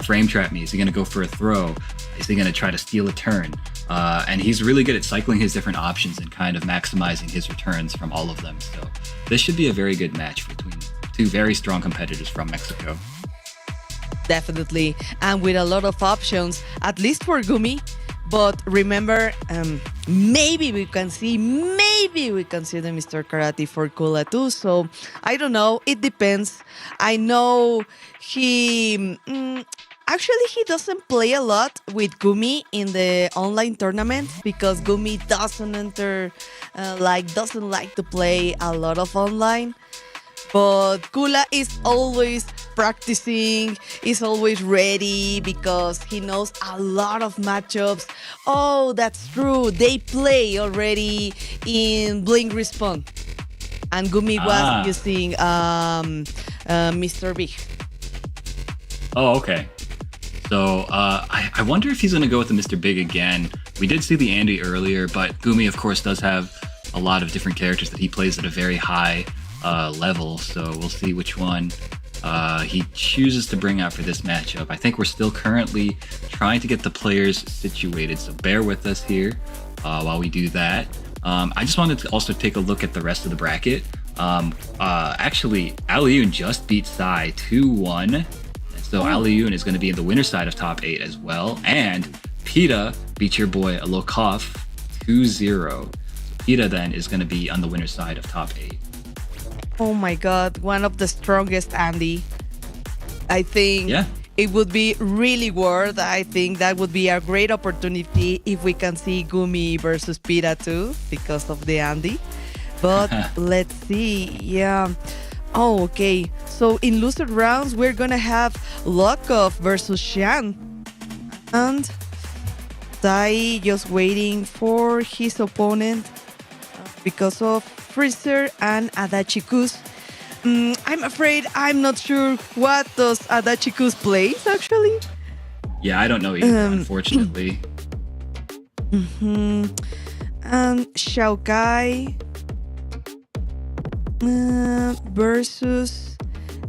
frame trap me? Is he going to go for a throw? Is he going to try to steal a turn? And he's really good at cycling his different options and kind of maximizing his returns from all of them. So this should be a very good match between two very strong competitors from Mexico. Definitely. And with a lot of options, at least for Gumi. But remember, maybe we can see the Mr. Karate for Kula too. So I don't know. It depends. I know he actually he doesn't play a lot with Gumi in the online tournaments, because Gumi doesn't like to play a lot of online. But Kula is always practicing, is always ready, because he knows a lot of matchups. Oh, that's true. They play already in Blink Respawn. And Gumi was using Mr. Big. Oh, okay. So I wonder if he's going to go with the Mr. Big again. We did see the Andy earlier, but Gumi, of course, does have a lot of different characters that he plays at a very high level, so we'll see which one he chooses to bring out for this matchup. I think we're still currently trying to get the players situated, so bear with us here while we do that. I just wanted to also take a look at the rest of the bracket. Actually, Alioun just beat Sai 2-1. So Alioun is going to be in the winner's side of top 8 as well. And PETA beat your boy Lokov 2-0. PETA then is going to be on the winner's side of top 8. Oh my god, one of the strongest, Andy. I think it would be really worth. I think that would be a great opportunity if we can see Gumi versus PETA too, because of the Andy. But let's see. Yeah. Oh, okay. So in loser rounds, we're gonna have Lokov versus Shan. And Tai just waiting for his opponent because of Freezer and Adachi Kus. I'm afraid I'm not sure what does Adachi Kus plays actually. Yeah, I don't know either, unfortunately. And Xiao Kai versus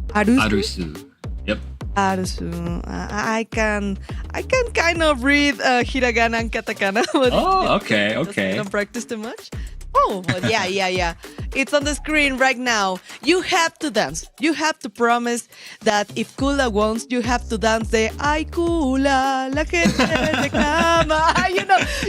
Arusu. Yep. Arusu. I can kind of read hiragana and katakana. But Okay. I don't practice too much. Oh, well, yeah. It's on the screen right now. You have to dance. You have to promise that if Kula wants, you have to dance the Ay Kula, la gente reclama.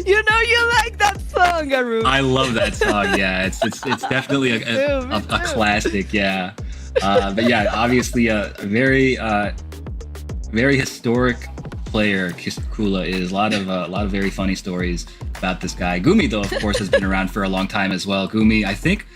You know you like that song, Aru. I love that song. Yeah, it's definitely a classic. Yeah, but yeah, obviously a very historic player. Kula is a lot of very funny stories about this guy. Gumi, though, of course, has been around for a long time as well. Gumi, I think,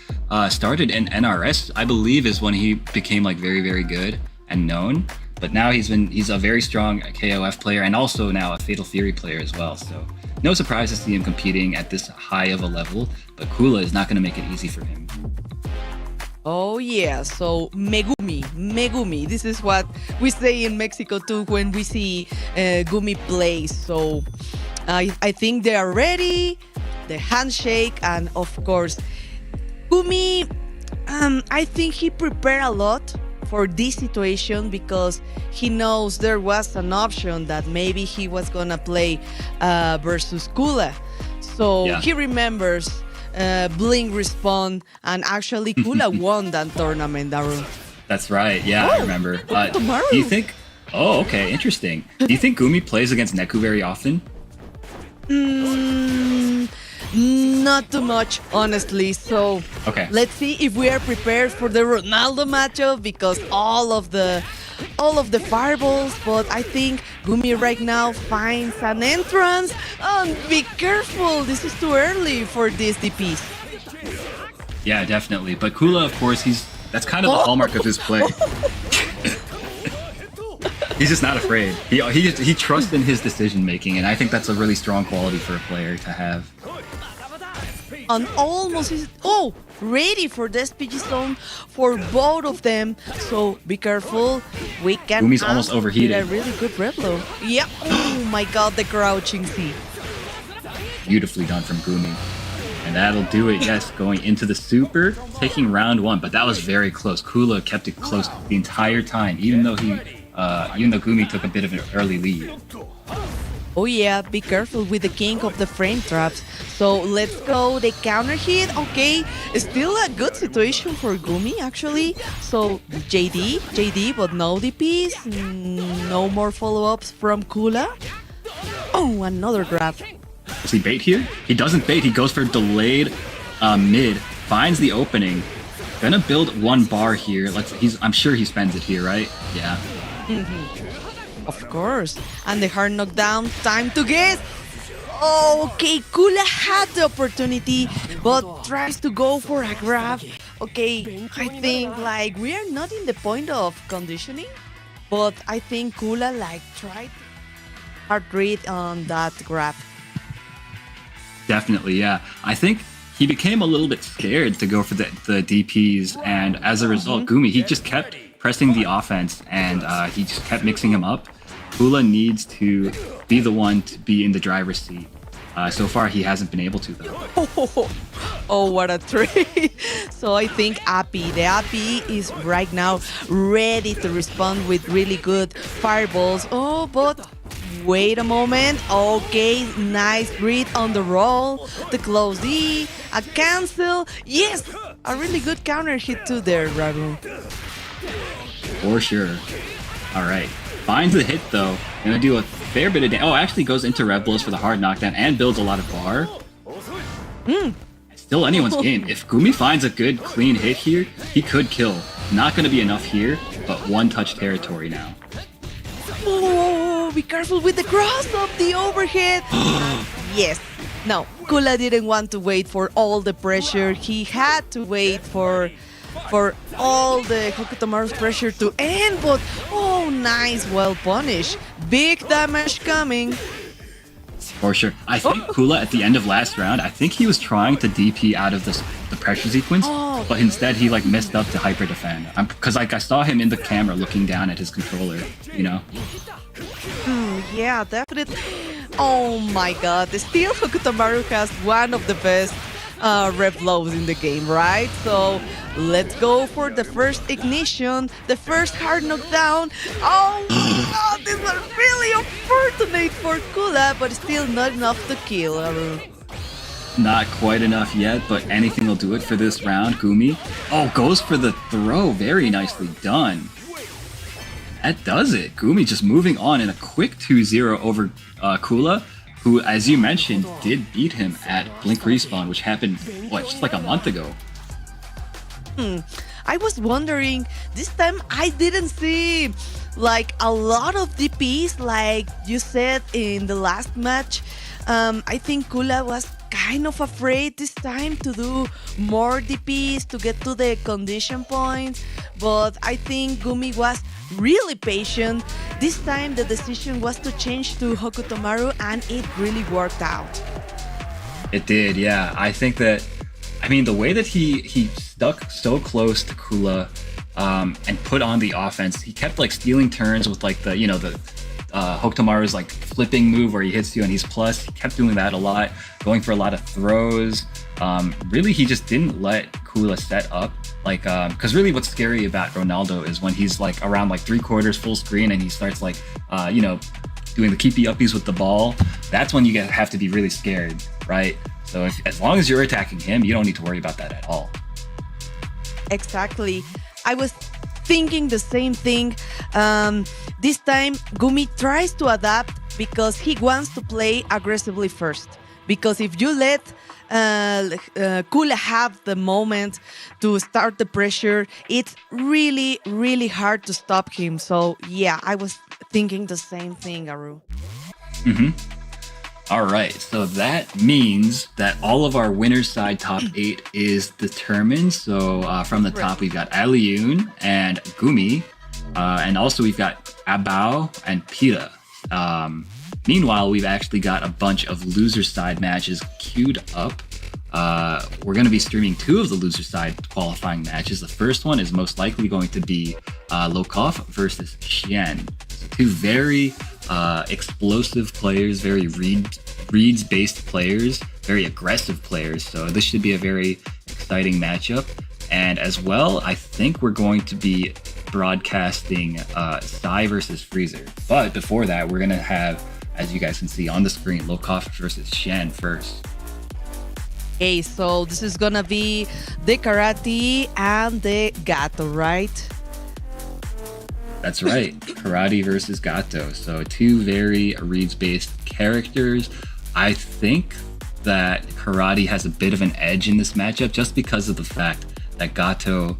started in NRS, I believe, is when he became like very, very good and known. But now he's a very strong KOF player and also now a Fatal Fury player as well. So no surprise to see him competing at this high of a level. But Kula is not going to make it easy for him. Oh yeah, so Megumi. This is what we say in Mexico too when we see Gumi play. So I think they are ready. The handshake, and of course, Gumi. I think he prepared a lot for this situation because he knows there was an option that maybe he was gonna play versus Kula. So he remembers Bling Respawn, and actually Kula won that tournament, Daru. That's right. Yeah, I remember. Do you think... Oh, okay. Interesting. Do you think Gumi plays against Neku very often? Not too much, honestly. So let's see if we are prepared for the Ronaldo matchup because all of the fireballs, but I think Gumi right now finds an entrance. Be careful, this is too early for these DPs. Yeah, definitely. But Kula, of course, that's kind of the hallmark of his play. He's just not afraid. He trusts in his decision making, and I think that's a really strong quality for a player to have. And almost ready for the SPG zone for both of them. So be careful. We can. Gumi's almost overheated. A really good Revlo. Yeah. Oh my God, the crouching C. Beautifully done from Gumi. And that'll do it. Yes, going into the super, taking round 1, but that was very close. Kula kept it close the entire time, even though Gumi took a bit of an early lead. Oh yeah, be careful with the king of the frame traps. So let's go the counter hit. Okay, still a good situation for Gumi actually. So JD, but no DPs, no more follow-ups from Kula. Oh, another grab. Does he bait here? He doesn't bait, he goes for delayed mid, finds the opening. Gonna build one bar here. I'm sure he spends it here, right? Yeah. Of course. And the hard knockdown, time to guess. Okay, Kula had the opportunity, but tries to go for a grab. Okay, I think we are not in the point of conditioning, but I think Kula tried hard read on that grab. Definitely, yeah. I think he became a little bit scared to go for the DPs, and as a result, Gumi, he just kept pressing the offense, and he just kept mixing him up. Kula needs to be the one to be in the driver's seat. So far, he hasn't been able to, though. Oh, what a trick. So I think the Appy is right now ready to respond with really good fireballs. Oh, but wait a moment. Okay, nice read on the roll. The close D, a cancel. Yes, a really good counter hit too there, Ragu. For sure. All right. Finds the hit though. Gonna do a fair bit of damage. Oh, actually goes into Red Blows for the hard knockdown and builds a lot of bar. Still anyone's game. If Gumi finds a good clean hit here, he could kill. Not gonna be enough here, but one touch territory now. Oh, be careful with the cross up the overhead. Yes. No, Kula didn't want to wait for all the pressure. He had to wait for all the Hokutomaru's pressure to end, but oh, nice, well punished. Big damage coming. For sure. I think Kula at the end of last round, I think he was trying to DP out of the pressure sequence, but instead he like messed up to hyper defend. Because like I saw him in the camera looking down at his controller, you know? Yeah, definitely. Oh my god, still Hokutomaru has one of the best rev lows in the game, right? So let's go for the first ignition, the first hard knockdown. Oh god, this was really unfortunate for Kula, but still not enough to kill. Not quite enough yet, but anything will do it for this round. Gumi. Oh, goes for the throw. Very nicely done. That does it. Gumi just moving on in a quick 2-0 over Kula, who, as you mentioned, did beat him at Blink Respawn, which happened, just like a month ago. I was wondering, this time I didn't see like a lot of DPs like you said in the last match. I think Kula was kind of afraid this time to do more DPs to get to the condition points, but I think Gumi was really patient. This time the decision was to change to Hokutomaru and it really worked out. It did, yeah. I think that, I mean, the way that he stuck so close to Kula and put on the offense, he kept like stealing turns with like the Hokutomaru's like flipping move where he hits you and he's plus. He kept doing that a lot, going for a lot of throws. Really, he just didn't let Kula set up. Like, because really what's scary about Ronaldo is when he's like around like 3/4 full screen and he starts like, doing the keepy uppies with the ball. That's when you have to be really scared, right? So as long as you're attacking him, you don't need to worry about that at all. Exactly. I was thinking the same thing. This time, Gumi tries to adapt because he wants to play aggressively first. Because if you let Kula have the moment to start the pressure, it's really, really hard to stop him. So yeah, I was thinking the same thing, Aru. All right, so that means that all of our winner's side top 8 is determined. So from the top, we've got Alioun and Gumi, and also we've got Abao and Pira. Meanwhile, we've actually got a bunch of loser side matches queued up. We're going to be streaming 2 of the loser side qualifying matches. The first one is most likely going to be Lokov versus Xian. So 2 very explosive players, very reads-based players, very aggressive players. So this should be a very exciting matchup. And as well, I think we're going to be broadcasting Sai versus Freezer. But before that, we're going to have, as you guys can see on the screen, Lokov versus Xian first. Okay, so this is gonna be the Karate and the Gato, right? That's right, Karate versus Gato. So 2 very reads-based characters. I think that Karate has a bit of an edge in this matchup just because of the fact that Gato,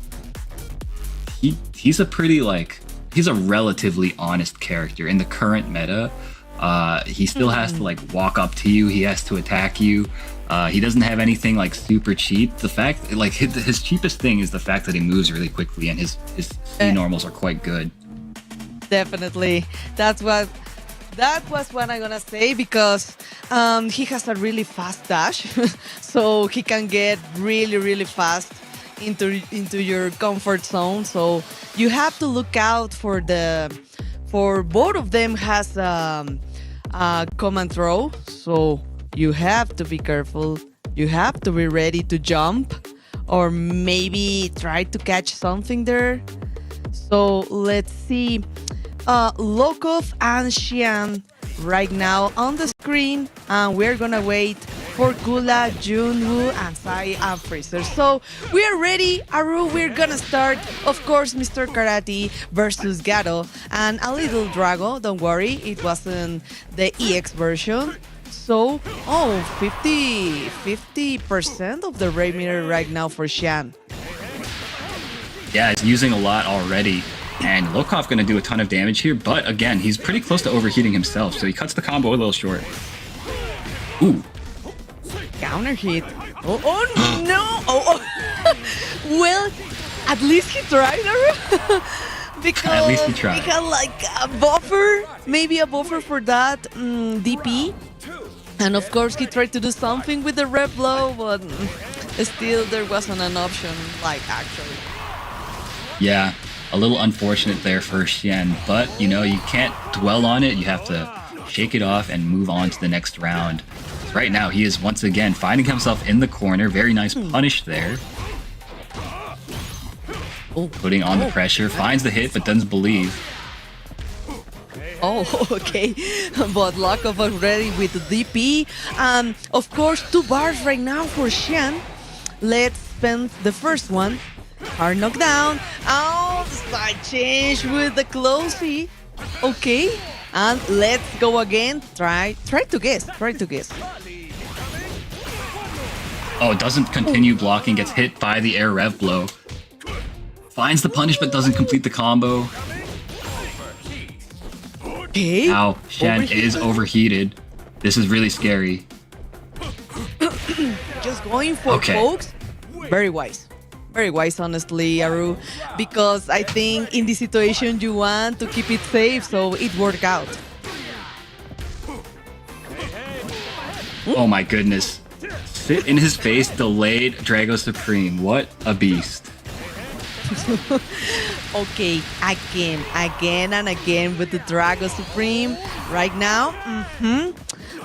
he's a relatively honest character in the current meta. He still has to like walk up to you. He has to attack you. He doesn't have anything like super cheap. The fact, like his cheapest thing is the fact that he moves really quickly and his C normals are quite good. Definitely, that was what I'm gonna say because he has a really fast dash, so he can get really, really fast into your comfort zone. So you have to look out for both of them has a command throw. So you have to be careful. You have to be ready to jump or maybe try to catch something there. So let's see. Lokov and Xian right now on the screen, and we're gonna wait for Kula, Junwoo, and Sai and Freezer. So we are ready, Aru. We're gonna start, of course, Mr. Karate versus Gato and a little Drago. Don't worry, it wasn't the EX version. So, 50% of the rate meter right now for Shan. Yeah, he's using a lot already. And Lokov going to do a ton of damage here, but again, he's pretty close to overheating himself, so he cuts the combo a little short. Ooh. Counter hit. Oh no! Oh. Well, at least he tried, Aru. Because at least he tried. he had like a buffer, maybe a buffer for that DP. And of course, he tried to do something with the red blow, but still there wasn't an option, like, actually. Yeah, a little unfortunate there for Shen, but, you know, you can't dwell on it. You have to shake it off and move on to the next round. Right now, he is once again finding himself in the corner. Very nice punish there. Putting on the pressure, finds the hit, but doesn't believe. Oh, okay. But Lokov already with the DP. Of course, 2 bars right now for Shen. Let's spend the first one. Hard knockdown. Oh, the side change with the closey. Okay. And let's go again. Try to guess. Oh, doesn't continue blocking, gets hit by the air rev blow. Finds the punish, but doesn't complete the combo. Okay. Now, Shen is overheated. This is really scary. Just going for pokes. Very wise. Very wise, honestly, Aru. Because I think in this situation you want to keep it safe, so it worked out. Oh my goodness. Sit in his face, delayed Drago Supreme. What a beast. Okay, again and again with the Drago Supreme. Right now,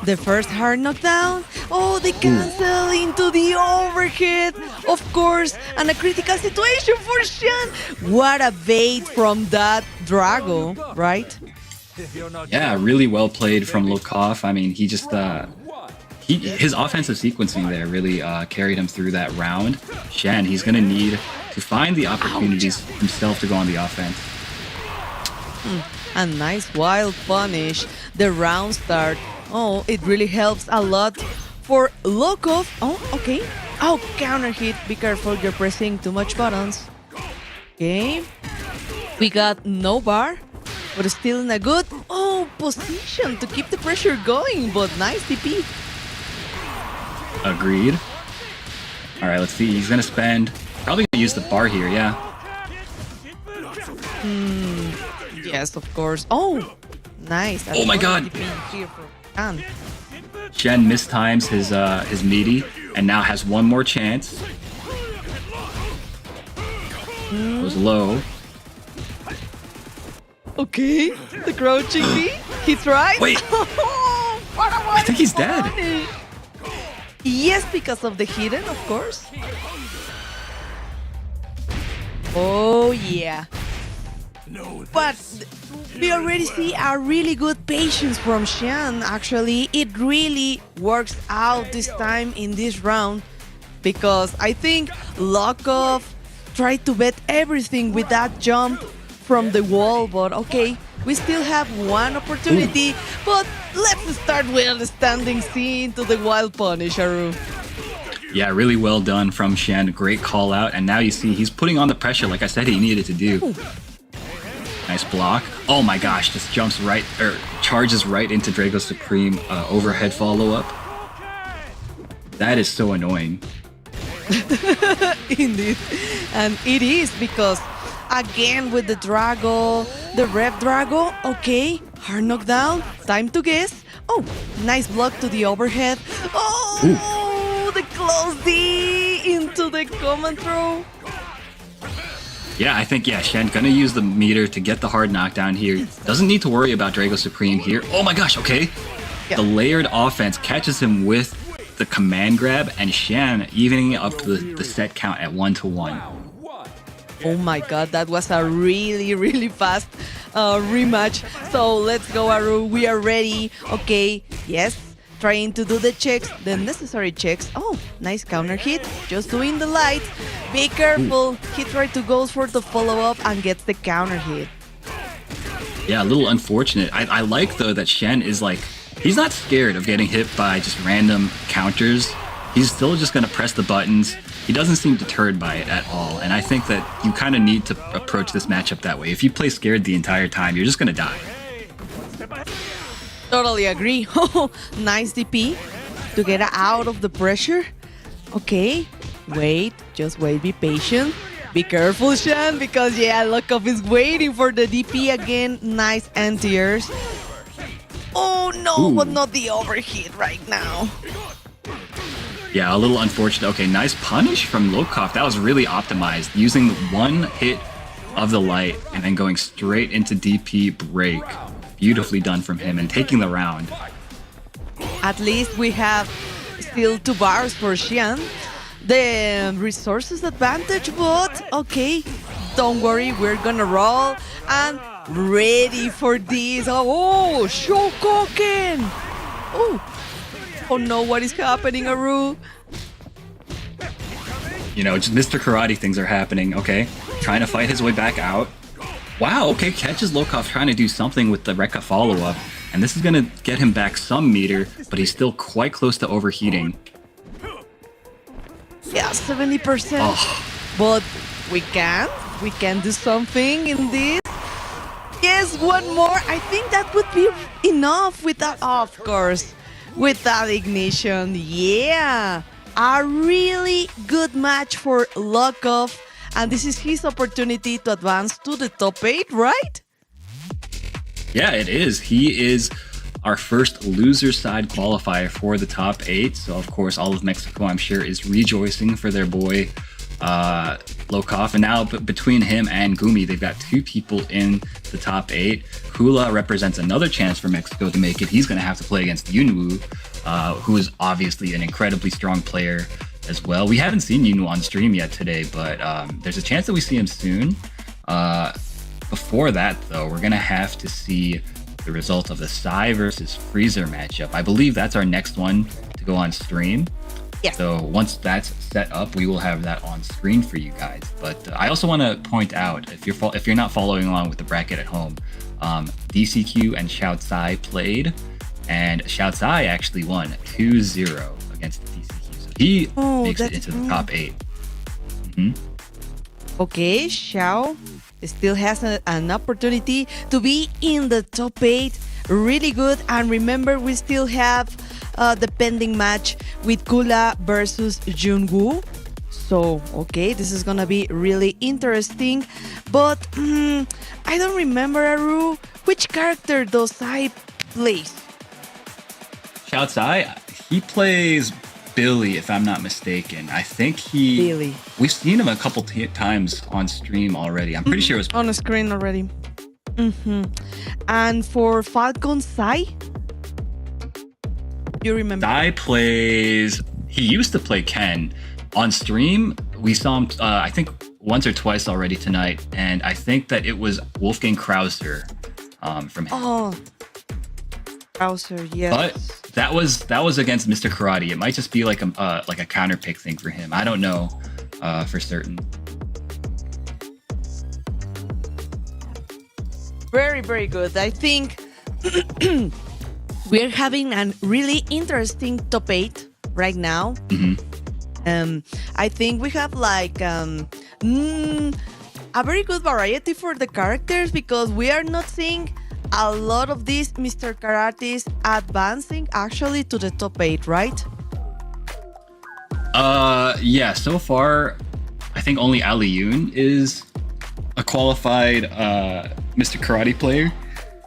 the first hard knockdown. Oh, they cancel into the overhead. Of course, and a critical situation for Shen. What a bait from that Drago, right? Yeah, really well played from Lokov. I mean, he just his offensive sequencing there really carried him through that round. Shen, he's gonna need to find the opportunities himself to go on the offense. A nice wild punish. The round start. Oh, it really helps a lot for Lokov. Oh, okay. Oh, counter hit. Be careful, you're pressing too much buttons. Okay. We got no bar, but still in a good position to keep the pressure going. But nice TP. Agreed. All right, let's see. He's gonna spend. Probably gonna use the bar here, yeah. Yes, of course. Oh, nice. Oh my god. Shen mistimes his meaty and now has one more chance. Goes low. Okay, the crouching knee. He tried. Wait. I think he's dead. Yes, because of the hidden, of course. Oh, yeah. But we already see a really good patience from Shen. Actually, it really works out this time in this round because I think Lokov tried to bet everything with that jump from the wall, but okay, we still have one opportunity. But let's start with the standing C into the wild punish, Aru. Yeah, really well done from Shen. Great call out. And now you see he's putting on the pressure like I said he needed to do. Ooh. Nice block. Oh my gosh, just jumps right, or charges right into Drago Supreme overhead follow-up. That is so annoying. Indeed. And it is because, again with the Drago, the Rev Drago, okay, hard knockdown, time to guess. Oh, nice block to the overhead. Oh! Ooh. The close D into the command throw. Yeah, I think, Shen gonna use the meter to get the hard knockdown here. Doesn't need to worry about Drago Supreme here. Oh my gosh, okay. Yeah. The layered offense catches him with the command grab, and Shen evening up the set count at 1-1. Oh my god, that was a really, really fast rematch. So let's go, Aru. We are ready. Okay, yes. trying to do the checks, the necessary checks. Oh, nice counter hit. Just doing the light. Be careful. He tried to go for the follow-up and gets the counter hit. Yeah, a little unfortunate. I like, though, that Shen is like, he's not scared of getting hit by just random counters. He's still just going to press the buttons. He doesn't seem deterred by it at all. And I think that you kind of need to approach this matchup that way. If you play scared the entire time, you're just going to die. Totally agree. Nice DP to get out of the pressure. Okay, wait, just wait, be patient. Be careful, Shan, because yeah, Lokov is waiting for the DP again. Nice anti-airs. Oh no, Ooh. but not the overheat right now. Yeah, a little unfortunate. Okay, nice punish from Lokov. That was really optimized. Using one hit of the light and then going straight into DP break. Beautifully done from him and taking the round. At least we have still 2 bars for Xian. The resources advantage, but okay, don't worry, we're gonna roll and ready for this. Oh, Shokoken! Oh no, what is happening, Aru? You know, just Mr. Karate things are happening, okay? Trying to fight his way back out. Wow, okay, catches Lokov trying to do something with the Rekka follow-up. And this is going to get him back some meter, but he's still quite close to overheating. Yeah, 70%. Oh. But we can do something in this. Yes, one more. I think that would be enough with that, of course, with that ignition. Yeah, a really good match for Lokov. And this is his opportunity to advance to the top 8, right? Yeah, it is. He is our first loser side qualifier for the top 8. So, of course, all of Mexico, I'm sure, is rejoicing for their boy, Lokov. And now, between him and Gumi, they've got 2 people in the top 8. Hula represents another chance for Mexico to make it. He's going to have to play against Yunwoo, who is obviously an incredibly strong player as well. We haven't seen Yunwoo on stream yet today, but there's a chance that we see him soon. Before that, though, we're going to have to see the result of the Psy versus Freezer matchup. I believe that's our next one to go on stream. Yes. So once that's set up, we will have that on screen for you guys. But I also want to point out, if you're not following along with the bracket at home, DCQ and Xiao Tsai played, and Xiao Tsai actually won 2-0 against DCQ. So he makes it into the top 8. Okay, Xiao still has an opportunity to be in the top 8. Really good. And remember, we still have the pending match with Kula versus Junwoo. So, okay, this is gonna be really interesting. But I don't remember, Aru, which character does Sai play? Xiao Tsai, he plays Billy, if I'm not mistaken. I think Billy. We've seen him a couple times on stream already. I'm pretty sure it was on the screen already. And for Falcon Sai, you remember? Sai plays. He used to play Ken on stream. We saw him, I think, once or twice already tonight, and I think that it was Wolfgang Krauser from him. Oh, Krauser, yes. But that was against Mr. Karate. It might just be like a counter pick thing for him. I don't know for certain. Very, very good. I think we're having a really interesting top 8 right now. I think we have like a very good variety for the characters, because we are not seeing a lot of these Mr. Karates advancing actually to the top 8, right? Yeah, so far I think only Ali Yoon is a qualified Mr. Karate player.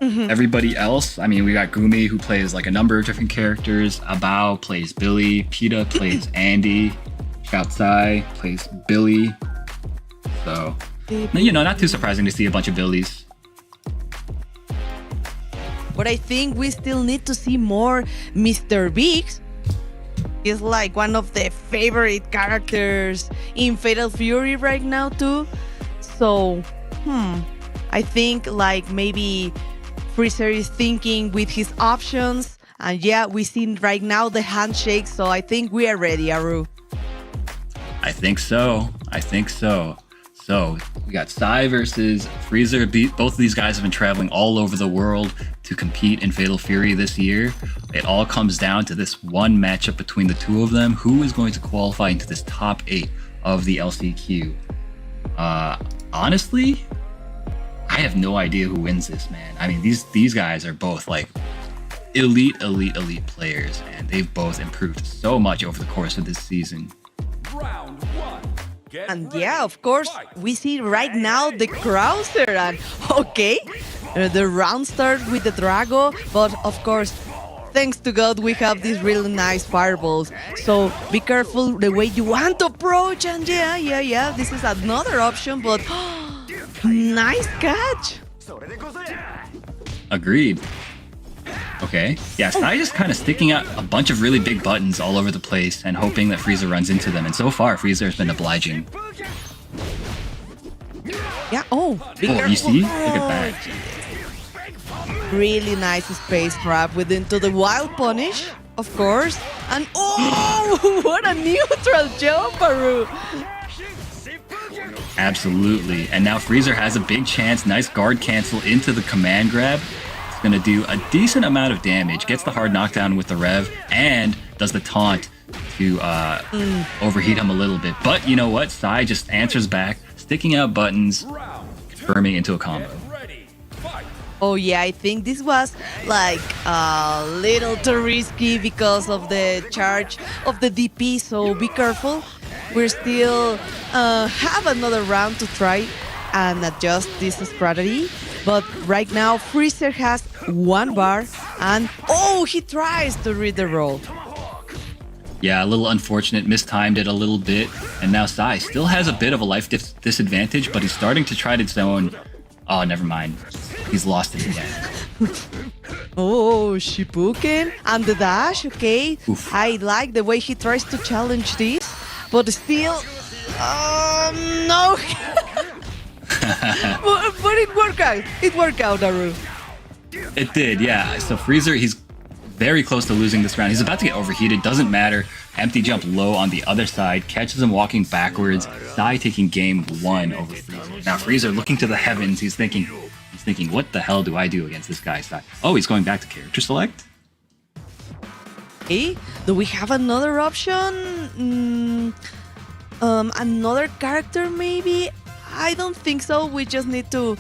Everybody else, I mean, we got Gumi, who plays like a number of different characters. Abao plays Billy. Pita plays Andy. Xiao Tsai plays Billy. So, you know, not too surprising to see a bunch of Billies. But I think we still need to see more Mr. Biggs. He's like one of the favorite characters in Fatal Fury right now too. So, I think like maybe Freezer is thinking with his options And yeah, we seen right now the handshake, so I think we are ready, Aru. I think so. So we got Sai versus Freezer. Both of these guys have been traveling all over the world to compete in Fatal Fury this year. It all comes down to this one matchup between the two of them. Who is going to qualify into this top 8 of the LCQ? Honestly, I have no idea who wins this, man. I mean, these guys are both like elite players, and they've both improved so much over the course of this season. Round 1. Get And ready, yeah, of course, fight. we see right now the Krauser. And okay, the round starts with the Drago, but of course, thanks to God, we have these really nice fireballs. So be careful the way you want to approach. And yeah, this is another option, but nice catch. Agreed. Okay. Yeah, Sai just kind of sticking out a bunch of really big buttons all over the place and hoping that Freezer runs into them. And so far, Freezer has been obliging. Yeah, be Oh, careful. you see? Look at that. Really nice space trap into the wild punish, of course. And what a neutral jump, Aru. Absolutely. And now Freezer has a big chance. Nice guard cancel into the command grab. It's going to do a decent amount of damage. Gets the hard knockdown with the rev and does the taunt to overheat him a little bit. But you know what? Sai just answers back, sticking out buttons, confirming into a combo. Ready, fight. Oh yeah, I think this was like a little too risky because of the charge of the DP, so be careful. We're still have another round to try and adjust this strategy. But right now, Freezer has one bar and he tries to read the roll. Yeah, a little unfortunate, mistimed it a little bit. And now Sai still has a bit of a life disadvantage, but he's starting to try to zone. Oh, never mind. He's lost it again. Shipuken and the dash, okay. Oof. I like the way he tries to challenge this, but still, no. but it worked out. It worked out, Aru. It did, yeah. So Freezer, he's very close to losing this round. He's about to get overheated. Doesn't matter. Empty jump low on the other side. Catches him walking backwards. Sai taking game 1 over Freezer. Now Freezer looking to the heavens. He's thinking, what the hell do I do against this guy, Sai? Oh, he's going back to character select. Hey, do we have another option? Another character maybe? I don't think so. We just need to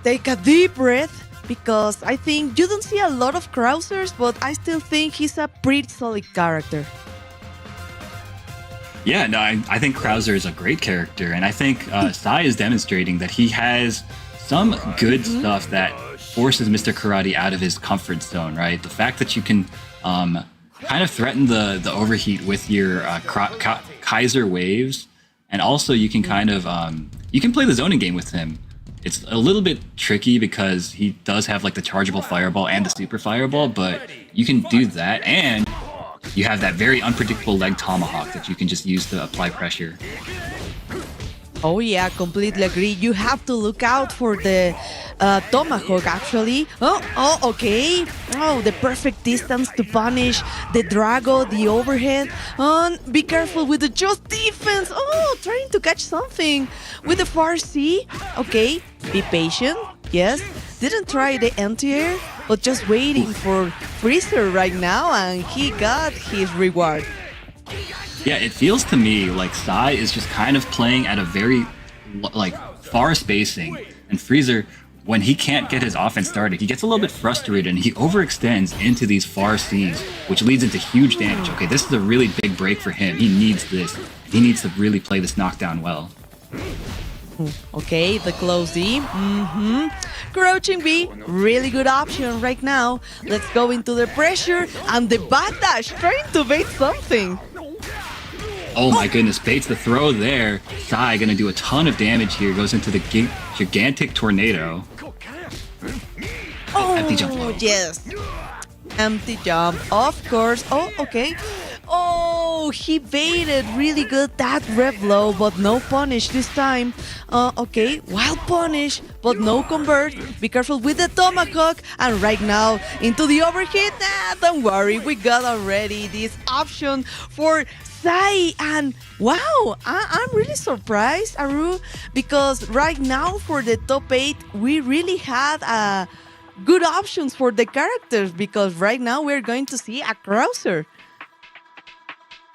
take a deep breath because I think you don't see a lot of Krausers, but I still think he's a pretty solid character. Yeah, no, I think Krauser is a great character, and I think Sai is demonstrating that he has some good stuff that forces Mr. Karate out of his comfort zone, right? The fact that you can kind of threaten the overheat with your Kaiser waves, and also you can kind of you can play the zoning game with him. It's a little bit tricky because he does have like the chargeable fireball and the super fireball, but you can do that, and you have that very unpredictable leg tomahawk that you can just use to apply pressure. Oh yeah, completely agree. You have to look out for the tomahawk actually. Okay. Oh, the perfect distance to punish the Drago, the overhead. Be careful with the just defense. Trying to catch something with the far C. Okay, be patient. Yes, didn't try the anti-air, but just waiting for Freezer right now, and he got his reward. Yeah, it feels to me like Sai is just kind of playing at a very like far spacing, and Freezer, when he can't get his offense started, he gets a little bit frustrated and he overextends into these far Cs, which leads into huge damage. Okay, this is a really big break for him. He needs this. He needs to really play this knockdown well. Okay, the close D. Crouching B, really good option right now. Let's go into the pressure and the back dash, trying to bait something. Oh my goodness, baits the throw there. Sai gonna do a ton of damage here. Goes into the gigantic tornado. Empty jump low. Yes. Empty jump, of course. Okay. He baited really good that rev low, but no punish this time. Okay, wild punish. but no convert. Be careful with the tomahawk. And right now, into the overhit. Don't worry, we got already this option for Sai. And wow, I'm really surprised, Aru, because right now for the top 8, we really had good options for the characters, because right now we're going to see a Krauser.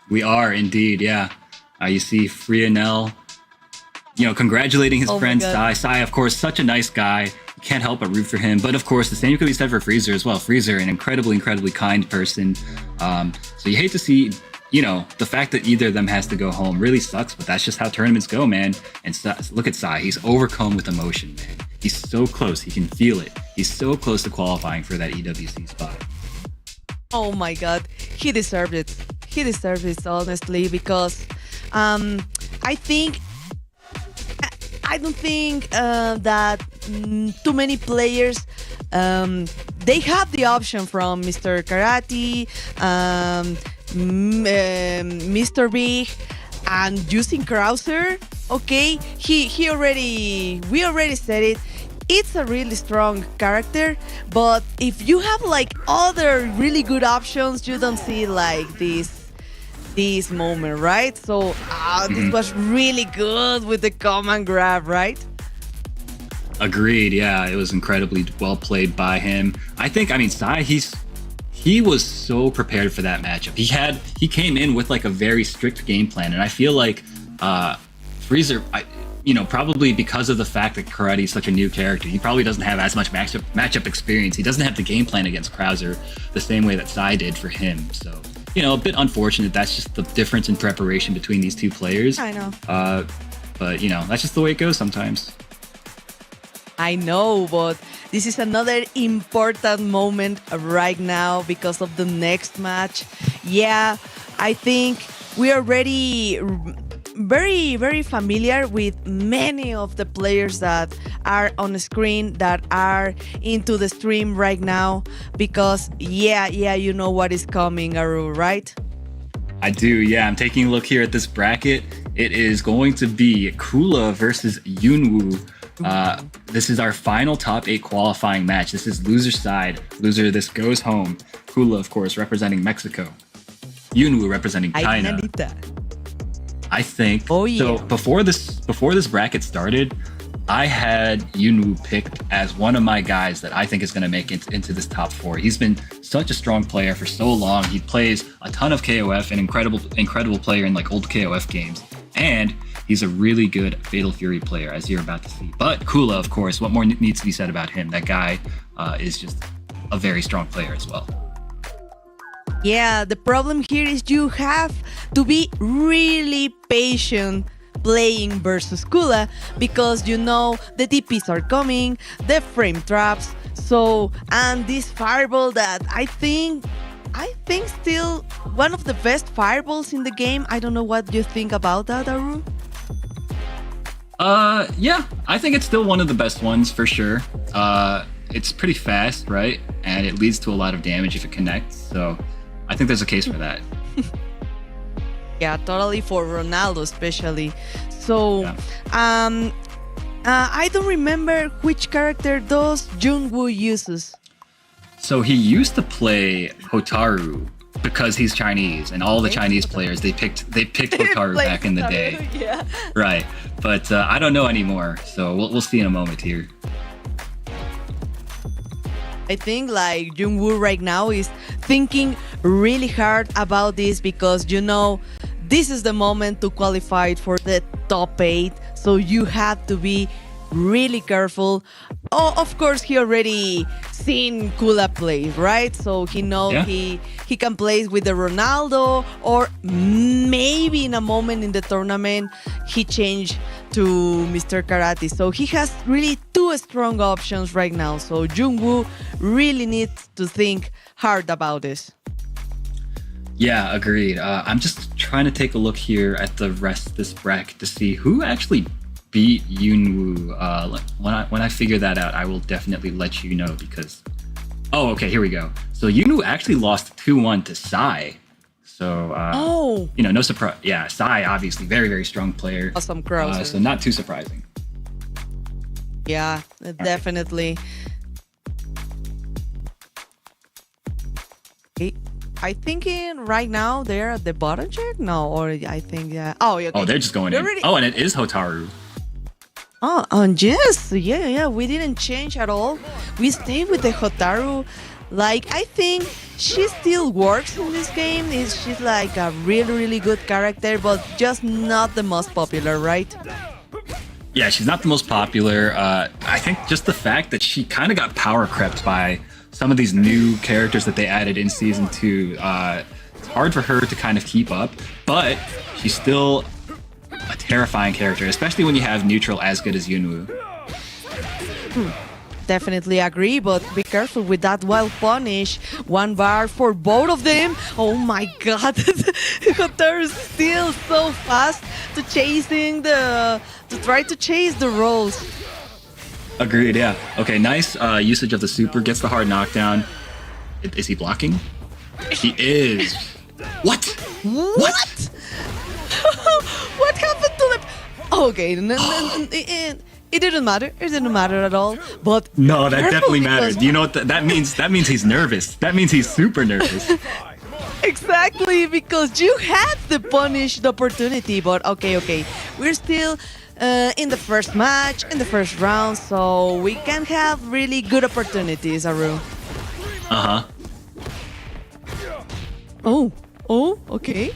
We are indeed, yeah. You see Freenel, congratulating his friend Sai. Sai, of course, such a nice guy. Can't help but root for him. But of course, the same could be said for Freezer as well. Freezer, an incredibly, incredibly kind person. So you hate to see, the fact that either of them has to go home really sucks, but that's just how tournaments go, man. And look at Sai. He's overcome with emotion, man. He's so close. He can feel it. He's so close to qualifying for that EWC spot. Oh my God. He deserved it. He deserves it, honestly, because I don't think that too many players they have the option from Mr. Karate, Mr. Big, and using Krauser. Okay, we already said it. It's a really strong character, but if you have like other really good options, you don't see like this moment, right? So this was really good with the command grab, right? Agreed. Yeah, it was incredibly well played by him. Sai, he was so prepared for that matchup. He came in with like a very strict game plan, and I feel like Freezer, probably because of the fact that Karate is such a new character, he probably doesn't have as much matchup experience. He doesn't have the game plan against Krauser the same way that Sai did for him. So, a bit unfortunate. That's just the difference in preparation between these two players. I know. But that's just the way it goes sometimes. I know, but this is another important moment right now because of the next match. Yeah, I think we are already very, very familiar with many of the players that are on the screen, that are into the stream right now, because you know what is coming, Aru, right? I do, yeah. I'm taking a look here at this bracket. It is going to be Kula versus Yunwoo. This is our final top 8 qualifying match. This is loser side. Loser, this goes home. Kula, of course, representing Mexico. Yunwoo representing China. I think. Oh, yeah. So before this bracket started, I had Yunwoo picked as one of my guys that I think is going to make it into this top 4. He's been such a strong player for so long. He plays a ton of KOF, an incredible player in like old KOF games. And he's a really good Fatal Fury player, as you're about to see. But Kula, of course, what more needs to be said about him? That guy is just a very strong player as well. Yeah, the problem here is you have to be really patient playing versus Kula, because the TPs are coming, the frame traps, and this fireball that I think still one of the best fireballs in the game. I don't know what you think about that, Aru. Yeah, I think it's still one of the best ones for sure. It's pretty fast, right? And it leads to a lot of damage if it connects. So I think there's a case for that. Yeah, totally, for Ronaldo especially. So, Yeah. I don't remember which character does Jungwoo uses. So he used to play Hotaru because he's Chinese, and all the Chinese players they picked Hotaru back in the day. Yeah. Right. But I don't know anymore. So we'll see in a moment here. I think like Jungwoo right now is thinking really hard about this, because this is the moment to qualify for the top 8, so you have to be really careful. Oh, of course, he already seen Kula play, right? So he knows he can play with the Ronaldo, or maybe in a moment in the tournament he changed to Mr. Karate. So he has really 2 strong options right now. So Jungwoo really needs to think hard about this. Yeah, agreed. I'm just trying to take a look here at the rest of this bracket to see who actually beat Yunwoo. When I figure that out, I will definitely let you know, because... Oh, okay, here we go. So Yunwoo actually lost 2-1 to Sai. So, no surprise. Yeah, Sai, obviously, very, very strong player. Awesome Krauser. So not too surprising. Yeah, definitely. I think right now they're at the bottom check. No, or I think yeah. Oh, okay. Oh, they're just going in. Already- Oh, and it is Hotaru. Oh, yes, yeah. We didn't change at all. We stayed with the Hotaru. Like I think she still works in this game. She's like a really good character, but just not the most popular, right? Yeah, she's not the most popular. I think just the fact that she kind of got power crept by some of these new characters that they added in season 2. It's hard for her to kind of keep up, but she's still a terrifying character, especially when you have neutral as good as Yunwoo. Definitely agree, but be careful with that wild punish. 1 bar for both of them. Oh my god. Hotaru is still so fast to try to chase the rolls. Agreed, yeah. Okay, nice usage of the super. Gets the hard knockdown. Is he blocking? He is. What? What? What happened to the... Okay, it didn't matter. It didn't matter at all. But No, that careful definitely because- matters. You know what that means? That means he's nervous. That means he's super nervous. Exactly, because you had the punished opportunity. But okay. We're still in the first match, in the first round, so we can have really good opportunities, Aru. Uh-huh. Oh, okay.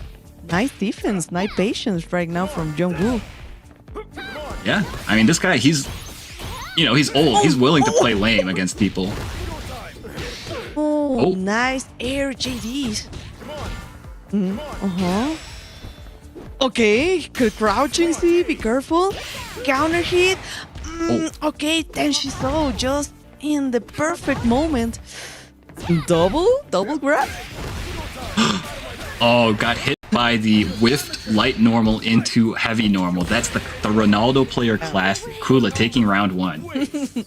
Nice defense, nice patience right now from Jungwoo. Yeah. I mean, this guy, he's old. He's willing to play lame against people. Oh, Oh. nice air JDs. Okay, good crouching C, be careful. Counter hit. Okay, Tenshi So just in the perfect moment. Double grab. Oh, got hit by the whiffed light normal into heavy normal. That's the Ronaldo player classic. Kula taking round 1.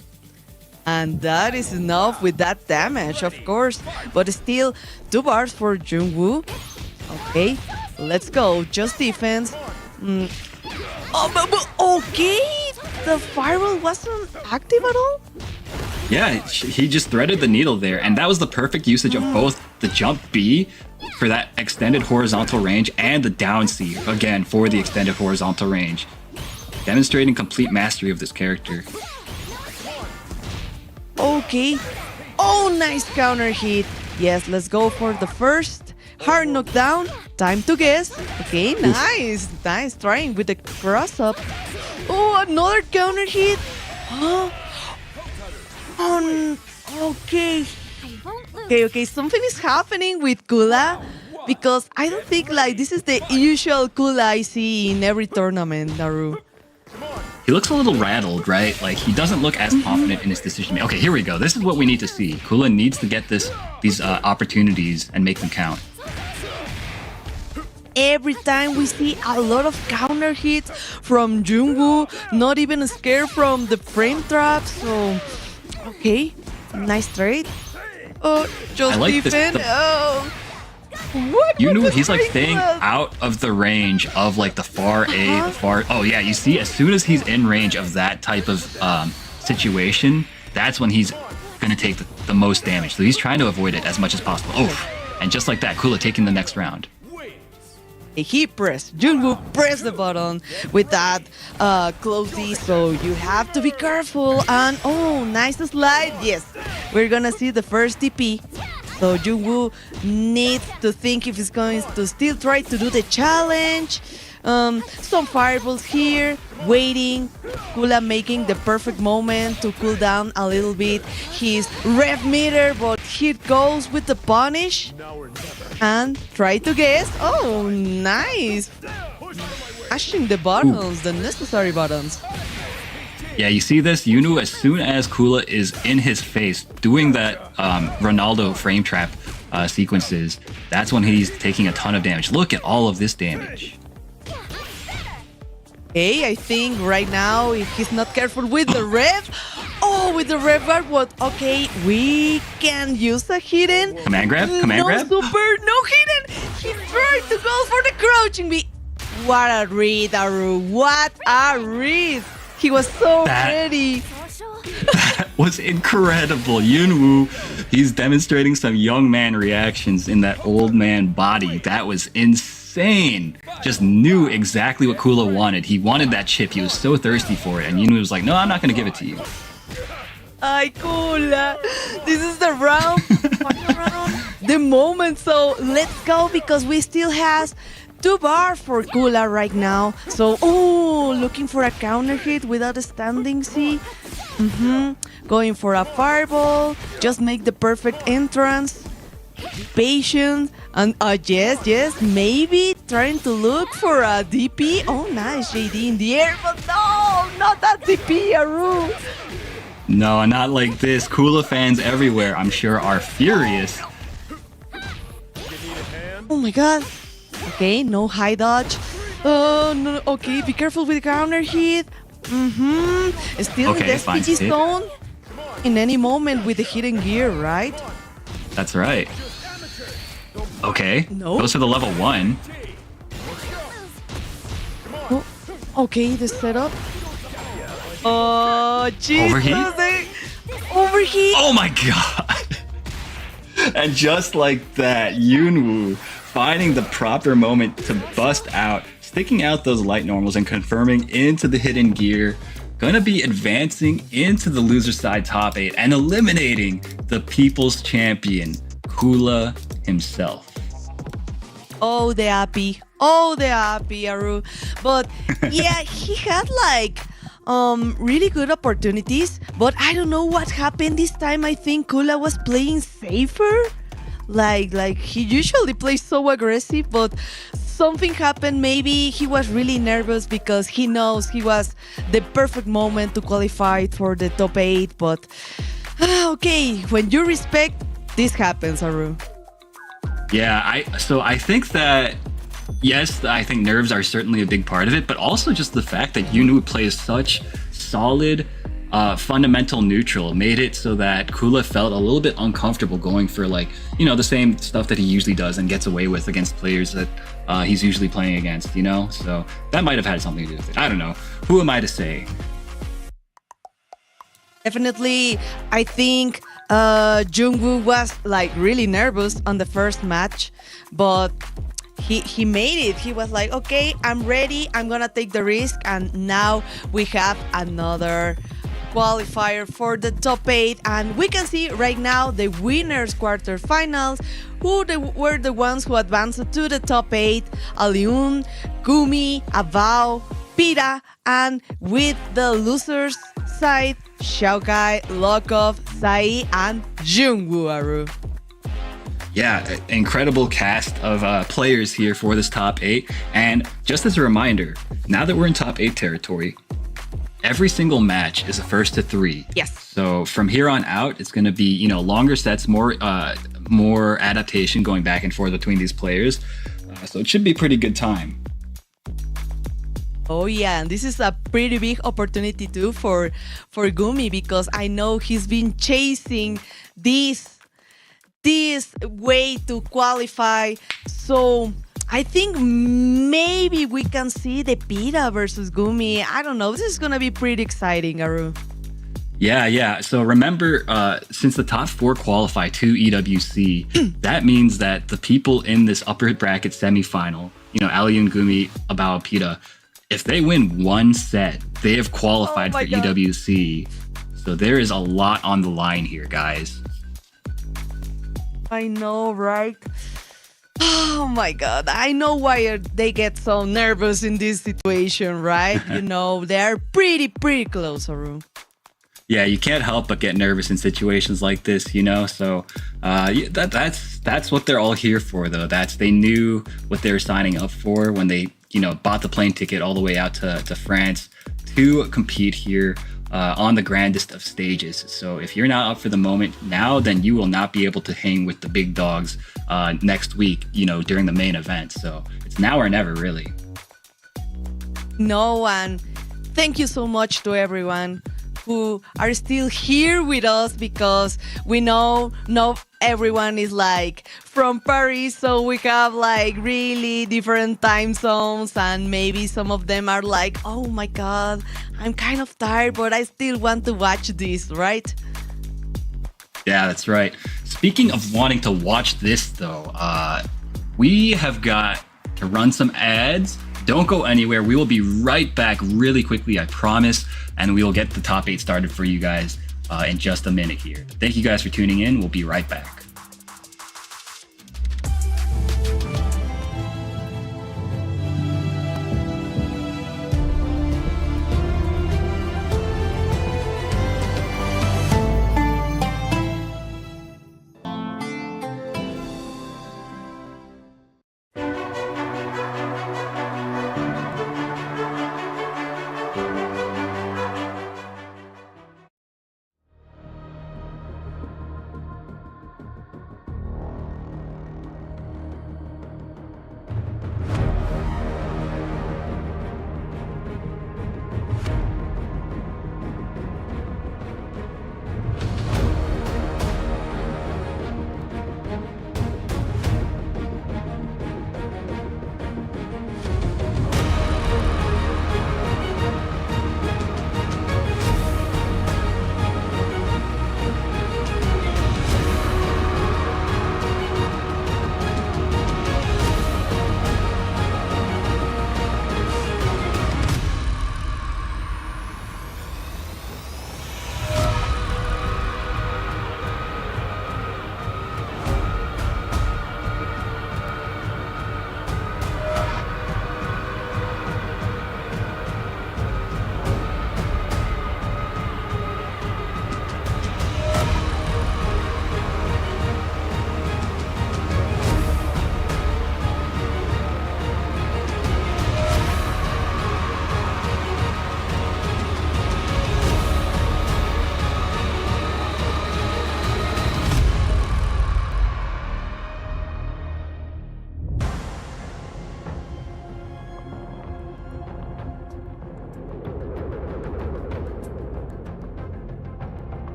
And that is enough with that damage, of course. But still, 2 bars for Jungwoo. Okay, let's go. Just defense. But okay, the firewall wasn't active at all. Yeah, he just threaded the needle there, and that was the perfect usage of both the jump B for that extended horizontal range and the down C, again, for the extended horizontal range. Demonstrating complete mastery of this character. Okay. Oh, nice counter hit. Yes, let's go for the first hard knockdown. Time to guess. Okay, nice. Nice trying with the cross up. Oh, another counter hit. Huh? Okay. Okay. Something is happening with Kula because I don't think like this is the usual Kula I see in every tournament, Naru. He looks a little rattled, right? Like, he doesn't look as confident in his decision. Okay, here we go. This is what we need to see. Kula needs to get these opportunities and make them count. Every time we see a lot of counter hits from Jungwoo, not even scared from the frame trap. So, okay, nice trade. Oh, just I like this- defend. Oh, what? You knew was he's like the staying ring out of the range of like the far A, the far. Oh yeah, you see, as soon as he's in range of that type of situation, that's when he's gonna take the most damage. So he's trying to avoid it as much as possible. Oh, and just like that, Kula taking the next round. He pressed. Jungwoo pressed the button with that closey, so you have to be careful. And oh, nice slide. Yes, we're gonna see the first TP. So Jungwoo needs to think if he's going to still try to do the challenge. Some fireballs here, waiting. Kula making the perfect moment to cool down a little bit his rev meter, but here goes with the punish. And try to guess. Oh, nice. Mashing the buttons, the necessary buttons. Yeah, you see this? Yunu, as soon as Kula is in his face doing that Ronaldo frame trap sequences, that's when he's taking a ton of damage. Look at all of this damage. Okay, I think right now, if he's not careful with the rev, with the rev guard, what? Okay, we can use a hidden. Command grab? Command grab? No super, no hidden. He tried to go for the crouching beat. What a read, Aru. What a read. He was so ready. was incredible. Yunwoo, he's demonstrating some young man reactions in that old man body. That was insane. Just knew exactly what Kula wanted. He wanted that chip. He was so thirsty for it. And Yunwoo was like, no, I'm not going to give it to you. Ay, Kula. This is the round. Final round. The moment. So let's go because we still has 2 bars for Kula right now. So, looking for a counter hit without a standing C. Going for a fireball. Just make the perfect entrance. Patient. And yes, maybe trying to look for a DP. Oh, nice, JD in the air. But no, not that DP, Aru. No, not like this. Kula fans everywhere, I'm sure, are furious. Oh my god. Okay, no high dodge. Oh, no, okay, be careful with the counter hit. Still in the SPG zone. In any moment with the hidden gear, right? That's right. Okay, No. goes for the level 1. Oh, okay, the setup. Oh, Jesus. Overheat? Overheat. Oh my god! And just like that, Yunwoo finding the proper moment to bust out, sticking out those light normals and confirming into the hidden gear. Gonna be advancing into the loser side top 8 and eliminating the people's champion, Kula himself. Oh, the happy, Aru. But yeah, he had like really good opportunities, but I don't know what happened this time. I think Kula was playing safer. Like he usually plays so aggressive, but something happened. Maybe he was really nervous because he knows he was the perfect moment to qualify for the top 8. But okay, when you respect, this happens, Aru. Yeah, I think that, yes, I think nerves are certainly a big part of it, but also just the fact that Yunwoo plays such solid fundamental neutral made it so that Kula felt a little bit uncomfortable going for the same stuff that he usually does and gets away with against players that he's usually playing against, So that might have had something to do with it. I don't know. Who am I to say? Definitely, I think Jungwoo was really nervous on the first match, but he made it. He was like, okay, I'm ready. I'm gonna take the risk, and now we have another qualifier for the top 8, and we can see right now the winners quarterfinals were the ones who advanced to the top 8: Aliun, Gumi, Avao, Pira, and with the losers side, Xiaokai, Lokov, Sai, and Jungwoo, Aru. Yeah, incredible cast of players here for this top 8. And just as a reminder, now that we're in top 8 territory, every single match is a first to 3. Yes. So from here on out, it's going to be, longer sets, more adaptation going back and forth between these players. So it should be a pretty good time. Oh yeah, and this is a pretty big opportunity too for Gumi, because I know he's been chasing this way to qualify. So I think maybe we can see the Pira versus Gumi. I don't know. This is gonna be pretty exciting, Aru. Yeah. So remember, since the top 4 qualify to EWC, that means that the people in this upper bracket semifinal, Aliun, Gumi, Abao, Pira, if they win one set, they have qualified for God. EWC. So there is a lot on the line here, guys. I know, right? Oh my God. I know why they get so nervous in this situation, right? They're pretty close, Aru. Yeah, you can't help but get nervous in situations like this, So that's what they're all here for, though. They knew what they were signing up for when they, bought the plane ticket all the way out to France to compete here on the grandest of stages. So if you're not up for the moment now, then you will not be able to hang with the big dogs next week, during the main event. So it's now or never, really. No, and thank you so much to everyone who are still here with us, because we know not everyone is from Paris, so we have really different time zones, and maybe some of them are oh my God, I'm kind of tired, but I still want to watch this, right? Yeah, that's right. Speaking of wanting to watch this, though, we have got to run some ads. Don't go anywhere. We will be right back really quickly, I promise. And we will get the top 8 started for you guys in just a minute here. Thank you guys for tuning in. We'll be right back.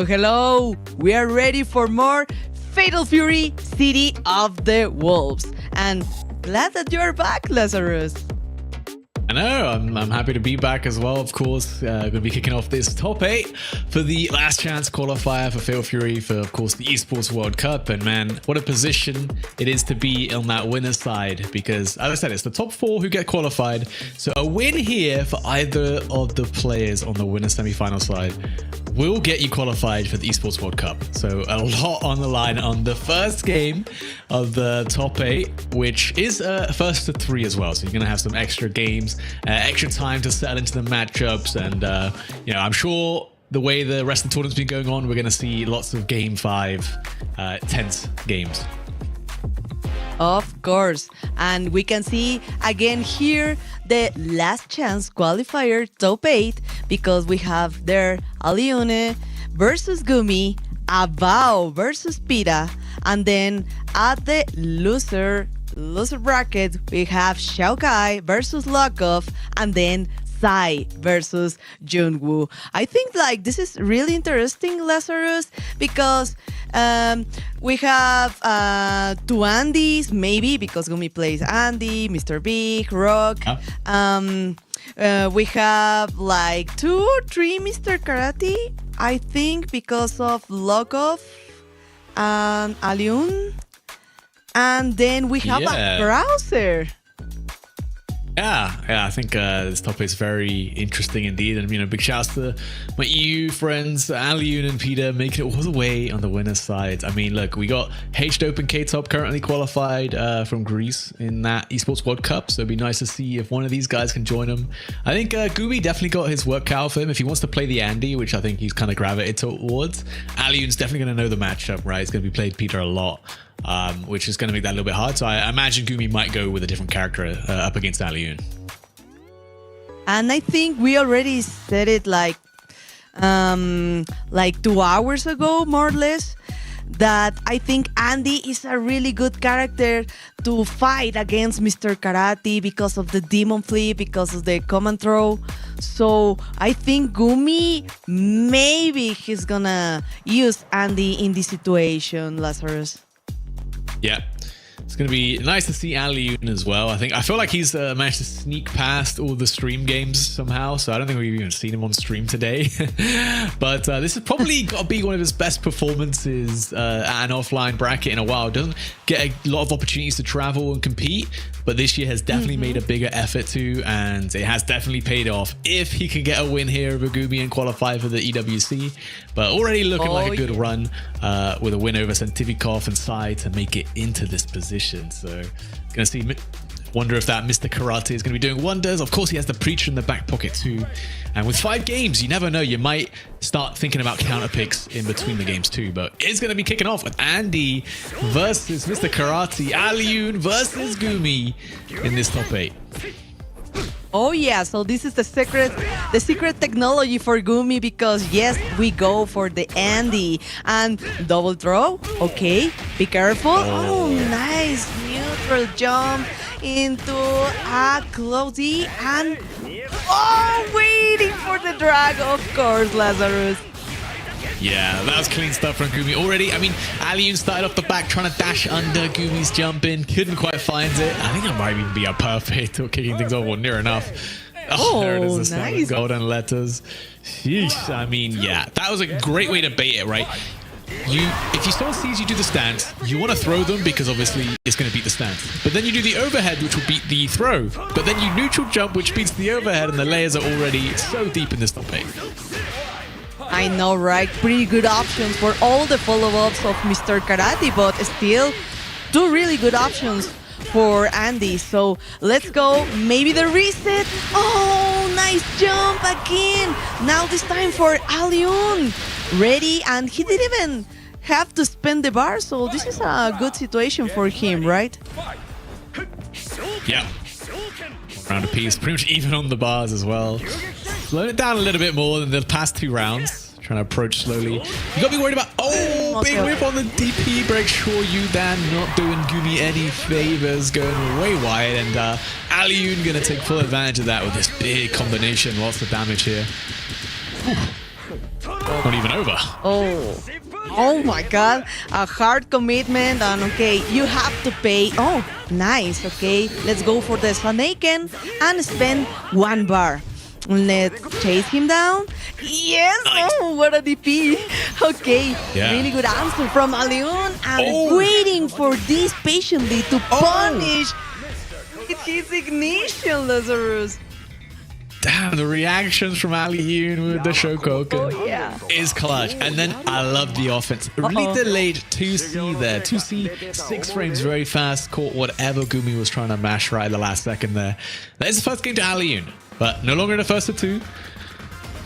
Hello, hello. We are ready for more Fatal Fury City of the Wolves. And glad that you're back, Lazarus. I know, I'm happy to be back as well, of course. Going to be kicking off this top 8 for the last chance qualifier for Fatal Fury for, of course, the Esports World Cup. And man, what a position it is to be on that winner's side, because, as I said, it's the top 4 who get qualified. So a win here for either of the players on the winner's semi-final side will get you qualified for the Esports World Cup. So a lot on the line on the first game of the top 8, which is first to 3 as well. So you're going to have some extra games, extra time to settle into the matchups. And, I'm sure the way the rest of the tournament's been going on, we're going to see lots of Game 5 tense games. Of course. And we can see again here the last chance qualifier top 8, because we have there Aliune versus Gumi, Abao versus Pita, and then at the loser bracket we have Xiaokai versus Lokov, and then Sai versus Junwoo. I think this is really interesting, Lazarus, because we have two Andys, maybe because Gumi plays Andy, Mr. Big, Rock. We have 2 or 3 Mr. Karate, I think, because of Lokov and Aliun. And then we have a Browser. Yeah, I think this topic is very interesting indeed. And, big shouts to my EU friends, Aliun and Peter, making it all the way on the winner's side. I mean, look, we got H-Dope and K-Top currently qualified from Greece in that Esports World Cup. So it'd be nice to see if one of these guys can join them. I think Gumi definitely got his work cut out for him if he wants to play the Andy, which I think he's kind of gravitated towards. Aliun's definitely going to know the matchup, right? It's going to be played Peter a lot. Which is going to make that a little bit hard. So I imagine Gumi might go with a different character up against Aliun. And I think we already said it 2 hours ago, more or less, that I think Andy is a really good character to fight against Mr. Karate because of the Demon Flip, because of the command throw. So I think Gumi, maybe he's gonna use Andy in this situation, Lazarus. Yeah, it's going to be nice to see Aliun as well. I feel like he's managed to sneak past all the stream games somehow, so I don't think we've even seen him on stream today. But this has probably got to be one of his best performances at an offline bracket in a while. Doesn't get a lot of opportunities to travel and compete, but this year has definitely made a bigger effort to, and it has definitely paid off if he can get a win here over Gumi and qualify for the EWC. But already looking like a good run with a win over Sentivikov and Sai to make it into this position. So gonna see, wonder if that Mr. Karate is going to be doing wonders. Of course, he has the Preacher in the back pocket too. And with 5 games, you never know. You might start thinking about counter picks in between the games too. But it's going to be kicking off with Andy versus Mr. Karate. Aliun versus Gumi in this top 8. Oh yeah, so this is the secret technology for Gumi, because yes, we go for the Andy and double throw. Okay, be careful. Oh, nice neutral jump into a closey and waiting for the drag, of course, Lazarus. Yeah, that was clean stuff from Gumi already. I mean, Aliun started off the back trying to dash under Gumi's jump in. Couldn't quite find it. I think that might even be a perfect or kicking things off, or near enough. There it is, the nice. Golden letters. Sheesh. I mean, yeah, that was a great way to bait it, right? If he still sees you do the stance, you want to throw them because obviously it's going to beat the stance. But then you do the overhead, which will beat the throw. But then you neutral jump, which beats the overhead, and the layers are already so deep in this top 8. I know, right? Pretty good options for all the follow-ups of Mr. Karate, but still 2 really good options for Andy. So let's go. Maybe the reset. Oh, nice jump again. Now this time for Aliun. Ready, and he didn't even have to spin the bar. So this is a good situation for him, right? Yeah. Round a piece, pretty much even on the bars as well. Slow it down a little bit more than the past 2 rounds. Trying to approach slowly. You gotta be worried about, big whip on the DP break. Sure, you Dan not doing Gumi any favors, going way wide, and Aliun gonna take full advantage of that with this big combination. Lots of damage here. Not even over. Oh my God, a hard commitment, and okay, you have to pay. Oh, nice. Okay, let's go for the Sanaken and spend 1 bar. Let's chase him down. Yes. Nice. Oh, what a DP. Okay, Yeah. really good answer from Aliun, and waiting for this patiently to punish his ignition, Lazarus. Damn, the reactions from Aliun with the Shokoken is clutch. And then I love the offense. Really delayed 2C there. 2C, 6 frames very fast. Caught whatever Gumi was trying to mash right at the last second there. That is the first game to Aliun, but no longer the first of 2.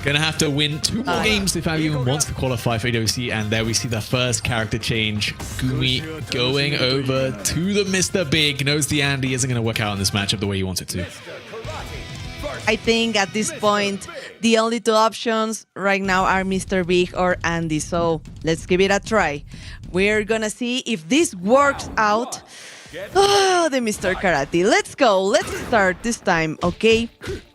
Gonna have to win 2 more games if Aliun wants to qualify for EWC. And there we see the first character change. Gumi going over to the Mr. Big. Knows the Andy isn't going to work out in this matchup the way he wants it to. I think at this point, the only 2 options right now are Mr. Big or Andy. So let's give it a try. We're gonna see if this works out. Oh, the Mr. Karate. Let's go. Let's start this time. Okay.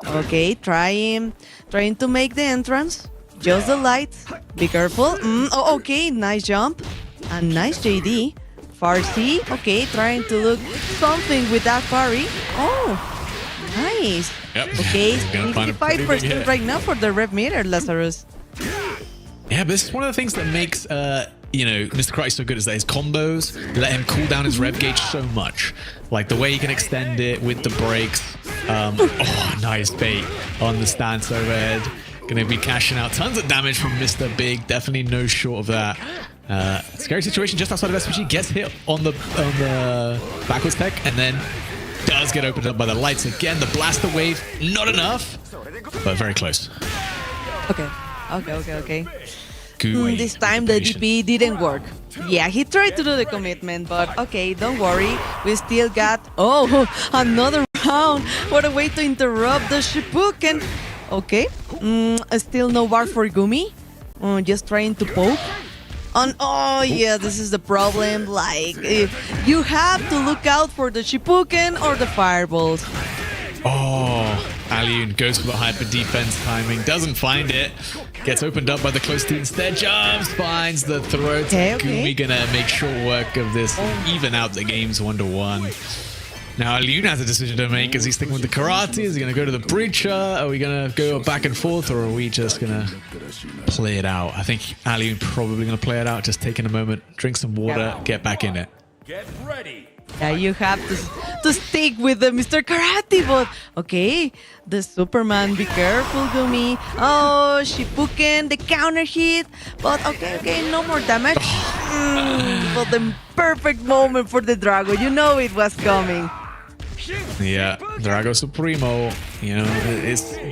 Okay, trying to make the entrance. Just the lights. Be careful. Oh, okay, nice jump. And nice JD. Farsi. Okay, trying to look something with that parry. Oh, nice. Yep. Okay, Gonna find a pretty big 55% hit. right now for the rev meter, Lazarus. Yeah, but this is one of the things that makes Mr. Karate so good, is that his combos let him cool down his rev gauge so much. Like the way he can extend it with the breaks. Oh, nice bait on the stance overhead. Gonna be cashing out tons of damage from Mr. Big. Definitely no short of that. Scary situation just outside of SPG. Gets hit on the backwards tech, and then does get opened up by the lights again. The blaster wave, not enough, but very close. Okay. Gooey. This time the DP didn't work. Yeah, he tried to do the commitment, but okay, don't worry. We still got, another round. What a way to interrupt the Shippuden. Okay, still no bar for Gumi. Just trying to poke. And this is the problem. Like, you have to look out for the Shippuden or the fireballs. Aliun goes for the hyper defense timing, doesn't find it, gets opened up by the close two instead, jumps, finds the throat. Okay. Gumi gonna make short work of this, even out the games 1-1. Now Aliun has a decision to make. Is he sticking with the karate? Is he gonna go to the breacher? Are we gonna go back and forth, or are we just gonna play it out? I think Aliun probably gonna play it out, just taking a moment, drink some water, get back in it. Get ready. Yeah, you have to stick with the Mr. Karate, but okay, the Superman, be careful, Gumi. Oh, Shippuden, the counter hit, but okay, no more damage. But the perfect moment for the Drago, you know it was coming. Yeah, Drago Supremo. You know,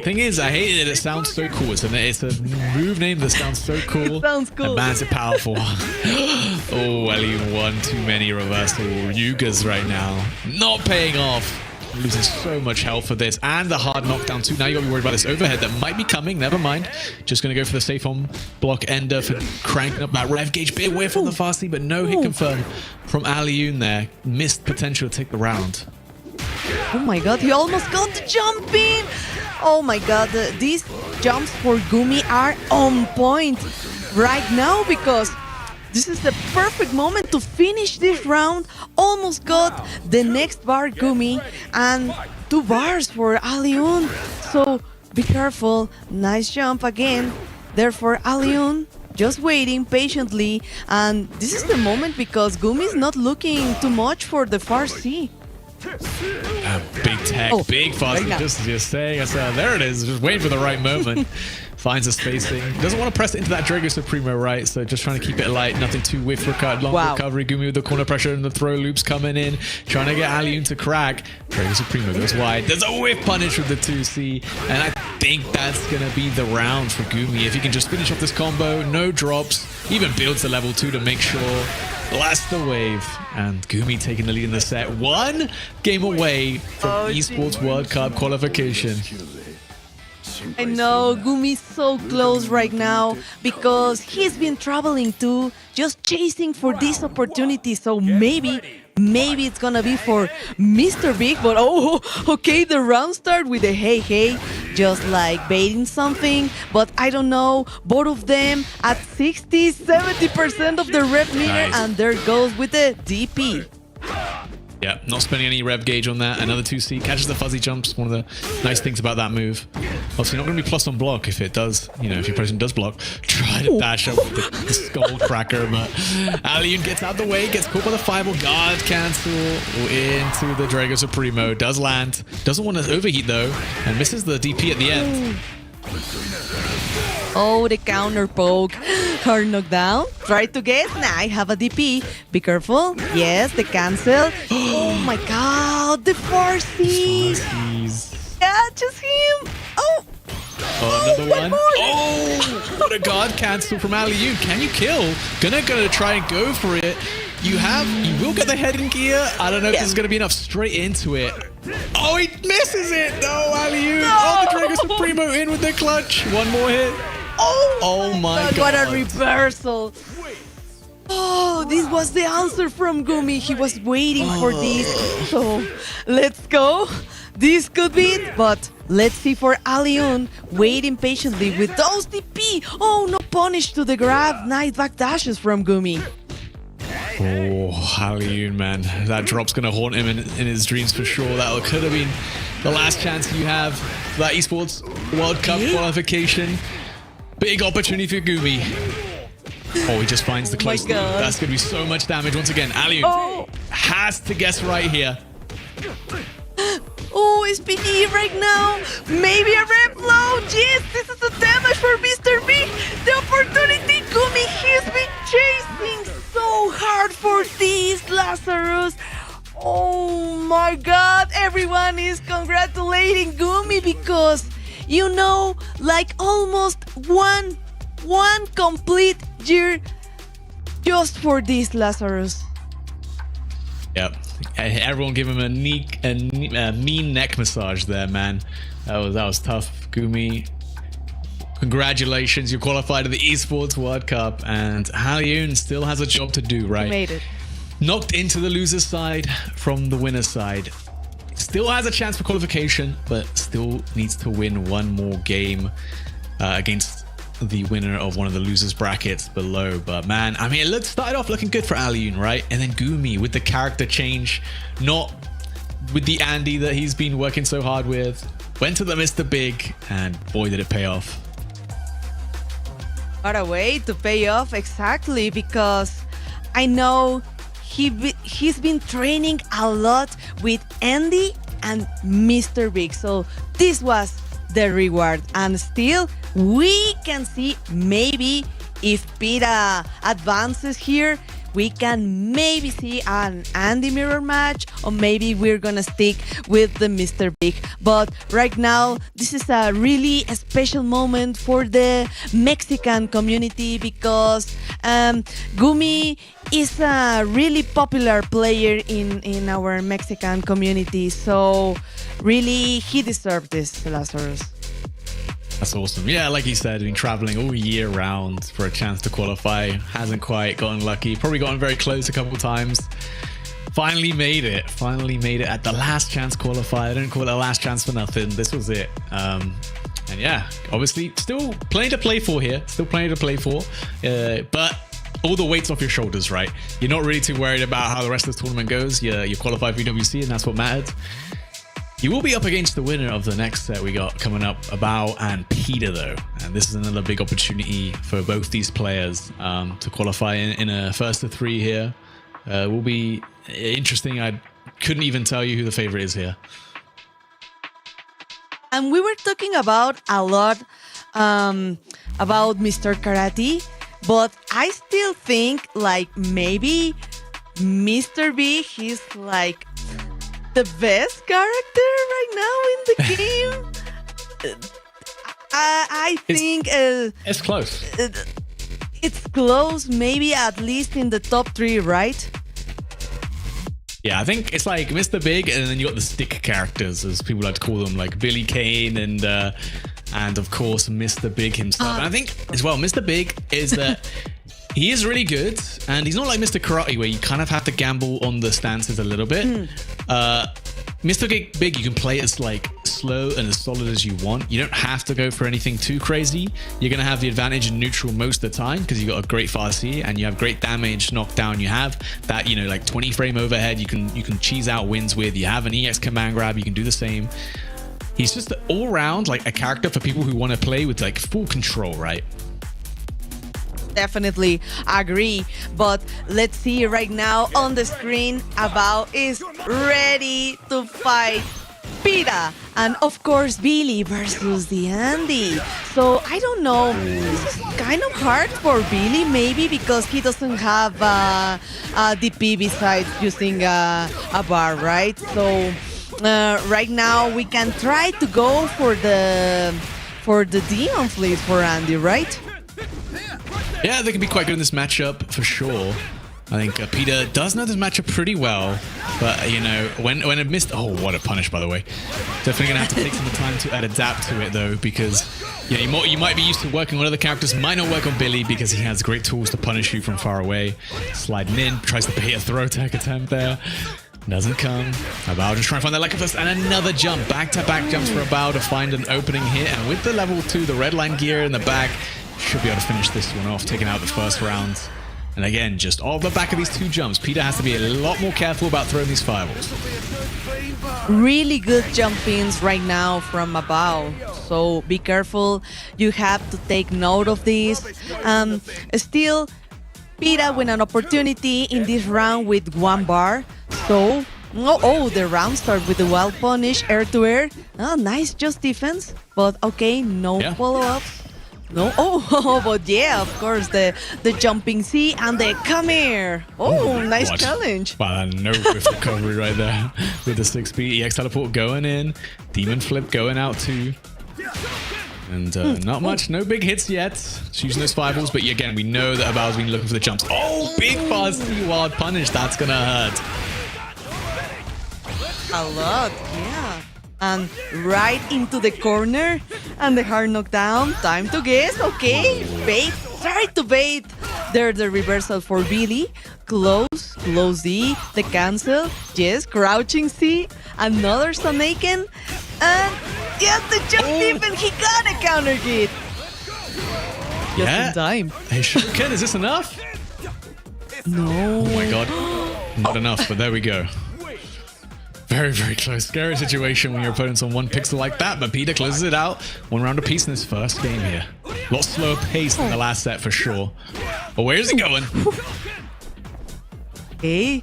thing is, I hate it. It sounds so cool. It's a move name that sounds so cool. It sounds cool. And man, it's powerful. Aliun won too many reversal Yugas right now. Not paying off. Losing so much health for this, and the hard knockdown too. Now you gotta be worried about this overhead that might be coming. Never mind. Just gonna go for the safe on block ender for cranking up that rev gauge. Bit away from the fasty, but no hit confirmed from Aliun there. Missed potential to take the round. Oh my god, he almost got the jump in! Oh my god, these jumps for Gumi are on point right now, because this is the perfect moment to finish this round. Almost got the next bar Gumi, and 2 bars for Aliun. So be careful. Nice jump again there for Aliun. Just waiting patiently, and this is the moment because Gumi is not looking too much for the far C. Big tech, big fast. right now. Just saying. I said, there it is. Just waiting for the right moment. Finds a spacing. Doesn't want to press it into that Drago Supremo, right? So just trying to keep it light. Nothing too whiff long recovery. Gumi with the corner pressure and the throw loops coming in. Trying to get Aliun to crack. Drago Supremo goes wide. There's a whiff punish with the 2C. And I think that's going to be the round for Gumi. If he can just finish off this combo, no drops. Even builds to level 2 to make sure. Blast the wave, and Gumi taking the lead in the set. 1 game away from Esports World Cup qualification. I know, Gumi's so close right now because he's been traveling too, just chasing for this opportunity. So maybe it's gonna be for Mr. Big, but okay, the round start with a hey, just like baiting something, but I don't know, both of them at 60-70% of the rev meter, Nice. and there goes with the DP. Yeah, not spending any rev gauge on that. Another 2C catches the fuzzy jumps. One of the nice things about that move. Obviously, not going to be plus on block if it does, you know, if your person does block. Try to dash up with the skull cracker, but Alioun gets out the way, gets caught by the fireball, guard cancel into the Drago Supremo. Does land, doesn't want to overheat though, and misses the DP at the end. Oh, the counter poke. Hard knockdown. Try to get. Nah, I have a DP. Be careful. Yes, the cancel. Oh my god, the 4C. Catches him. Oh. Oh, another one. more. Oh, what a guard cancel from Alioun. Can you kill? Gonna try and go for it. You will get the head in gear. I don't know if this is gonna be enough. Straight into it. Oh, he misses it. No, Alioun. No. Oh, the Drago Supremo in with the clutch. One more hit. Oh my god. What a reversal. Oh, this was the answer from Gumi. He was waiting for this. So, let's go. This could be it, but let's see for Alioun waiting patiently with those DP. Oh, no punish to the grab. Nice back dashes from Gumi. Oh, Alioun, man. That drop's going to haunt him in his dreams for sure. That could have been the last chance you have for that Esports World Cup qualification. Big opportunity for Gumi. Oh, he just finds the close. God. That's going to be so much damage once again. Alioun has to guess right here. Oh, SPD right now. Maybe a red blow. Yes, this is the damage for Mr. B. The opportunity. Gumi, he's been chasing so hard for this, Lazarus. Oh my god, everyone is congratulating Gumi because, you know, like almost one complete year just for this, Lazarus. Yep. Everyone give him a mean neck massage there, man. That was tough, Gumi. Congratulations, you qualified to the Esports World Cup, and Alioun still has a job to do, right? You made it. Knocked into the loser's side from the winner's side. Still has a chance for qualification, but still needs to win one more game against the winner of one of the losers brackets below. But man, I mean, it started off looking good for Alioun, right? And then Gumi with the character change, not with the Andy that he's been working so hard with, went to the Mr. Big, and boy did it pay off. What a way to pay off, exactly, because I know he's been training a lot with Andy and Mr. Big, so this was the reward. And still we can see maybe if Pita advances here, we can maybe see an Andy mirror match, or maybe we're gonna stick with the Mr. Big. But right now, this is a really special moment for the Mexican community because Gumi is a really popular player in our Mexican community. So really, he deserved this, Lazarus. That's awesome. Yeah, like you said, been traveling all year round for a chance to qualify. Hasn't quite gotten lucky. Probably gotten very close a couple times. Finally made it. Finally made it at the last chance qualifier. I didn't call it a last chance for nothing. This was it. And yeah, obviously still plenty to play for here. Still plenty to play for. But all the weight's off your shoulders, right? You're not really too worried about how the rest of the tournament goes. You qualify for EWC, and that's what mattered. You will be up against the winner of the next set we got coming up, Abao and Peter, though. And this is another big opportunity for both these players to qualify in a first of three here. Will be interesting. I couldn't even tell you who the favorite is here. And we were talking about a lot about Mr. Karate, but I still think like maybe Mr. B, he's like the best character right now in the game. I think it's close. It's close, maybe at least in the top 3, right? Yeah, I think it's like Mr. Big, and then you got the stick characters, as people like to call them, like Billy Kane and of course Mr. Big himself. And I think as well, Mr. Big is that he is really good, and he's not like Mr. Karate where you kind of have to gamble on the stances a little bit. Mr. Big, you can play as like slow and as solid as you want. You don't have to go for anything too crazy. You're going to have the advantage in neutral most of the time because you've got a great FARC and you have great damage knockdown. You have that, you know, like 20 frame overhead you can cheese out wins with. You have an EX command grab, you can do the same. He's just all around like a character for people who want to play with like full control, right? Definitely agree, but let's see right now on the screen, Abao is ready to fight Pita and of course Billy versus the Andy. So I don't know, this is kind of hard for Billy maybe because he doesn't have a DP besides using a bar, right? So right now we can try to go for the Demon Fleet for Andy, right? Yeah, they can be quite good in this matchup for sure. I think Pita does know this matchup pretty well, but you know, when it missed, oh, what a punish, by the way. Definitely gonna have to take some time to adapt to it though, because you know, you might be used to working on other characters, might not work on Billy because he has great tools to punish you from far away. Sliding in, tries to bait a throw tech attempt there. Doesn't come. Abao just trying to find that Leica first, and another jump. Back-to-back jumps for Abao to find an opening here, and with the level 2, the red line gear in the back, should be able to finish this one off, taking out the first round. And again, just off the back of these 2 jumps, Pita has to be a lot more careful about throwing these fireballs. Really good jump-ins right now from Abao. So be careful. You have to take note of this. Still, Pita with an opportunity in this round with 1 bar. So, the round start with the wild punish, air-to-air. Oh, nice just defense. But okay, no follow-ups. No, but yeah, of course, the jumping C and the come here. Oh, nice challenge. Wow, no whiff recovery right there with the 6B. EX teleport going in, demon flip going out too. And not much, no big hits yet. Just using those fireballs, but again, we know that Abao's been looking for the jumps. Oh, big FARC wild punish, that's gonna hurt. A lot, yeah. And right into the corner and the hard knockdown. Time to guess. Okay, bait. Try to bait. There's the reversal for Billy. Close D. The cancel. Yes, crouching C. Another Sanaken. And yes, the jump even. He got a counter hit. Just in time. Hey, Shuriken, is this enough? No. Oh my god. Not enough, but there we go. Very, very close. Scary situation when your opponent's on 1 pixel like that, but Pita closes it out. 1 round apiece in this first game here. A lot slower pace than the last set for sure. But where is he going? Okay.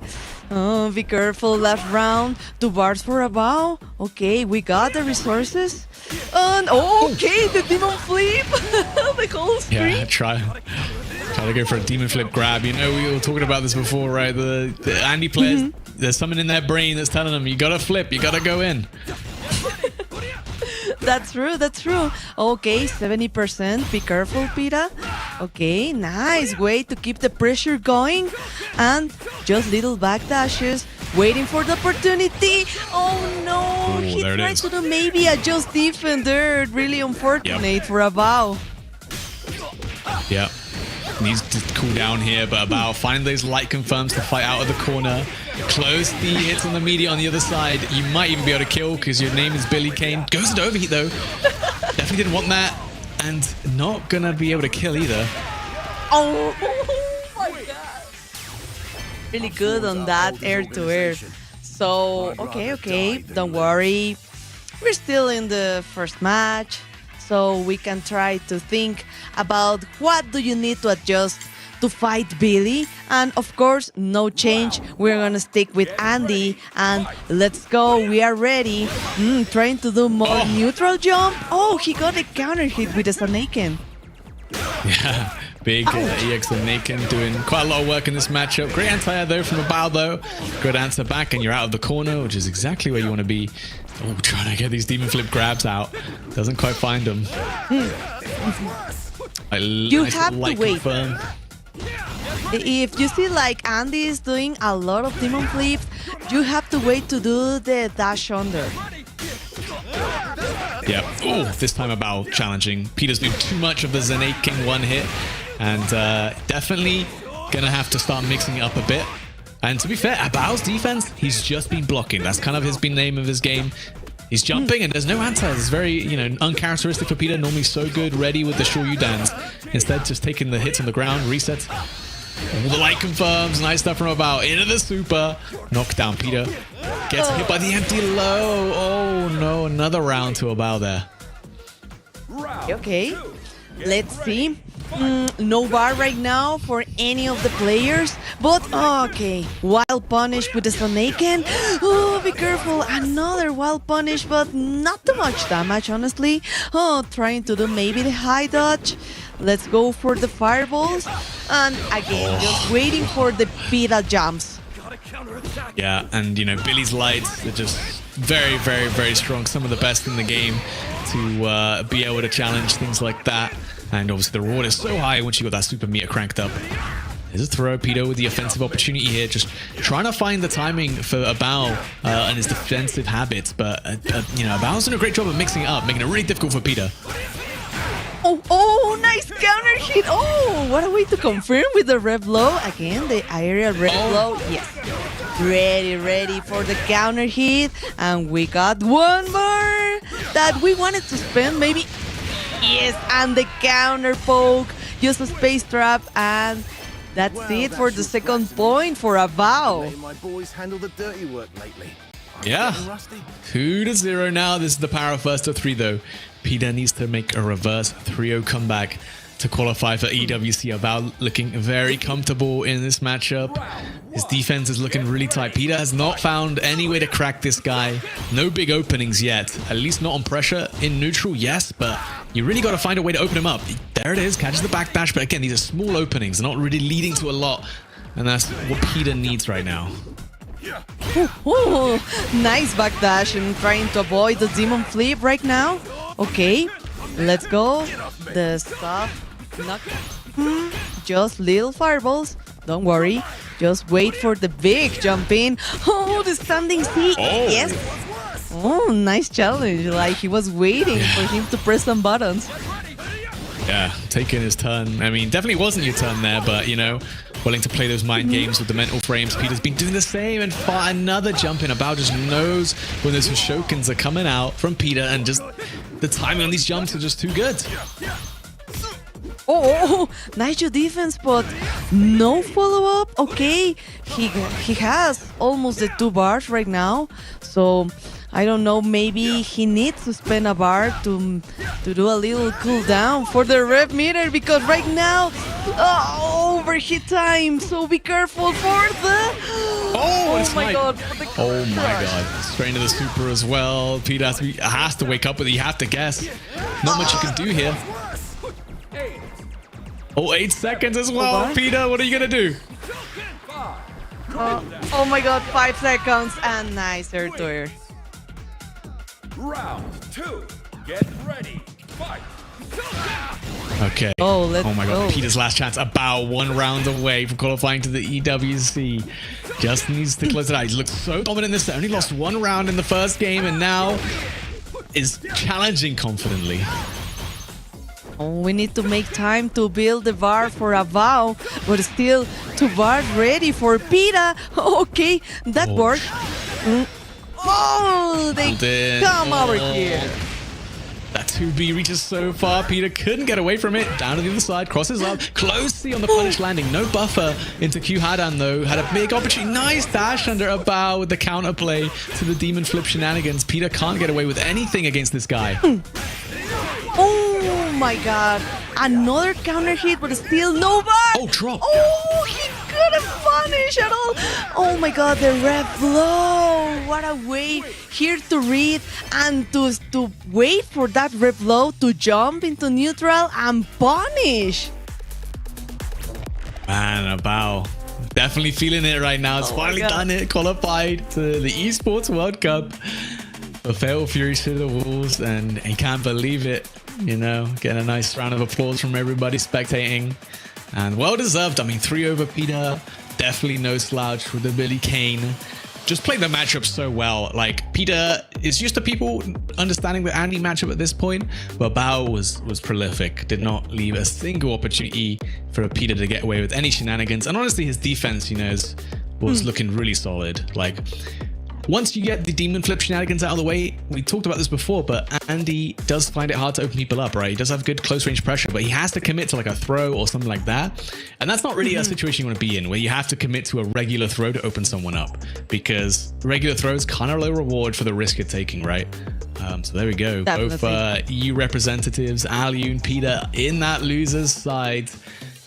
Oh, be careful. Last round. 2 bars for Abao. Okay, we got the resources. And okay, the demon flip. The whole screen. Yeah, try to go for a demon flip grab. You know, we were talking about this before, right? The Andy players, there's something in their brain that's telling them, you gotta flip, you gotta go in. That's true, that's true. Okay, 70%. Be careful, Pita. Okay, nice way to keep the pressure going. And just little backdashes. Waiting for the opportunity. Oh no, he tried to do maybe a just defender. Really unfortunate for Abao. Yeah. Needs to cool down here, but Abao finding those light confirms to fight out of the corner. Close the hits on the media on the other side. You might even be able to kill because your name is Billy Kane. Goes to overheat though. Definitely didn't want that. And not gonna be able to kill either. Oh my god. Really good on that air-to-air. So, okay. Don't worry. We're still in the first match. So we can try to think about what do you need to adjust to fight Billy. And of course, no change. We're gonna stick with Andy. And let's go. We are ready. Trying to do more neutral jump. Oh, he got a counter hit with a Sanaken. Yeah, big EX and Naken doing quite a lot of work in this matchup. Great anti-air though from Abao though. Good answer back and you're out of the corner, which is exactly where you want to be. Oh, trying to get these demon flip grabs out. Doesn't quite find them. You have to wait. Confirm. If you see like Andy is doing a lot of demon flips, you have to wait to do the dash under. Yeah. Oh, this time Abao challenging. Pita's doing too much of the Zenaken 1 hit. And definitely gonna have to start mixing it up a bit. And to be fair, Abao's defense, he's just been blocking. That's kind of been name of his game. He's jumping and there's no answer. It's very, uncharacteristic for Peter. Normally so good, ready with the Shoryu dance. Instead, just taking the hits on the ground, resets. All the light confirms. Nice stuff from About. Into the super. Knockdown. Peter gets hit by the empty low. Oh no, another round to About there. Okay, let's see. No bar right now for any of the players, but okay. Wild punish with the Sonaken. Oh, be careful. Another wild punish, but not too much damage, honestly. Oh, trying to do maybe the high dodge. Let's go for the fireballs. And again, just waiting for the Pita jumps. Yeah, and Billy's lights are just very, very, very strong. Some of the best in the game to be able to challenge things like that. And obviously the reward is so high once you got that super meter cranked up. There's a throw. Peter with the offensive opportunity here, just trying to find the timing for Abao and his defensive habits. But Abao's done a great job of mixing it up, making it really difficult for Peter. Oh, nice counter hit. Oh, what a way to confirm with the rev low. Again, the aerial rev low. Yes. Ready for the counter hit. And we got one more that we wanted to spend maybe. Yes, and the counter poke. Just a space trap. And that's it for the second point for Abao. My boys handle the dirty work lately. Yeah. 2-0 now. This is the power of first of 3 though. Peter needs to make a reverse 3-0 comeback to qualify for EWC. Abao looking very comfortable in this matchup. His defense is looking really tight. Peter has not found any way to crack this guy. No big openings yet. At least not on pressure. In neutral, yes, but you really got to find a way to open him up. There it is. Catches the backdash, but again, these are small openings. They're not really leading to a lot. And that's what Peter needs right now. Ooh, nice backdash and trying to avoid the demon flip right now. Okay, let's go. The soft knock. Just little fireballs. Don't worry. Just wait for the big jump in. Oh, the standing C. Oh. Yes. Oh, nice challenge. Like he was waiting for him to press some buttons. Yeah, taking his turn. I mean, definitely wasn't your turn there, but willing to play those mind games with the mental frames. Peter's been doing the same and far another jump in. Abao just knows when those Shokens are coming out from Peter, and just the timing on these jumps are just too good. Oh, nice defense, but no follow-up. Okay, he has almost the 2 bars right now, so I don't know, maybe he needs to spend a bar to do a little cooldown for the rev meter, because right now, overheat time, so be careful for the... Oh my god. Oh my god. Straight into the super as well. Peter has to wake up with it. You have to guess. Not much you can do here. Oh, 8 seconds as well. Peter, what are you going to do? Oh my god, 5 seconds and nice air to air. Round 2. Get ready. Fight. Okay. Oh, let's my god. go. Peter's last chance. About 1 round away from qualifying to the EWC. Just needs to close it out. He looked so dominant in this set. Only lost 1 round in the first game and now is challenging confidently. Oh, we need to make time to build the bar for Abao, but still 2 bars ready for Peter. Okay, that worked. Oh, they come over here. That 2B reaches so far. Peter couldn't get away from it. Down to the other side, crosses up. Close C on the punish landing. No buffer into Q Hadan though. Had a big opportunity. Nice dash under Abao with the counterplay to the demon flip shenanigans. Peter can't get away with anything against this guy. Oh my god. Another counter hit, but still no bar. Oh, drop. Oh, he couldn't punish at all. Oh my god, the rev low. What a way here to read and to wait for that rev low to jump into neutral and punish. Man, Abao. Definitely feeling it right now. It's finally done it. Qualified to the Esports World Cup. A Fatal Fury to the walls, and he can't believe it. Getting a nice round of applause from everybody spectating, and well deserved. I mean, 3 over Peter, definitely no slouch with the Billy Kane. Just played the matchup so well. Like, Peter is used to people understanding the Andy matchup at this point, but Bao was prolific. Did not leave a single opportunity for Peter to get away with any shenanigans. And honestly, his defense, was looking really solid. Like, once you get the demon flip shenanigans out of the way, we talked about this before, but Andy does find it hard to open people up, right? He does have good close range pressure, but he has to commit to like a throw or something like that. And that's not really a situation you want to be in, where you have to commit to a regular throw to open someone up, because regular throws kind of low reward for the risk you're taking, right? So there we go. Definitely. Both EU representatives, Aliu and Peter, in that loser's side.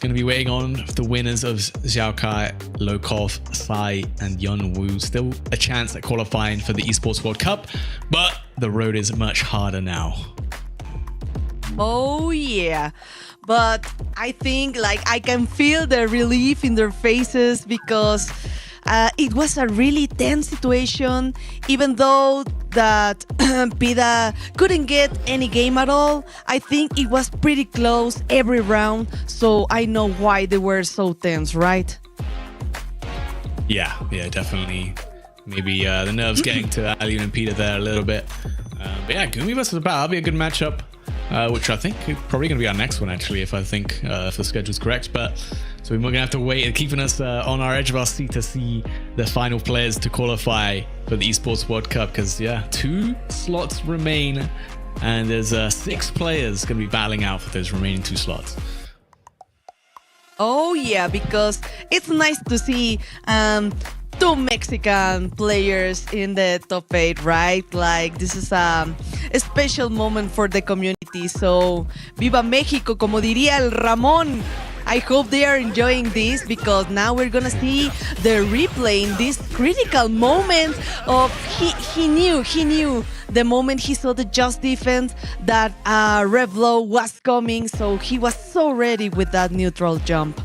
Going to be waiting on the winners of Xiao Kai, Lokov, Sai, and Yun Wu. Still a chance at qualifying for the Esports World Cup, but the road is much harder now. Oh yeah, but I think like I can feel the relief in their faces because it was a really tense situation, even though that Pida couldn't get any game at all. I think it was pretty close every round, so I know why they were so tense, right? Yeah, definitely. Maybe the nerves getting to Aliun and Peter there a little bit. But yeah, Gumi versus Bao, that'll be a good matchup, which I think is probably going to be our next one, actually, if the schedule's correct. But so we're going to have to wait and keeping us on our edge of our seat to see the final players to qualify for the Esports World Cup, because, yeah, 2 slots remain, and there's 6 players going to be battling out for those remaining 2 slots. Oh yeah, because it's nice to see 2 Mexican players in the top 8, right? Like, this is a special moment for the community. So, Viva México, como diría el Ramón. I hope they are enjoying this, because now we're gonna see the replay in this critical moment of he knew the moment he saw the just defense that Revlo was coming, so he was so ready with that neutral jump.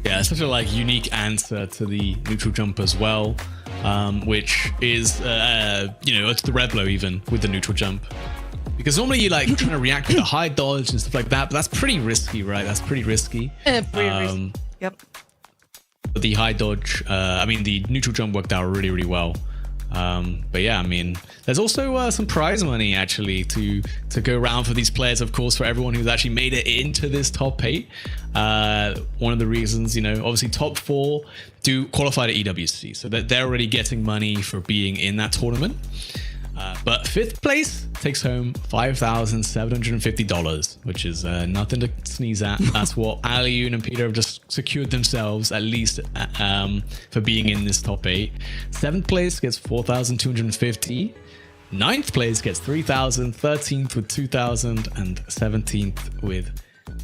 Yeah, it's such a unique answer to the neutral jump as well, which is it's the Revlo even with the neutral jump. Because normally you trying to react with a high dodge and stuff like that, but that's pretty risky, right? That's pretty risky. Pretty risky. Yep. But the high dodge, the neutral jump worked out really, really well. But yeah, there's also some prize money actually to go around for these players, of course, for everyone who's actually made it into this top 8. One of the reasons, obviously top 4 do qualify to EWC, so that they're already getting money for being in that tournament. But 5th place takes home $5,750, which is nothing to sneeze at. That's what Aliun and Peter have just secured themselves, at least for being in this top 8. 7th place gets $4,250. 9th place gets $3,000. 13th with $2,000, and 17th with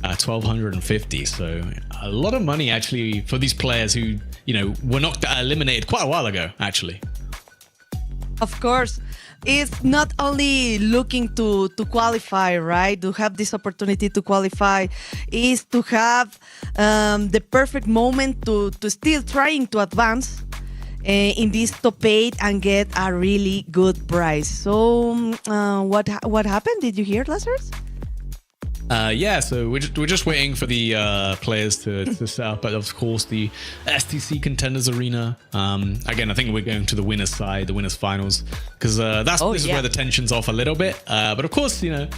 $1,250. So a lot of money actually for these players who were not eliminated quite a while ago, actually. Of course. It's not only looking to qualify, right? To have this opportunity to qualify is to have the perfect moment to still trying to advance in this top 8 and get a really good prize. So what happened? Did you hear, Lazarus? Yeah, so we're just waiting for the players to set up, but of course the STC Contenders Arena. Again, I think we're going to the winners side, the winners finals, because this is where the tension's off a little bit. But of course, it'd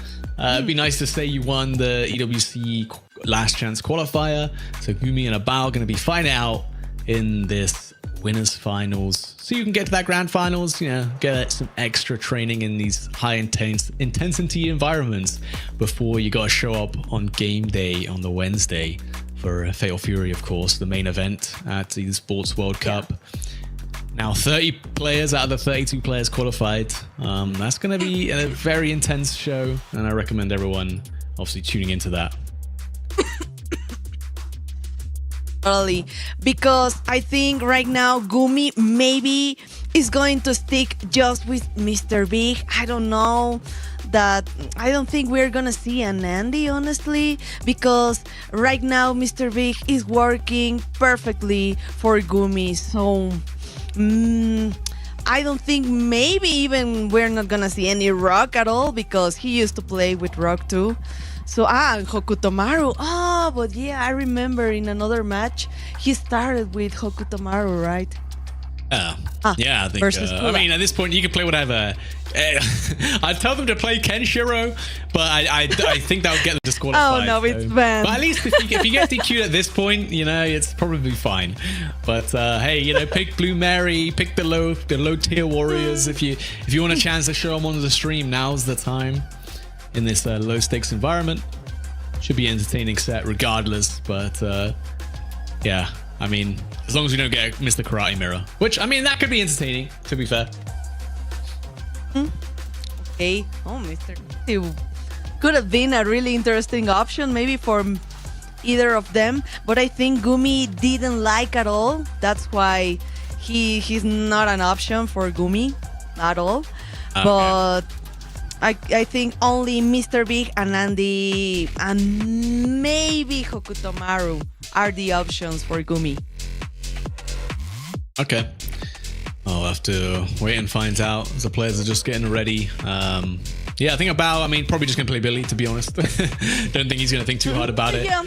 be nice to say you won the EWC last chance qualifier. So Gumi and Abao are going to be fighting out in this winners finals, so you can get to that grand finals, get some extra training in these high intensity environments before you got to show up on game day on the Wednesday for Fatal Fury, of course, the main event at the Esports World Cup. Now 30 players out of the 32 players qualified. That's going to be a very intense show, and I recommend everyone obviously tuning into that. Totally, because I think right now Gumi maybe is going to stick just with Mr. Big. I don't know. That I don't think we're gonna see an Andy, honestly, because right now Mr. Big is working perfectly for Gumi. So I don't think maybe even we're not gonna see any Rock at all, because he used to play with Rock too. So, Hokutomaru. Oh, but yeah, I remember in another match, he started with Hokutomaru, right? Yeah, I think. versus I mean, at this point, you can play whatever. I'd tell them to play Kenshiro, but I think that would get them disqualified. Oh no, it's banned. But at least if you get DQ'd at this point, you know, it's probably fine. But hey, you know, pick Blue Mary, pick the low tier warriors. If you want a chance to show them on the stream, now's the time. In this low stakes environment, should be entertaining set regardless. But yeah, I mean, as long as we don't get Mr. Karate Mirror, which I mean that could be entertaining. To be fair. Okay. Oh, Mr. It could have been a really interesting option, maybe for either of them. But I think Gumi didn't like at all. That's why he's not an option for Gumi at all. Okay. But I think only Mr. Big and Andy and maybe Hokutomaru are the options for Gumi. Okay. I'll have to wait and find out. The players are just getting ready. Yeah, I think probably just going to play Billy, to be honest. Don't think he's going to think too hard about it. Yeah.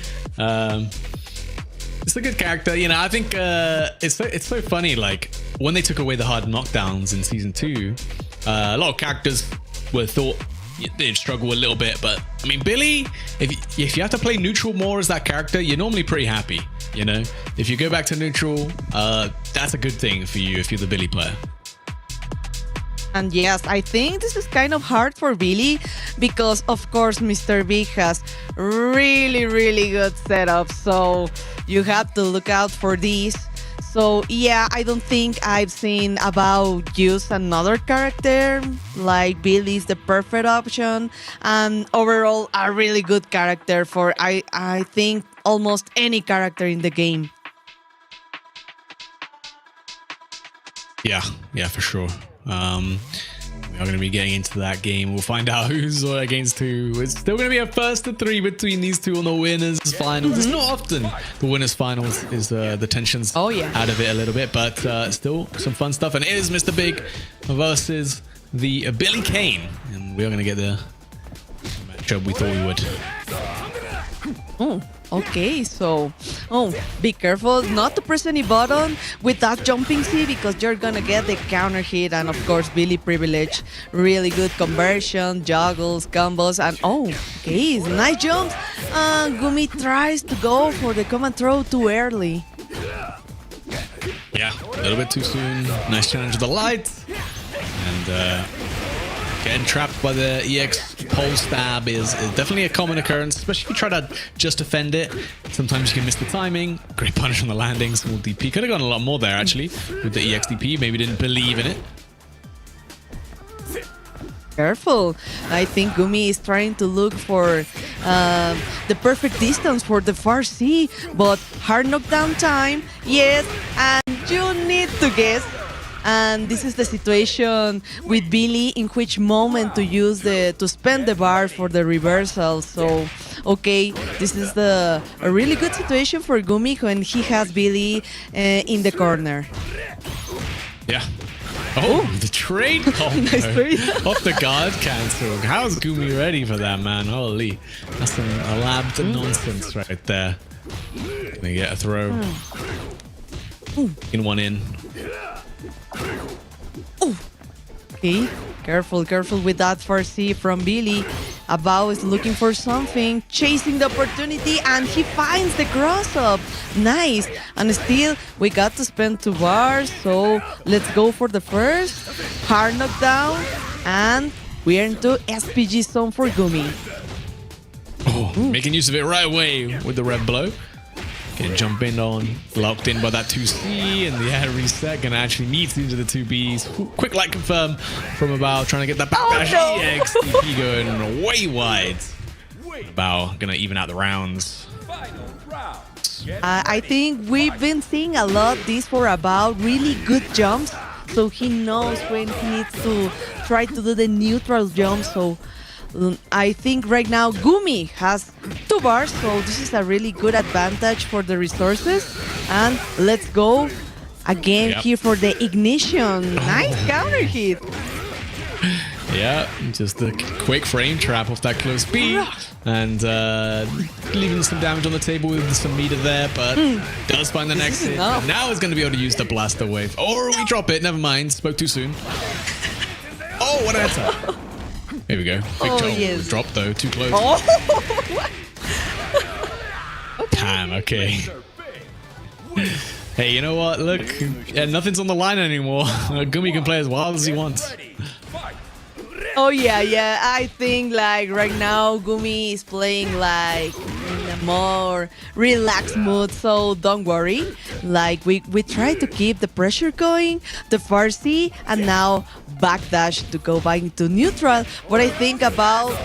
It's a good character. You know, I think it's so funny. Like, when they took away the hard knockdowns in Season 2, a lot of characters were thought they'd struggle a little bit. But, I mean, Billy, if you have to play neutral more as that character, you're normally pretty happy. You know, if you go back to neutral, that's a good thing for you if you're the Billy player. And yes, I think this is kind of hard for Billy because, of course, Mr. Big has really, really good setup. So you have to look out for these. So yeah, I don't think I've seen about use another character like Billy is the perfect option, and overall a really good character for I think almost any character in the game. Yeah, for sure. We are going to be getting into that game. We'll find out who's against who. It's still going to be a first to three between these two on the winners finals. It's not often the winners finals is the tensions out of it a little bit, but still some fun stuff. And it is Mr. Big versus the Billy Kane, and we are going to get the matchup we thought we would. Oh, okay, so be careful not to press any button with that jumping C because you're gonna get the counter hit. And of course Billy privilege, really good conversion, juggles, combos, and okay, nice jumps. Gumi tries to go for the command throw too early. Yeah, a little bit too soon. Nice challenge of the light, and getting trapped by the EX pole stab is definitely a common occurrence, especially if you try to just defend it. Sometimes you can miss the timing. Great punish on the landing, small DP. Could have gone a lot more there, actually, with the EX DP. Maybe didn't believe in it. Careful. I think Gumi is trying to look for the perfect distance for the far C, but hard knockdown time, yes, and you need to guess. And this is the situation with Billy in which moment to use to spend the bar for the reversal. So, okay, this is a really good situation for Gumi when he has Billy in the corner. Yeah. Oh, the trade combo. Nice trade. Off the guard cancel. How's Gumi ready for that, man? Holy. That's some labbed nonsense right there. Gonna get a throw. In one in. Okay, careful with that first C from Billy. Abao is looking for something, chasing the opportunity, and he finds the cross-up. Nice. And still, we got to spend 2 bars, so let's go for the first. Hard knockdown, and we are into SPG zone for Gumi. Making use of it right away with the red blow. Getting jump in on, locked in by that 2C, and the air reset. Gonna actually meet into the 2Bs. Quick light confirm from Abao, trying to get that backdash EX DP going way wide. Abao gonna even out the rounds. I think we've been seeing a lot this for Abao, really good jumps, so he knows when he needs to try to do the neutral jump. So I think right now Gumi has 2 bars, so this is a really good advantage for the resources. And let's go again here for the ignition. Nice counter hit. Yeah, just a quick frame trap off that close B. And leaving some damage on the table with some meter there, but does find the next hit. And now it's going to be able to use the blaster wave. Or we drop it. Never mind. Spoke too soon. Oh, what an answer. Here we go. Big yes. Drop though. Too close. Oh. Damn, okay. Hey, you know what? Look, yeah, nothing's on the line anymore. Gumi can play as wild as he wants. Oh yeah. I think like right now Gumi is playing like in a more relaxed mood, so don't worry. Like we try to keep the pressure going, the Farsi, and now backdash to go back into neutral. What I think about,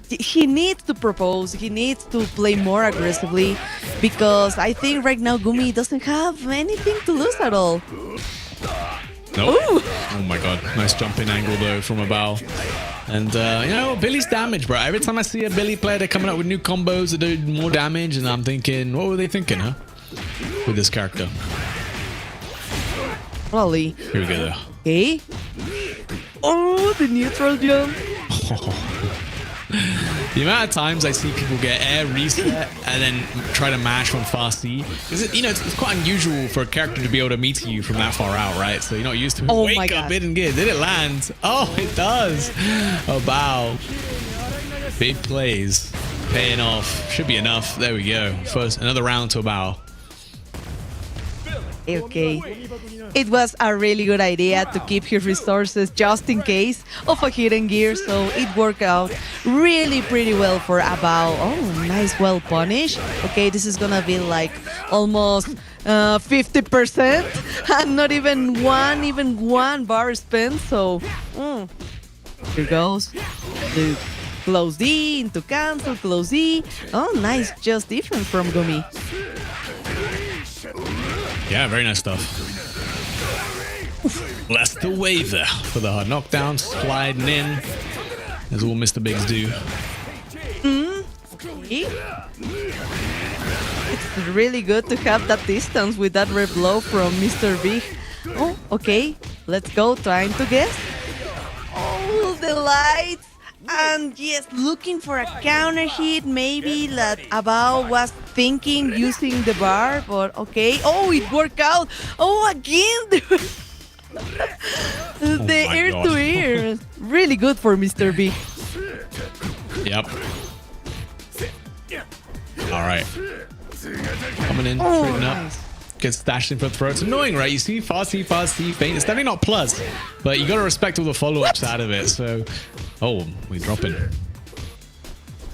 he needs to propose, he needs to play more aggressively, because I think right now Gumi doesn't have anything to lose at all. Nope. Oh my god. Nice jumping angle though from a bow. And you know, Billy's damage, bro. Every time I see a Billy player, they're coming up with new combos that do more damage, and I'm thinking, what were they thinking, huh? With this character. Probably. Here we go though. Okay. Oh, the neutral jump. The amount of times I see people get air reset and then try to mash on fast C, because you know it's quite unusual for a character to be able to meet you from that far out, right? So you're not used to it. Oh my Wake God. up, hidden gear. Did it land? Oh, it does. Oh, wow. Big plays paying off. Should be enough. There we go. First, another round to a bow. Okay. It was a really good idea to keep his resources just in case of a hidden gear, so it worked out really pretty well for Abao. Oh, nice, well punished. Okay, this is gonna be like almost 50% and not even one bar spent, so here goes. The close D into cancel, close D. Oh, nice, just different from Gumi. Yeah, very nice stuff. Bless the wave there for the hard knockdown, sliding in, as all Mr. Bigs do. Okay. It's really good to have that distance with that red blow from Mr. Big. Oh, okay. Let's go, trying to guess. Oh, the lights. And yes, looking for a counter hit, maybe that Abao was thinking using the bar, but okay. Oh, it worked out. Oh, again. The ear to ear. Really good for Mr. B. Yep. All right. Coming in, trading up. Nice. Gets dashed in for the throw. It's annoying, right? You see fast C, faint. It's definitely not plus, but you got to respect all the follow-ups out of it. So, oh, we're dropping.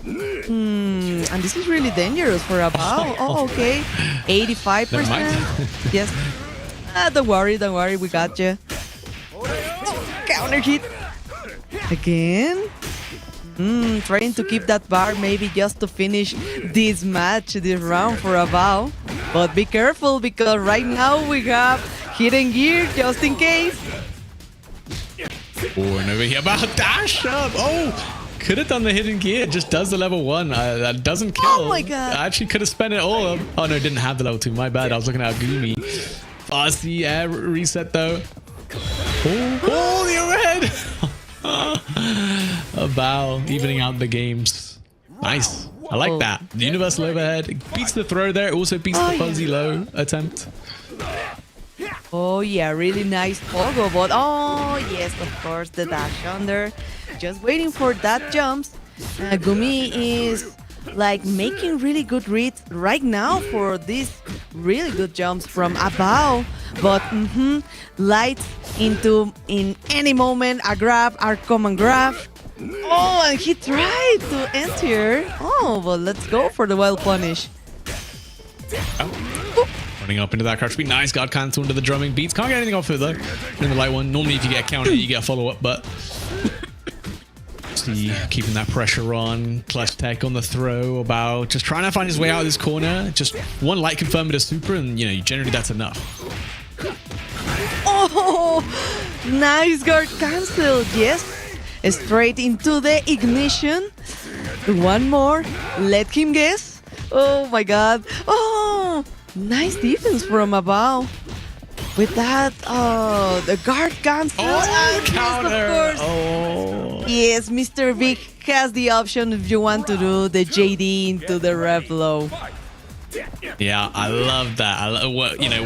And this is really dangerous for Abao. Oh, okay. 85%. Never mind. Yes. Don't worry. We got you. Counter hit. Again. Trying to keep that bar maybe just to finish this match, this round for Abao. But be careful because right now we have hidden gear just in case. Oh, and over here, about dash up. Oh, could have done the hidden gear. Just does the level 1. That doesn't kill. Oh my God. I actually could have spent it all. Oh no, didn't have the level 2. My bad. I was looking at Gumi. Fast air reset though. Oh, the overhead. A bow, evening out the games. Nice. I like that. The universal overhead. It beats the throw there. It also beats the fuzzy low attempt. Oh yeah, really nice pogo, but oh yes, of course, the dash under. Just waiting for that jumps. Gumi is like making really good reads right now for these really good jumps from Abao. But lights into in any moment a grab, a common grab. Oh, and he tried to enter. Oh, but let's go for the wild punish. Running up into that crouch speed. Nice guard cancel into the drumming beats. Can't get anything off it though. In the light one. Normally if you get a counter, you get a follow up, but see, keeping that pressure on. Plus tech on the throw. About just trying to find his way out of this corner. Just one light confirm it as super, and you know, generally that's enough. Oh, nice guard cancel. Yes. Straight into the ignition. One more. Let him guess. Oh my God. Oh, nice defense from Abao. With that, the guard cancel. Oh, and counter. yes, of course. Oh. Yes, Mr. Big has the option if you want to do the JD into the rev low. Yeah, I love that.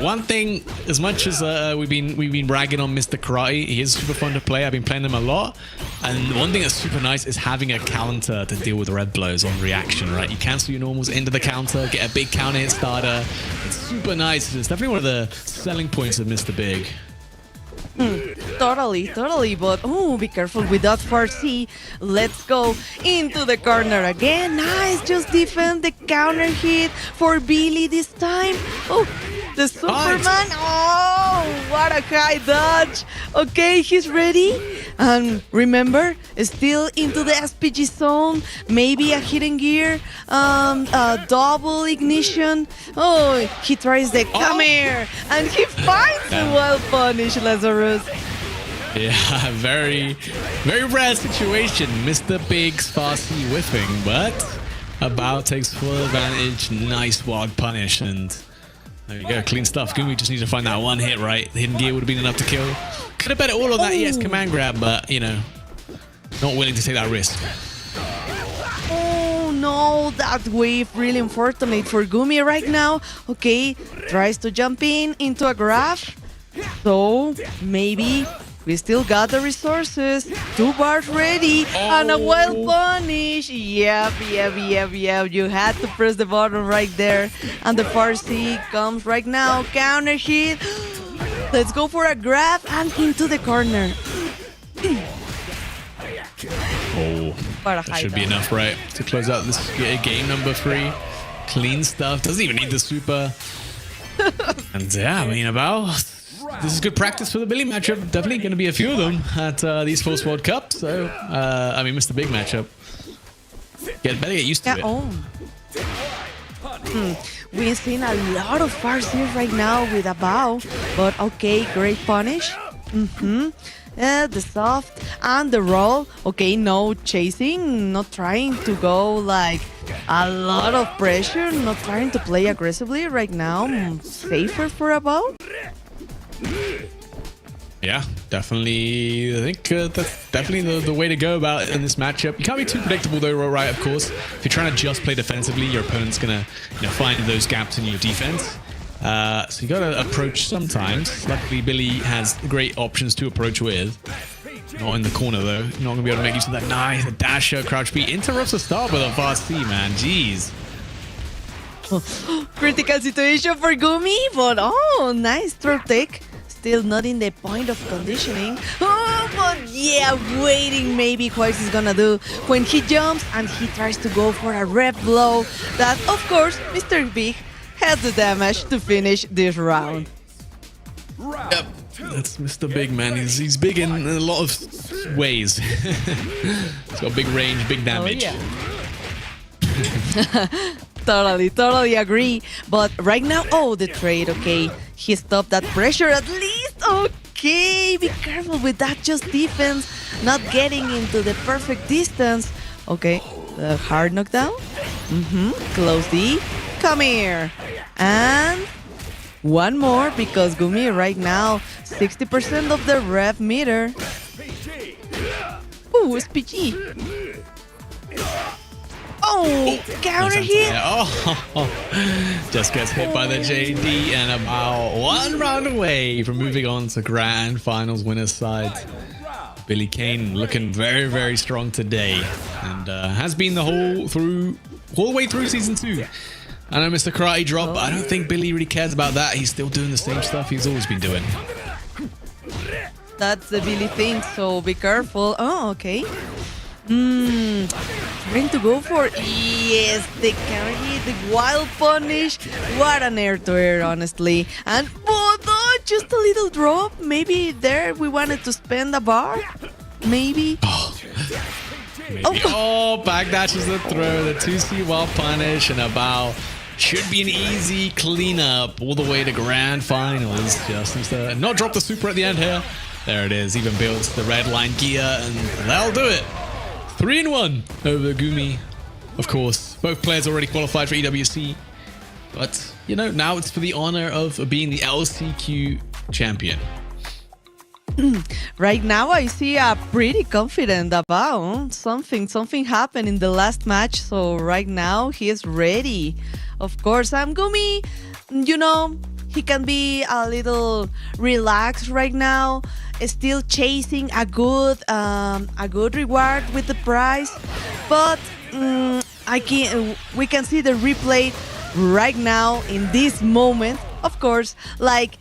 One thing, as much as we've been bragging on Mr. Karate, he is super fun to play. I've been playing him a lot, and one thing that's super nice is having a counter to deal with red blows on reaction. Right, you cancel your normals into the counter, get a big counter hit starter. It's super nice. It's definitely one of the selling points of Mr. Big. Totally, but oh, be careful with that far C. Let's go into the corner again. Nice, just defend the counter hit for Billy this time. Oh, the Superman. Oh, what a high dodge. Okay, he's ready. And remember, still into the SPG zone. Maybe a hidden gear, a double ignition. Oh, he tries the come here, and he finds the well punished Lazarus. Yeah, very rare situation. Mr. Big's Farsi whiffing, but About takes full advantage. Nice wild punish, and there you go. Clean stuff. Gumi just needs to find that one hit right. The hidden gear would have been enough to kill. Could have bet it all on that ES command grab, but, you know, not willing to take that risk. Oh no, that wave really unfortunate for Gumi right now. Okay, tries to jump into a graph. So maybe we still got the resources. 2 bars ready and a well punish. Yep. You had to press the button right there. And the Farsi comes right now. Counter hit. Let's go for a grab and into the corner. That should be enough, right, to close out this game number 3. Clean stuff. Doesn't even need the super. And yeah, I mean, this is good practice for the Billy matchup. Definitely going to be a few of them at the Esports World Cup. So, I mean, Mr. Big matchup. Better get used to it. We've seen a lot of Farsi right now with a bow, but okay, great punish. The soft and the roll. Okay, no chasing, not trying to go like a lot of pressure, not trying to play aggressively right now. Safer for a bow. Yeah, definitely. I think that's definitely the way to go about it in this matchup. You can't be too predictable though, right? Of course, if you're trying to just play defensively, your opponent's gonna find those gaps in your defense. So you gotta approach sometimes. Luckily, Billy has great options to approach with. Not in the corner though. You're not gonna be able to make use of that. Nice, a dasher, crouch beat. Interrupts the start with a fast C, man. Jeez. Critical situation for Gumi, but nice throw take. Still not in the point of conditioning. But yeah, waiting maybe what he's gonna do when he jumps and he tries to go for a red blow. That, of course, Mr. Big has the damage to finish this round. Yep, that's Mr. Big, man. He's big in a lot of ways. He's got big range, big damage. Totally agree. But right now, the trade, okay. He stopped that pressure at least. Okay, be careful with that just defense. Not getting into the perfect distance. Okay, the hard knockdown. Close D. Come here. And one more because Gumi right now, 60% of the rev meter. Ooh, SPG. Counter hit. Just gets hit by the JD and about 1 round away from moving on to Grand Finals winner's side. Billy Kane looking very, very strong today, and has been the whole way through season 2. I know Mr. Karate dropped, but I don't think Billy really cares about that. He's still doing the same stuff he's always been doing. That's the Billy thing, so be careful. Okay. Trying to go for the carry, the wild punish. What an air-to-air, honestly. And just a little drop. Maybe there we wanted to spend a bar. Maybe. Backdashes the throw, the 2C wild punish, and a bow. Should be an easy cleanup all the way to Grand Finals. Just needs to not drop the super at the end here. There it is. Even builds the red line gear, and that'll do it. 3-1 over Gumi. Of course, both players already qualified for EWC. But, now it's for the honor of being the LCQ champion. Right now, I see a pretty confident about something. Something happened in the last match, so right now he is ready. Of course, Gumi, he can be a little relaxed right now, still chasing a good reward with the prize. But we can see the replay right now in this moment. Of course, like.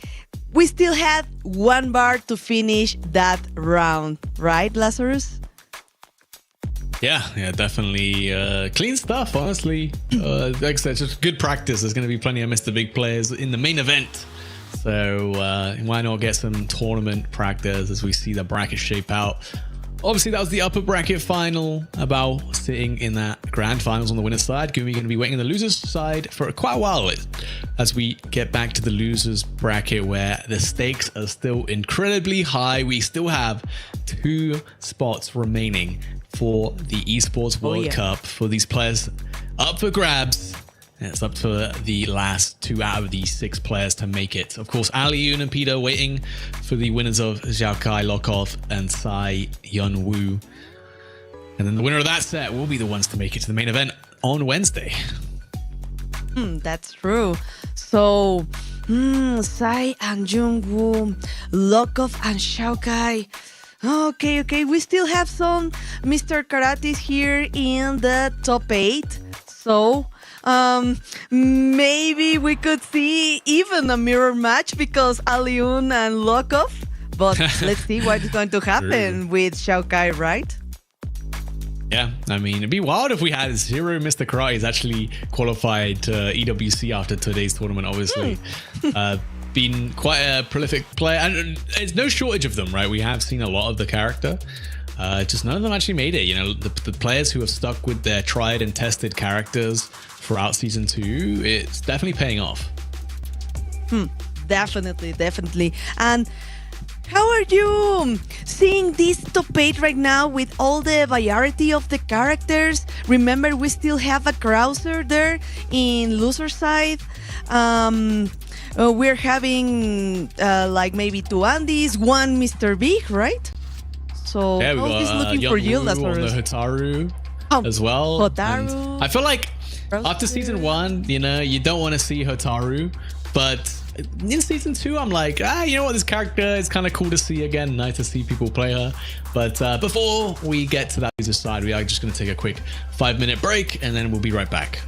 We still had 1 bar to finish that round, right, Lazarus? Yeah, definitely clean stuff, honestly. Like I said, just good practice. There's going to be plenty of Mr. Big players in the main event. So why not get some tournament practice as we see the bracket shape out. Obviously, that was the upper bracket final, about sitting in that grand finals on the winner's side. Gumi going to be waiting on the loser's side for quite a while as we get back to the loser's bracket where the stakes are still incredibly high. We still have 2 spots remaining for the Esports World Cup for these players up for grabs. And it's up to the last 2 out of these 6 players to make it. Of course, Ali, Yoon, and Peter waiting for the winners of Zhao Kai, Lokov, and Sai Yun Woo. And then the winner of that set will be the ones to make it to the main event on Wednesday. That's true. So, Sai and Jung Woo, Lokov and Zhao Kai. Okay. We still have some Mr. Karates here in the top 8. So, maybe we could see even a mirror match because Aliun and Lokov. But let's see what's going to happen with Zhao Kai, right? Yeah, I mean, it'd be wild if we had 0 Mr. Karates actually qualified EWC after today's tournament, obviously. Been quite a prolific player, and there's no shortage of them, right? We have seen a lot of the character. Just none of them actually made it. The players who have stuck with their tried and tested characters throughout season 2, it's definitely paying off. Definitely. And how are you seeing this top 8 right now with all the variety of the characters? Remember, we still have a Krauser there in loser side. We're having like maybe 2 Andys, 1 Mr. Big, right? So yeah, how is looking for you, Lazarus? The Hotaru as well. Hotaru. And I feel like after season 1, you don't want to see Hotaru, but in season 2, I'm like, you know what, this character is kind of cool to see again. Nice to see people play her. But before we get to that user side, we are just going to take a quick 5-minute break, and then we'll be right back.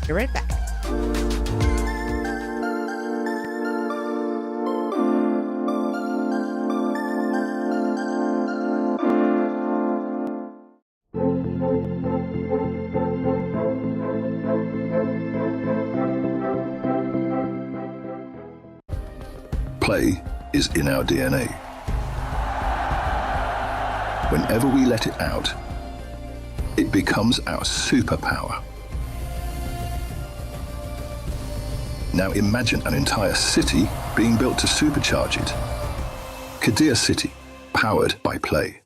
Be right back. Play is in our DNA. Whenever we let it out, it becomes our superpower. Now imagine an entire city being built to supercharge it. Kadir City, powered by play.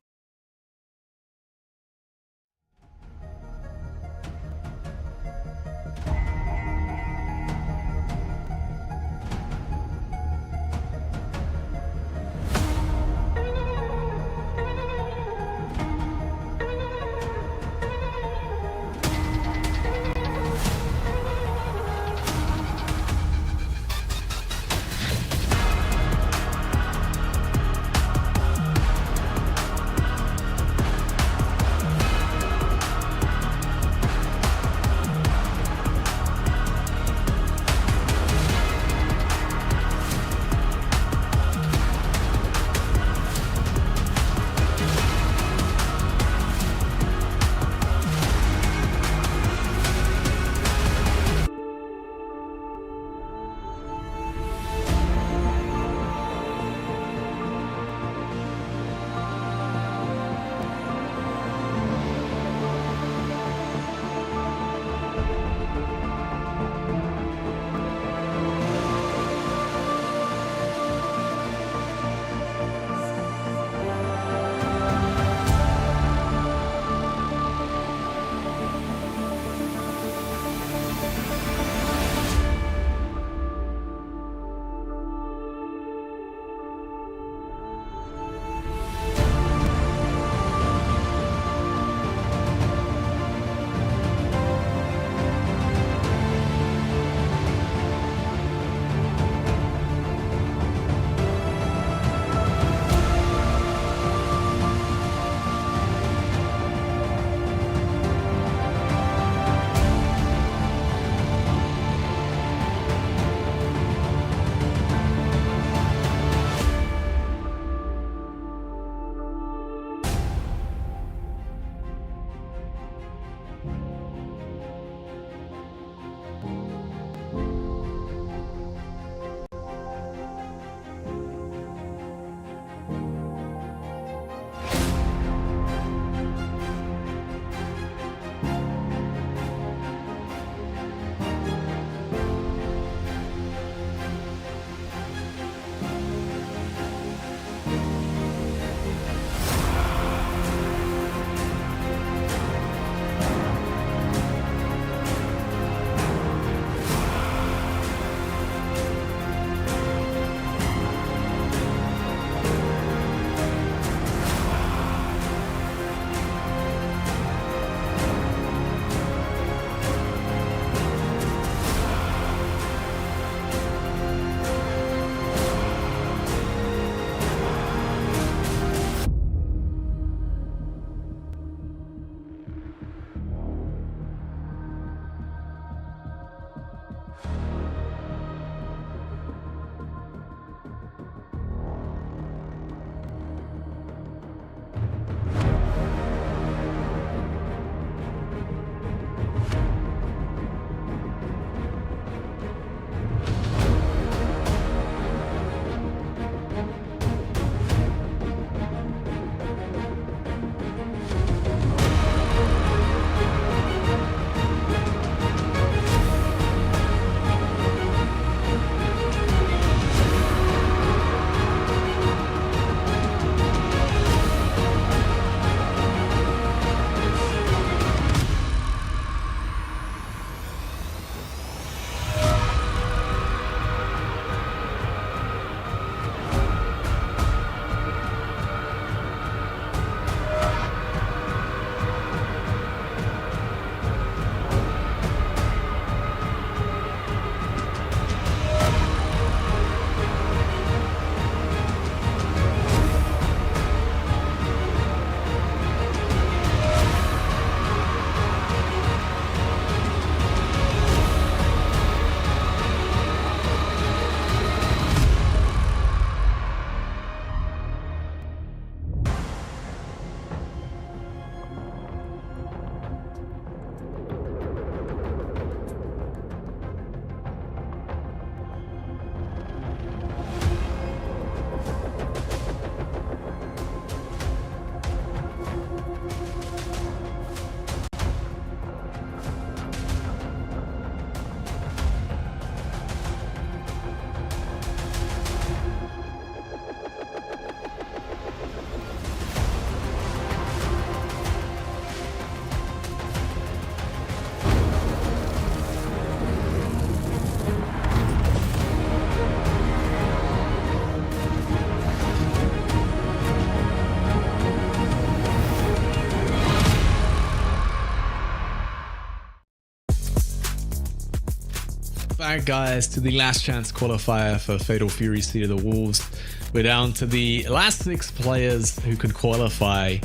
back, guys, to the last chance qualifier for Fatal Fury Seed of the Wolves. We're down to the last 6 players who can qualify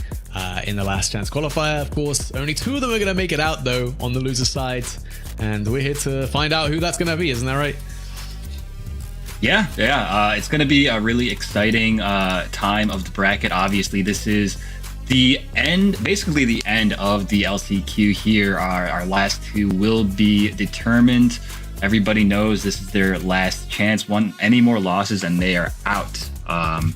in the last chance qualifier. Of course, only 2 of them are going to make it out, though, on the loser side. And we're here to find out who that's going to be. Isn't that right? Yeah. It's going to be a really exciting time of the bracket. Obviously, this is the end, basically the end of the LCQ here. Our last 2 will be determined. Everybody knows this is their last chance. Any more losses and they are out. And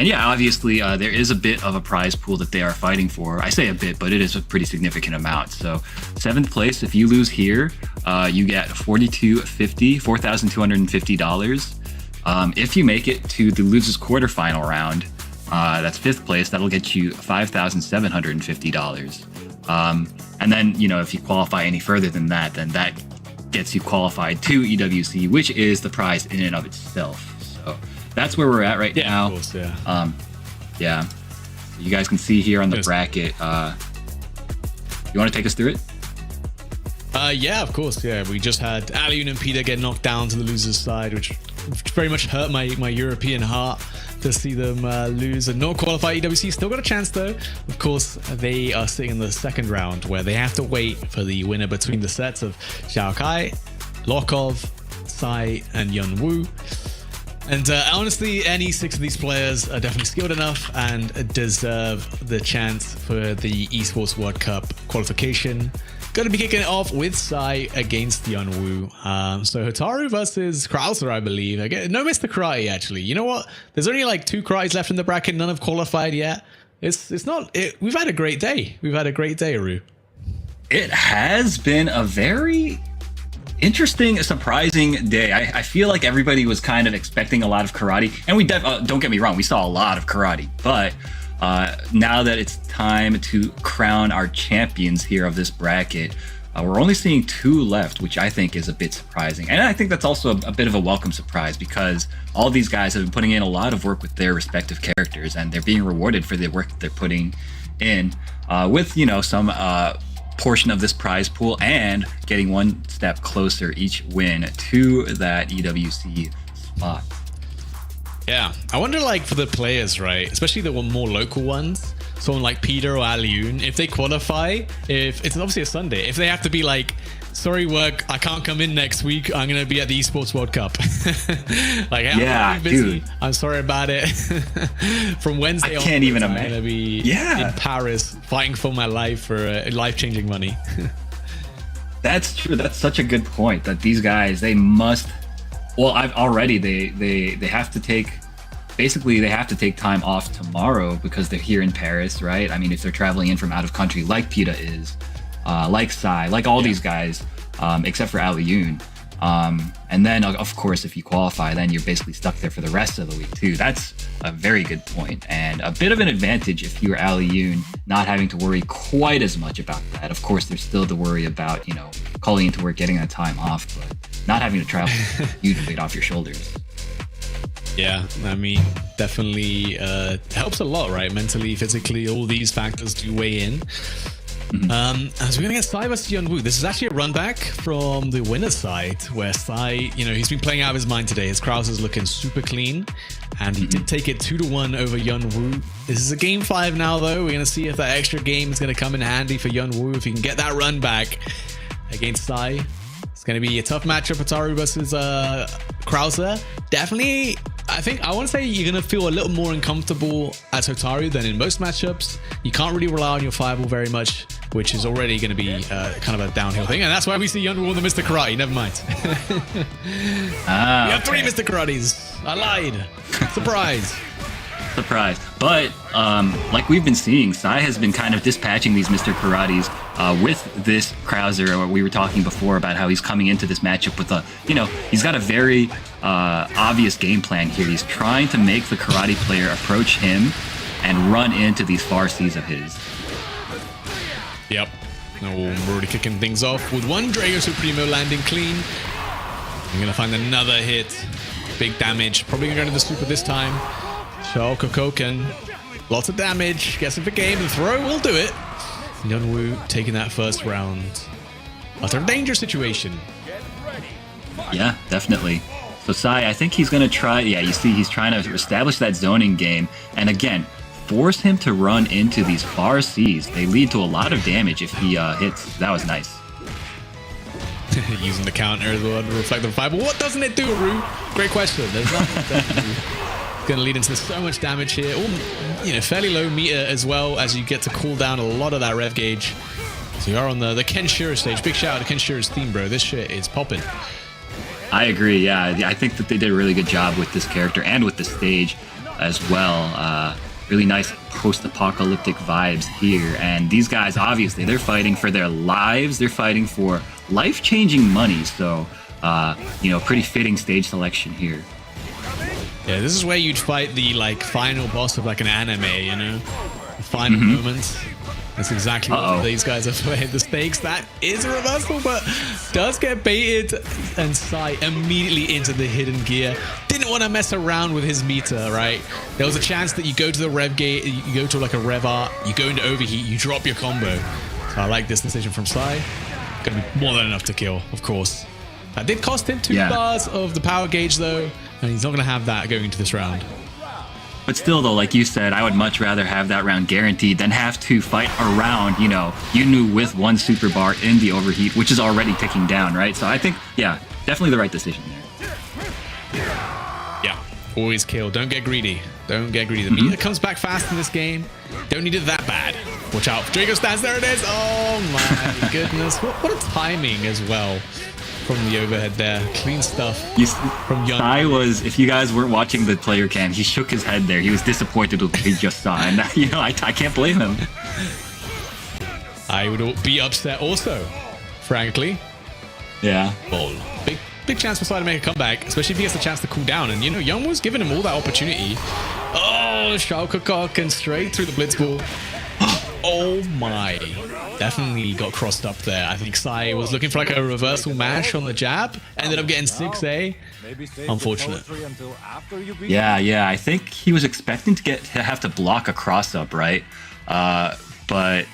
yeah, obviously there is a bit of a prize pool that they are fighting for. I say a bit, but it is a pretty significant amount. So 7th place, if you lose here, you get $4,250. If you make it to the losers quarterfinal round, that's 5th place. That'll get you $5,750. And then, if you qualify any further than that, then that gets you qualified to EWC, which is the prize in and of itself. So that's where we're at right now. Of course, yeah. Yeah. You guys can see here on the bracket. You want to take us through it? Yeah, of course. Yeah, we just had Alioun and Peter get knocked down to the losers side, which very much hurt my European heart to see them lose and not qualify. EWC still got a chance, though. Of course, they are sitting in the second round where they have to wait for the winner between the sets of Xiao Kai, Lokov, Sai, and Yun Wu. And honestly, any 6 of these players are definitely skilled enough and deserve the chance for the Esports World Cup qualification. Going to be kicking it off with Sai against Yun Wu. So Hotaru versus Krauser, I believe. No Mr. Karate, actually. You know what? There's only like 2 Karates left in the bracket. None have qualified yet. We've had a great day. We've had a great day, Aru. It has been a very interesting, surprising day. I feel like everybody was kind of expecting a lot of karate, and we don't get me wrong, we saw a lot of karate, but now that it's time to crown our champions here of this bracket, we're only seeing 2 left, which I think is a bit surprising. And I think that's also a bit of a welcome surprise, because all these guys have been putting in a lot of work with their respective characters, and they're being rewarded for the work that they're putting in with, some portion of this prize pool, and getting one step closer each win to that EWC spot. Yeah, I wonder, for the players, right, especially the more local ones, someone like Peter or Alioun, if they qualify, if it's obviously a Sunday, if they have to be like, sorry work, I can't come in next week, I'm gonna be at the Esports World Cup. I'm busy. Dude. I'm sorry about it. From Wednesday I can't even imagine. I'm gonna be in Paris fighting for my life for life-changing money. That's true. That's such a good point, that these guys, they must, well, they have to take, basically they have to take time off tomorrow because they're here in Paris, right? I mean, if they're traveling in from out of country like PETA is, like Sai, like all these guys, except for Alioun. And then, of course, if you qualify, then you're basically stuck there for the rest of the week, too. That's a very good point, and a bit of an advantage if you're Alioun, not having to worry quite as much about that. Of course, there's still the worry about, calling into work, getting that time off, but not having to travel, huge weight off your shoulders. Yeah, I mean, definitely helps a lot, right? Mentally, physically, all these factors do weigh in. As we're going to get Sai versus Yun Wu. This is actually a run back from the winner's side, where Sai, he's been playing out of his mind today. His Kraus is looking super clean, and he did take it 2-1 over Yun Wu. This is a game 5 now, though. We're going to see if that extra game is going to come in handy for Yun Wu, if he can get that run back against Sai. It's going to be a tough matchup, Hotaru versus Krauser. Definitely, I want to say you're going to feel a little more uncomfortable as Hotaru than in most matchups. You can't really rely on your fireball very much, which is already going to be kind of a downhill thing. And that's why we see Yun Wu on the Mr. Karate. Never mind. We have 3 Mr. Karates. I lied. Surprise. Surprise. But like we've been seeing, Sai has been kind of dispatching these Mr. Karates with this Krauser. We were talking before about how he's coming into this matchup with he's got a very obvious game plan here. He's trying to make the karate player approach him and run into these far seas of his. Yep. Now we're already kicking things off with one Drago Supremo landing clean. I'm going to find another hit. Big damage. Probably going to go to the super this time. Shao Kokoken. Lots of damage. Guessing for game. The throw will do it. Yun Wu taking that first round. But a danger situation. Yeah, definitely. So Sai, I think he's going to try, yeah, you see he's trying to establish that zoning game. And again, force him to run into these far Cs. They lead to a lot of damage if he hits. That was nice. Using the counter as well to reflect the fire. But what doesn't it do, Rue? Great question. There's nothing that going to lead into so much damage here. Fairly low meter as well as you get to cool down a lot of that rev gauge. So you are on the Kenshiro stage. Big shout out to Kenshira's theme, bro. This shit is popping. I agree, yeah. I think that they did a really good job with this character and with the stage as well. Really nice post-apocalyptic vibes here. And these guys, obviously, they're fighting for their lives. They're fighting for life-changing money. So, pretty fitting stage selection here. Yeah, this is where you'd fight the final boss of an anime, you know? The final moments. That's exactly what these guys are playing. The stakes, that is a reversal, but does get baited, and Sai immediately into the hidden gear. Didn't want to mess around with his meter, right? There was a chance that you go to the rev gate, you go to a rev art, you go into overheat, you drop your combo. So I like this decision from Sai. Gonna be more than enough to kill, of course. That did cost him 2 bars of the power gauge though, and he's not gonna have that going into this round. But still, though, like you said, I would much rather have that round guaranteed than have to fight around, Yunu with 1 super bar in the overheat, which is already ticking down, right? So I think, yeah, definitely the right decision there. Yeah, always kill. Don't get greedy. Don't get greedy. The meter comes back fast in this game. Don't need it that bad. Watch out. Draco stands. There it is. Oh, my goodness. What a timing as well. From the overhead there. Clean stuff from Young. Sai was, if you guys weren't watching the player cam, he shook his head there. He was disappointed with what he just saw. And, I can't blame him. I would be upset also, frankly. Yeah. Well, big chance for Sai to make a comeback, especially if he gets the chance to cool down. And, Young was giving him all that opportunity. Oh, Shao and straight through the blitzball. Oh my. Definitely got crossed up there. I think Sai was looking for a reversal mash on the jab. Ended up getting 6A. Unfortunate. Yeah. I think he was expecting to have to block a cross up, right? But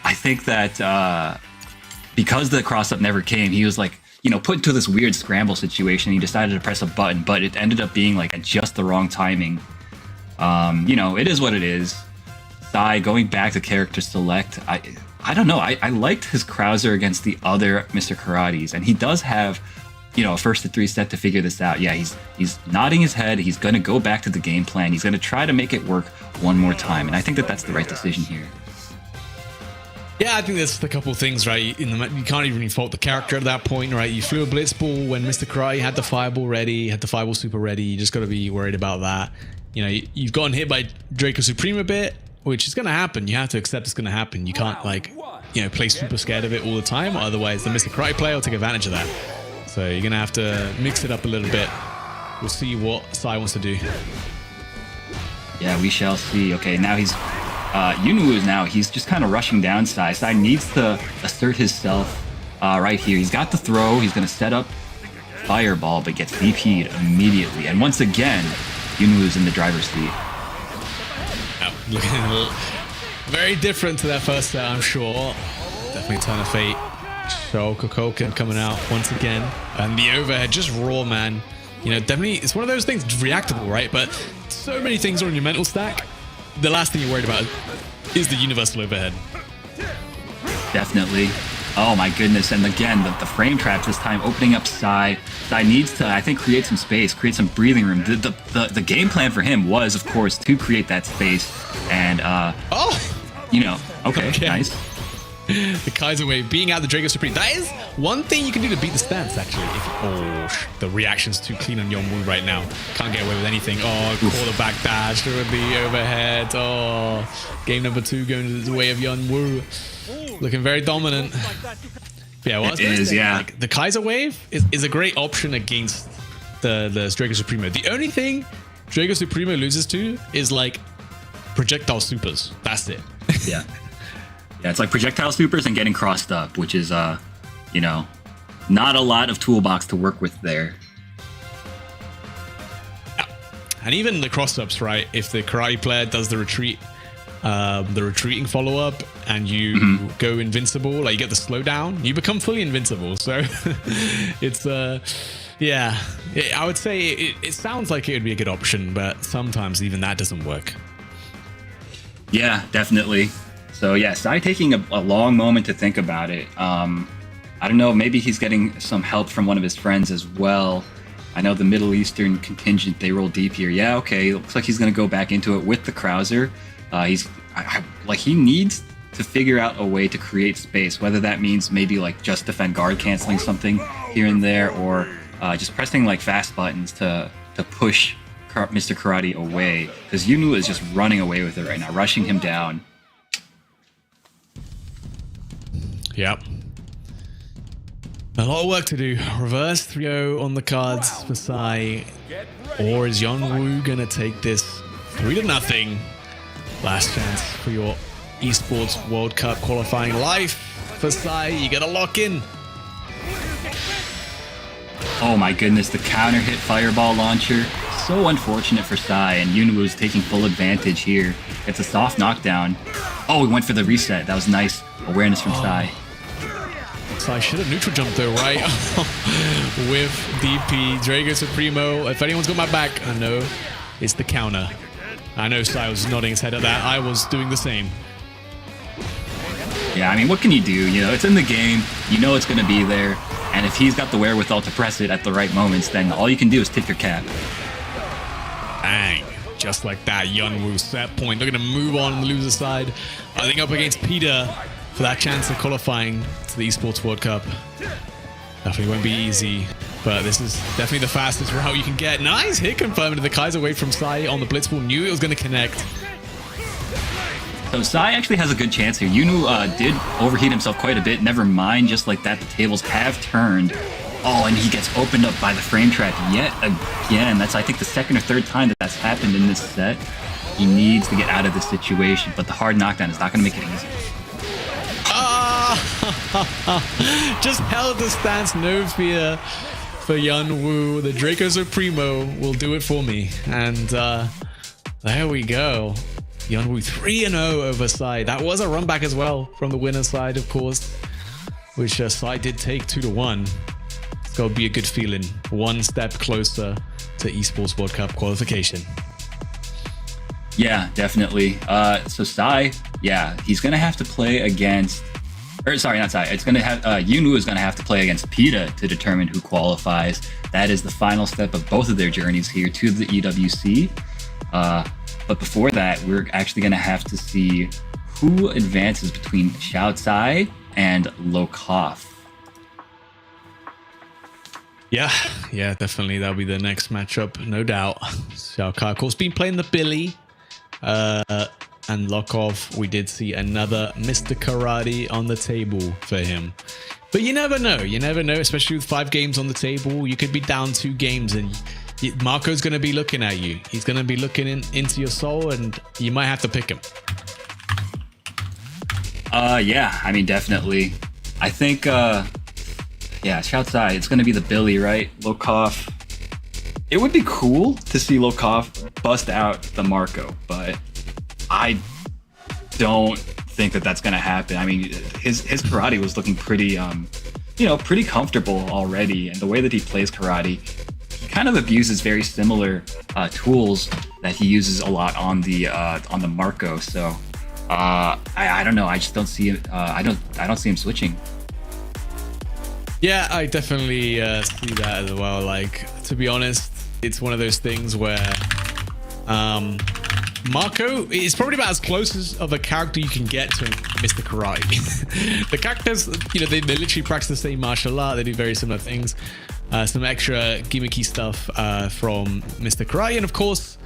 I think that because the cross up never came, he was put into this weird scramble situation. He decided to press a button, but it ended up being at just the wrong timing. It is what it is. Sai going back to character select. I don't know. I liked his Krauser against the other Mr. Karates, and he does have, a 1st to 3 set to figure this out. Yeah, he's nodding his head. He's going to go back to the game plan. He's going to try to make it work one more time, and I think that that's the right decision here. Yeah, I think there's a couple of things, right? You can't even fault the character at that point, right? You threw a blitzball when Mr. Karate had the fireball ready, had the fireball super ready. You just got to be worried about that. You've gotten hit by Draco Supreme a bit, which is going to happen. You have to accept it's going to happen. You can't play super scared of it all the time. Otherwise, the Mr. Karate player will take advantage of that. So you're going to have to mix it up a little bit. We'll see what Sai wants to do. Yeah, we shall see. Okay, now he's just kind of rushing down Sai. Sai needs to assert himself right here. He's got the throw. He's going to set up Fireball, but gets DP'd immediately. And once again, Yunu's in the driver's seat. Looking very different to that first set, I'm sure. Definitely Turn of Fate. Shokokoken coming out once again. And the overhead, just raw, man. Definitely, it's one of those things, reactable, right? But so many things are on your mental stack. The last thing you're worried about is the universal overhead. Definitely. Oh my goodness. And again, the frame traps this time opening up Sai. Sai needs to, I think, create some space, create some breathing room. The game plan for him was, of course, to create that space. And, okay, nice. The Kaiser Wave being out the Draco Supreme. That is one thing you can do to beat the stance, actually. The reaction's too clean on Yongwoo right now. Can't get away with anything. Oh, call the back dash with the overhead. Oh, game number 2 going the way of Yongwoo. Looking very dominant. Yeah, well, it is, yeah. The Kaiser Wave is a great option against the Draco Supremo. The only thing Draco Supremo loses to is projectile supers. That's it. Yeah. Yeah, it's projectile supers and getting crossed up, which is, not a lot of toolbox to work with there. And even the cross-ups, right? If the karate player does the retreat, the retreating follow-up and you go invincible, like you get the slowdown, you become fully invincible. So it's yeah, I would say it sounds like it would be a good option, but sometimes even that doesn't work. Yeah, definitely. So yeah, Sai taking a long moment to think about it. I don't know, maybe he's getting some help from one of his friends as well. I know the Middle Eastern contingent, they roll deep here. Yeah, okay, looks like he's going to go back into it with the Krauser. He needs to figure out a way to create space, whether that means maybe like just defend guard canceling something here and there, or just pressing like fast buttons to push Mr. Karate away, because Yunu is just running away with it right now, rushing him down. Yep. A lot of work to do. Reverse 3-0 on the cards for Sai. Or is Yeonwoo going to take this 3-0? Last chance for your Esports World Cup qualifying life for Sai. You got to lock in. Oh my goodness, the counter hit fireball launcher. So unfortunate for Sai, and Yunwoo's taking full advantage here. It's a soft knockdown. Oh, he went for the reset. That was nice awareness from Sai. Sai should have neutral jumped though, right? With DP, Drago Supremo. If anyone's got my back, I know it's the counter. I know Sai was nodding his head at that. I was doing the same. Yeah, I mean, what can you do? You know, it's in the game. You know it's going to be there. And if he's got the wherewithal to press it at the right moments, then all you can do is tip your cap. Bang. Just like that, Yeonwoo set point. They're going to move on the loser side. I think up against Peter for that chance of qualifying to the Esports World Cup. Definitely won't be easy, but this is definitely the fastest route you can get. Nice hit confirmed. The Kai's away from Sai on the blitzball. Knew it was going to connect. So Sai actually has a good chance here. Yunu did overheat himself quite a bit. Never mind, just like that, the tables have turned. Oh, and he gets opened up by the frame trap yet again. That's, I think, the second or third time that that's happened in this set. He needs to get out of this situation, but the hard knockdown is not going to make it easy. Just held the stance, no fear for Yeonwoo. The Draco Supremo will do it for me. And there we go. Yeonwoo 3-0 over Sai. That was a run back as well from the winner's side, of course, which Sai did take 2-1. It's got to be a good feeling. One step closer to Esports World Cup qualification. Yeah, definitely. So Sai, yeah, he's going to have to play against... Or sorry, not Sai. It's going to have... Yunu is going to have to play against Pita to determine who qualifies. That is the final step of both of their journeys here to the EWC. But before that, we're actually going to have to see who advances between Xiao Tsai and Lokoff. Yeah, definitely. That'll be the next matchup, no doubt. Xiao Kai, of course, been playing the Billy. And Lokoff, we did see another Mr. Karate on the table for him. But you never know. You never know, especially with 5 games on the table. You could be down 2 games and Marco's going to be looking at you. He's going to be looking into your soul, and you might have to pick him. Yeah, I mean, definitely. I think, yeah, Xiao Tsai, it's going to be the Billy, right? Lokoff. It would be cool to see Lokoff bust out the Marco, but I don't think that that's going to happen. I mean, his karate was looking pretty, pretty comfortable already, and the way that he plays karate, he kind of abuses very similar tools that he uses a lot on the Marco. So I don't know. I just don't see it. I don't see him switching. Yeah, I definitely see that as well. Like, to be honest, it's one of those things where Marco is probably about as close of a character you can get to Mr. Karate. The characters, they literally practice the same martial art. They do very similar things. Some extra gimmicky stuff from Mr. Karate. And of course,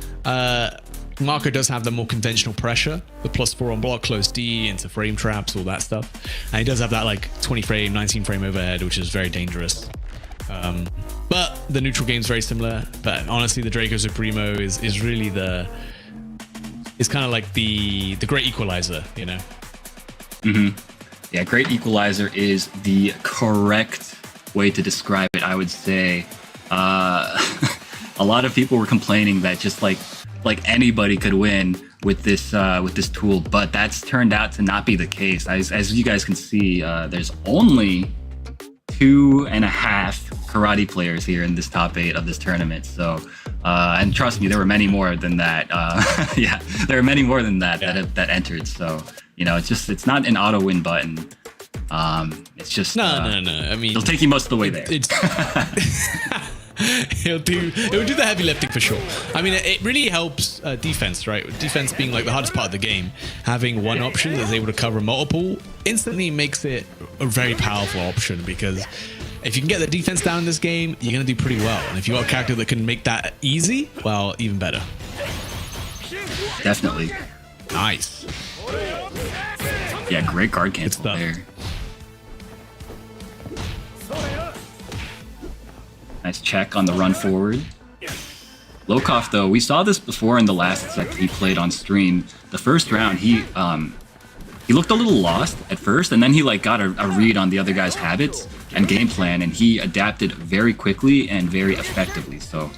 Marco does have the more conventional pressure, the +4 on block, close D, into frame traps, all that stuff. And he does have that like 20 frame, 19 frame overhead, which is very dangerous. But the neutral game's very similar. But honestly, the Draco Supremo is really it's kind of like the great equalizer, Mm-hmm. Yeah, great equalizer is the correct way to describe it, I would say. a lot of people were complaining that just like anybody could win with this tool, but that's turned out to not be the case. As you guys can see, there's only 2.5 karate players here in this top 8 of this tournament. So, and trust me, there were many more than that. Yeah, there are many more than that that entered. So, you know, it's not an auto win button. It's just no. I mean, it'll take you most of the way there. It would do the heavy lifting for sure. I mean, it really helps defense, right? Defense being like the hardest part of the game. Having one option that's able to cover multiple instantly makes it a very powerful option, because if you can get the defense down in this game, you're going to do pretty well. And if you got a character that can make that easy, well, even better. Definitely. Nice. Yeah, great guard cancel there. Nice check on the run forward. Lokov, though, we saw this before in the last set he played on stream. The first round, he looked a little lost at first, and then he like got a read on the other guy's habits and game plan, and he adapted very quickly and very effectively. So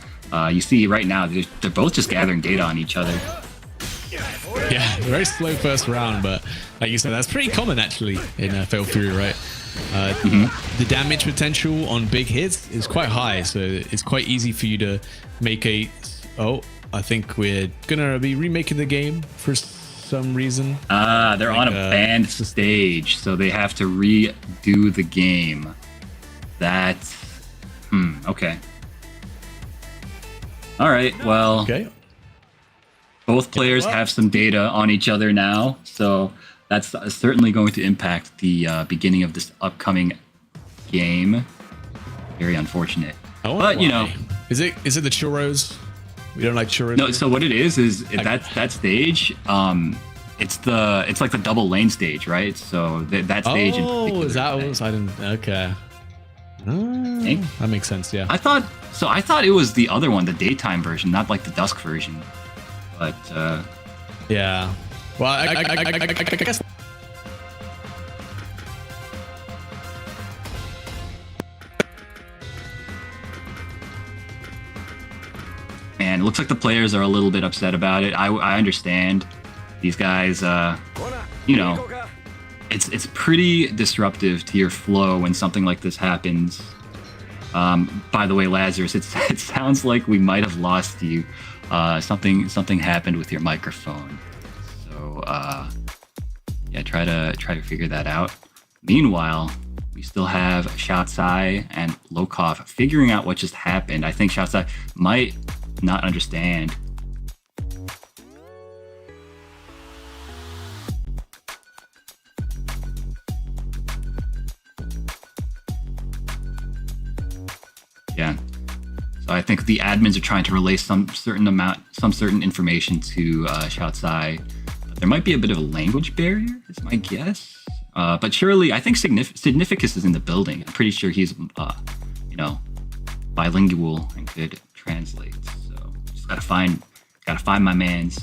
you see right now, they're both just gathering data on each other. Yeah, very slow first round, but like you said, that's pretty common actually in Fatal Fury, right? The damage potential on big hits is quite high, so it's quite easy for you to make a... Oh, I think we're gonna be remaking the game for some reason. They're on a banned stage, so they have to redo the game. That's... okay. Alright, well... Okay. Both players have some data on each other now, so that's certainly going to impact the beginning of this upcoming game. Very unfortunate. But you know, is it the churros? We don't like churros. No. So what it is that stage. It's like the double lane stage, right? So that stage. Oh, is that what I didn't? Okay. That makes sense. Yeah. I thought it was the other one, the daytime version, not like the dusk version. But yeah. Well, I guess. Man, it looks like the players are a little bit upset about it. I understand. These guys, you know, it's pretty disruptive to your flow when something like this happens. By the way, Lazarus, it sounds like we might have lost you. Something happened with your microphone. So yeah, try to figure that out. Meanwhile, we still have Shaotsai and Lokov figuring out what just happened. I think Shaotsai might not understand. Yeah. So I think the admins are trying to relay some certain information to Shaotsai. There might be a bit of a language barrier, is my guess. But surely, I think Significus is in the building. I'm pretty sure he's, you know, bilingual and could translate. So just gotta find my mans.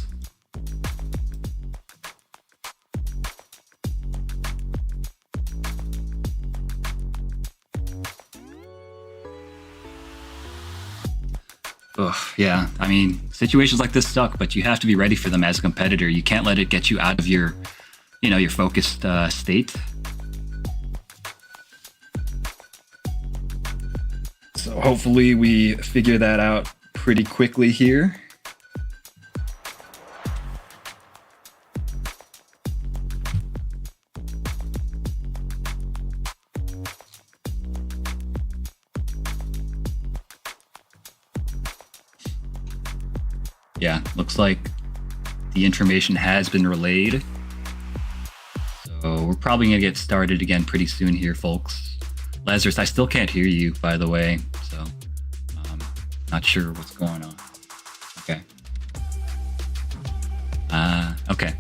Ugh, yeah, I mean, situations like this suck, but you have to be ready for them as a competitor. You can't let it get you out of your, you know, your focused state. So hopefully we figure that out pretty quickly here. Yeah, looks like the information has been relayed. So we're probably gonna get started again pretty soon here, folks. Lazarus, I still can't hear you, by the way, so not sure what's going on. Okay. Okay.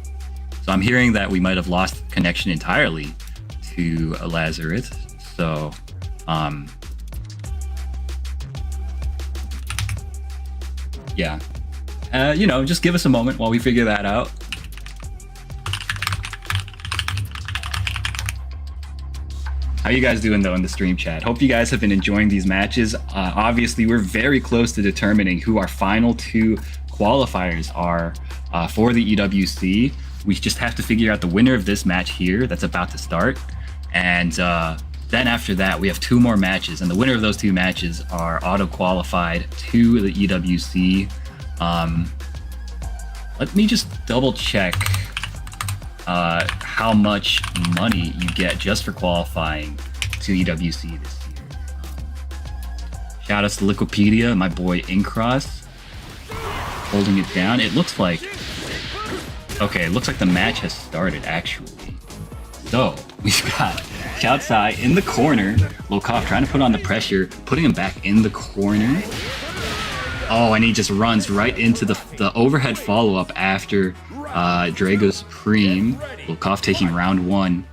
So I'm hearing that we might have lost connection entirely to Lazarus. So yeah. You know, just give us a moment while we figure that out. How you guys doing though in the stream chat? Hope you guys have been enjoying these matches. Obviously, we're very close to determining who our final 2 qualifiers are for the EWC. We just have to figure out the winner of this match here that's about to start. And then after that, we have 2 more matches. And the winner of those 2 matches are auto-qualified to the EWC. Let me just double check how much money you get just for qualifying to EWC this year. Shout outs to Liquipedia, my boy Incross, holding it down. It looks like, okay, it looks like the match has started actually. So we've got Shoutsai in the corner, Lokov trying to put on the pressure, putting him back in the corner. Oh, and he just runs right into the overhead follow-up after Drago Supreme. Lokov taking round 1.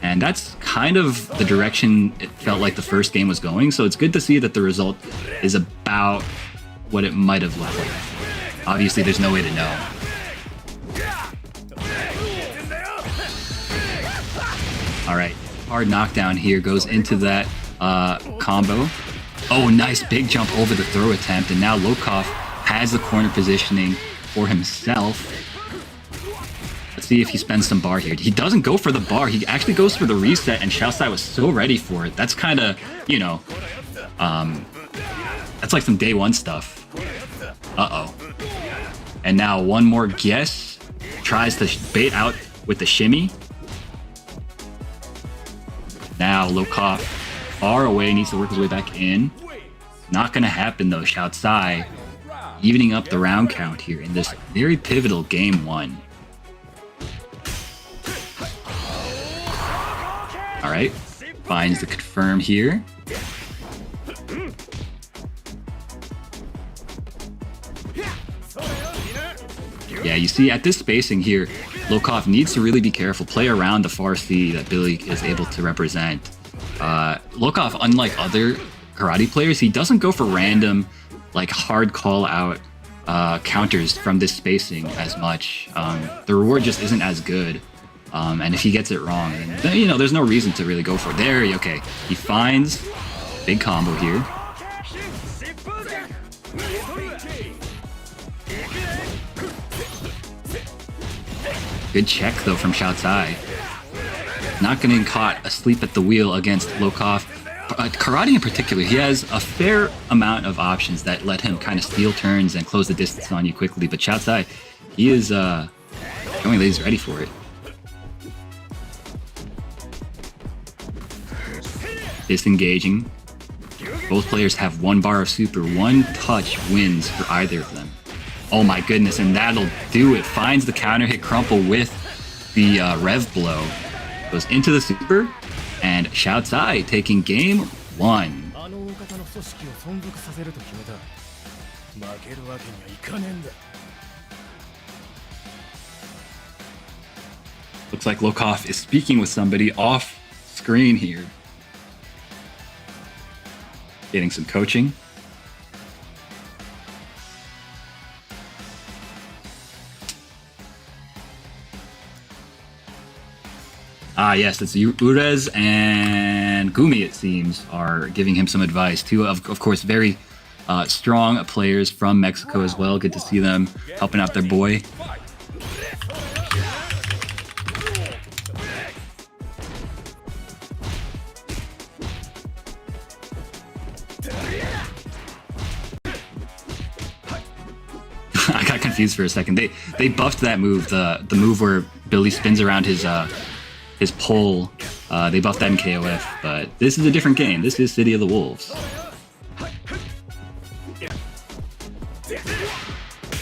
And that's kind of the direction it felt like the first game was going. So it's good to see that the result is about what it might have looked like. Obviously, there's no way to know. All right, hard knockdown here goes into that combo. Oh, nice big jump over the throw attempt, and now Lokov has the corner positioning for himself. Let's see if he spends some bar here. He doesn't go for the bar. He actually goes for the reset, and Shoutsai was so ready for it. That's kind of, you know, that's like some day 1 stuff. Uh-oh. And now one more guess. Tries to bait out with the shimmy. Now Lokov far away, needs to work his way back in. Not gonna happen though. Shoutsai evening up the round count here in this very pivotal game 1. All right, finds the confirm here. Yeah, you see at this spacing here, Lokov needs to really be careful, play around the far C that Billy is able to represent. Lokov, unlike other karate players, he doesn't go for random, like hard call out counters from this spacing as much. The reward just isn't as good. And if he gets it wrong, then, you know, there's no reason to really go for it. There, okay. He finds big combo here. Good check though from Shoutsai. Not getting caught asleep at the wheel against Lokov. Karate in particular, he has a fair amount of options that let him kind of steal turns and close the distance on you quickly. But Shoutsai, he is showing that he's ready for it. Disengaging. Both players have 1 bar of super. 1 touch wins for either of them. Oh my goodness, and that'll do it. Finds the counter hit crumple with the rev blow. Goes into the super, and Shoutsai taking game 1. Looks like Lokov is speaking with somebody off screen here. Getting some coaching. Ah, yes, it's Urez and Gumi, it seems, are giving him some advice. 2, of course, very strong players from Mexico as well. Good to see them helping out their boy. I got confused for a second. They buffed that move, the move where Billy spins around his pole. They buffed that in KOF, but this is a different game. This is City of the Wolves.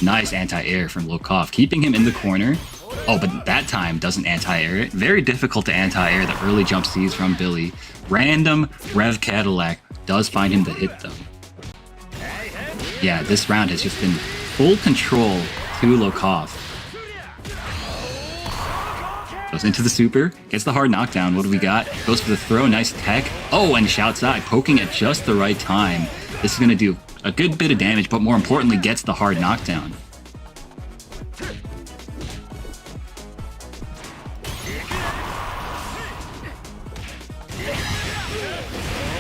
Nice anti-air from Lokov, keeping him in the corner. Oh, but that time doesn't anti-air it. Very difficult to anti-air the early jump C's from Billy. Random Rev Cadillac does find him the hit though. Yeah, this round has just been full control to Lokov. Goes into the super, gets the hard knockdown. What do we got? Goes for the throw, nice tech. Oh, and Shoutsai poking at just the right time. This is going to do a good bit of damage, but more importantly, gets the hard knockdown.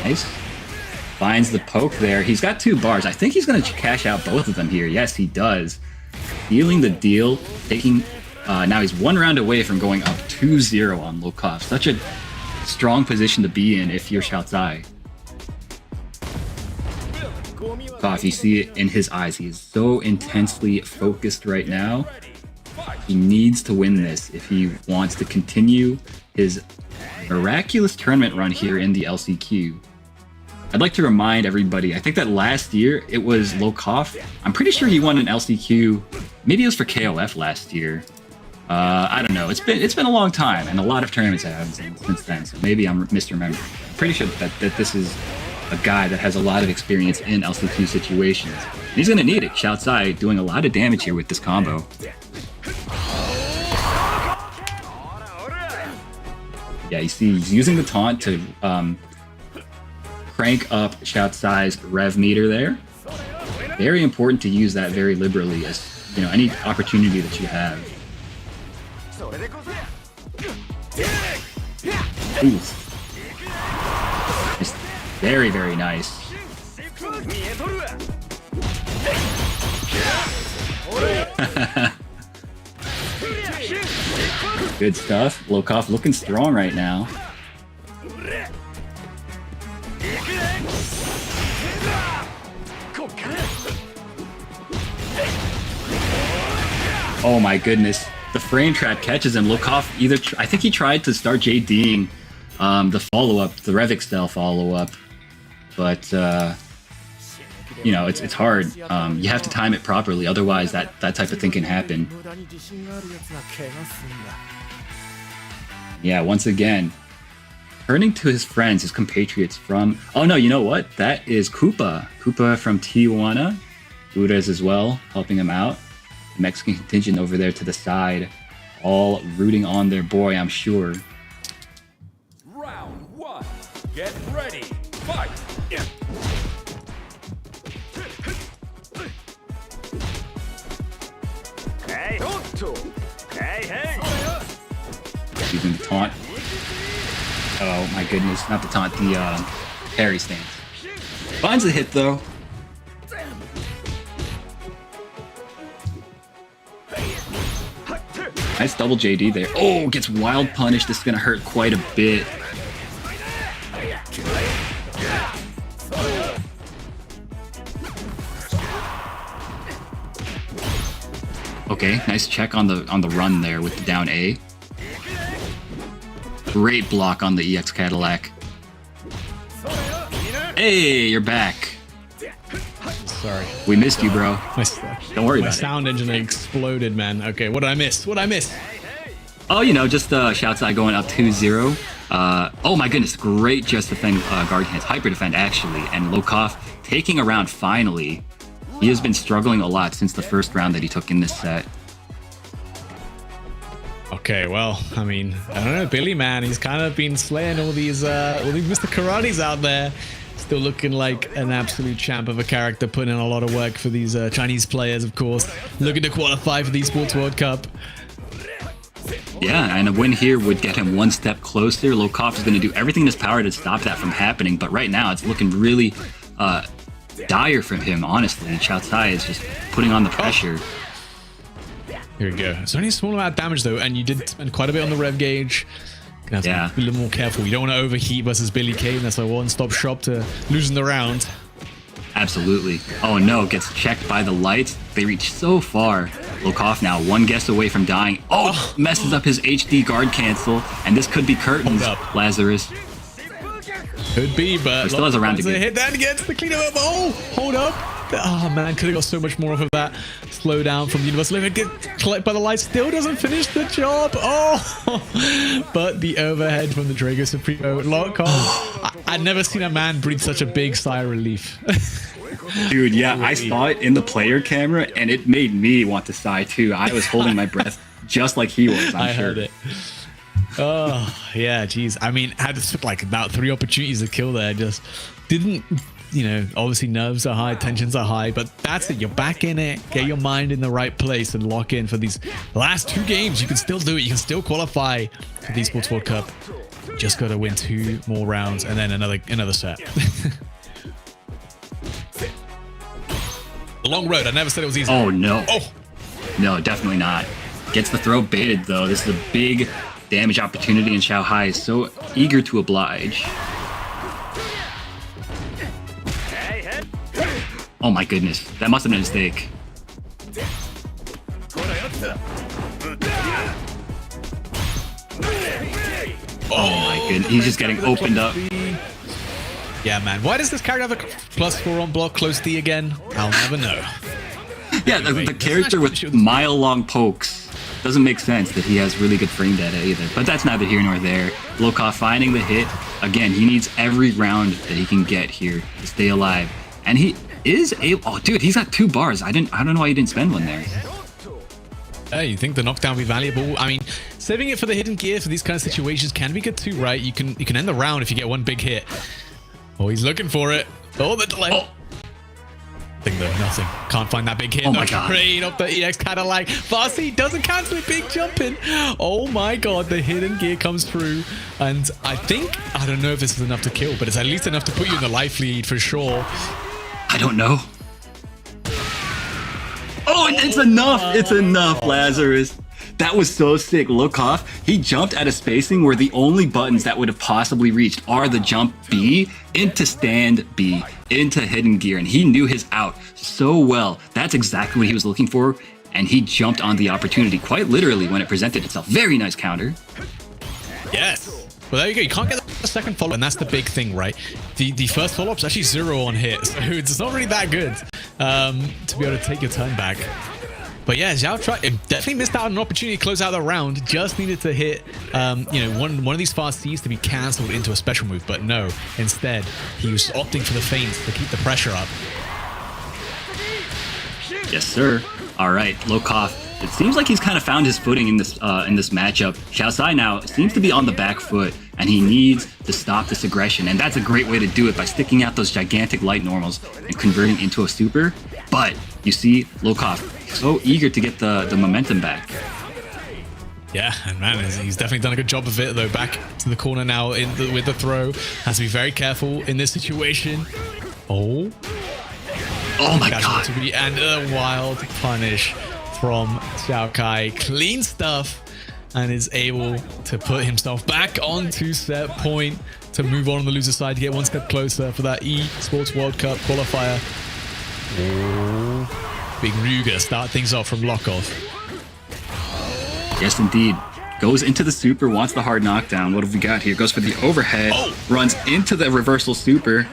Nice. Finds the poke there. He's got 2 bars. I think he's going to cash out both of them here. Yes, he does. Sealing the deal. Taking... now he's 1 round away from going up 2-0 on Lokov. Such a strong position to be in if you're Xiaozai. Lokov, you see it in his eyes. He is so intensely focused right now. He needs to win this if he wants to continue his miraculous tournament run here in the LCQ. I'd like to remind everybody, I think that last year it was Lokov. I'm pretty sure he won an LCQ. Maybe it was for KOF last year. I don't know. It's been a long time, and a lot of tournaments have happened since then. So maybe I'm misremembering. I'm pretty sure that this is a guy that has a lot of experience in LCQ situations. And he's gonna need it. Xiaozai doing a lot of damage here with this combo. Yeah, you see, he's using the taunt to crank up Xiaozai's rev meter there. Very important to use that very liberally, as you know, any opportunity that you have. Oof. It's very, very nice. Good stuff. Lokov looking strong right now. Oh my goodness. The frame trap catches him. Lokov I think he tried to start JDing the follow-up, the Revixtel follow-up. But, you know, it's hard. You have to time it properly, otherwise that type of thing can happen. Yeah, once again, turning to his friends, his compatriots from... Oh no, you know what? That is Koopa. Koopa from Tijuana. Buddha's as well, helping him out. The Mexican contingent over there to the side, all rooting on their boy, I'm sure. Round 1. Get ready. Fight. Using the taunt. Oh my goodness, not the taunt, the parry stance. Finds the hit though. Nice double JD there. Oh, gets wild punish. This is gonna hurt quite a bit. Okay, nice check on the run there with the down A. Great block on the EX Cadillac. Hey, you're back. Sorry. We missed you, bro. Don't worry about it. My sound engine exploded, man. Okay, what did I miss? What did I miss? Oh, you know, just Xiaozai going up 2-0. Oh my goodness, great just defend guard hands. Hyper defend, actually. And Lokov taking a round finally. He has been struggling a lot since the first round that he took in this set. Okay, well, I mean, I don't know, Billy, man, he's kind of been slaying all these Mr. Karates out there. Still looking like an absolute champ of a character, putting in a lot of work for these Chinese players, of course. Looking to qualify for the Esports World Cup. Yeah, and a win here would get him one step closer. Lokov is going to do everything in his power to stop that from happening, but right now it's looking really dire from him, honestly. Xiaozai is just putting on the pressure. Here we go. It's only a small amount of damage, though, and you did spend quite a bit on the rev gauge. Gonna have to be a little more careful. You don't want to overheat versus Billy Kane. That's a one-stop shop to losing the round. Absolutely. Oh no, gets checked by the lights. They reach so far. Lokov now one guess away from dying. Oh, messes up his HD guard cancel, and this could be curtains, Lazarus. Could be, but he still has a round to get. Hit that against the cleanup. Oh, hold up. Oh man, could have got so much more off of that. Slow down from Universal Limit. Get collected by the light. Still doesn't finish the job. Oh, but the overhead from the Drago Supremo lock on. I'd never seen a man breathe such a big sigh of relief. Dude, yeah, I saw it in the player camera, and it made me want to sigh too. I was holding my breath just like he was. I heard it. Oh yeah, geez. I mean, had like about 3 opportunities to kill there. Just didn't obviously nerves are high, tensions are high, but that's it. You're back in it. Get your mind in the right place and lock in for these last 2 games. You can still do it. You can still qualify for the Esports World Cup. Just got to win 2 more rounds and then another set. A long road. I never said it was easy. Oh, no. Oh. No, definitely not. Gets the throw baited, though. This is a big damage opportunity, and Xiao Hai is so eager to oblige. Oh my goodness. That must have been a mistake. Oh my goodness. He's just getting opened up. Yeah, man. Why does this character have a +4 on block close D again? I'll never know. Yeah, the character with mile-long pokes. Doesn't make sense that he has really good frame data either. But that's neither here nor there. Lokov finding the hit. Again, he needs every round that he can get here to stay alive. And he is able... Oh, dude, he's got 2 bars. I don't know why he didn't spend one there. Yeah, you think the knockdown would be valuable? I mean, saving it for the hidden gear for these kind of situations can be good too, right? You can end the round if you get one big hit. Oh, he's looking for it. Oh, the delay. Oh. Thing though, nothing. Can't find that big hit. Oh my god. Straight up the EX Cadillac. Farsi doesn't cancel it. Big jumping. Oh my god, the hidden gear comes through. And I don't know if this is enough to kill, but it's at least enough to put you in the life lead for sure. I don't know. Oh, it's enough. It's enough, Lazarus. That was so sick. Lokov, he jumped at a spacing where the only buttons that would have possibly reached are the jump B into stand B, into hidden gear, and he knew his out so well. That's exactly what he was looking for, and he jumped on the opportunity quite literally when it presented itself. Very nice counter. Yes. Well, there you go. You can't get the second follow-up, and that's the big thing, right? The first follow-up's actually 0 on hit, so it's not really that good to be able to take your turn back. But yeah, Zhao definitely missed out on an opportunity to close out the round. Just needed to hit, one of these fast Cs to be cancelled into a special move. But no, instead, he was opting for the feints to keep the pressure up. Yes, sir. All right, Lokov. It seems like he's kind of found his footing in this matchup. Xiao Sai now seems to be on the back foot, and he needs to stop this aggression. And that's a great way to do it, by sticking out those gigantic light normals and converting into a super. But you see, Lokov so eager to get the momentum back. Yeah, and man, he's definitely done a good job of it, though. Back to the corner now with the throw. Has to be very careful in this situation. Oh my god. And a wild punish from Xiao Kai. Clean stuff, and is able to put himself back onto set point to move on the loser side to get one step closer for that Esports World Cup qualifier. Oh. Big Ruger start things off from Lokov. Yes, indeed. Goes into the super, wants the hard knockdown. What have we got here? Goes for the overhead, runs into the reversal super.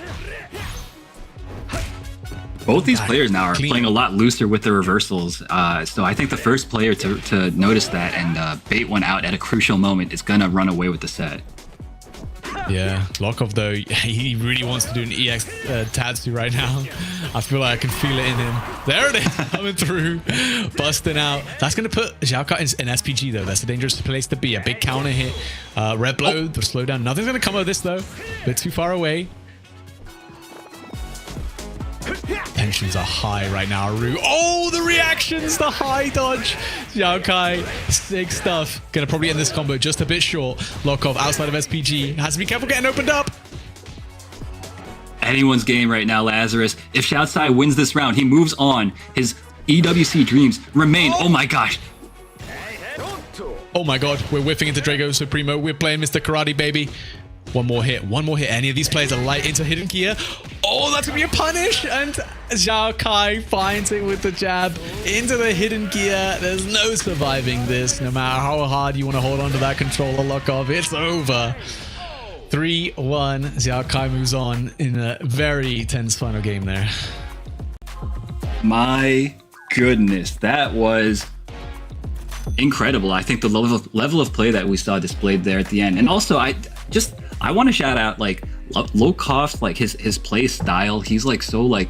Both these players now are playing a lot looser with the reversals. So I think the first player to notice that and bait one out at a crucial moment is going to run away with the set. Yeah, Lokov though, he really wants to do an EX Tatsu right now. I feel like I can feel it in him. There it is, coming through, busting out. That's going to put Xiao Kai in SPG though. That's a dangerous place to be. A big counter hit. Red blow, the slowdown. Nothing's going to come of this though. A bit too far away. Tensions are high right now, Aru. Oh, the reactions, the high dodge. Xiao Kai, sick stuff. Gonna probably end this combo just a bit short. Lokov outside of SPG. Has to be careful getting opened up. Anyone's game right now, Lazarus. If Xiao Sai wins this round, he moves on. His EWC dreams remain. Oh my gosh. Oh my god, we're whiffing into Drago Supremo. We're playing Mr. Karate, baby. One more hit. Any of these players are light into hidden gear. Oh, that's gonna be a punish, and Xiao Kai finds it with the jab into the hidden gear. There's no surviving this, no matter how hard you want to hold on to that controller, Lokov. It's over. 3-1. Xiao Kai moves on in a very tense final game there. My goodness, that was incredible. I think the level of play that we saw displayed there at the end, and also I want to shout out like Lokov's like his play style. He's like so like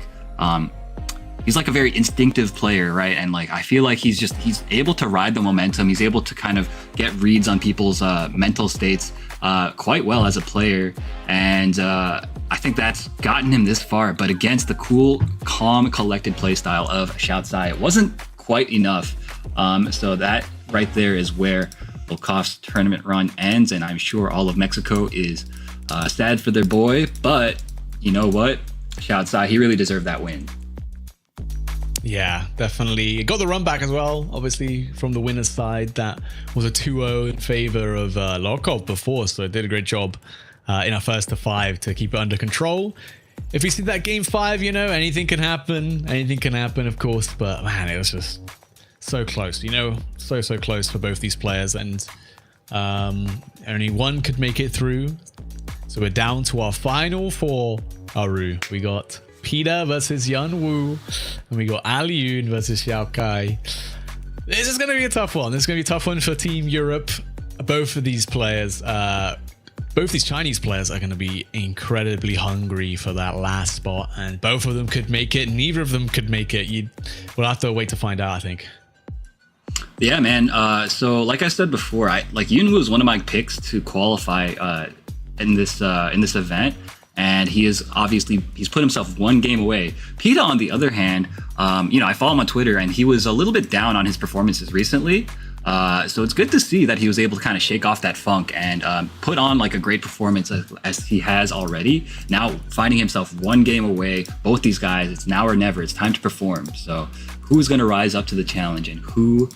he's like a very instinctive player, right? And like I feel like he's able to ride the momentum. He's able to kind of get reads on people's mental states quite well as a player, and I think that's gotten him this far. But against the cool, calm, collected play style of Xiaocai, it wasn't quite enough. So that right there is where Volkov's tournament run ends, and I'm sure all of Mexico is sad for their boy. But you know what? Xiaocai, he really deserved that win. Yeah, definitely. Got the run back as well, obviously, from the winner's side. That was a 2-0 in favor of Lokov before, so did a great job in our first to 5 to keep it under control. If we see that game 5, you know, anything can happen. Anything can happen, of course, but man, it was just so close, you know, so close for both these players, and only one could make it through. So we're down to our final 4, Aru. We got Peter versus Yunwu, and we got Aliyun versus Xiaocai. This is going to be a tough one. This is going to be a tough one for Team Europe. Both of these players, both these Chinese players are going to be incredibly hungry for that last spot, and both of them could make it. Neither of them could make it. We'll have to wait to find out, I think. Yeah, man. So like I said before, Yunwu was one of my picks to qualify in this event. And he's put himself one game away. Pita, on the other hand, I follow him on Twitter, and he was a little bit down on his performances recently. So it's good to see that he was able to kind of shake off that funk and put on like a great performance as he has already. Now finding himself one game away, both these guys, it's now or never. It's time to perform. So who's going to rise up to the challenge, and who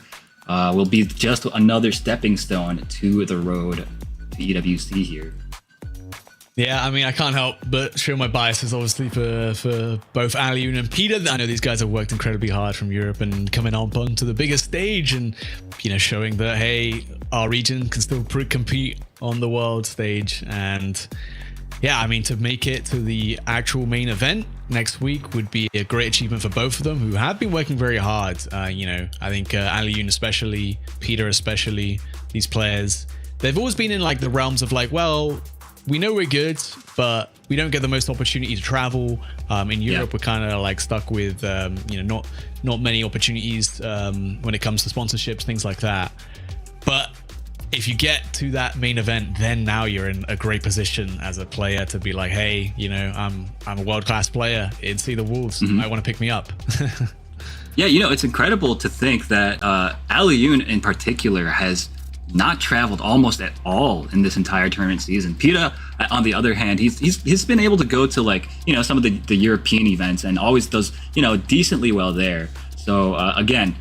will be just another stepping stone to the road to EWC here? Yeah, I mean, I can't help but show my biases, obviously, for both Aliyun and Peter. I know these guys have worked incredibly hard from Europe and coming up onto the biggest stage, and showing that, hey, our region can still compete on the world stage. And yeah, I mean, to make it to the actual main event next week would be a great achievement for both of them, who have been working very hard. I think Aliyun especially, Peter especially, these players, they've always been in like the realms of like, well, we know we're good, but we don't get the most opportunity to travel. In Europe, we're kind of like stuck with, not many opportunities when it comes to sponsorships, things like that. But if you get to that main event, then now you're in a great position as a player to be like, hey, I'm a world-class player in See the Wolves. You might want to pick me up. Yeah, it's incredible to think that Aliyun in particular has not traveled almost at all in this entire tournament season. Pita, on the other hand, he's been able to go to some of the European events and always does decently well there. So again,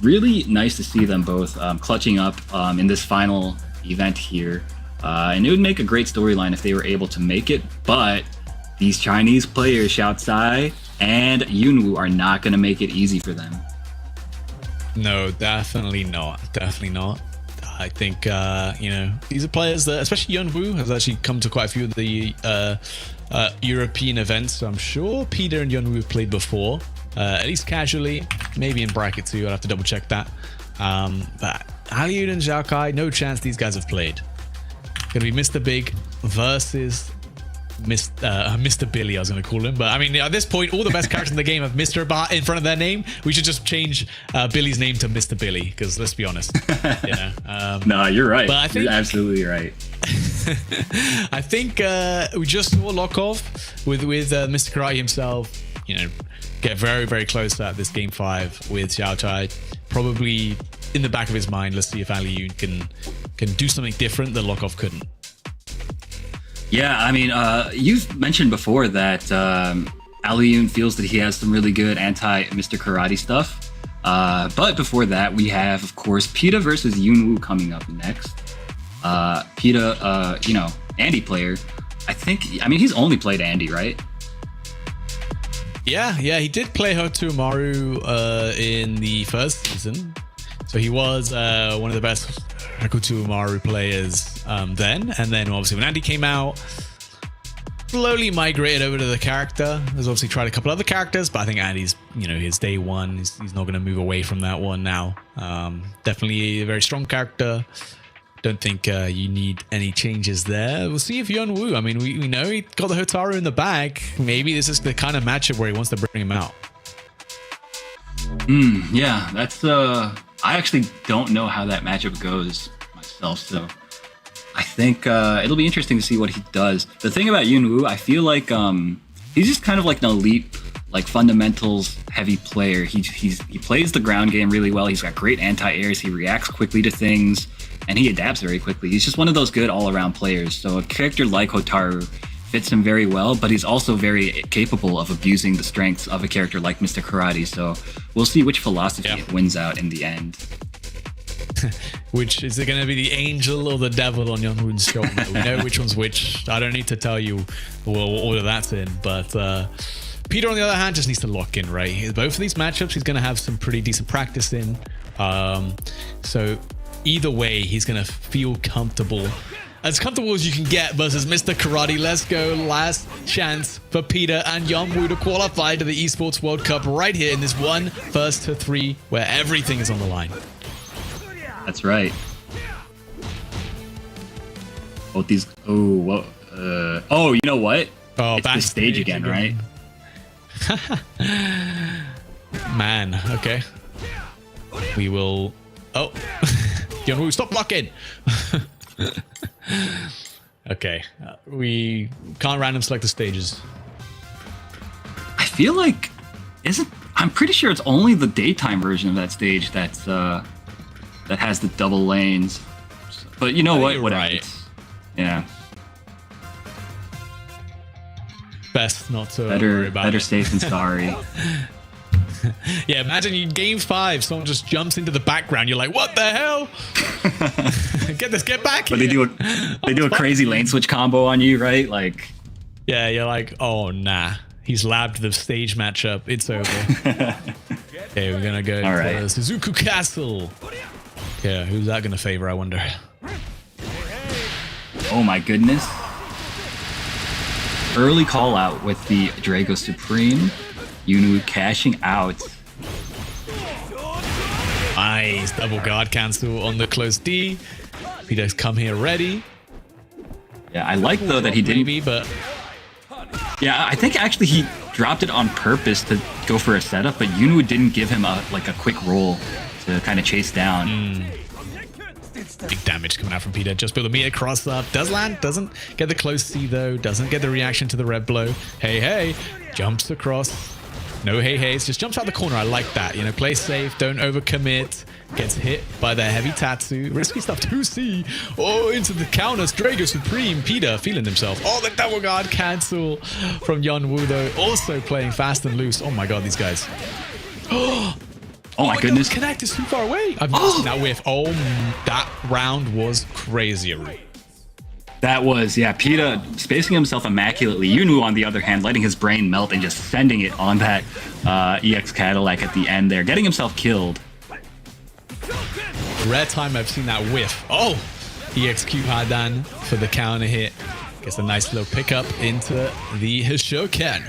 really nice to see them both clutching up in this final event here, and it would make a great storyline if they were able to make it. But these Chinese players, Xiaocai and Yunwu, are not going to make it easy for them. No, definitely not. Definitely not. I think, these are players that, especially Yunwu, has actually come to quite a few of the European events. So I'm sure Peter and Yunwu have played before, at least casually, maybe in bracket too. I'll have to double check that. But Aliyun and Xiaocai, no chance these guys have played. Going to be Mr. Big versus Mr. Billy, I was going to call him. But I mean, at this point, all the best characters in the game have Mr. in front of their name. We should just change Billy's name to Mr. Billy, because let's be honest. No, you're right. But I think, you're absolutely right. I think we just saw Lokov with Mr. Karate himself, get very, very close at this game 5 with Xiaocai. Probably in the back of his mind, let's see if Aliyun can do something different that Lokov couldn't. Yeah, I mean, you've mentioned before that Aliyun feels that he has some really good anti-Mr. Karate stuff. But before that, we have, of course, Pita versus Yunwu coming up next. Pita, Andy player. He's only played Andy, right? Yeah, he did play Hotomaru in the first season. So he was one of the best Hakuto Umaru players then. And then obviously when Andy came out, slowly migrated over to the character. Has obviously tried a couple other characters, but I think Andy's, his day one. He's not going to move away from that one now. Definitely a very strong character. Don't think you need any changes there. We'll see if Yunwu, we know he got the Hotaru in the bag. Maybe this is the kind of matchup where he wants to bring him out. Yeah, that's I actually don't know how that matchup goes myself, so I think it'll be interesting to see what he does. The thing about Yunwoo, I feel like he's just kind of like an elite, like fundamentals heavy player. He plays the ground game really well. He's got great anti-airs. He reacts quickly to things, and he adapts very quickly. He's just one of those good all-around players. So a character like Hotaru fits him very well, but he's also very capable of abusing the strengths of a character like Mr. Karate. So we'll see which philosophy wins out in the end. Which is it going to be, the angel or the devil on Yeonwoo's shoulder? We know which one's which. I don't need to tell you what order that's in, but Peter, on the other hand, just needs to lock in, right? Both of these matchups, he's going to have some pretty decent practice in. So either way, he's going to feel comfortable. As comfortable as you can get versus Mr. Karate. Let's go. Last chance for Peter and Yeonwoo to qualify to the Esports World Cup right here in this one first to three where everything is on the line. That's right. Both these. Oh, you know what? Oh, it's the stage again, right? Man, okay. We will. Oh, Yeonwoo, stop blocking. Okay, we can't random select the stages. I feel like I'm pretty sure it's only the daytime version of that stage that's that has the double lanes. But you know what? Whatever. Right. Yeah. Best not to worry about better it. safe than sorry. Yeah, imagine you game 5, someone just jumps into the background. You're like, what the hell? Get back. But they do a crazy lane switch combo on you, right? Like, yeah, you're like, oh nah, he's labbed the stage matchup. It's over. Okay, we're gonna go to Suzuku Castle. Yeah, who's that gonna favor? I wonder. Oh my goodness! Early call out with the Drago Supreme. Yunwoo cashing out. Nice double guard cancel on the close D. Peter's come here ready. Yeah, I like though that he didn't. Maybe, but yeah, I think actually he dropped it on purpose to go for a setup, but Yunwoo didn't give him a quick roll to kind of chase down. Big damage coming out from Peter. Just build a meter cross up. Does land. Doesn't get the close C though. Doesn't get the reaction to the red blow. Hey. Jumps across. No hey-heys. Just jumps out the corner. I like that. You know, play safe. Don't overcommit. Gets hit by the heavy Tatsu. Risky stuff. 2C. Oh, into the counters. Drago Supreme. Peter feeling himself. Oh, the double guard cancel from Yeonwoo though. Also playing fast and loose. Oh my god, these guys. Oh my goodness. Connect is too far away. I've not seen that whiff. Oh, that round was crazy. That was, yeah, Peter spacing himself immaculately. Yunwoo, on the other hand, letting his brain melt and just sending it on that EX Cadillac at the end there, getting himself killed. Rare time I've seen that whiff. Oh, EXQ Hadan for the counter hit. Gets a nice little pickup into the Hishoken.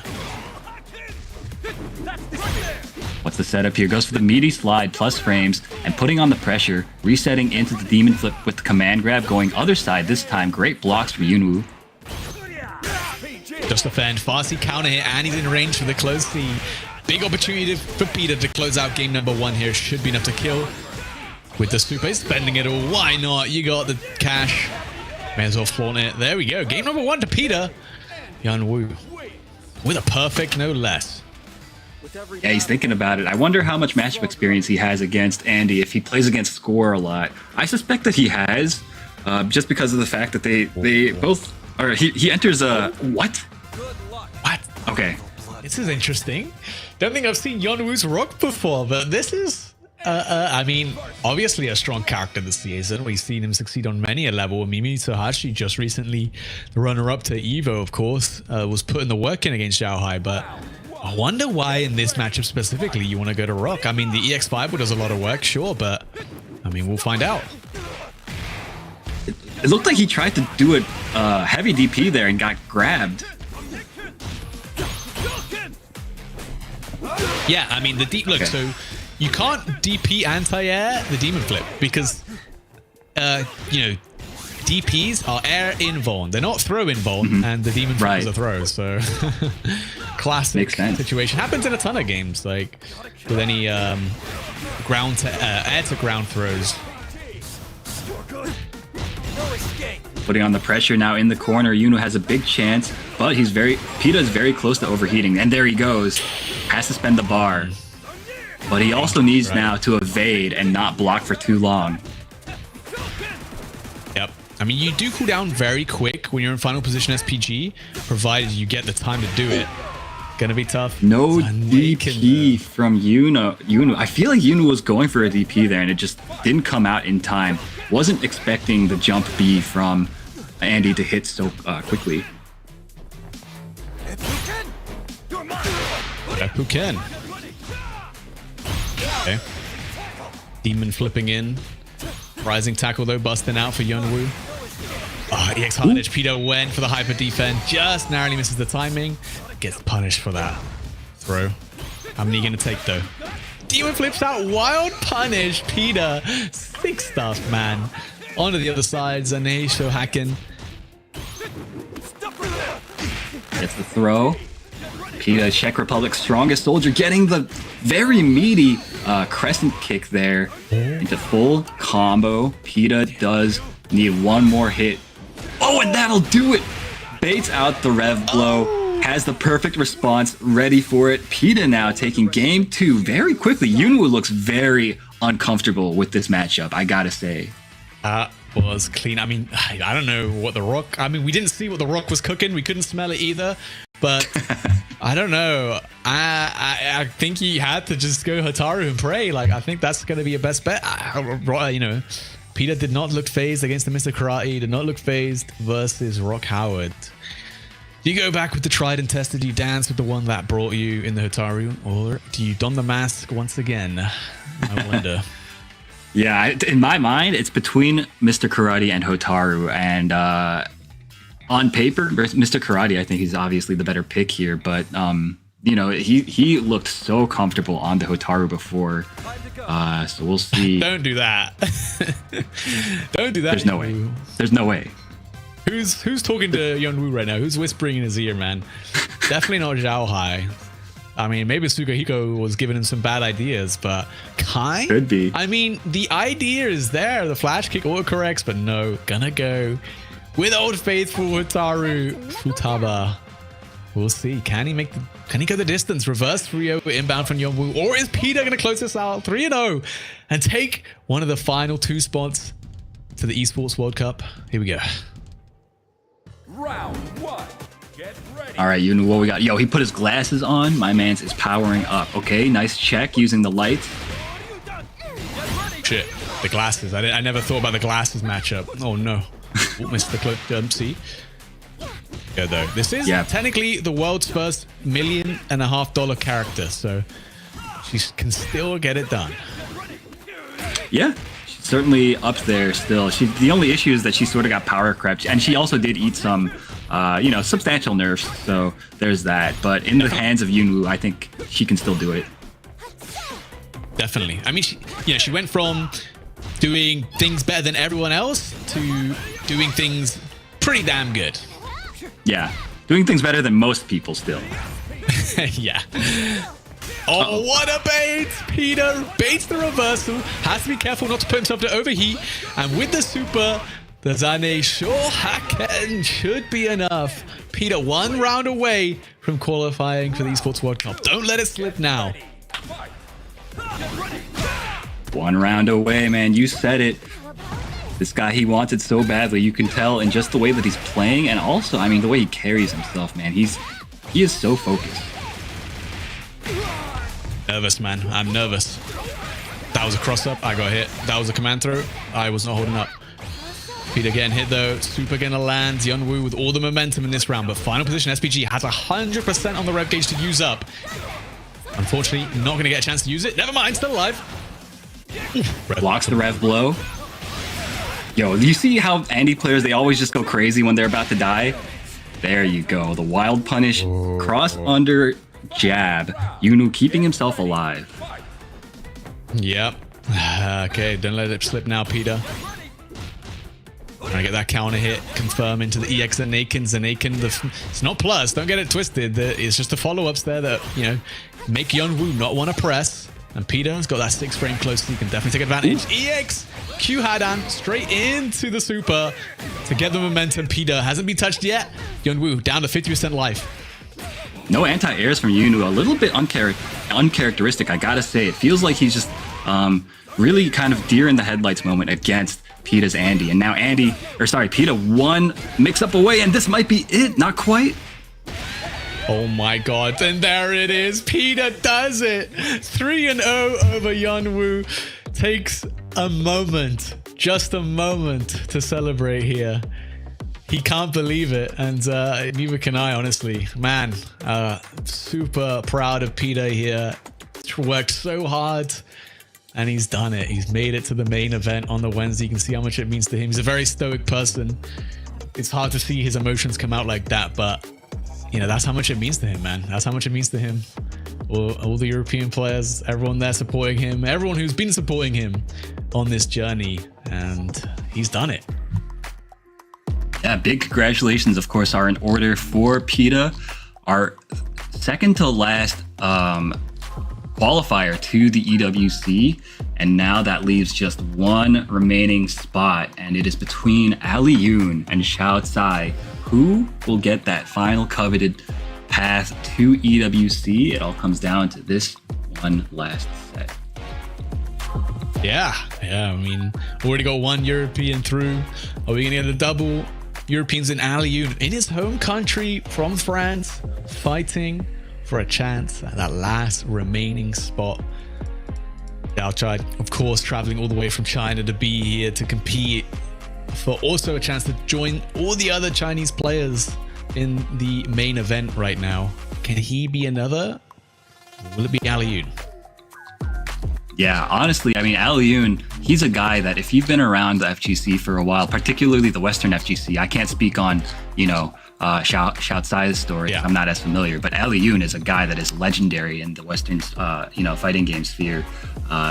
What's the setup here? Goes for the meaty slide plus frames and putting on the pressure, resetting into the demon flip with the command grab, going other side this time. Great blocks from Yunwoo. Just defend. Farsi counter hit, and he's in range for the close C. Big opportunity for Peter to close out game number 1 here. Should be enough to kill. With the super, he's spending it all. Why not? You got the cash. May as well flaunt it. There we go. Game number 1 to Peter. Yeonwoo with a perfect, no less. Yeah, he's thinking about it. I wonder how much matchup experience he has against Andy if he plays against Score a lot. I suspect that he has, just because of the fact that they both are. He enters a what? What? Okay. This is interesting. Don't think I've seen Yeonwoo's rock before, but this is, I mean, obviously a strong character this season. We've seen him succeed on many a level. Mimi Tohashi just recently, the runner-up to Evo, of course, was putting the work in against Xiaohai, but I wonder why in this matchup specifically you want to go to Rock. I mean, the EX5 does a lot of work, sure, but I mean, we'll find out. It looked like he tried to do a heavy DP there and got grabbed. Yeah, I mean, the deep look, so you can't DP anti-air the demon flip because, you know, DPs are air in Vaughn. They're not throw in Vaughn, and the demon flippers are throws. So classic situation. Happens in a ton of games, like with any ground to air to ground throws. Putting on the pressure now in the corner. Yuno has a big chance, but Pita is very close to overheating. And there he goes. Has to spend the bar. But he also needs now to evade and not block for too long. Yep. I mean, you do cool down very quick when you're in final position SPG, provided you get the time to do it. Gonna be tough. No DP from Yuno. I feel like Yuno was going for a DP there, and it just didn't come out in time. Wasn't expecting the jump B from Andy to hit so quickly. Who can? Okay. Demon flipping in. Rising tackle though, busting out for Yeonwoo. EX Harnage. Pito went for the hyper defend. Just narrowly misses the timing. Gets punished for that throw. How many are you gonna take though? Demon flips out. Wild punish. Pita. Sick stuff, man. Onto the other side. Zaneisho hacking. Gets the throw. Pita, Czech Republic's strongest soldier, getting the very meaty crescent kick there into full combo. Pita does need one more hit. Oh, and that'll do it. Baits out the rev blow. Has the perfect response ready for it. Pita now taking game 2 very quickly. Yuno looks very uncomfortable with this matchup, I gotta say. Was clean. I mean, I don't know what the Rock... I mean, we didn't see what the Rock was cooking. We couldn't smell it either. But I don't know. I think he had to just go Hotaru and pray. Like, I think that's going to be your best bet. You know, Pita did not look phased against the Mr. Karate. Did not look phased versus Rock Howard. Do you go back with the tried and tested? Do you dance with the one that brought you in the Hotaru? Or do you don the mask once again? I wonder. Yeah, in my mind, it's between Mr. Karate and Hotaru. And on paper, Mr. Karate, I think he's obviously the better pick here. But, you know, he looked so comfortable on the Hotaru before. So we'll see. Don't do that. Don't do that. There's no way. There's no way. Who's talking to Yeonwoo right now? Who's whispering in his ear, man? Definitely not Zhao Hai. I mean, maybe Sugahiko was giving him some bad ideas, but Kai? Could be. I mean, the idea is there. The flash kick autocorrects, but no. Gonna go with Old Faithful Hotaru Futaba. We'll see. Can he go the distance? Reverse 3-0 inbound from Yeonwoo. Or is Pita gonna close this out 3-0 and take one of the final 2 spots to the Esports World Cup? Here we go. Round 1. Get ready. All right, you know what we got. Yo, he put his glasses on. My man's is powering up. Okay, nice check using the lights. Shit, the glasses. I never thought about the glasses matchup. Oh no. Missed the clip. See? Yeah, though. This is technically the world's first $1.5 million character, so she can still get it done. Yeah, she's certainly up there still. The only issue is that she sort of got power crept, and she also did eat some you know, substantial nerfs, so there's that. But in the hands of Yeonwoo, I think she can still do it. Definitely. I mean, she went from doing things better than everyone else to doing things pretty damn good. Yeah, doing things better than most people still. Yeah. Oh, what a bait! Peter baits the reversal. Has to be careful not to put himself to overheat. And with the super, the Zane Shohaken should be enough. Peter 1 round away from qualifying for the Esports World Cup. Don't let it slip now. 1 round away, man. You said it. This guy he wanted so badly. You can tell in just the way that he's playing, and also, I mean, the way he carries himself, man. He is so focused. Nervous, man. I'm nervous. That was a cross-up. I got hit. That was a command throw. I was not holding up. Peter getting hit, though. Super gonna land. Yeonwoo with all the momentum in this round, but final position, SPG has 100% on the rev gauge to use up. Unfortunately, not gonna get a chance to use it. Never mind, still alive. Blocks the rev blow. Yo, do you see how Andy players, they always just go crazy when they're about to die? There you go. The wild punish, cross under jab. Yeonwoo keeping himself alive. Yep. Okay, don't let it slip now, Peter. Trying to get that counter hit, confirm into the EX Zanakin. It's not plus, don't get it twisted. It's just the follow-ups there that, you know, make Yeonwoo not want to press. And Peter's got that 6 frame close, so he can definitely take advantage. EX, Q Hadan, straight into the super to get the momentum. Peter hasn't been touched yet. Yeonwoo down to 50% life. No anti-airs from Yunu, a little bit uncharacteristic, I gotta say. It feels like he's just really kind of deer in the headlights moment against Peta's Andy. And now Peta one mix-up away, and this might be it. Not quite. Oh my god, and there it is. Peta does it. 3-0 over Yeonwoo. Takes a moment, just a moment to celebrate here. He can't believe it, and neither can I, honestly. Man, super proud of Peta here. Worked so hard, and he's done it. He's made it to the main event on the Wednesday. You can see how much it means to him. He's a very stoic person. It's hard to see his emotions come out like that, but you know, that's how much it means to him, man. That's how much it means to him. All the European players, everyone there supporting him, everyone who's been supporting him on this journey, and he's done it. Yeah, big congratulations, of course, are in order for Peta, our second to last qualifier to the EWC. And now that leaves just one remaining spot, and it is between Ali Yoon and Xiao Tsai. Who will get that final coveted path to EWC? It all comes down to this one last set. Yeah, I mean, already got one European through. Are we gonna get a double Europeans in Ali Yoon in his home country from France, fighting for a chance at that last remaining spot? Xiao Tsai, of course, traveling all the way from China to be here to compete for also a chance to join all the other Chinese players in the main event right now. Can he be another? Will it be Ali Yoon? Yeah, honestly, I mean, Ali Yoon, he's a guy that if you've been around the FGC for a while, particularly the Western FGC, I can't speak on, you know, Xiao Tsai's story. Yeah. I'm not as familiar, but Ali Yoon is a guy that is legendary in the Western, you know, fighting game sphere.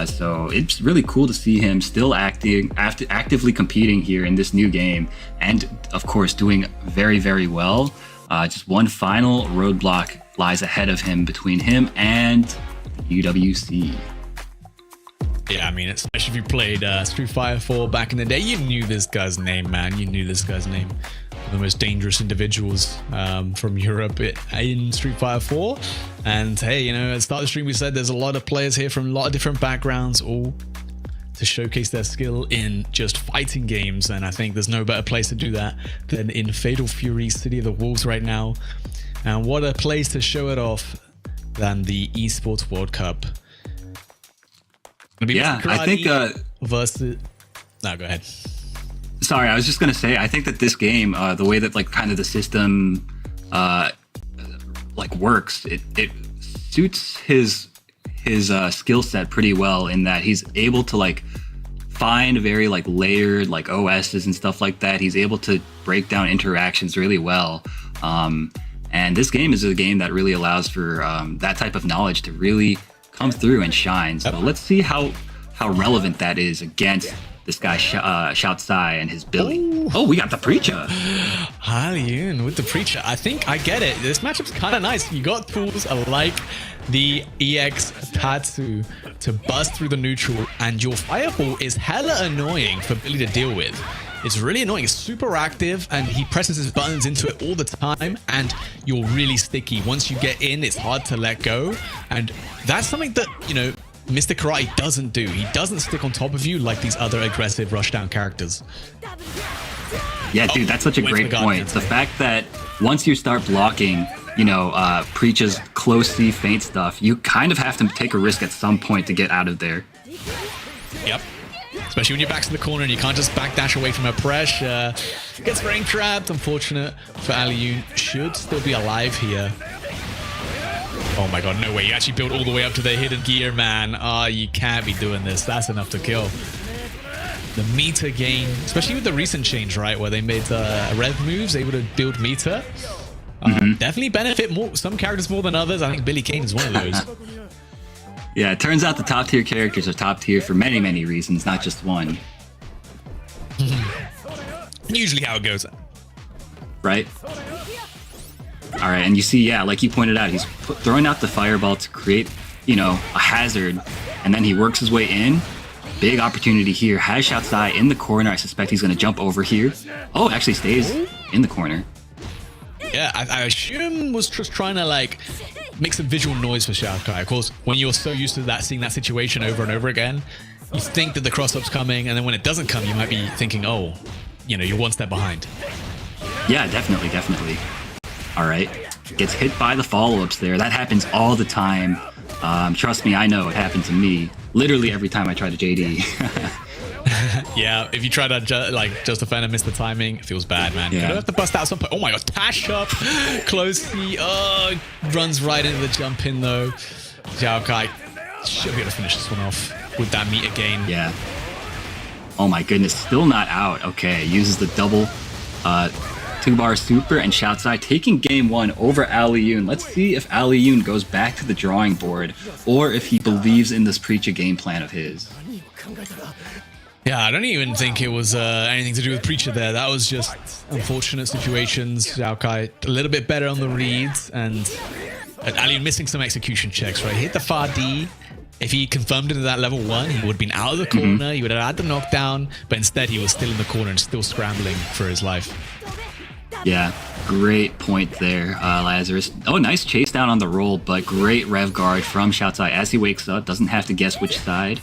So it's really cool to see him still actively competing here in this new game, and of course doing very, very well. Just one final roadblock lies ahead of him between him and UWC. Yeah, I mean, especially if you played Street Fighter 4 back in the day, you knew this guy's name, man. You knew this guy's name. One of the most dangerous individuals from Europe in Street Fighter 4. And hey, you know, at the start of the stream, we said there's a lot of players here from a lot of different backgrounds, all to showcase their skill in just fighting games. And I think there's no better place to do that than in Fatal Fury, City of the Wolves right now. And what a place to show it off than the Esports World Cup. Yeah, I think versus. No, go ahead. Sorry, I was just gonna say, I think that this game, the way that like kind of the system like works, it suits his skill set pretty well, in that he's able to like find very like layered like OSs and stuff like that. He's able to break down interactions really well. And this game is a game that really allows for that type of knowledge to really come through and shine. So let's see how relevant that is against this guy Xiao Tsai and his Billy. Ooh. Oh, we got the Preacher. Ali Yoon with the Preacher. I think I get it. This matchup's kind of nice. You got tools like the EX Tatsu to bust through the neutral, and your fireball is hella annoying for Billy to deal with. It's really annoying. It's super active, and he presses his buttons into it all the time, and you're really sticky. Once you get in, it's hard to let go, and that's something that, you know, Mr. Karate doesn't do. He doesn't stick on top of you like these other aggressive rushdown characters. Yeah, dude, that's such a great point. The fact that once you start blocking, you know, Preach's close C feint stuff, you kind of have to take a risk at some point to get out of there. Yep. Especially when your back's in the corner and you can't just backdash away from a pressure. Gets frame trapped. Unfortunate for Ali Yoon. Should still be alive here. Oh my god, no way. You actually built all the way up to the hidden gear, man. Oh, you can't be doing this. That's enough to kill. The meter gain, especially with the recent change, right, where they made rev moves, able to build meter. Definitely benefit more some characters more than others. I think Billy Kane is one of those. Yeah, it turns out the top tier characters are top tier for many, many reasons, not just one. Usually how it goes. Right? All right, and you see, yeah, like you pointed out, he's throwing out the fireball to create, you know, a hazard, and then he works his way in. Big opportunity here. Has Xiaozai in the corner. I suspect he's going to jump over here. Oh, actually stays in the corner. Yeah, I assume was just trying to like make some visual noise for Xiaozai. Of course, when you're so used to that, seeing that situation over and over again, you think that the cross-up's coming, and then when it doesn't come, you might be thinking, oh, you know, you're one step behind. Yeah, definitely, definitely. All right. Gets hit by the follow-ups there. That happens all the time. Trust me, I know it happened to me. Literally every time I try to JD. Yeah, if you try to just defend and miss the timing, it feels bad, man. Yeah. You have to bust out some. Oh my god, Tash up, close the. Oh, runs right into the jump in though. Xiaozai should be able to finish this one off with that meter gain. Yeah. Oh my goodness, still not out. Okay, uses the double 2-bar super, and Xiaozai taking game 1 over Aliyun. Let's see if Aliyun goes back to the drawing board or if he believes in this Preacher game plan of his. Yeah, I don't even think it was anything to do with Preacher there. That was just unfortunate situations. Xiaozai a little bit better on the reads, and Aliyun missing some execution checks, right? Hit the far D. If he confirmed into that level 1, he would have been out of the corner. He would have had the knockdown, but instead he was still in the corner and still scrambling for his life. Yeah, great point there, Lazarus. Oh, nice chase down on the roll, but great rev guard from Xiaozai as he wakes up. Doesn't have to guess which side.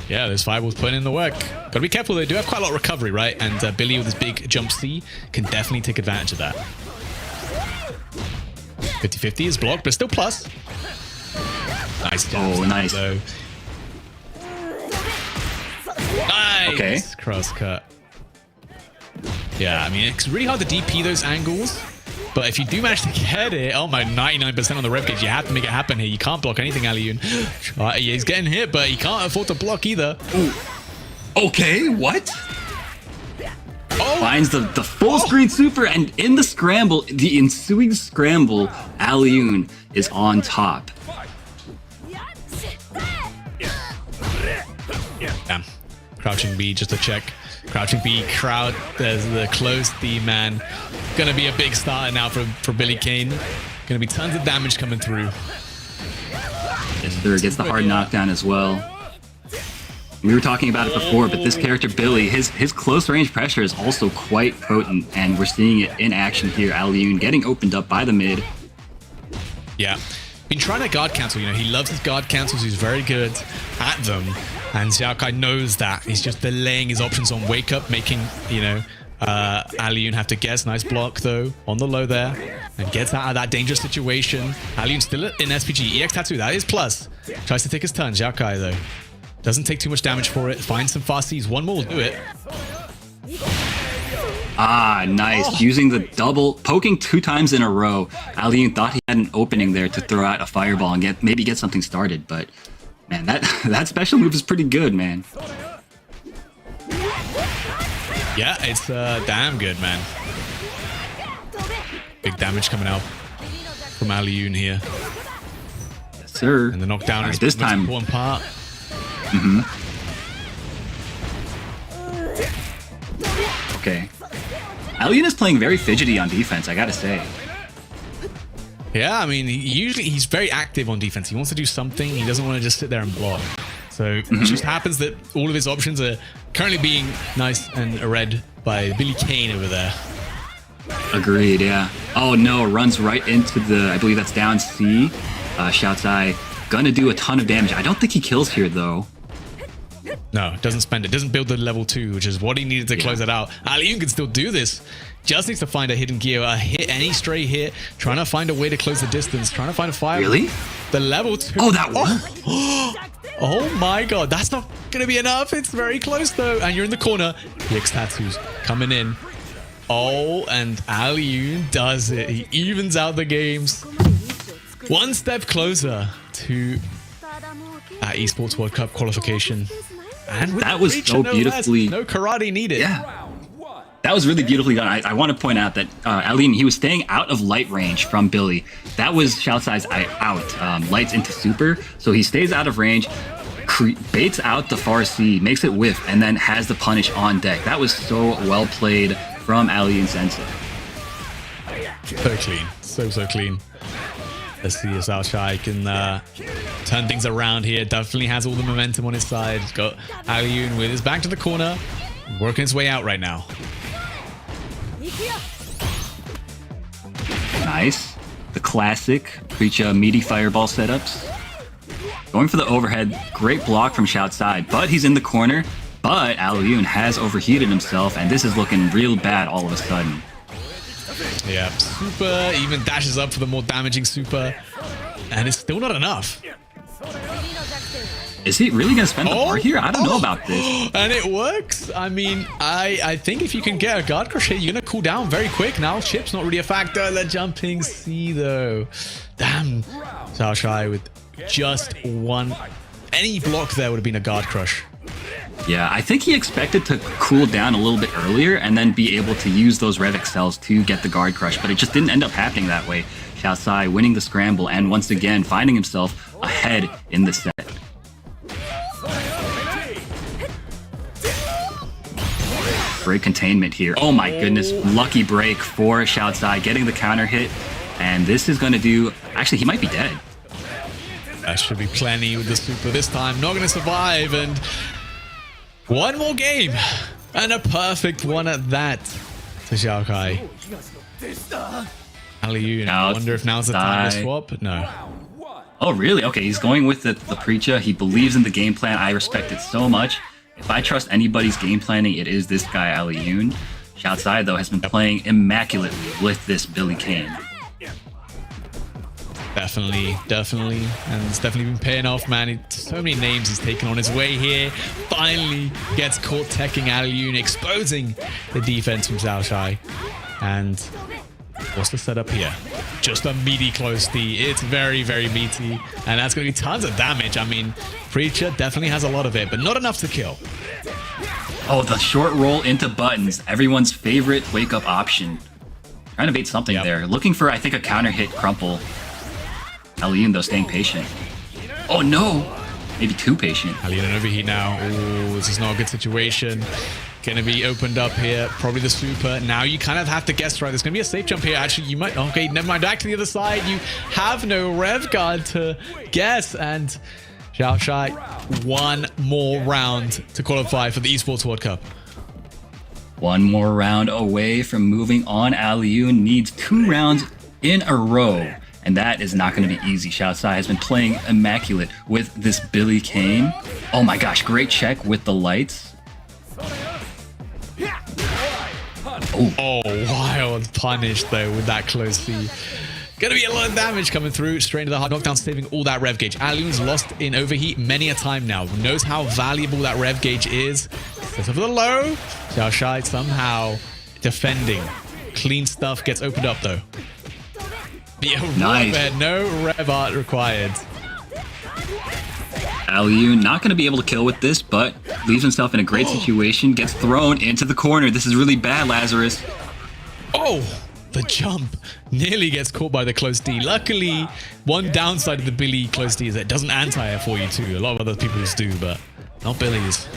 Yeah, this five was putting in the work. Gotta be careful, they do have quite a lot of recovery, right? And Billy with his big jump C can definitely take advantage of that. 50-50 is blocked, but still plus. Nice jump. Oh, nice. Though. Nice! Okay. Cross cut. Yeah, I mean, it's really hard to DP those angles, but if you do manage to get it, oh my, 99% on the rev gauge, you have to make it happen here. You can't block anything, Aliyun. He's getting hit, but he can't afford to block either. Ooh. Okay, what? Oh. Finds the full screen super, and in the scramble, the ensuing scramble, Aliyun is on top. Damn. Crouching B just to check. Crouching B, crowd, there's the close D, man. Gonna be a big starter now for Billy Kane. Gonna be tons of damage coming through. Yes, sir, gets the hard knockdown as well. We were talking about it before, but this character, Billy, his close range pressure is also quite potent, and we're seeing it in action here. Aliyun getting opened up by the mid. Yeah. Been trying to guard cancel, you know, he loves his guard cancels, he's very good at them. And Xiaozai knows that. He's just delaying his options on wake up, making, you know, Aliyun have to guess. Nice block, though, on the low there. And gets out of that dangerous situation. Aliyun still in SPG. EX Tattoo, that is plus. Tries to take his turn. Xiaozai, though. Doesn't take too much damage for it. Finds some fast Cs. One more will do it. Ah, nice. Oh. Using the double, poking 2 times in a row. Aliyun thought he had an opening there to throw out a fireball and maybe get something started, but man, that special move is pretty good, man. Yeah, it's damn good, man. Big damage coming out from Aliyun here. Yes, sir. And the knockdown is this the most time important part. Okay. Aliyun is playing very fidgety on defense, I gotta say. Yeah, I mean, he's very active on defense. He wants to do something. He doesn't want to just sit there and block. So it just happens that all of his options are currently being nice and read by Billy Kane over there. Agreed, yeah. Oh no, runs right into the, I believe that's down C. Xiaozai gonna do a ton of damage. I don't think he kills here though. No, doesn't spend it. Doesn't build the level 2, which is what he needed to close it out. Aliyun can still do this. Just needs to find a hidden gear, a hit, any stray hit. Trying to find a way to close the distance. Trying to find a fire. Really? The level 2. Oh, that worked. Oh my god, that's not gonna be enough. It's very close though. And you're in the corner. EX Tattoos coming in. Oh, and Aliyun does it. He evens out the games. One step closer to that Esports World Cup qualification. And that was so beautifully. No karate needed. Yeah. That was really beautifully done. I want to point out that Aliyun, he was staying out of light range from Billy. That was Xiaozai's out. Lights into super. So he stays out of range. baits out the far C, makes it whiff, and then has the punish on deck. That was so well played from Alioun Sensei. So clean. So clean. Let's see if Xiaoshai can turn things around here. Definitely has all the momentum on his side. He's got Alioun with his back to the corner, working his way out right now. Nice. The classic Preacher meaty fireball setups. Going for the overhead. Great block from Shout side, but he's in the corner. But Alioun has overheated himself, and this is looking real bad all of a sudden. Yeah, super even dashes up for the more damaging super, and it's still not enough. Is he really going to spend the bar here? I don't know about this. And it works. I mean, I think if you can get a guard crush here, you're going to cool down very quick. Now, chip's not really a factor. The jumping C, though. Damn. Xiaoshai with just one. Any block there would have been a guard crush. Yeah, I think he expected to cool down a little bit earlier and then be able to use those Rev Excels to get the guard crush, but it just didn't end up happening that way. Xiaosai winning the scramble and once again finding himself ahead in the set. Great containment here. Oh my goodness, lucky break for Xiaosai getting the counter hit, and this is going to do... Actually, he might be dead. That should be plenty with the super this time. Not going to survive, and one more game, and a perfect one at that to Xiaokai. Alioun, I wonder if now's the time to swap? No. Oh, really? Okay, he's going with the Preacher. He believes in the game plan. I respect it so much. If I trust anybody's game planning, it is this guy, Alioun. Xiaosai, though, has been playing immaculately with this Billy Kane. Definitely. And it's definitely been paying off, man. So many names he's taken on his way here. Finally gets caught teching Alioun, exposing the defense from Xiaoshai. And what's the setup here? Just a meaty close D. It's very, very meaty. And that's going to be tons of damage. I mean, Preacher definitely has a lot of it, but not enough to kill. Oh, the short roll into buttons. Everyone's favorite wake-up option. Trying to bait something there. Looking for, I think, a counter hit crumple. Alioun, though, staying patient. Oh, no! Maybe too patient. Alioun in overheat now. Oh, this is not a good situation. Gonna be opened up here. Probably the super. Now you kind of have to guess right. There's gonna be a safe jump here. Actually, you might... Okay, never mind. Back to the other side. You have no rev guard to guess. And Xiaoshai, one more round to qualify for the Esports World Cup. One more round away from moving on. Alioun needs 2 rounds in a row. And that is not going to be easy. Xiaosai has been playing immaculate with this Billy Kane. Oh my gosh, great check with the lights. Oh, wild punish though with that close C. Gonna be a lot of damage coming through. Straight into the hard knockdown, saving all that rev gauge. Alioun's lost in overheat many a time now. Knows how valuable that rev gauge is. Sets up for the low. Xiaoshai somehow defending. Clean stuff gets opened up though. Nice. No rev art required. Alioun not going to be able to kill with this, but leaves himself in a great situation. Gets thrown into the corner. This is really bad, Lazarus. Oh, the jump. Nearly gets caught by the close D. Luckily, one downside of the Billy close D is that it doesn't anti-air for you too. A lot of other people's do, but not Billy's.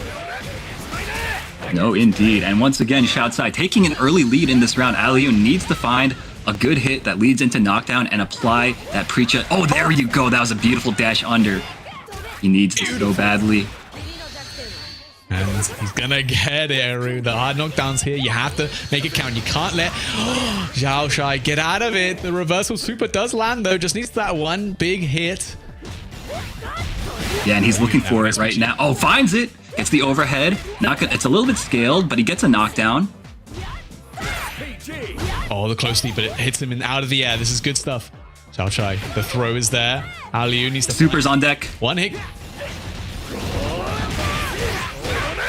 No, indeed. And once again, Xiaosai taking an early lead in this round. Alioun needs to find a good hit that leads into knockdown and apply that Preacher. Oh, there you go. That was a beautiful dash under. He needs it so badly. And he's gonna get it, Aru. The hard knockdowns here. You have to make it count. You can't let Xiaoshai get out of it. The reversal super does land, though. Just needs that one big hit. Yeah, and he's looking for it right now. Oh, finds it. Gets the overhead. It's a little bit scaled, but he gets a knockdown. Oh, the close knee, but it hits him out of the air. This is good stuff. Xiaoshai, the throw is there. Alioun needs to... Super's on deck. One hit.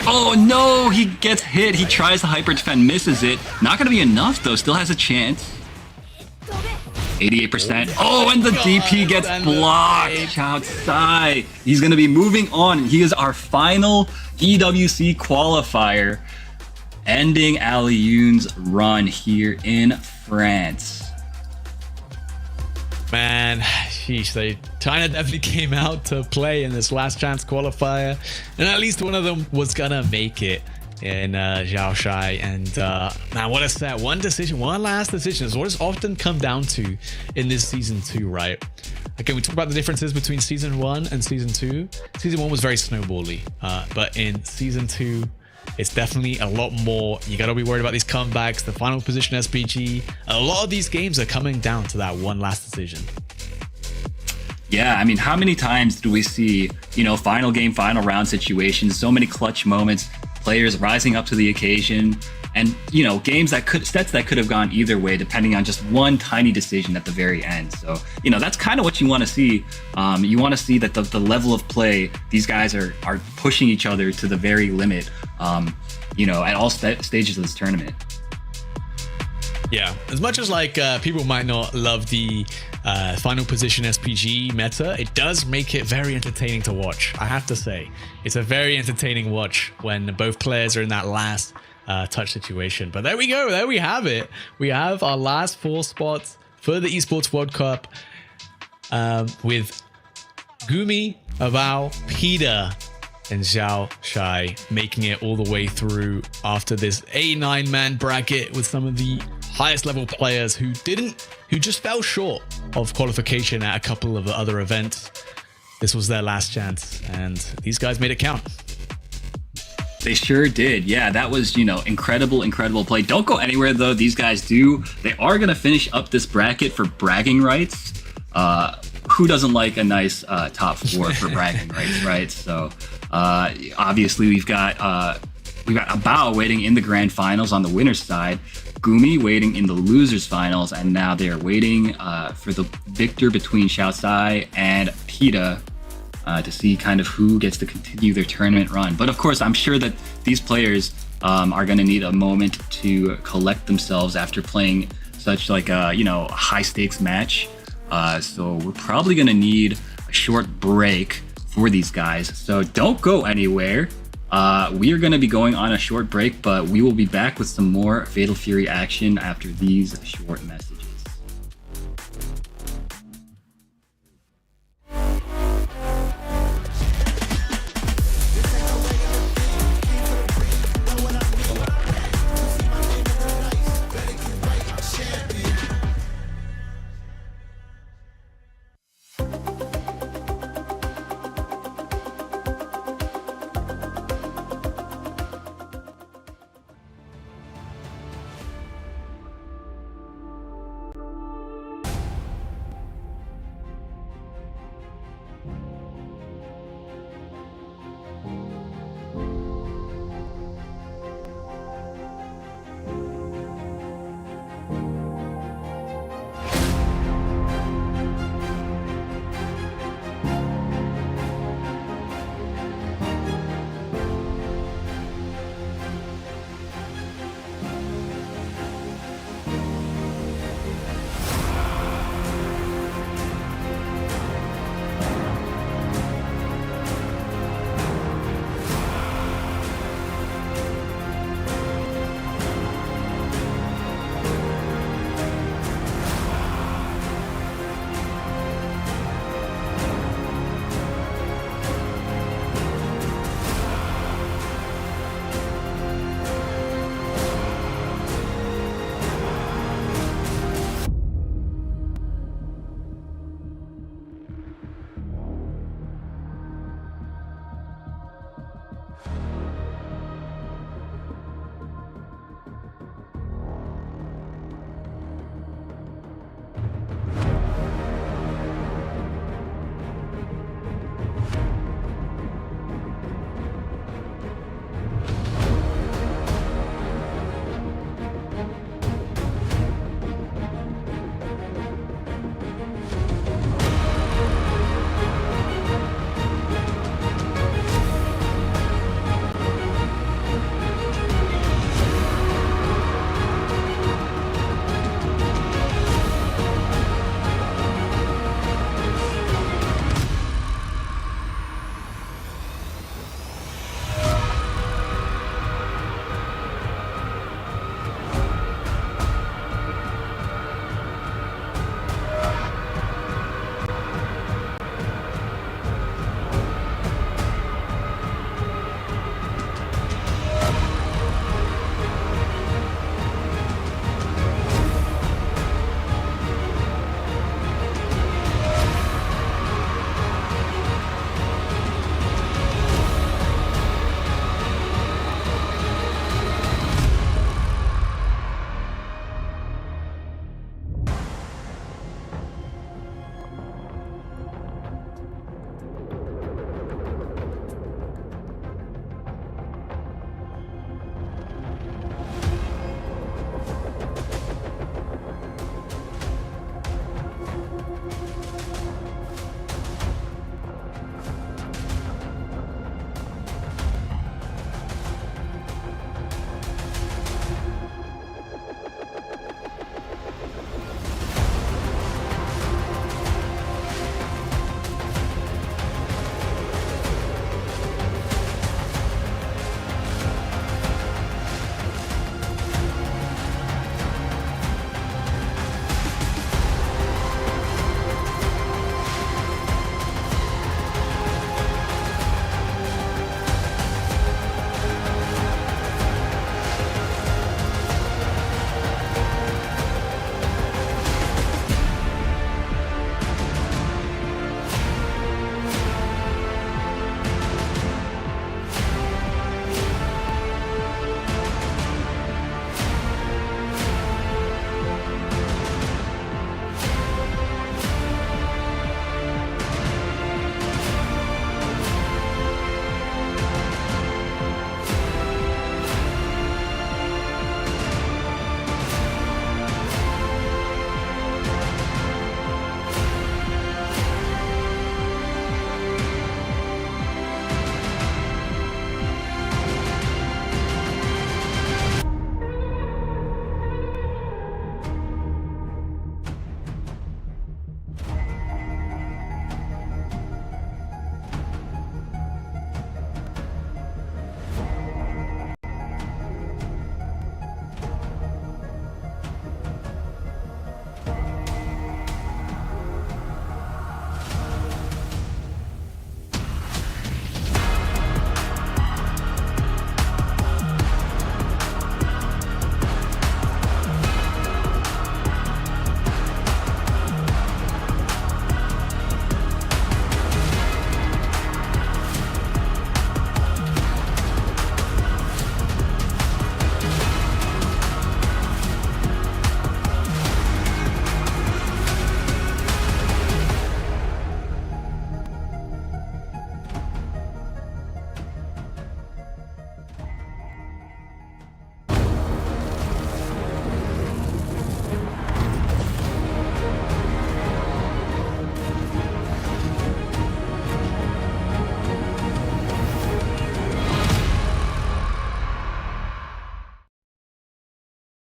Oh, no! He gets hit. He tries to hyper defend, misses it. Not going to be enough, though. Still has a chance. 88%. Oh, and the DP gets blocked. Xiaosai. He's going to be moving on. He is our final EWC qualifier, ending Alioun's run here in France. Man, sheesh, China definitely came out to play in this last chance qualifier, and at least one of them was gonna make it in Zhao Shai. And man, what a set. One last decision is what it's often come down to in this season 2, right? Again, we talked about the differences between season 1 and season 2. Season 1 was very snowbally, but in season 2, it's definitely a lot more. You gotta be worried about these comebacks, the final position SPG. A lot of these games are coming down to that one last decision. Yeah, I mean, how many times do we see, final game, final round situations, so many clutch moments, players rising up to the occasion, and, sets that could have gone either way, depending on just one tiny decision at the very end. So, that's kind of what you want to see. You want to see that the level of play, these guys are pushing each other to the very limit, at all stages of this tournament. Yeah, as much as people might not love the final position SPG meta, it does make it very entertaining to watch. I have to say, it's a very entertaining watch when both players are in that last touch situation. But there we go. There we have it. We have our last 4 spots for the Esports World Cup with Gumi, Avao, Peter, and Zhao Shai making it all the way through after this 9-man bracket with some of the highest level players who just fell short of qualification at a couple of other events. This was their last chance, and these guys made it count. They sure did. Yeah, that was, incredible play. Don't go anywhere, though. These guys they are going to finish up this bracket for bragging rights. Who doesn't like a nice top 4 for bragging rights, right? So obviously we've got Abao waiting in the grand finals on the winner's side, Gumi waiting in the losers finals, and now they are waiting for the victor between Xiaosai and Pita to see kind of who gets to continue their tournament run. But of course, I'm sure that these players are going to need a moment to collect themselves after playing such a high stakes match. So we're probably going to need a short break for these guys. So don't go anywhere. We are going to be going on a short break, but we will be back with some more Fatal Fury action after these short messages.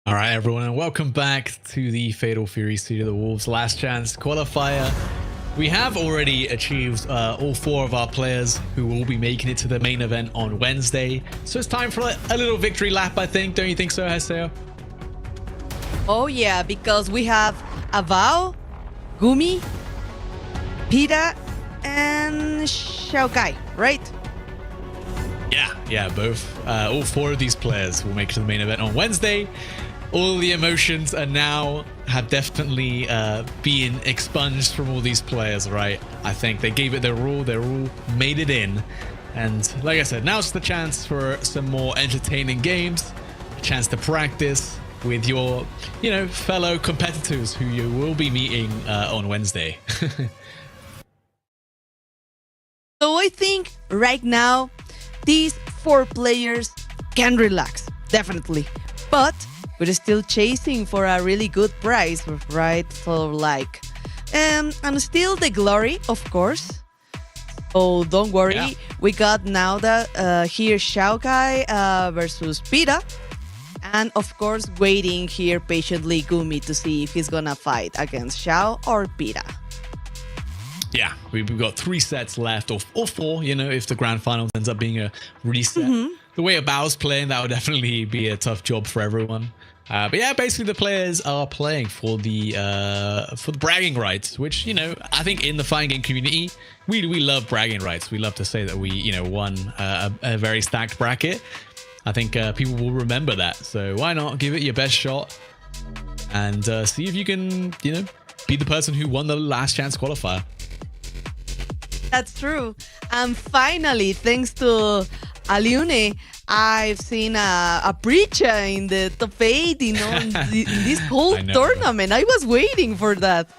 All right, everyone, and welcome back to the Fatal Fury City of the Wolves Last Chance qualifier. We have already achieved all 4 of our players who will be making it to the main event on Wednesday. So it's time for a little victory lap, I think. Don't you think so, Haseo? Oh yeah, because we have Avao, Gumi, Pita, and Xiao Kai, right? Yeah, both. All 4 of these players will make it to the main event on Wednesday. All the emotions are now have definitely been expunged from all these players, right? I think they gave it their all made it in. And like I said, now's the chance for some more entertaining games, a chance to practice with your, fellow competitors who you will be meeting on Wednesday. So I think right now, these 4 players can relax, definitely. But we're still chasing for a really good prize, right? So and still the glory, of course. So don't worry, Yeah. we got now that here Xiao Kai versus Pita. And of course, waiting here patiently Gumi to see if he's gonna fight against Xiao or Pita. Yeah, we've got 3 sets left, or 4, if the grand final ends up being a reset. The way Abao's playing, that would definitely be a tough job for everyone. But yeah, basically the players are playing for the bragging rights, which, I think in the fighting game community, we love bragging rights. We love to say that we, won a very stacked bracket. I think people will remember that. So why not give it your best shot and see if you can, be the person who won the last chance qualifier. That's true. And finally, thanks to Aliune, I've seen a preacher in the top 8, in this whole I know. tournament. I was waiting for that.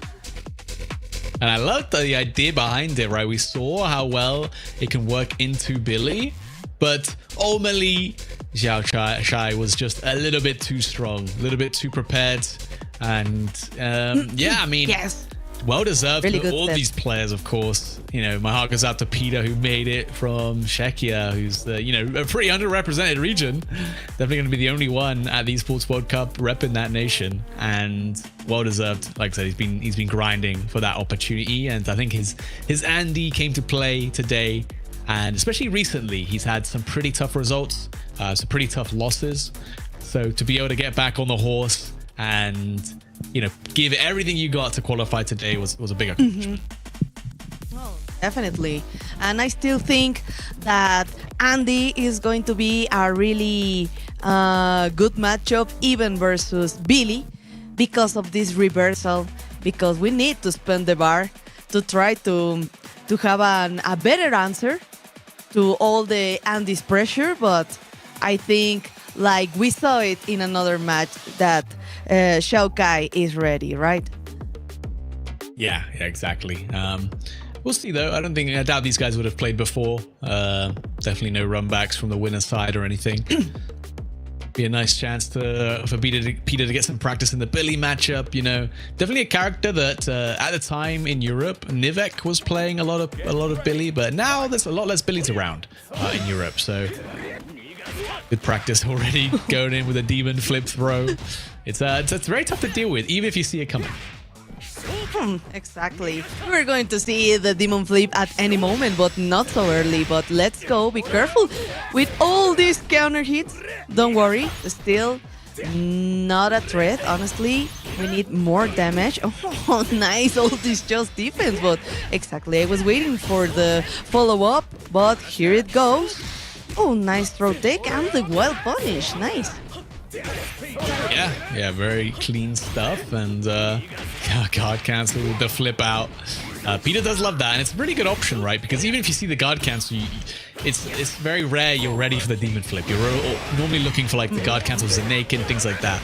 And I love the idea behind it, right? We saw how well it can work into Billy, but ultimately, Xiao Shai was just a little bit too strong, a little bit too prepared. And yeah, I mean, Yes. well deserved Really for good all set. these players, of course. My heart goes out to Peter, who made it from Czechia, who's the, a pretty underrepresented region. Definitely going to be the only one at the Esports World Cup repping that nation, and well deserved. Like I said, he's been grinding for that opportunity, and I think his Andy came to play today, and especially recently, he's had some pretty tough results, some pretty tough losses. So to be able to get back on the horse and give it everything you got to qualify today was a big accomplishment. Definitely. And I still think that Andy is going to be a really good matchup, even versus Billy, because of this reversal, because we need to spend the bar to try to have a better answer to all the Andy's pressure. But I think, like we saw it in another match, that Xiao Kai is ready, right? Yeah, exactly. We'll see though. I doubt these guys would have played before. Definitely no runbacks from the winner's side or anything. Be a nice chance for Peter to get some practice in the Billy matchup. Definitely a character that at the time in Europe, Nivek was playing a lot of Billy, but now there's a lot less Billies around in Europe. So good practice already going in with a demon flip throw. It's very tough to deal with, even if you see it coming. Exactly. We're going to see the demon flip at any moment, but not so early. But let's go. Be careful with all these counter hits. Don't worry. Still not a threat, honestly. We need more damage. Oh, nice. All this just defense. But exactly. I was waiting for the follow-up, but here it goes. Oh, nice throw take and the wild punish. Nice. Yeah, very clean stuff, and guard cancel with the flip out. Peter does love that, and it's a really good option, right? Because even if you see the guard cancel, it's very rare you're ready for the demon flip. You're normally looking for like the guard cancels, the naked, things like that.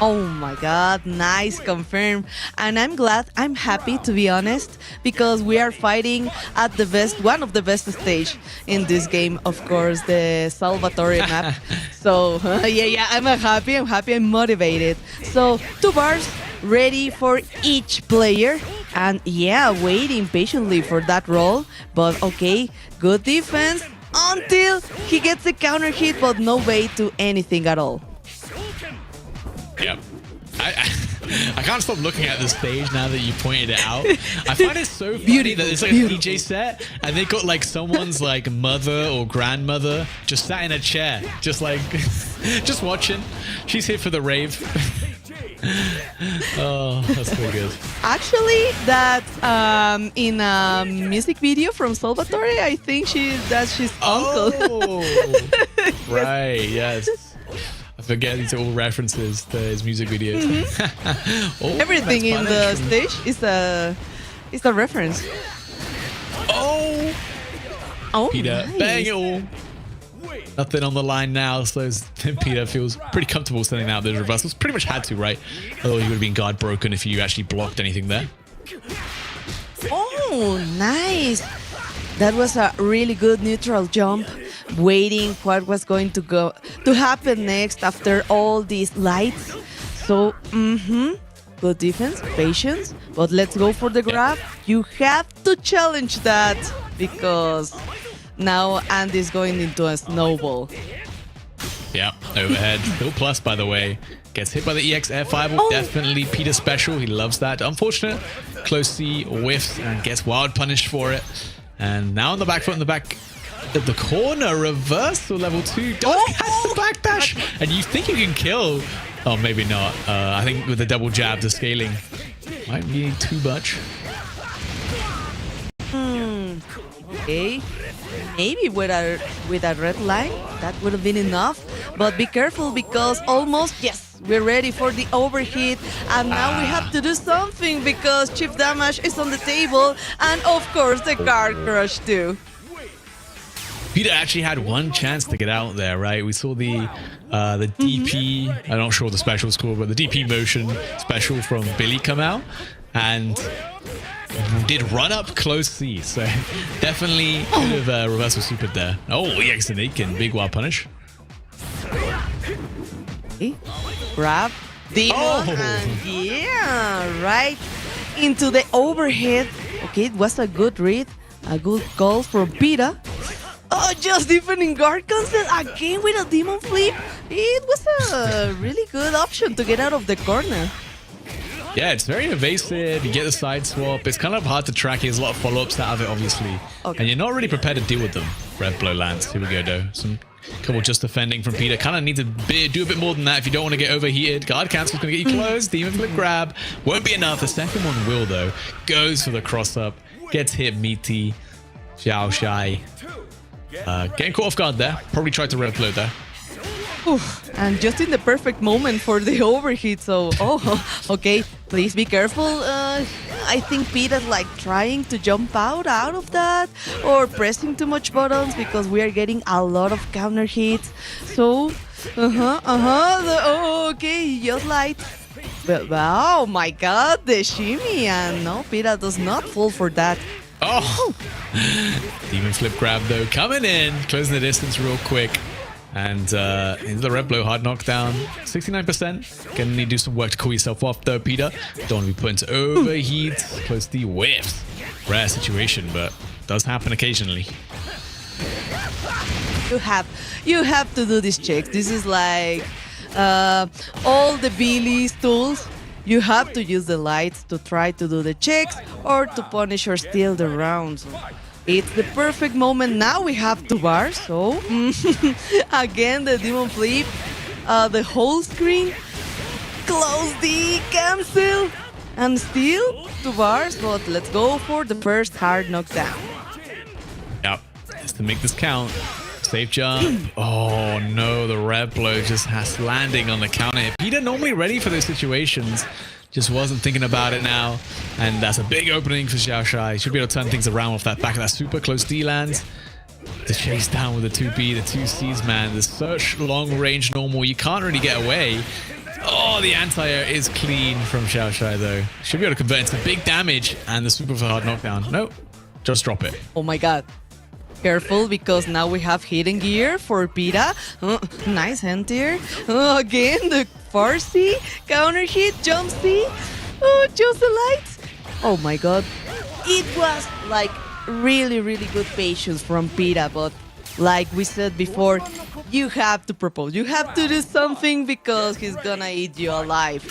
Oh my god, nice, confirm. And I'm happy to be honest, because we are fighting at one of the best stage in this game, of course, the Salvatore map. So yeah, I'm happy, I'm motivated. So 2 bars ready for each player, and yeah, waiting patiently for that roll. But okay, good defense until he gets the counter hit, but no way to anything at all. I can't stop looking at the stage now that you pointed it out. I find it so funny that it's like a DJ set and they got like someone's like mother or grandmother just sat in a chair, just like just watching. She's here for the rave. Oh, that's so good. Actually, that in a music video from Salvatore, I think that's his uncle. Oh, right, yes. I forget these are all references to his music videos. Oh, Everything in the actually. stage is a reference. Oh, Oh, Peter, nice. bang it all. Nothing on the line now, so Peter feels pretty comfortable sending out those reversals. Pretty much had to, right? Although he would have been guard broken if you actually blocked anything there. Oh, nice. That was a really good neutral jump. Waiting what was going to happen next after all these lights. So, good defense, patience. But let's go for the grab. You have to challenge that because now Andy's going into a snowball. Yeah, overhead. Still plus, by the way. Gets hit by the EX air fireball. Oh. Definitely Peter special. He loves that. Unfortunate. Close C whiffs and gets wild punished for it. And now on the back foot in the back at the corner. Reversal level 2. Does catch the backdash. And you think you can kill. Oh, maybe not. I think with the double jab, the scaling might be too much. Okay. Maybe with a red line, that would have been enough. But be careful because almost, yes, we're ready for the overheat. And now we have to do something because chip damage is on the table. And of course, the guard crush too. Peter actually had one chance to get out there, right? We saw the DP, I'm not sure what the special is called, but the DP motion special from Billy come out. And did run up close C, so definitely could have reversal supered there. Oh, EX and Aiken, big wild punish. Okay. Grab, demon, and yeah, right into the overhead. Okay, it was a good read, a good call from Pita. Oh, just deepening guard cancel again with a demon flip. It was a really good option to get out of the corner. Yeah, it's very evasive. You get the side swap. It's kind of hard to track. There's a lot of follow-ups out of it, obviously. Okay. And you're not really prepared to deal with them. Red blow lands. Here we go, though. Some couple just defending from Peter. Kind of need to do a bit more than that if you don't want to get overheated. Guard cancel's going to get you close. Demon flip grab. Won't be enough. The second one will, though. Goes for the cross-up. Gets hit meaty. Xiao Shai. Getting caught off guard there. Probably tried to red blow there. Oof, and just in the perfect moment for the overheat. So, okay, please be careful. I think Peter's like trying to jump out of that or pressing too much buttons because we are getting a lot of counter hits. So, okay, just light. But, oh my god, the shimmy. And no, Peter does not fall for that. Oh! Demon flip grab, though, coming in. Closing the distance real quick. And into the red blow, hard knockdown, 69%. Gonna need to do some work to cool yourself off though, Peter. Don't want to be put into overheat. Close the whiffs. Rare situation, but does happen occasionally. You have to do these checks. This is like all the Billy's tools. You have to use the lights to try to do the checks or to punish or steal the rounds. It's the perfect moment. Now we have 2 bars, so again the demon flip, the whole screen, close the cancel, and still 2 bars, but let's go for the first hard knockdown. Yep, just to make this count. Safe jump. Oh no, the red blow just has landing on the counter hit. Peter normally ready for those situations. Just wasn't thinking about it now. And that's a big opening for Xiao Shai. Should be able to turn things around off that back of that super close D lands. The chase down with the 2B, the 2Cs, man. There's such long range normal. You can't really get away. Oh, the anti-air is clean from Xiao Shai, though. Should be able to convert into big damage. And the super for hard knockdown. Nope. Just drop it. Oh my god. Careful because now we have hidden gear for Pita. Nice hand here. Again, the 4C, counter hit, jump C. Just the lights. Oh my god. It was like really, really good patience from Pita, but like we said before, you have to propose. You have to do something because he's gonna eat you alive.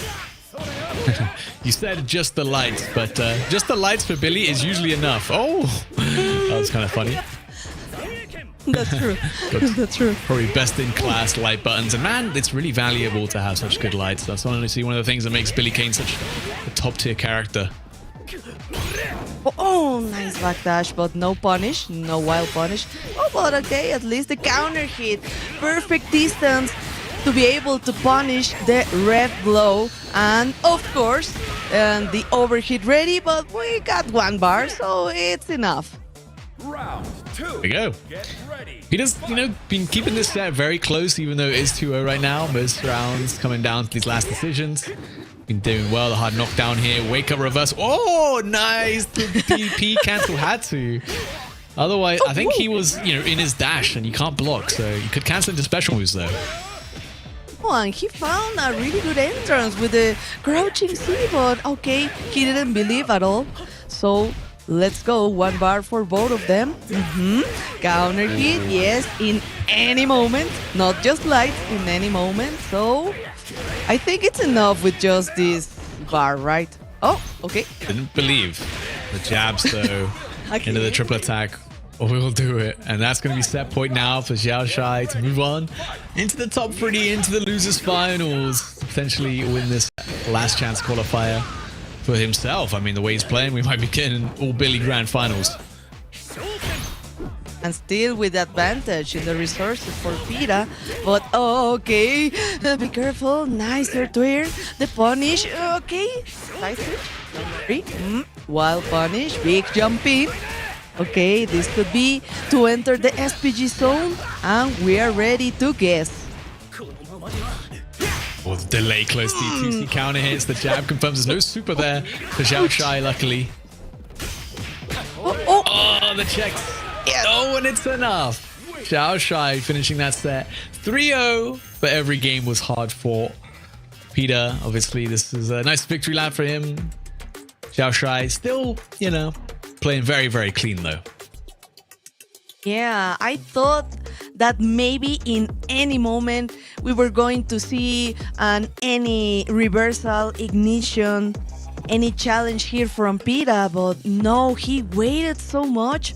You said just the lights, but just the lights for Billy is usually enough. Oh, that was kind of funny. That's true. That's true. Probably best in class light buttons. And man, it's really valuable to have such good lights. That's honestly one of the things that makes Billy Kane such a top tier character. Oh, nice backdash, but no punish, no wild punish. Oh, but okay, at least the counter hit. Perfect distance to be able to punish the red blow. And of course, the overhit ready, but we got 1 bar, so it's enough. Round 2. There we go. Get ready. Peter's, been keeping this set very close, even though it is 2-0 right now. Most rounds coming down to these last decisions. Been doing well. The hard knockdown here. Wake up reverse. Oh, nice. The DP cancel had to. Otherwise, I think he was, in his dash, and you can't block, so you could cancel into special moves though. Oh, and he found a really good entrance with the crouching C, but okay, he didn't believe at all. So let's go. 1 bar for both of them. Counter hit, yes, in any moment. Not just light, in any moment. So I think it's enough with just this bar, right? Oh, okay. Didn't believe the jabs though Okay. into the triple attack. We'll do it. And that's going to be set point now for Xiao Shai to move on into the top 3, into the losers finals. Potentially win this last chance qualifier for himself. I mean, the way he's playing, we might be getting all Billy Grand Finals. And still with advantage in the resources for Pita. But okay, be careful. Nicer twirl. The punish. Okay. Side switch. Wild punish. Big jump in. Okay, this could be to enter the SPG zone. And we are ready to guess. Oh, the delay close D2C counter hits. The jab confirms there's no super there for Xiao Shai, luckily. Oh, the checks. Yes. Oh, and it's enough. Xiao Shai finishing that set. 3-0, but every game was hard fought. Peter, obviously, this is a nice victory lap for him. Xiao Shai still, playing very, very clean though. Yeah, I thought that maybe in any moment we were going to see any reversal, ignition, any challenge here from Pita, but no, he waited so much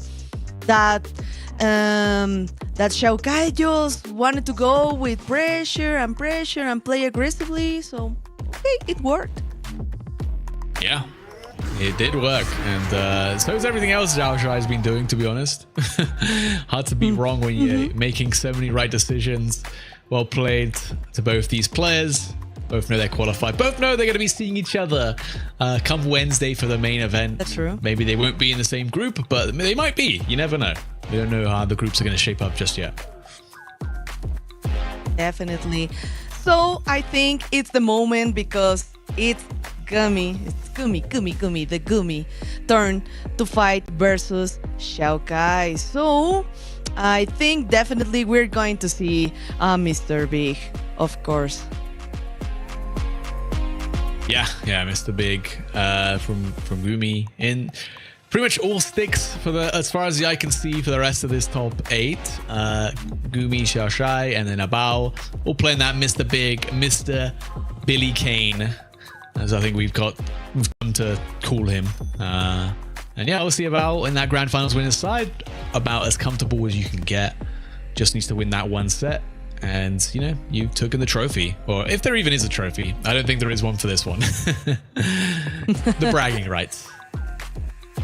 that Xiao Kai just wanted to go with pressure and play aggressively. So okay, it worked. Yeah, it did work, and so is everything else Xiao Shai has been doing, to be honest. Hard to be wrong when you're making so many right decisions. Well played to both these players. Both know they're qualified. Both know they're going to be seeing each other come Wednesday for the main event. That's true. Maybe they won't be in the same group, but they might be. You never know. We don't know how the groups are going to shape up just yet. Definitely. So I think it's the moment because it's Gumi. It's Gumi, the Gumi turn to fight versus Xiao Kai. So I think definitely we're going to see Mr. Big, of course. Yeah, Mr. Big from Gumi in pretty much all sticks for as far as the eye can see for the rest of this top 8. Gumi, Xiao Shai, and then Abao all playing that Mr. Big, Mr. Billy Kane, as I think we've come to call him. And yeah, we'll see Abao in that Grand Finals winner's side, about as comfortable as you can get. Just needs to win that one set. And, you've taken the trophy. Or if there even is a trophy. I don't think there is one for this one. The bragging rights.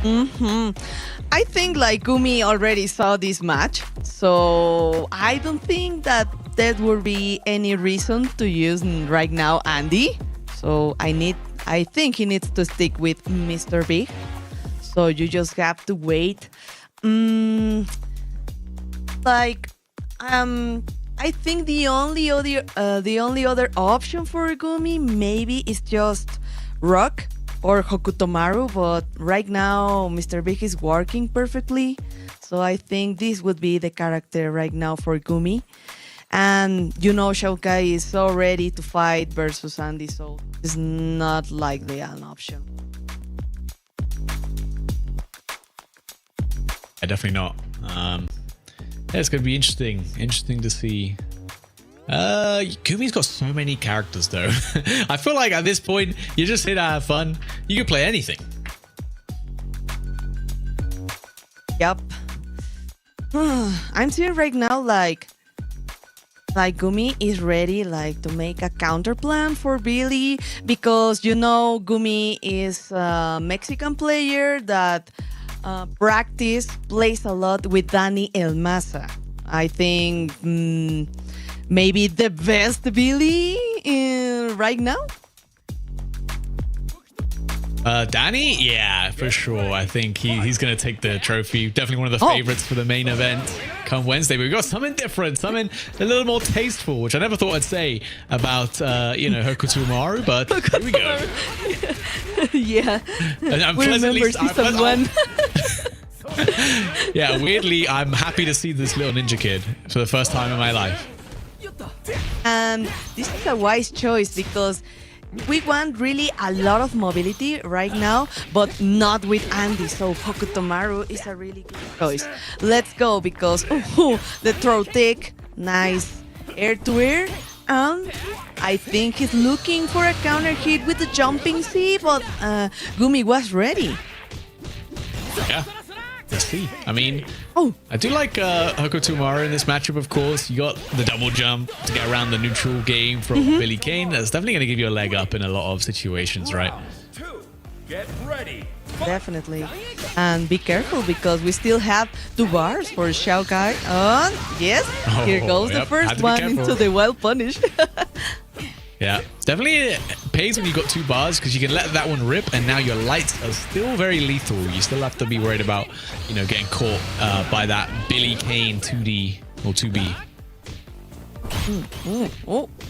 I think Gumi already saw this match. So I don't think that there would be any reason to use right now Andy. So I think he needs to stick with Mr. Big. So you just have to wait. I think the only other option for Gumi maybe is just Rock or Hokutomaru, but right now Mr. Big is working perfectly, so I think this would be the character right now for Gumi. And Xiao Kai is so ready to fight versus Andy, so it's not likely an option. Yeah, definitely not. It's going to be interesting to see Gumi's got so many characters though. I feel like at this point, you're just here to have fun. You can play anything. Yep. I'm seeing right now like Gumi is ready like to make a counter plan for Billy, because you know Gumi is a Mexican player that plays a lot with Dani Elmaza. I think maybe the best Billy right now. Danny, yeah, for sure. I think he's going to take the trophy. Definitely one of the favorites for the main event come Wednesday. But we've got something different, something a little more tasteful, which I never thought I'd say about, Hokuto Umaru, but here we go. Yeah. And I'm We remember season 1. Yeah, weirdly, I'm happy to see this little ninja kid for the first time in my life. And this is a wise choice because we want really a lot of mobility right now, but not with Andy. So Hokutomaru is a really good choice. Let's go, because the throw tick, nice air to air. I think he's looking for a counter hit with the jumping C, but Gumi was ready. Yeah. Let's see. I mean, I do like Hokuto Umaru in this matchup, of course. You got the double jump to get around the neutral game from Billy Kane. That's definitely going to give you a leg up in a lot of situations, right? Round 2. Get ready. Definitely. And be careful, because we still have 2 bars for Xiao Kai. Yes, here goes the first one into the wild punish. Yeah, it's definitely pays when you got 2 bars, because you can let that one rip, and now your lights are still very lethal. You still have to be worried about, getting caught by that Billy Kane 2D or 2B.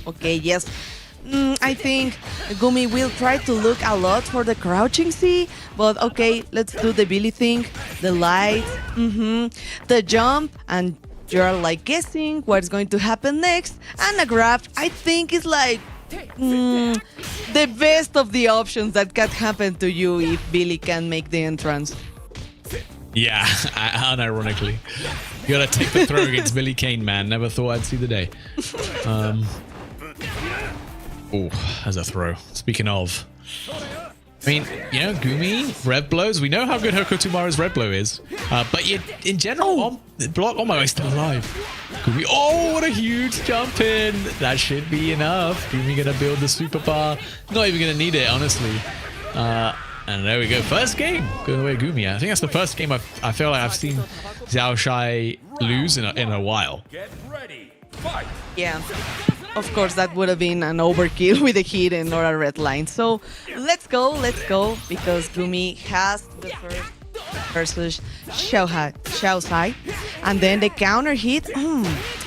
Okay, yes. I think Gumi will try to look a lot for the crouching C, but okay, let's do the Billy thing. The light, the jump, and you're like guessing what's going to happen next. And a grab, I think, is like the best of the options that can happen to you if Billy can make the entrance. Yeah, unironically. You gotta take the throw against Billy Kane, man. Never thought I'd see the day. As a throw. Speaking of, I mean, Gumi, red blows. We know how good Hokuto Umaru's red blow is. But in general, block. Oh my God, he's still alive. Gumi, what a huge jump in. That should be enough. Gumi gonna build the super bar. Not even gonna need it, honestly. And there we go. First game going away Gumi. I think that's the first game I feel like I've seen Xiao Shai lose in a while. Get ready. Fight. Yeah. Of course, that would have been an overkill with a hit and not a red line. So let's go, because Gumi has the first versus Xiao Sai. And then the counter hit.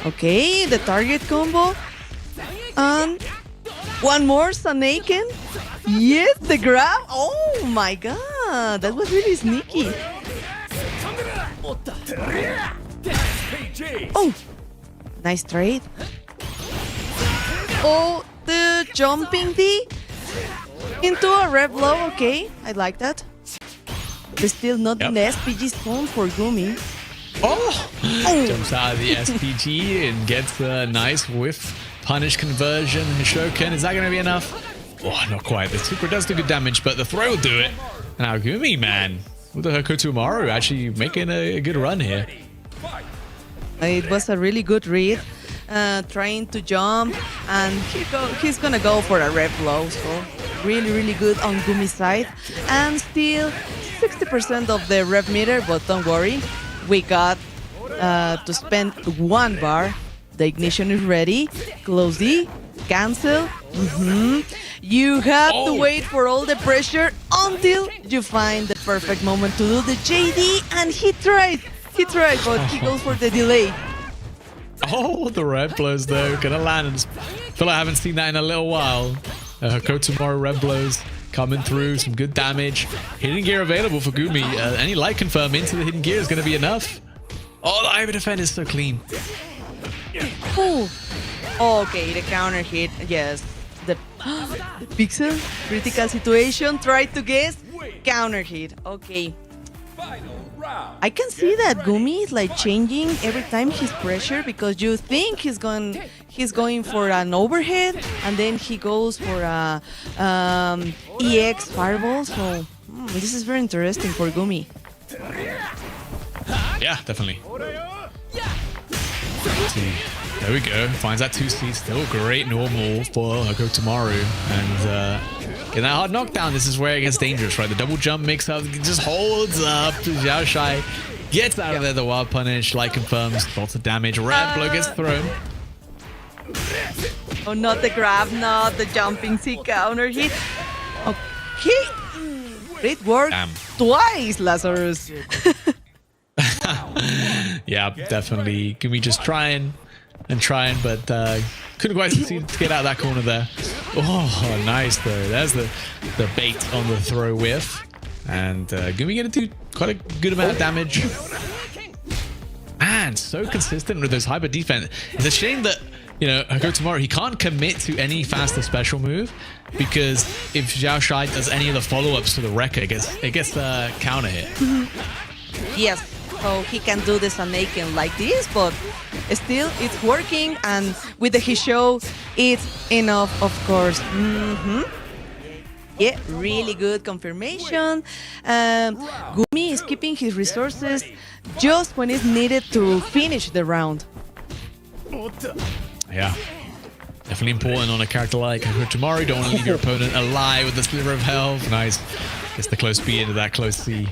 Okay, the target combo. And one more Sanaken. Yes, the grab. Oh my God, that was really sneaky. Nice trade. The jumping D into a red blow. Okay, I like that. But still not in the SPG zone for Gumi. Jumps out of the SPG and gets a nice whiff punish conversion. Shoken, is that going to be enough? Not quite. The super does do good damage, but the throw will do it. Now Gumi, man, with the Hokuto Umaru actually making a good run here. It was a really good read. Trying to jump, and he's gonna go for a red blow. So really good on Gumi's side, and still 60% of the rev meter. But don't worry, we got to spend 1 bar. The ignition is ready. Close D, cancel. You have to wait for all the pressure until you find the perfect moment to do the JD, and he tried, but he goes for the delay. The red blows though, gonna land. I feel like I haven't seen that in a little while. Hokuto Umaru red blows coming through, some good damage. Hidden gear available for Gumi. Any light confirm into the hidden gear is gonna be enough. The Iver defend is so clean. Okay, the counter hit. Yes, the pixel critical situation. Try to guess. Counter hit. Okay. Final round. I can see that Gumi is like changing every time he's pressure because you think he's going for an overhead and then he goes for a EX fireball. So this is very interesting for Gumi. Yeah, definitely. See. There we go. Finds that 2C. Still great normal for Hakotomaru. And in that hard knockdown, this is where it gets dangerous, right? The double jump mix-up just holds up. Xiaoshai gets out of there. The wild punish, like confirms. Lots of damage. Red blow gets thrown. Oh, not the grab, not the jumping C counter hit. Okay. Great work. Damn. Twice, Lazarus. Yeah, definitely. Gumi just trying, but couldn't quite succeed to get out of that corner there. Oh, nice though. There's the bait on the throw whiff. And Gumi gonna do quite a good amount of damage. Man, so consistent with those hyper defense. It's a shame that, you know, Hakotomaru, he can't commit to any faster special move because if Xiaoshai does any of the follow-ups to the Rekka, it gets counter hit. Yes. So he can do the Sanaken like this, but still it's working, and with the Hisho, it's enough, of course. Yeah, really good confirmation. Gumi is keeping his resources just when it's needed to finish the round. Yeah. Definitely important on a character like Hakotomaru. Don't want to leave your opponent alive with a sliver of health. Nice. Gets the close B into that close C.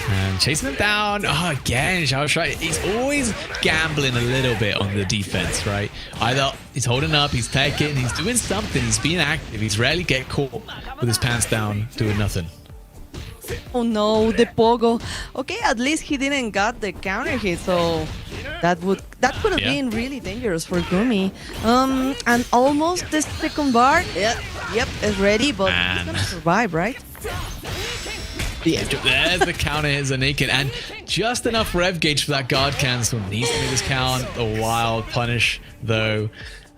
And chasing him down. Oh, again, Xiaoshai. He's always gambling a little bit on the defense, right? Either he's holding up, he's taking, he's doing something, he's being active. He's rarely get caught with his pants down doing nothing. Oh no, the pogo. Okay, at least he didn't got the counter hit, so that could have been really dangerous for Gumi. And almost the second bar. Yep, it's ready, but he's gonna survive, right? Yeah. There's the counter hit Zanaken, and just enough rev gauge for that guard cancel. Needs to make this count. A wild punish though,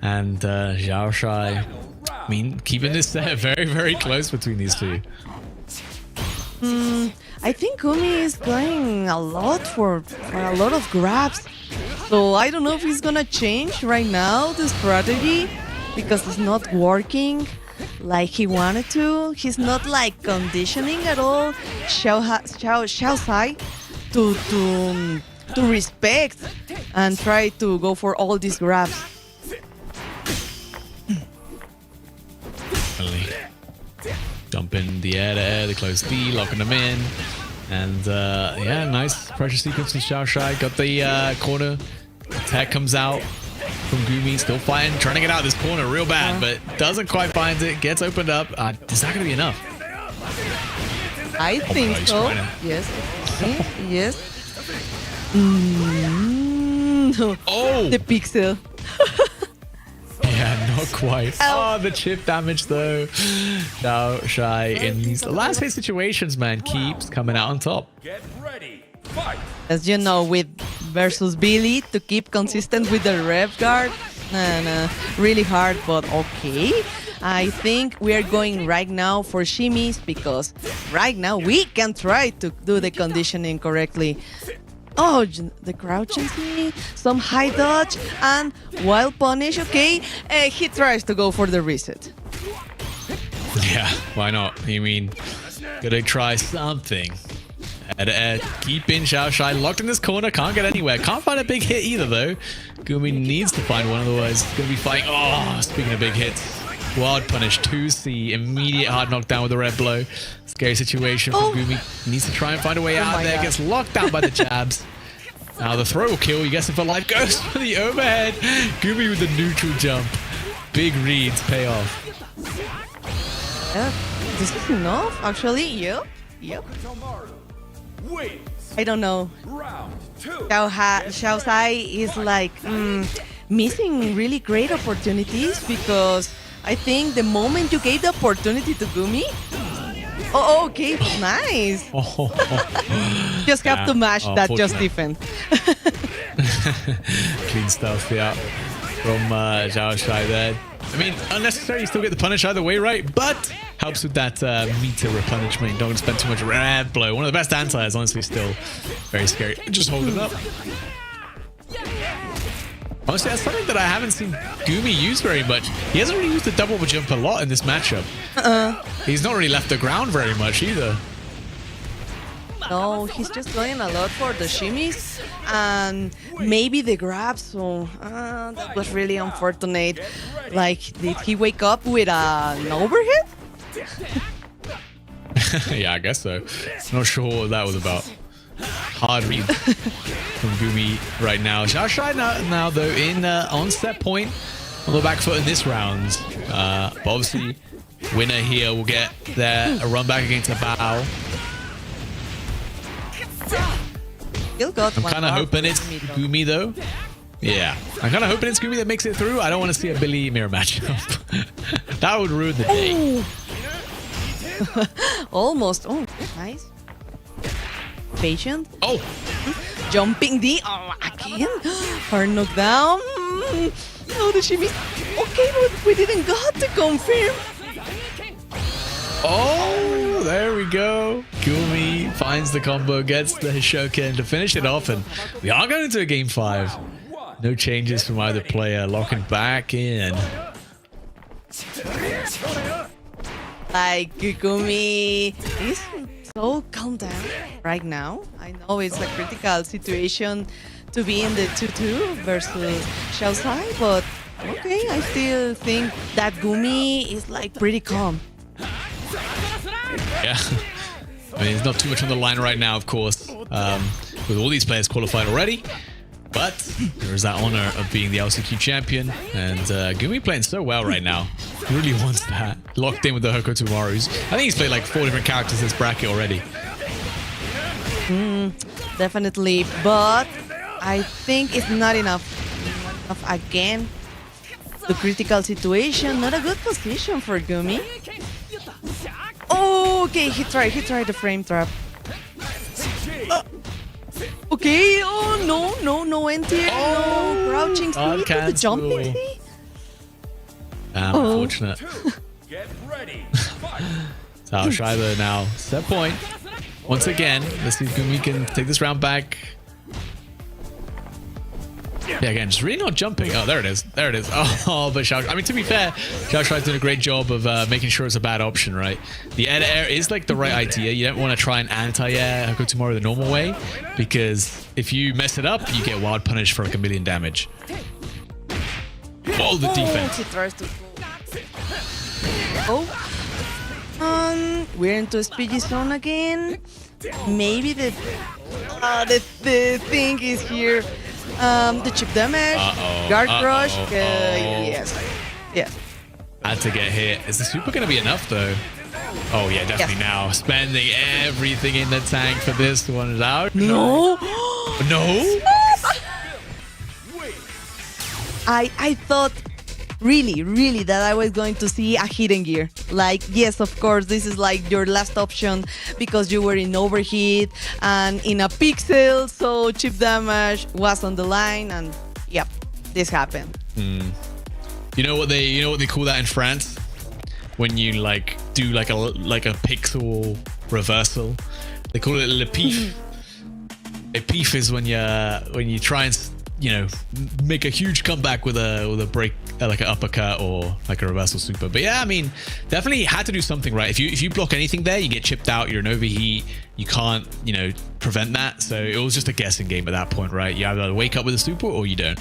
and Xiaoshai. I mean, keeping this set very, very close between these two. I think Gumi is going a lot for a lot of grabs. So I don't know if he's gonna change right now the strategy because it's not working like he wanted to. He's not like conditioning at all Xiaoshai to respect and try to go for all these grabs. Jump in the air to air, the close D, locking them in. And yeah, nice pressure sequence from Xiaoshai. Got the corner. Attack comes out from Gumi, still fighting, trying to get out of this corner real bad, but doesn't quite find it. Gets opened up. Is that going to be enough? I think so. Yes. Yes. Oh! The pixel. Yeah, not quite. Oh, the chip damage though. Xiaoshai in these last hit situations, man, keeps coming out on top. Get ready. Fight. As you know, with versus Billy, to keep consistent with the rev guard, really hard, but okay. I think we are going right now for shimmies because right now we can try to do the conditioning correctly. Oh, the crouch and see, some high dodge and wild punish. Okay, he tries to go for the reset. Yeah, why not? I mean, gotta try something. Keeping Xiaoshai locked in this corner, can't get anywhere. Can't find a big hit either though. Gumi needs to find one, otherwise he's gonna be fighting. Oh, speaking of big hits, wild punish 2C, immediate hard knockdown with the red blow. Scary situation for Gumi. Needs to try and find a way out there. Gets locked down by the jabs. Now the throw will kill. You guess if for life goes for the overhead. Gumi with the neutral jump. Big reads pay off. Yeah, this is enough actually. Yep. I don't know. Round 2. Xiaoshai is like missing really great opportunities because I think the moment you gave the opportunity to Gumi, okay, nice. Just have to mash that just defense. Clean stuff, yeah, from Xiaoshai there. I mean, unnecessary, you still get the punish either way, right? But helps with that meter replenishment. Don't spend too much red blow. One of the best anti-airs, honestly, still very scary. Just hold it up. Honestly, that's something that I haven't seen Gumi use very much. He hasn't really used the double jump a lot in this matchup. He's not really left the ground very much either. No, he's just going a lot for the shimmies and maybe the grabs. So that was really unfortunate. Like, did he wake up with an overhead? Yeah, I guess so. Not sure what that was about. Hard read from Gumi right now. Xiaoshuai now though in on set point on the back foot in this round. But obviously, winner here will get a run back against a Bao. Still got I'm one kind of bar hoping for it's Gumi, though. Gumi though. Yeah, I'm kind of hoping it's Gumi that makes it through. I don't want to see a Billy mirror matchup. That would ruin the day. Almost. Oh, nice. Patient. Oh, Jumping the again. Hard knockdown. No, the shimmy. Okay, but we didn't got to confirm. oh, there we go. Gumi finds the combo, gets the Hishoken to finish it off, and we are going into a game 5. No changes from either player. Locking back in. Like, Gumi is so calm down right now. I know it's a critical situation to be in the 2-2 versus Xiaosai, but okay, I still think that Gumi is like pretty calm. Yeah. I mean, there's not too much on the line right now, of course, with all these players qualified already. But there is that honor of being the LCQ champion, and Gumi playing so well right now. He really wants that. Locked in with the Hokotomarus. I think he's played like 4 different characters in this bracket already. Definitely, but I think it's not enough. Again, the critical situation, not a good position for Gumi. Oh, okay, he tried the frame trap. Okay, oh no anti-air, no crouching C to the jumping C. Unfortunate. Get ready. Fight. Xiaoshuai now set point. Once again, let's see if Gumi can take this round back. Yeah, again, just really not jumping. Oh, there it is. There it is. Oh, but Xiao, I mean, to be fair, Xiaoshuai's doing a great job of making sure it's a bad option, right? The air is like the right idea. You don't want to try and anti-air Hokotomaru the normal way, because if you mess it up, you get wild punish for like 1,000,000 damage. Oh, the defense. He tries to go. We're into SPG zone again. Maybe the thing is here. The chip damage, guard crush. Yes. Had to get hit. Is the super going to be enough though? Oh yeah, definitely now. Spending everything in the tank for this one. Out. No. No. I thought really that I was going to see a hidden gear. Like, yes, of course, this is like your last option because you were in overheat and in a pixel, so chip damage was on the line, and yep, this happened. You know what they call that in France? When you like do like a pixel reversal, they call it le pif. A pif is when you try and make a huge comeback with a break, like an uppercut or like a reversal super. But yeah, I mean, definitely had to do something right. If you block anything there, you get chipped out. You're an overheat. You can't prevent that. So it was just a guessing game at that point, right? You either wake up with a super or you don't.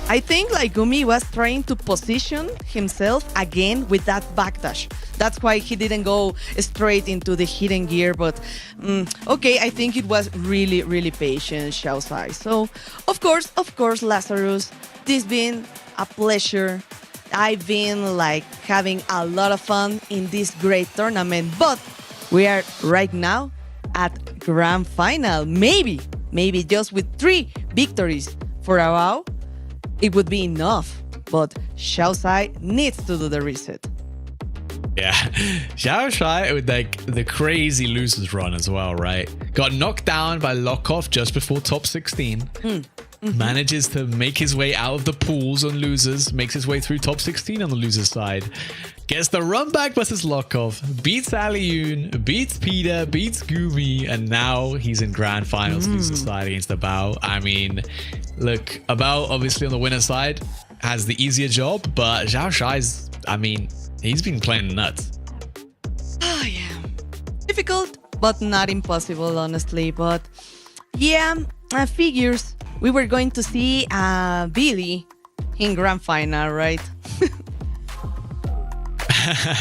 I think like Gumi was trying to position himself again with that backdash. That's why he didn't go straight into the hidden gear. But okay, I think it was really patient, Xiaosai. So of course, Lazarus, this been a pleasure. I've been like having a lot of fun in this great tournament. But we are right now at grand final. Maybe just with 3 victories for Arao, it would be enough, but Xiaosai needs to do the reset. Yeah, Xiaoshuai with like the crazy losers run as well, right? Got knocked down by Lockoff just before top 16. Manages to make his way out of the pools on losers, makes his way through top 16 on the losers side. gets the run back versus Lokov, beats Alioun, beats Peter, beats Gumi, and now he's in grand finals losing side against the Bao. I mean, look, Bao obviously on the winner side has the easier job, but Zhao Shai's, I mean, he's been playing nuts. Oh, yeah. Difficult, but not impossible, honestly. But yeah, figures. We were going to see Billy in grand final, right?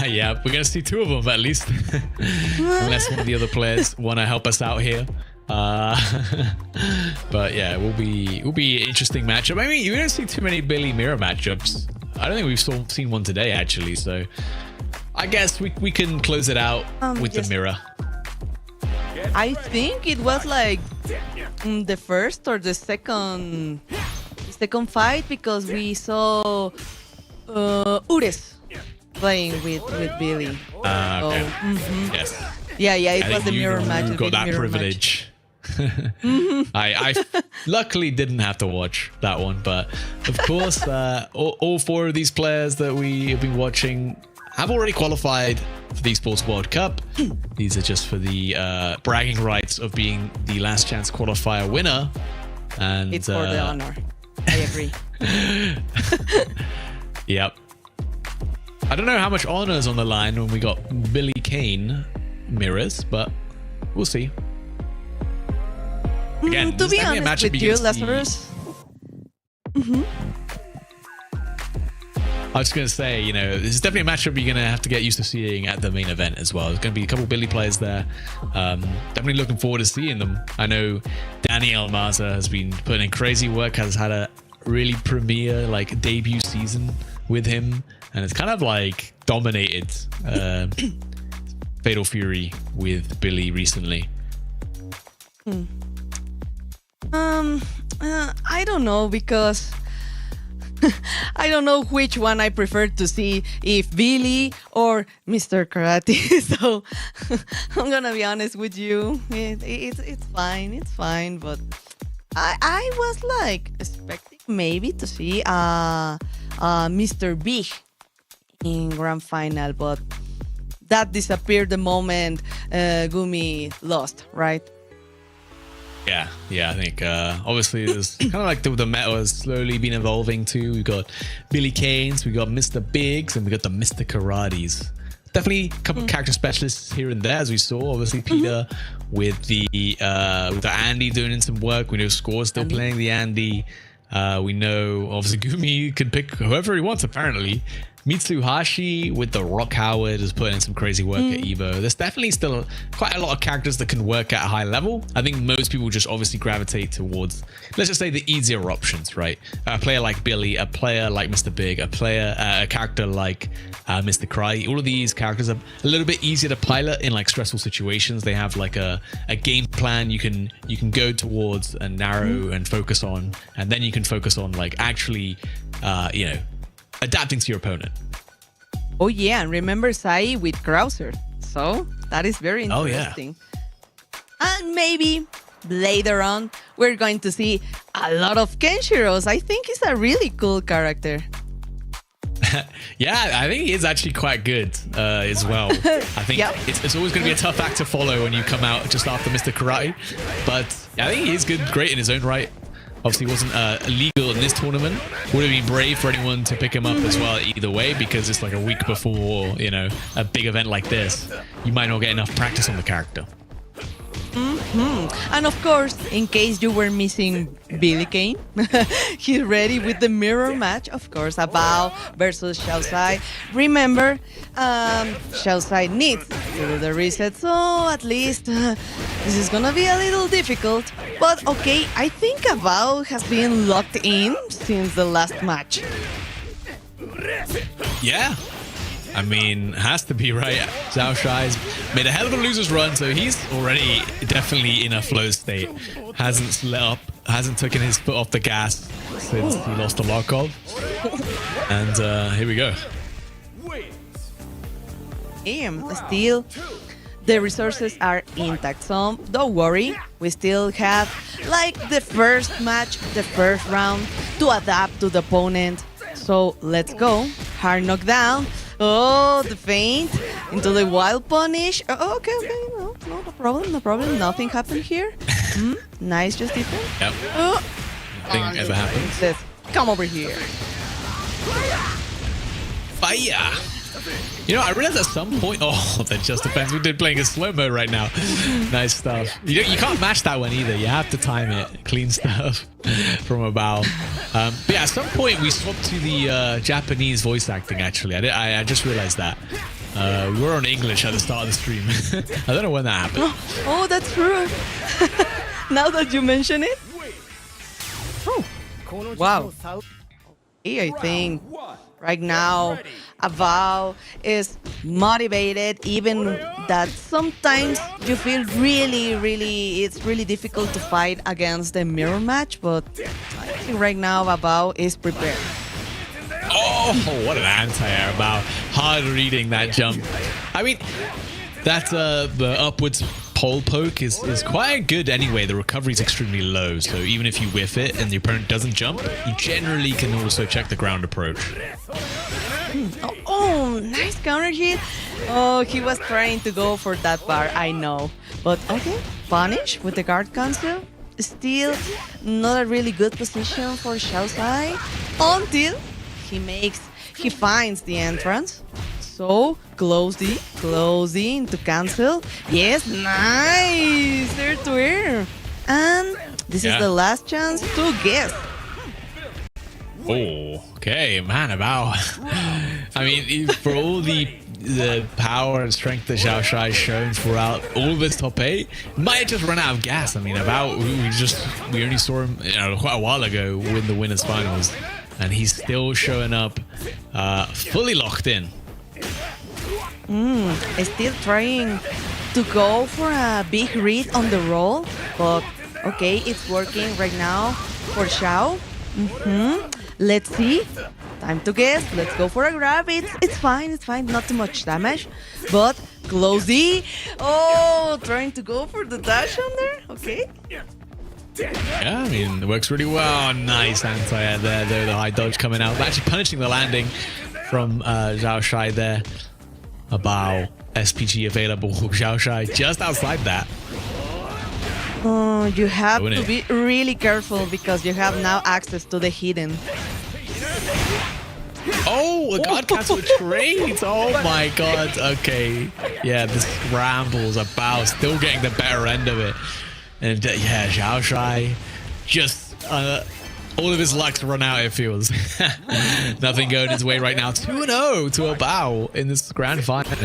Yeah, we're gonna see two of them at least, unless one of the other players want to help us out here. But yeah, it will be an interesting matchup. I mean, you don't see too many Billy mirror matchups. I don't think we've seen one today actually. So I guess we can close it out with the mirror. I think it was like the first or the second fight, because we saw Ures playing with Billy. Okay. So, Yes. Yeah, it I was think the mirror match. You got that privilege. I luckily didn't have to watch that one, but of course, all four of these players that we have been watching have already qualified for the Esports World Cup. These are just for the bragging rights of being the last chance qualifier winner. And It's for the honor. I agree. Yep. I don't know how much honor is on the line when we got Billy Kane mirrors, but we'll see. Again, To this be is definitely a honest matchup with you, against the- Lazarus, I was going to say, you know, this is definitely a matchup you're going to have to get used to seeing at the main event as well. There's going to be a couple Billy players there. Definitely looking forward to seeing them. I know Daniel Maza has been putting in crazy work, has had a really premier like debut season with him, and it's kind of like dominated Fatal Fury with Billy recently. I don't know, because I don't know which one I prefer to see, if Billy or Mr. Karate. So I'm gonna be honest with you. It's fine, but I was like expecting maybe to see Mr. Big in grand final, but that disappeared the moment Gumi lost, right? Yeah, I think obviously there's kind of like the meta has slowly been evolving too. We've got Billy Kanes, we got Mr. Biggs, and we got the Mr. Karates. Definitely a couple of character specialists here and there, as we saw. Obviously Peter with the Andy doing in some work. We know Score's still playing the Andy. We know obviously Gumi can pick whoever he wants apparently. Mitsuhashi with the Rock Howard is putting in some crazy work at Evo. There's definitely still quite a lot of characters that can work at a high level. I think most people just obviously gravitate towards, let's just say, the easier options, right? A player like Billy, a player like Mr. Big, a character like Mr. Cry. All of these characters are a little bit easier to pilot in like stressful situations. They have like a game plan you can go towards and narrow and focus on, and then you can focus on like actually, adapting to your opponent. Oh yeah, and remember Sai with Krauser. So that is very interesting. And maybe later on we're going to see a lot of Kenshiros. I think he's a really cool character. Yeah, I think he is actually quite good as well. I think it's always going to be a tough act to follow when you come out just after Mr. Karate. But I think he is great in his own right. Obviously, he wasn't illegal in this tournament. Would have been brave for anyone to pick him up as well either way, because it's like a week before, a big event like this. You might not get enough practice on the character. And of course, in case you were missing Billy Kane, he's ready with the mirror match, of course, Bao versus Xiaosai. Remember, Xiaosai needs to do the reset, so at least this is gonna be a little difficult. But okay, I think Bao has been locked in since the last match. Yeah. I mean, has to be, right? Zhao Shai's made a hell of a loser's run, so he's already definitely in a flow state. Hasn't let up, hasn't taken his foot off the gas since he lost the Lokov. And here we go. Still, the resources are intact, so don't worry. We still have like the first match, the first round to adapt to the opponent. So let's go. Hard knockdown. Oh, the feint into the wild punish. Oh, okay. No problem. Nothing happened here. Nice, just defense. Yep. Nothing ever happens. Says, come over here. Fire! You know, I realized at some point. Oh, that just depends. We're playing in slow mo right now. Nice stuff. You can't match that one either. You have to time it. Clean stuff from a bow. But yeah, at some point we swapped to the Japanese voice acting. Actually, I just realized that. We were on English at the start of the stream. I don't know when that happened. Oh, that's true. Now that you mention it. Oh, wow. I think right now Avao is motivated, even that sometimes you feel it's really difficult to fight against the mirror match, but I think right now Avao is prepared. Oh, what an anti-air about hard reading that jump. I mean, that the upwards pole poke is quite good anyway. The recovery is extremely low, so even if you whiff it and the opponent doesn't jump, you generally can also check the ground approach. Oh, nice counter hit. Oh, he was trying to go for that bar, I know. But okay, punish with the guard cancel. Still not a really good position for Xiaosai until he finds the entrance. So close D to cancel. Yes, nice air to air. And this is the last chance to guess. Oh, okay, man, about. I mean, for all the power and strength that Xiao Shai has shown throughout all of his top 8, might have just run out of gas. I mean, we only saw him quite a while ago win the winners finals, and he's still showing up fully locked in. Still trying to go for a big read on the roll, but okay, it's working right now for Xiao. Let's see. Time to guess. Let's go for a grab. It's fine. Not too much damage, but close D. Oh, trying to go for the dash on there. Okay. Yeah, I mean, it works really well. Nice anti-air there, though. The high dodge coming out. Actually punishing the landing from Xiao Shai there. About SPG available. Xiao Shai just outside that. You have to be really careful because you have now access to the hidden. Oh, a guard cancel trades. Oh my god. Okay. Yeah, the scrambles about still getting the better end of it. And yeah, Xiao Shai just all of his luck's run out, it feels. Nothing going his way right now. 2-0 to a bow in this grand final.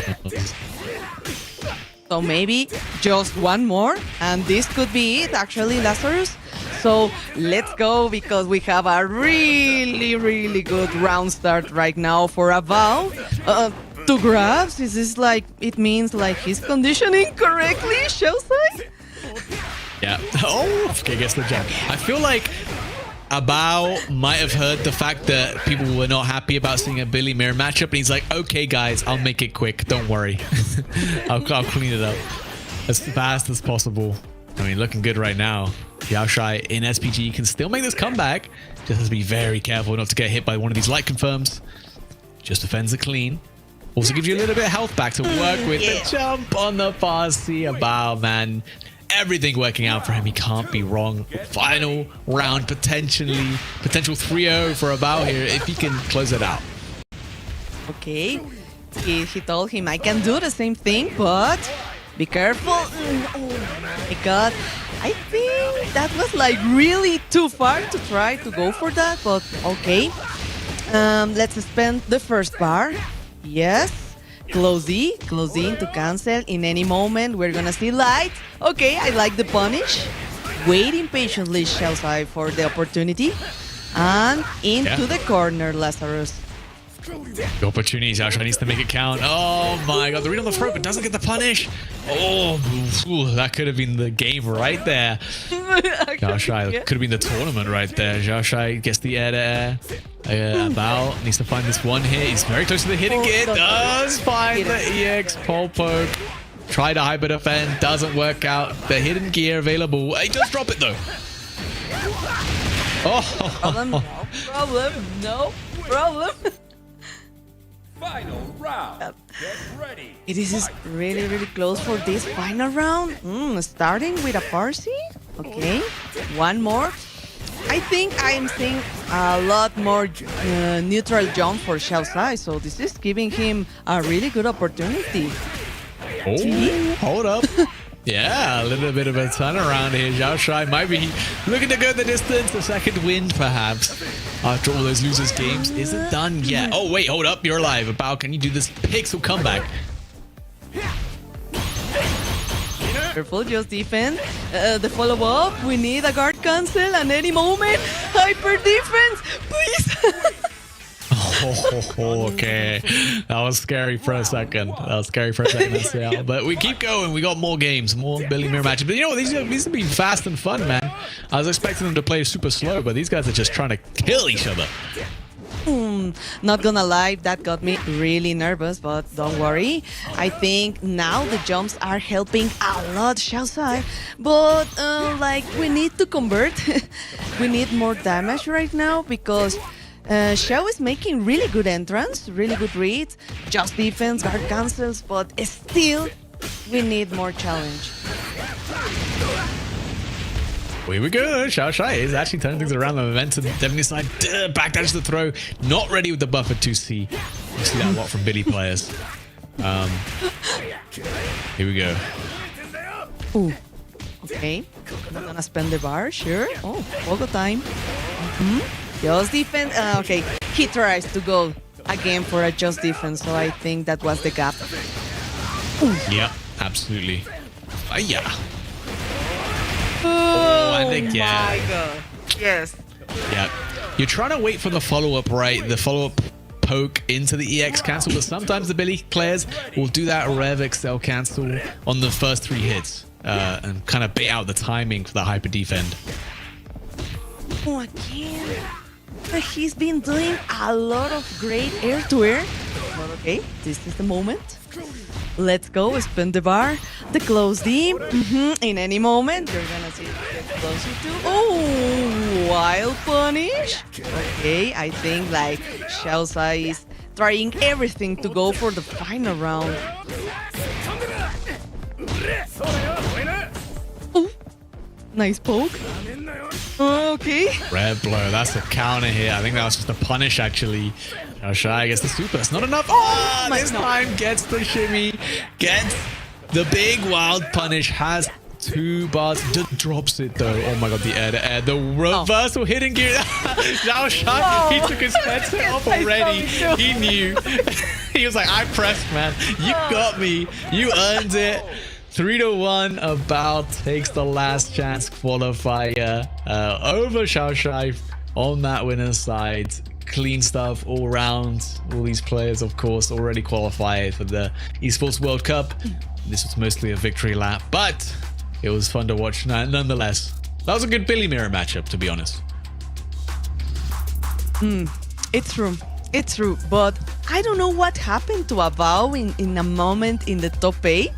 So maybe just one more, and this could be it, actually, Lazarus. So let's go, because we have a really good round start right now for Avao. 2 grabs. Is this like, it means like he's conditioning correctly, Xiaosai? Yeah. Oh, okay, guess the jump. I feel like Abao might have heard the fact that people were not happy about seeing a Billy Mirror matchup, and he's like, okay guys, I'll make it quick, don't worry. I'll clean it up as fast as possible. I mean, looking good right now. Xiao Shai in SPG can still make this comeback, just has to be very careful not to get hit by one of these light confirms. Just defends it clean. Also gives you a little bit of health back to work with. The jump on the fast C. Abao, man, everything working out for him. He can't be wrong. Final round, potential 3-0 for Abao here if he can close it out. Okay, he told him I can do the same thing, but be careful. Oh my god, I think that was like really too far to try to go for that, but okay. Let's spend the first bar. Yes. Close D to cancel. In any moment, we're gonna see light. Okay, I like the punish. Waiting patiently, Xiaosai, for the opportunity. And into the corner, Lazarus. The opportunity, Xiao Shai needs to make it count. Oh my god, the read on the throat, but doesn't get the punish. Oh, that could have been the game right there. Xiao Shai could have been the tournament right there. Xiao Shai gets the air to air. Abao needs to find this one hit. He's very close to the hidden gear. Does find the EX pole poke. Try to hyper defend. Doesn't work out. The hidden gear available. He does drop it though. Oh. No problem. Final round. Get ready. It is really, really close for this final round. Starting with a Parsi. Okay, one more. I think I am seeing a lot more neutral jump for Xiao Sai, so this is giving him a really good opportunity. Oh, hold up. Yeah, a little bit of a turnaround here. Xiao Shai might be looking to go the distance. The second win, perhaps, after all those losers games isn't done yet. Oh, wait, hold up. You're alive. About, can you do this pixel comeback? Careful, just defense. The follow-up. We need a guard cancel and any moment. Hyper defense, please. Oh, okay. That was scary for a second. SCL. But we keep going. We got more games, more Billy Mirror matches. But you know what? These have been fast and fun, man. I was expecting them to play super slow, but these guys are just trying to kill each other. Not gonna lie, that got me really nervous, but don't worry. I think now the jumps are helping a lot Xiao Sai, but like we need to convert. We need more damage right now because Xiao is making really good entrance, really good reads, just defense, guard cancels, but still we need more challenge. Here we go. Xiao Shai is actually turning things around. The momentum definitely side. Backdash the throw. Not ready with the buffer 2C. You see that a lot from Billy players. Here we go. Ooh. Okay. Not gonna spend the bar, sure. Oh, Pogo time. Just defense. Okay. He tries to go again for a just defense, so I think that was the gap. Yeah, absolutely. Yeah. Oh, and again. my god. Yes. Yeah. You're trying to wait for the follow-up, right? The follow-up poke into the EX cancel, but sometimes the Billy players will do that Rev Excel cancel on the first 3 hits and kind of bait out the timing for the hyper defend. Oh, again. He's been doing a lot of great air-to-air. But okay, this is the moment. Let's go, spin the bar, the close D. In any moment, you're gonna see it get closer to. Oh, wild punish. Okay, I think like Xiao Sai is trying everything to go for the final round. Oh, nice poke. Okay. Red blow, that's a counter here. I think that was just a punish actually. Xiao Shai gets the super. It's not enough. Oh, this time gets the shimmy, gets the big wild punish, has 2 bars, just drops it though. Oh my god, the air, the reversal hidden gear. Xiao Shai, he took his headset off already. He knew. He was like, I pressed, man. You got me. You earned it. 3-1, About takes the last chance qualifier over Xiao Shai on that winner's side. Clean stuff all round. All these players, of course, already qualified for the Esports World Cup. This was mostly a victory lap, but it was fun to watch nonetheless. That was a good Billy Mirror matchup, to be honest. It's true, but I don't know what happened to Abao in a moment in the top 8.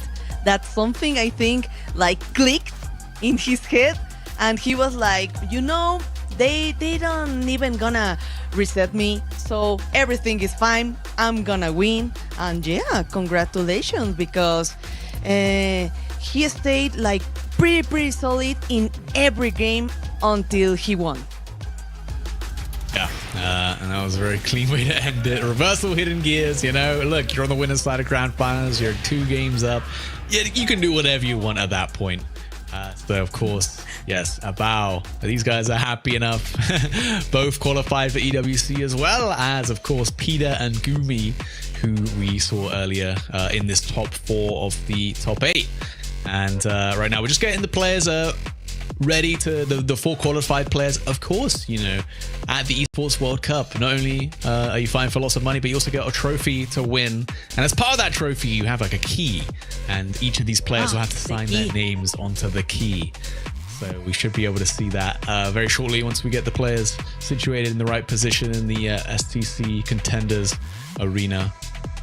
That's something I think like clicked in his head, and he was like, you know, they don't even gonna reset me, so everything is fine. I'm gonna win, and yeah, congratulations, because he stayed like pretty solid in every game until he won. Yeah, and that was a very clean way to end it. Reversal hidden gears, you know. Look, you're on the winner's side of Grand Finals. You're 2 games up. Yeah, you can do whatever you want at that point. So, of course, yes, Abao. These guys are happy enough. Both qualified for EWC, as well as, of course, Peter and Gumi, who we saw earlier in this top 4 of the top 8. And right now, we're just getting the players ready to the 4 qualified players, of course, you know, at the Esports World Cup. Not only are you fighting for lots of money, but you also get a trophy to win. And as part of that trophy, you have like a key, and each of these players will have to sign their names onto the key. So we should be able to see that very shortly once we get the players situated in the right position in the STC Contenders Arena.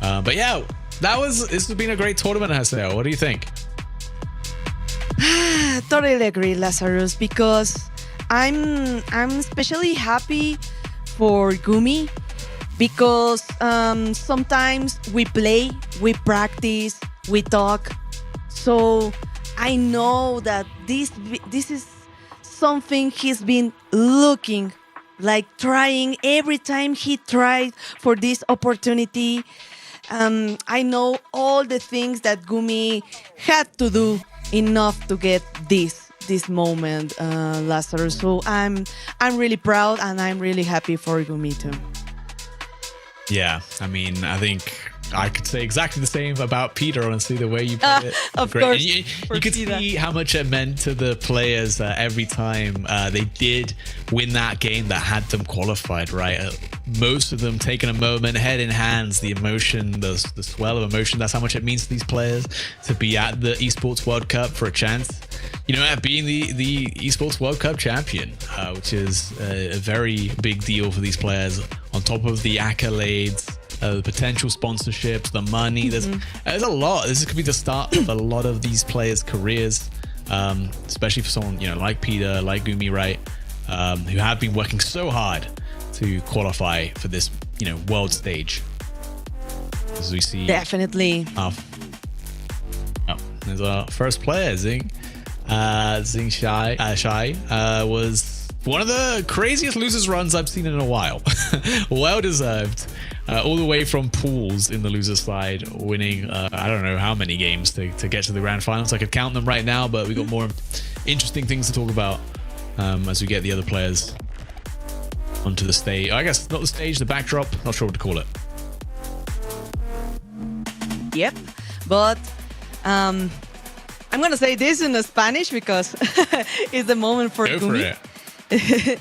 But yeah, this has been a great tournament, Haseo. What do you think? Totally agree, Lazarus, because I'm especially happy for Gumi because sometimes we play, we practice, we talk. So I know that this is something he's been looking, like trying every time he tried for this opportunity. I know all the things that Gumi had to do enough to get this moment, Lazarus. So I'm really proud and I'm really happy for Gumi too. Yeah, I mean, I think I could say exactly the same about Peter, honestly, the way you put it. Of Great. course. And you could see how much it meant to the players every time they did win that game that had them qualified, right? Most of them taking a moment, head in hands, the emotion, the swell of emotion. That's how much it means to these players to be at the Esports World Cup for a chance, at being the Esports World Cup champion, which is a very big deal for these players, on top of the accolades, the potential sponsorships, the money. There's a lot. This could be the start of a lot of these players' careers, especially for someone like Peter, like Gumi, right, who have been working so hard to qualify for this world stage. As we see, Definitely. There's our first player, Zing. Zing Shai was one of the craziest losers runs I've seen in a while. Well deserved. All the way from pools in the loser side, winning I don't know how many games to get to the grand finals. I could count them right now, but we got more interesting things to talk about as we get the other players onto the stage. I guess not the stage, the backdrop. Not sure what to call it. Yep. But I'm gonna say this in Spanish because it's the moment for Go Gumi. for it.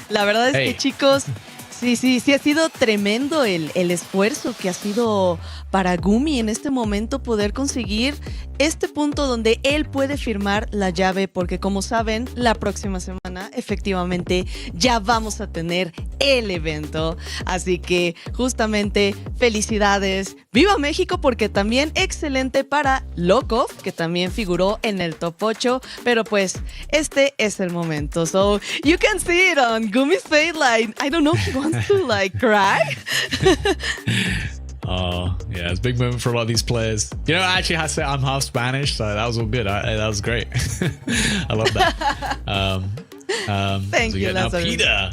La verdad es Hey. que, chicos, sí ha sido tremendo el esfuerzo que ha sido para Gumi en este momento poder conseguir este punto donde él puede firmar la llave, porque como saben, la próxima semana efectivamente ya vamos a tener el evento. Así que justamente felicidades. ¡Viva México! Porque también excelente para Lokov, que también figuró en el top 8, pero pues este es el momento. So you can see it on Gumi's face, like, I don't know, he wants to like cry. Oh, yeah, it's a big moment for a lot of these players. I actually have to say I'm half Spanish, so that was all good. That was great. I love that. Thank you, now Lazarus. Peter.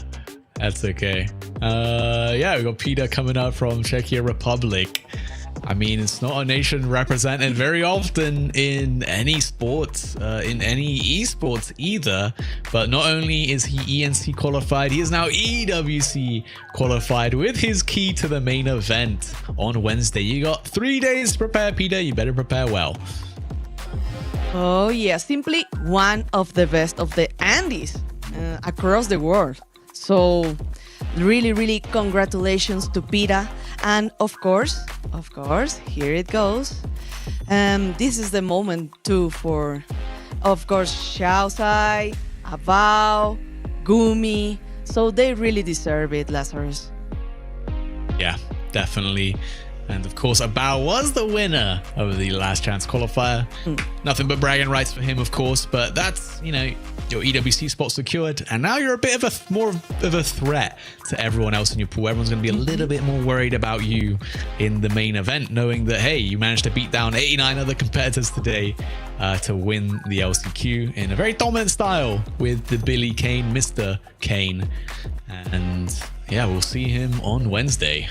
That's okay. Yeah, we got Peter coming up from Czechia Republic. I mean, it's not a nation represented very often in any sports, in any esports either. But not only is he ENC qualified, he is now EWC qualified with his key to the main event on Wednesday. You got 3 days to prepare, Peter. You better prepare well. Oh yeah, simply one of the best of the Andes across the world. So really congratulations to Pira. And of course, here it goes. This is the moment too for, of course, Xiaosai, Abao, Gumi. So they really deserve it, Lazarus. Yeah, definitely. And of course, Abao was the winner of the last chance qualifier. Nothing but bragging rights for him, of course. But that's, your EWC spot secured. And now you're a bit of more of a threat to everyone else in your pool. Everyone's going to be a little bit more worried about you in the main event, knowing that, hey, you managed to beat down 89 other competitors today to win the LCQ in a very dominant style with the Billy Kane, Mr. Kane. And yeah, we'll see him on Wednesday.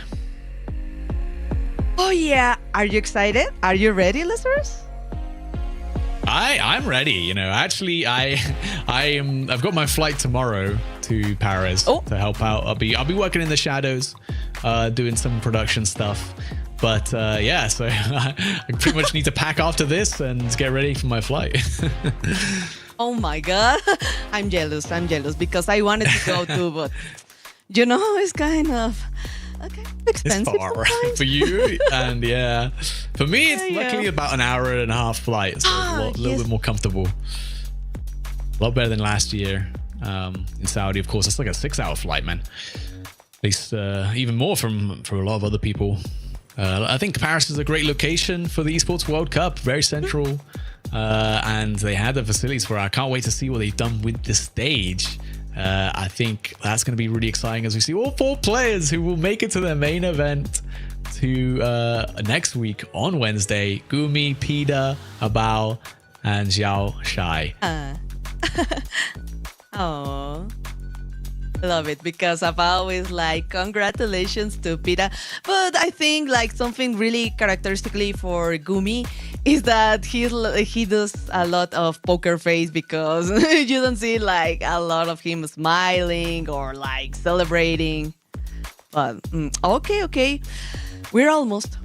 Oh yeah, are you excited? Are you ready, Lazarus? I'm ready. Actually, I've got my flight tomorrow to Paris to help out. I'll be working in the shadows, doing some production stuff. But yeah, so I pretty much need to pack after this and get ready for my flight. Oh my God, I'm jealous because I wanted to go too, but it's kind of expensive. It's far for you, and yeah, for me it's luckily about an hour and a half flight, so it's a little bit more comfortable. A lot better than last year in Saudi. Of course, it's like a 6-hour flight, man. At least even more for a lot of other people. I think Paris is a great location for the Esports World Cup, very central, and they had the facilities for it. I can't wait to see what they've done with the stage. I think that's going to be really exciting as we see all 4 players who will make it to the main event to next week on Wednesday. Gumi, Pida, Abao, and Xiao Shai. Oh, I love it because Abao is like, congratulations to Pita. But I think like something really characteristically for Gumi is that he does a lot of poker face because you don't see like a lot of him smiling or like celebrating. But okay. We're almost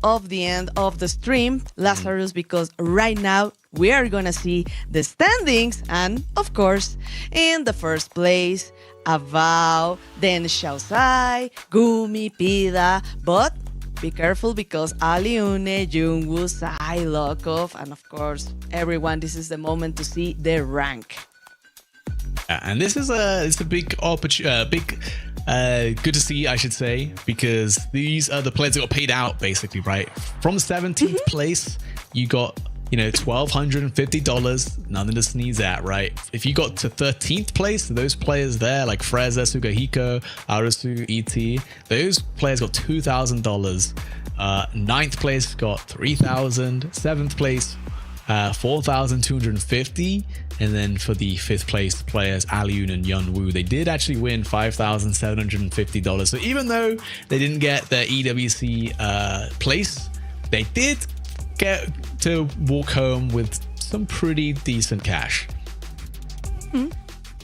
off the end of the stream, Lazarus, because right now we are gonna see the standings, and of course, in the first place, Avao, then Xiaosai, Gumi, Pida, but be careful because Aliune, Jungwoo, Sai, Lokov, and of course, everyone, this is the moment to see their rank. And this is a big opportunity, good to see, I should say, because these are the players that got paid out, basically, right? From 17th place, you got, $1,250, nothing to sneeze at, right? If you got to 13th place, those players there, like Freza, Sugahiko, Arasu, ET, those players got $2,000. 9th place got $3,000. 7th place, $4,250, and then for the 5th place players Aliun and Yunwoo, they did actually win $5,750. So even though they didn't get their EWC place, they did get to walk home with some pretty decent cash.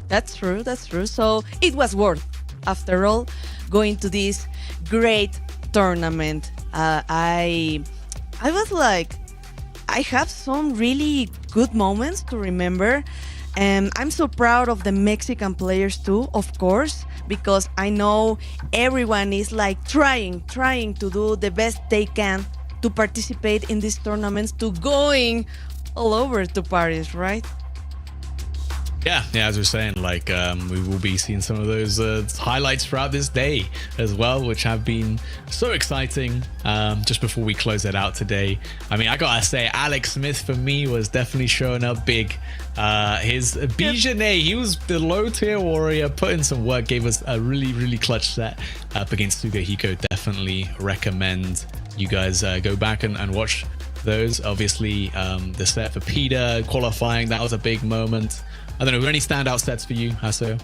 That's true. So it was worth, after all, going to this great tournament. I was like, I have some really good moments to remember, and I'm so proud of the Mexican players too, of course, because I know everyone is like trying to do the best they can to participate in these tournaments, to going all over to Paris, right? Yeah, as we're saying, like we will be seeing some of those highlights throughout this day as well, which have been so exciting. Just before we close it out today, I mean, I gotta say, Alex Smith for me was definitely showing up big. His Bijane, he was the low tier warrior, put in some work, gave us a really clutch set up against Sugahiko. Definitely recommend you guys go back and watch those. Obviously, the set for Pida qualifying, that was a big moment. I don't know, were there any standout sets for you, Hasso?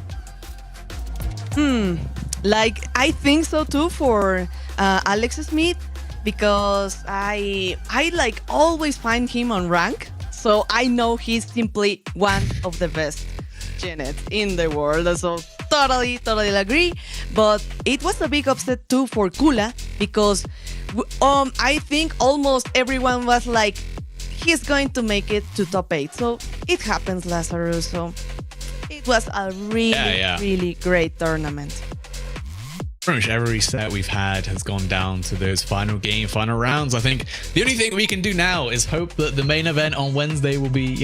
Like, I think so too for Alex Smith, because I like always find him on rank, so I know he's simply one of the best Genets in the world. So totally agree. But it was a big upset too for Kula, because I think almost everyone was like, he's going to make it to top 8. So it happens, Lazarus. So it was a really great tournament. Pretty much every set we've had has gone down to those final rounds. I think the only thing we can do now is hope that the main event on Wednesday will be,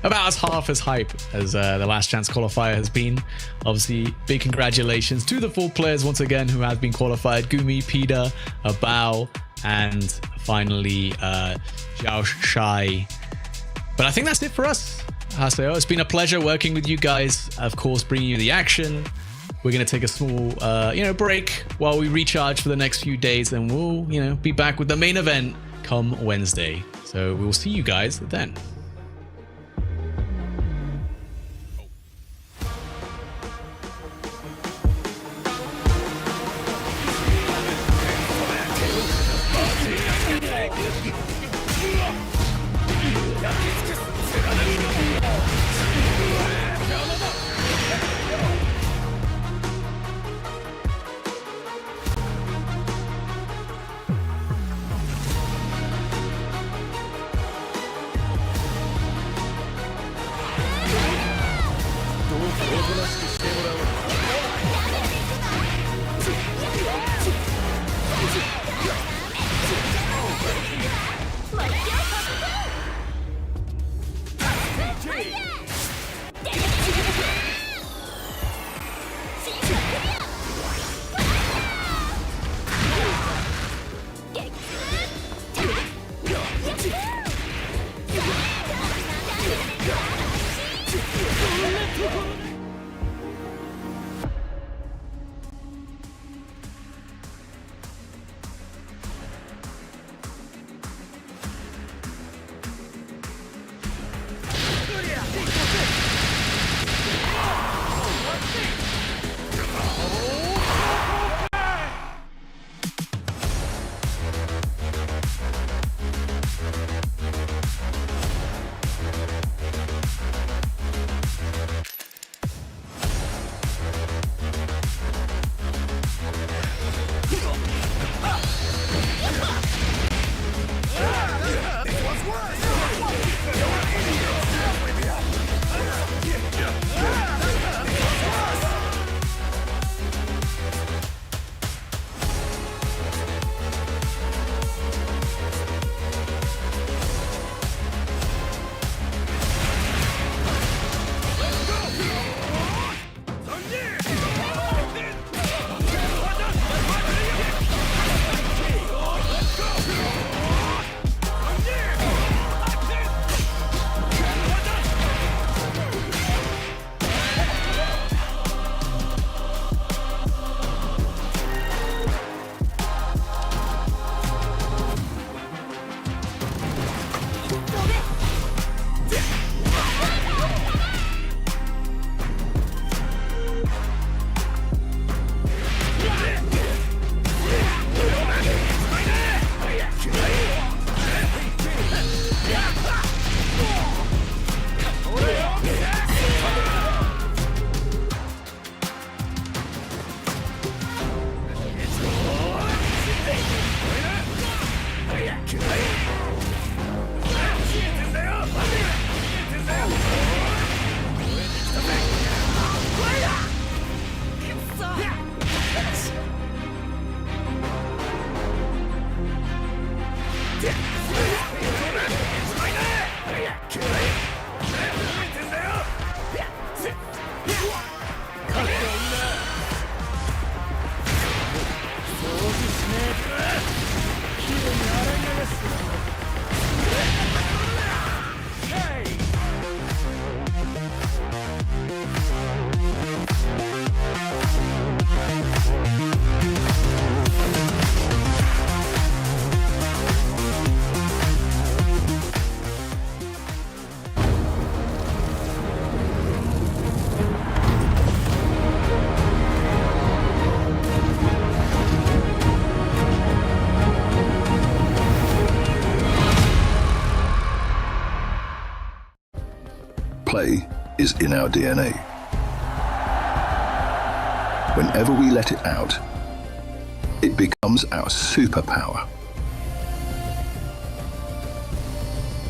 about as half as hype as the last chance qualifier has been. Obviously, big congratulations to the 4 players once again who have been qualified: Gumi, Pida, Bao, and finally Xiao Shai. But I think that's it for us, Haseo. It's been a pleasure working with you guys, of course, bringing you the action. We're going to take a small break while we recharge for the next few days, and we'll be back with the main event come Wednesday. So we'll see you guys then. play is in our DNA. Whenever we let it out, it becomes our superpower.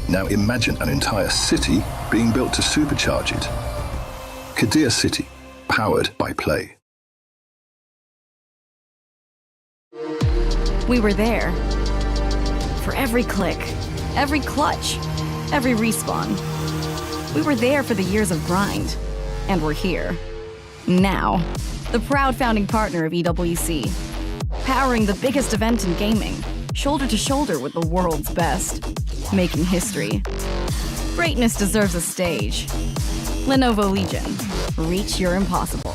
Now imagine an entire city being built to supercharge it. Kadir City, powered by play. We were there. For every click, every clutch, every respawn. We were there for the years of grind. And we're here. Now. The proud founding partner of EWC. Powering the biggest event in gaming. Shoulder to shoulder with the world's best. Making history. Greatness deserves a stage. Lenovo Legion. Reach your impossible.